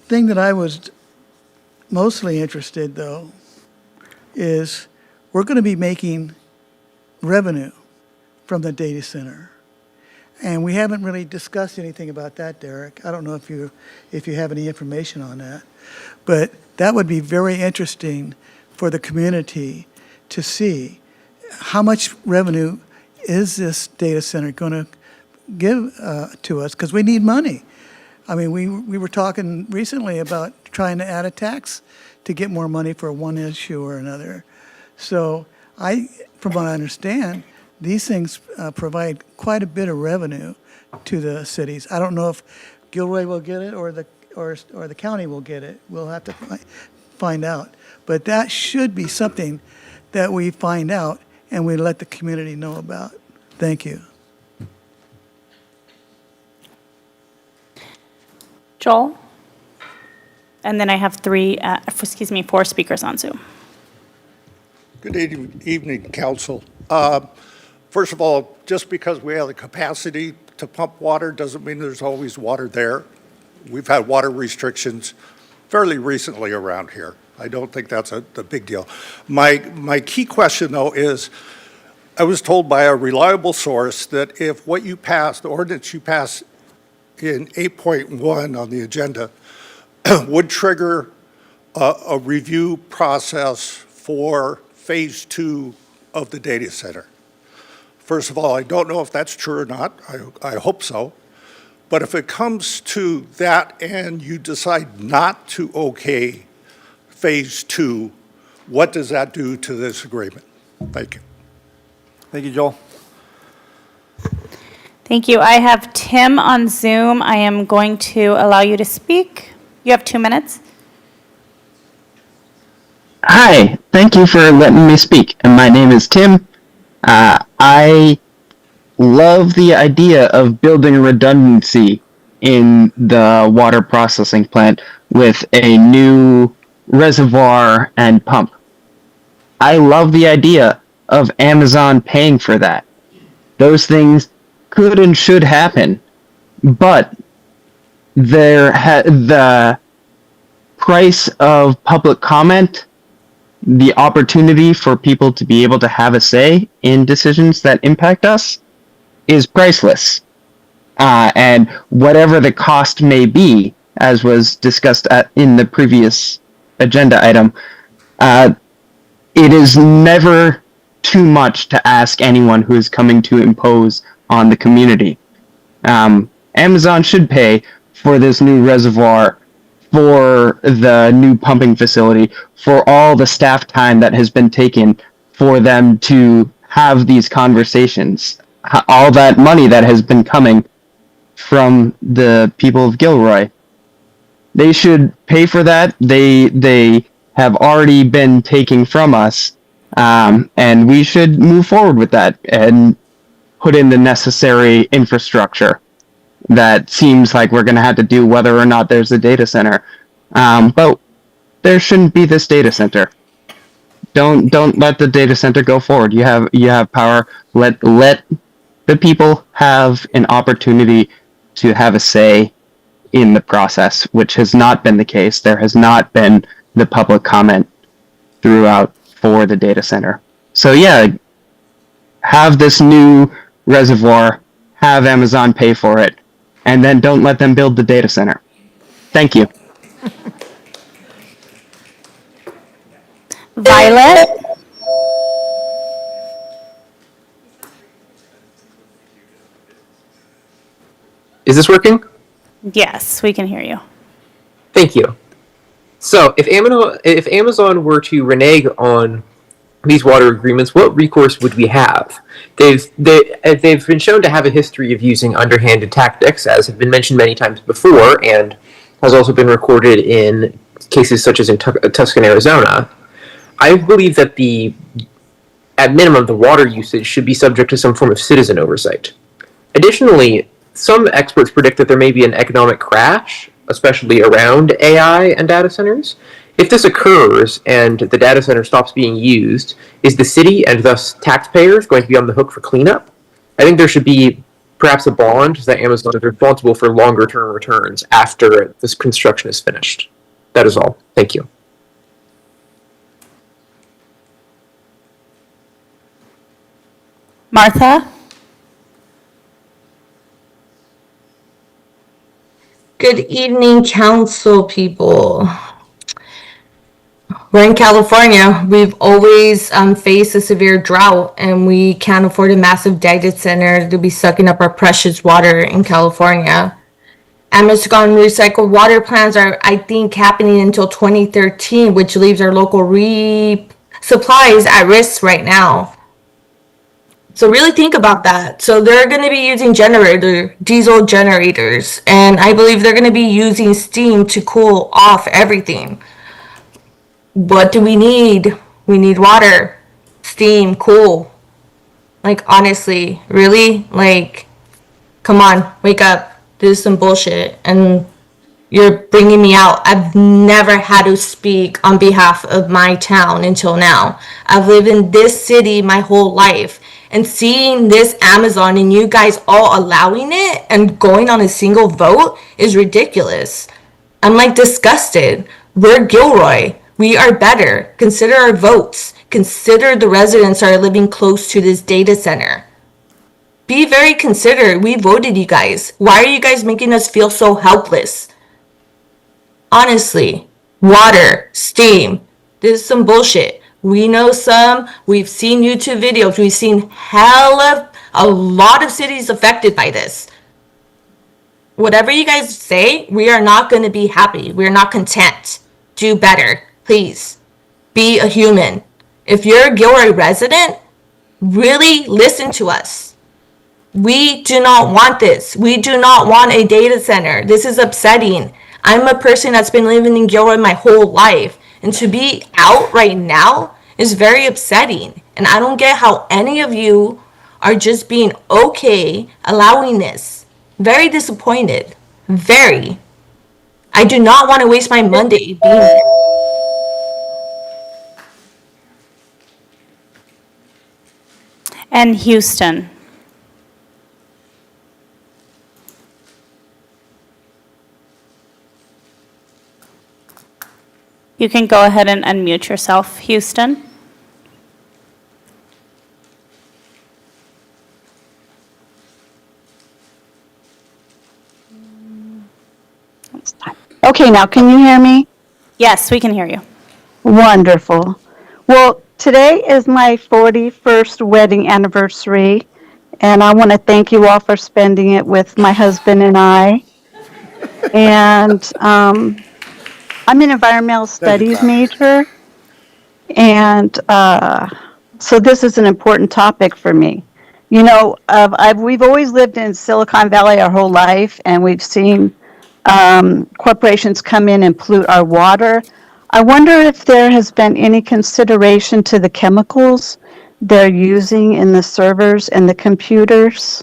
thing that I was mostly interested, though, is we're going to be making revenue from the data center. And we haven't really discussed anything about that, Derek. I don't know if you have any information on that. But that would be very interesting for the community to see how much revenue is this data center going to give to us, because we need money. I mean, we were talking recently about trying to add a tax to get more money for one issue or another. So from what I understand, these things provide quite a bit of revenue to the cities. I don't know if Gilroy will get it or the county will get it. We'll have to find out. But that should be something that we find out and we let the community know about. Thank you. Joel? And then I have four speakers on Zoom. Good evening, Council. First of all, just because we have the capacity to pump water doesn't mean there's always water there. We've had water restrictions fairly recently around here. I don't think that's the big deal. My key question, though, is I was told by a reliable source that if what you pass, the ordinance you pass in 8.1 on the agenda, would trigger a review process for phase 2 of the data center. First of all, I don't know if that's true or not. I hope so. But if it comes to that and you decide not to okay phase 2, what does that do to this agreement? Thank you. Thank you, Joel. Thank you. I have Tim on Zoom. I am going to allow you to speak. You have 2 minutes. Hi, thank you for letting me speak. And my name is Tim. I love the idea of building redundancy in the water processing plant with a new reservoir and pump. I love the idea of Amazon paying for that. Those things could and should happen, but the price of public comment, the opportunity for people to be able to have a say in decisions that impact us is priceless. And whatever the cost may be, as was discussed in the previous agenda item, it is never too much to ask anyone who is coming to impose on the community. Amazon should pay for this new reservoir, for the new pumping facility, for all the staff time that has been taken for them to have these conversations, all that money that has been coming from the people of Gilroy. They should pay for that. They have already been taking from us, and we should move forward with that and put in the necessary infrastructure that seems like we're going to have to do whether or not there's a data center. But there shouldn't be this data center. Don't let the data center go forward. You have power. Let the people have an opportunity to have a say in the process, which has not been the case. There has not been the public comment throughout for the data center. So yeah, have this new reservoir, have Amazon pay for it, and then don't let them build the data center. Thank you. Violet? Is this working? Yes, we can hear you. Thank you. So, if Amazon were to renege on these water agreements, what recourse would we have? They've been shown to have a history of using underhanded tactics, as have been mentioned many times before, and has also been recorded in cases such as in Tucson, Arizona. I believe that at minimum, the water usage should be subject to some form of citizen oversight. Additionally, some experts predict that there may be an economic crash, especially around AI and data centers. If this occurs and the data center stops being used, is the city and thus taxpayers going to be on the hook for cleanup? I think there should be perhaps a bond that Amazon is responsible for longer term returns after this construction is finished. That is all. Thank you. Martha? Good evening, council people. We're in California. We've always faced a severe drought, and we can't afford a massive data center to be sucking up our precious water in California. Amazon recycled water plants are, I think, happening until 2013, which leaves our local supply is at risk right now. So really think about that. So they're going to be using diesel generators, and I believe they're going to be using steam to cool off everything. What do we need? We need water, steam, cool. Like, honestly, really? Like, come on, wake up. This is some bullshit. And you're bringing me out. I've never had to speak on behalf of my town until now. I've lived in this city my whole life. And seeing this Amazon and you guys all allowing it and going on a single vote is ridiculous. I'm like disgusted. We're Gilroy. We are better. Consider our votes. Consider the residents that are living close to this data center. Be very considerate. We voted you guys. Why are you guys making us feel so helpless? Honestly, water, steam, this is some bullshit. We know some, we've seen YouTube videos, we've seen a lot of cities affected by this. Whatever you guys say, we are not going to be happy. We're not content. Do better, please. Be a human. If you're a Gilroy resident, really listen to us. We do not want this. We do not want a data center. This is upsetting. I'm a person that's been living in Gilroy my whole life, and to be out right now is very upsetting. And I don't get how any of you are just being okay allowing this. Very disappointed. Very. I do not want to waste my Monday being here. And Houston. You can go ahead and unmute yourself, Houston. Okay, now can you hear me? Yes, we can hear you. Wonderful. Well, today is my 41st wedding anniversary, and I want to thank you all for spending it with my husband and I. And I'm an environmental studies major, and so this is an important topic for me. You know, we've always lived in Silicon Valley our whole life, and we've seen corporations come in and pollute our water. I wonder if there has been any consideration to the chemicals they're using in the servers and the computers.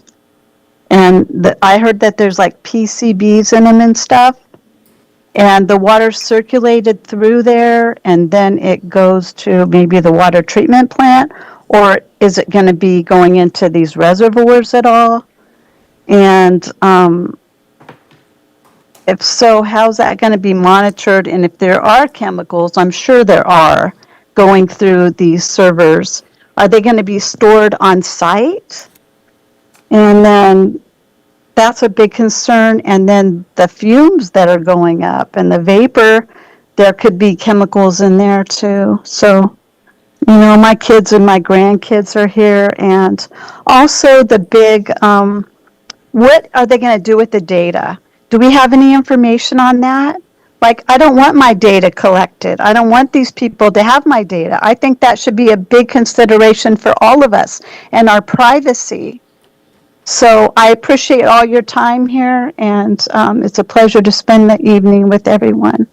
And I heard that there's like PCBs in them and stuff. And the water circulated through there, and then it goes to maybe the water treatment plant, or is it going to be going into these reservoirs at all? And if so, how's that going to be monitored? And if there are chemicals, I'm sure there are, going through these servers, are they going to be stored on site? And then that's a big concern. And then the fumes that are going up and the vapor, there could be chemicals in there too. So, you know, my kids and my grandkids are here. And also the big, what are they going to do with the data? Do we have any information on that? Like, I don't want my data collected. I don't want these people to have my data. I think that should be a big consideration for all of us and our privacy. So I appreciate all your time here, and it's a pleasure to spend the evening with everyone.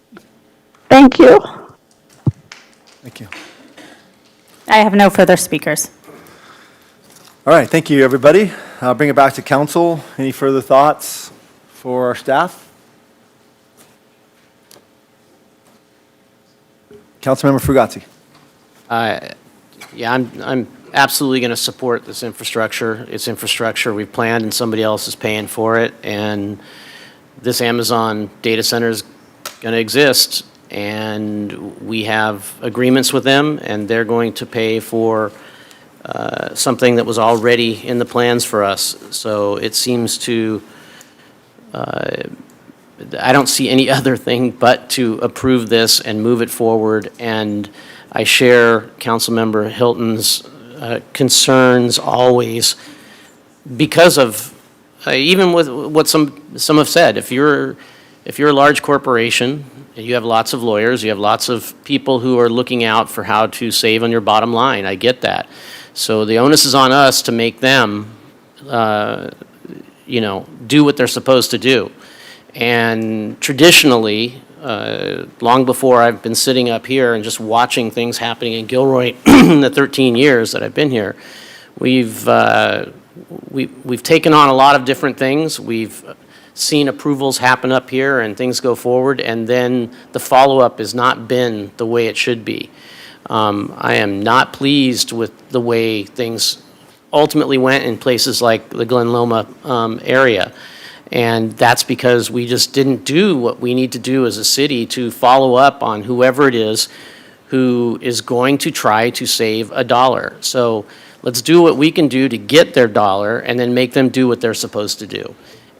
Thank you. Thank you. I have no further speakers. All right, thank you, everybody. I'll bring it back to council. Any further thoughts for our staff? Councilmember Fugazzi. Yeah, I'm absolutely going to support this infrastructure. It's infrastructure we've planned, and somebody else is paying for it. And this Amazon data center is going to exist, and we have agreements with them, and they're going to pay for something that was already in the plans for us. So it seems to, I don't see any other thing but to approve this and move it forward. And I share Councilmember Hilton's concerns always because of, even with what some have said, if you're if you're a large corporation, and you have lots of lawyers, you have lots of people who are looking out for how to save on your bottom line. I get that. So the onus is on us to make them, do what they're supposed to do. And traditionally, long before I've been sitting up here and just watching things happening in Gilroy in the 13 years that I've been here, we've taken on a lot of different things. We've seen approvals happen up here and things go forward, and then the follow-up has not been the way it should be. I am not pleased with the way things ultimately went in places like the Glen Loma area. And that's because we just didn't do what we need to do as a city to follow up on whoever it is who is going to try to save a dollar. So let's do what we can do to get their dollar and then make them do what they're supposed to do.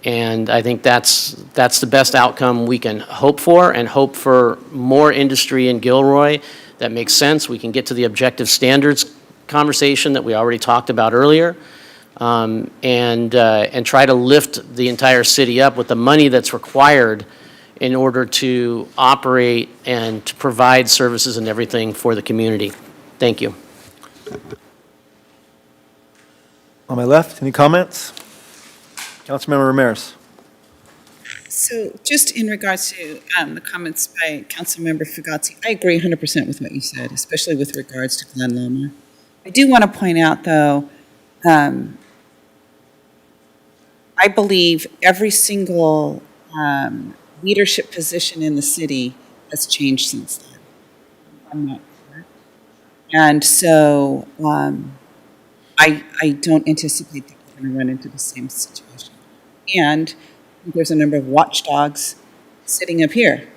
And I think that's the best outcome we can hope for, and hope for more industry in Gilroy. That makes sense. We can get to the objective standards conversation that we already talked about earlier, and try to lift the entire city up with the money that's required in order to operate and to provide services and everything for the community. Thank you. On my left, any comments? Councilmember Ramirez. So just in regards to the comments by Councilmember Fugazi, I agree 100% with what you said, especially with regards to Glen Loma. I do want to point out, though, I believe every single leadership position in the city has changed since then. I'm not sure. And so I don't anticipate that we're going to run into the same situation. And there's a number of watchdogs sitting up here.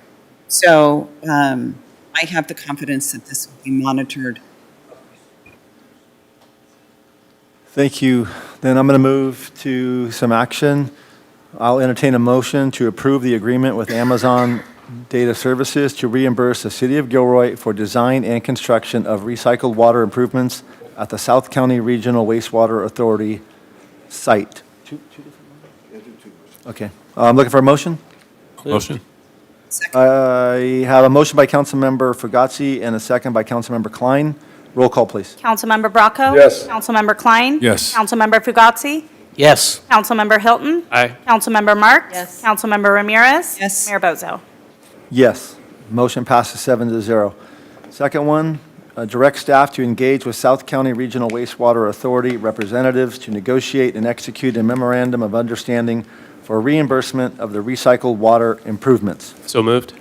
So I have the confidence that this will be monitored. Thank you. Then I'm going to move to some action. I'll entertain a motion to approve the agreement with Amazon Data Services to reimburse the City of Gilroy for design and construction of recycled water improvements at the South County Regional Wastewater Authority site. Okay. I'm looking for a motion. Motion. I have a motion by Councilmember Fugazi and a second by Councilmember Klein. Roll call, please. Councilmember Bracco? Yes. Councilmember Klein? Yes. Councilmember Fugazi? Yes. Councilmember Hilton? Aye. Councilmember Marks? Yes. Councilmember Ramirez? Yes. Mayor Bozo? Yes. Motion passes 7-0. Second one, direct staff to engage with South County Regional Wastewater Authority representatives to negotiate and execute a memorandum of understanding for reimbursement of the recycled water improvements. So moved.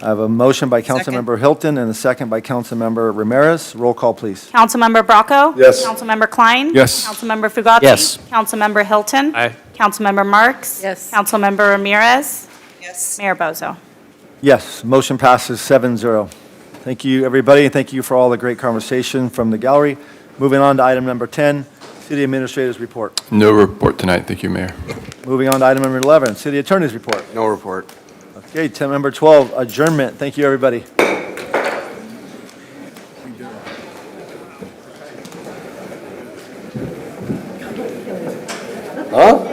I have a motion by Councilmember Hilton and a second by Councilmember Ramirez. Roll call, please. Councilmember Bracco? Yes. Councilmember Klein? Yes. Councilmember Fugazi? Yes. Councilmember Hilton? Aye. Councilmember Marks? Yes. Councilmember Ramirez? Yes. Mayor Bozo? Yes, motion passes 7-0. Thank you, everybody, and thank you for all the great conversation from the gallery. Moving on to item number 10, City Administrator's Report. No report tonight. Thank you, Mayor. Moving on to item number 11, City Attorney's Report. No report. Okay, number 12, adjournment. Thank you, everybody. Huh?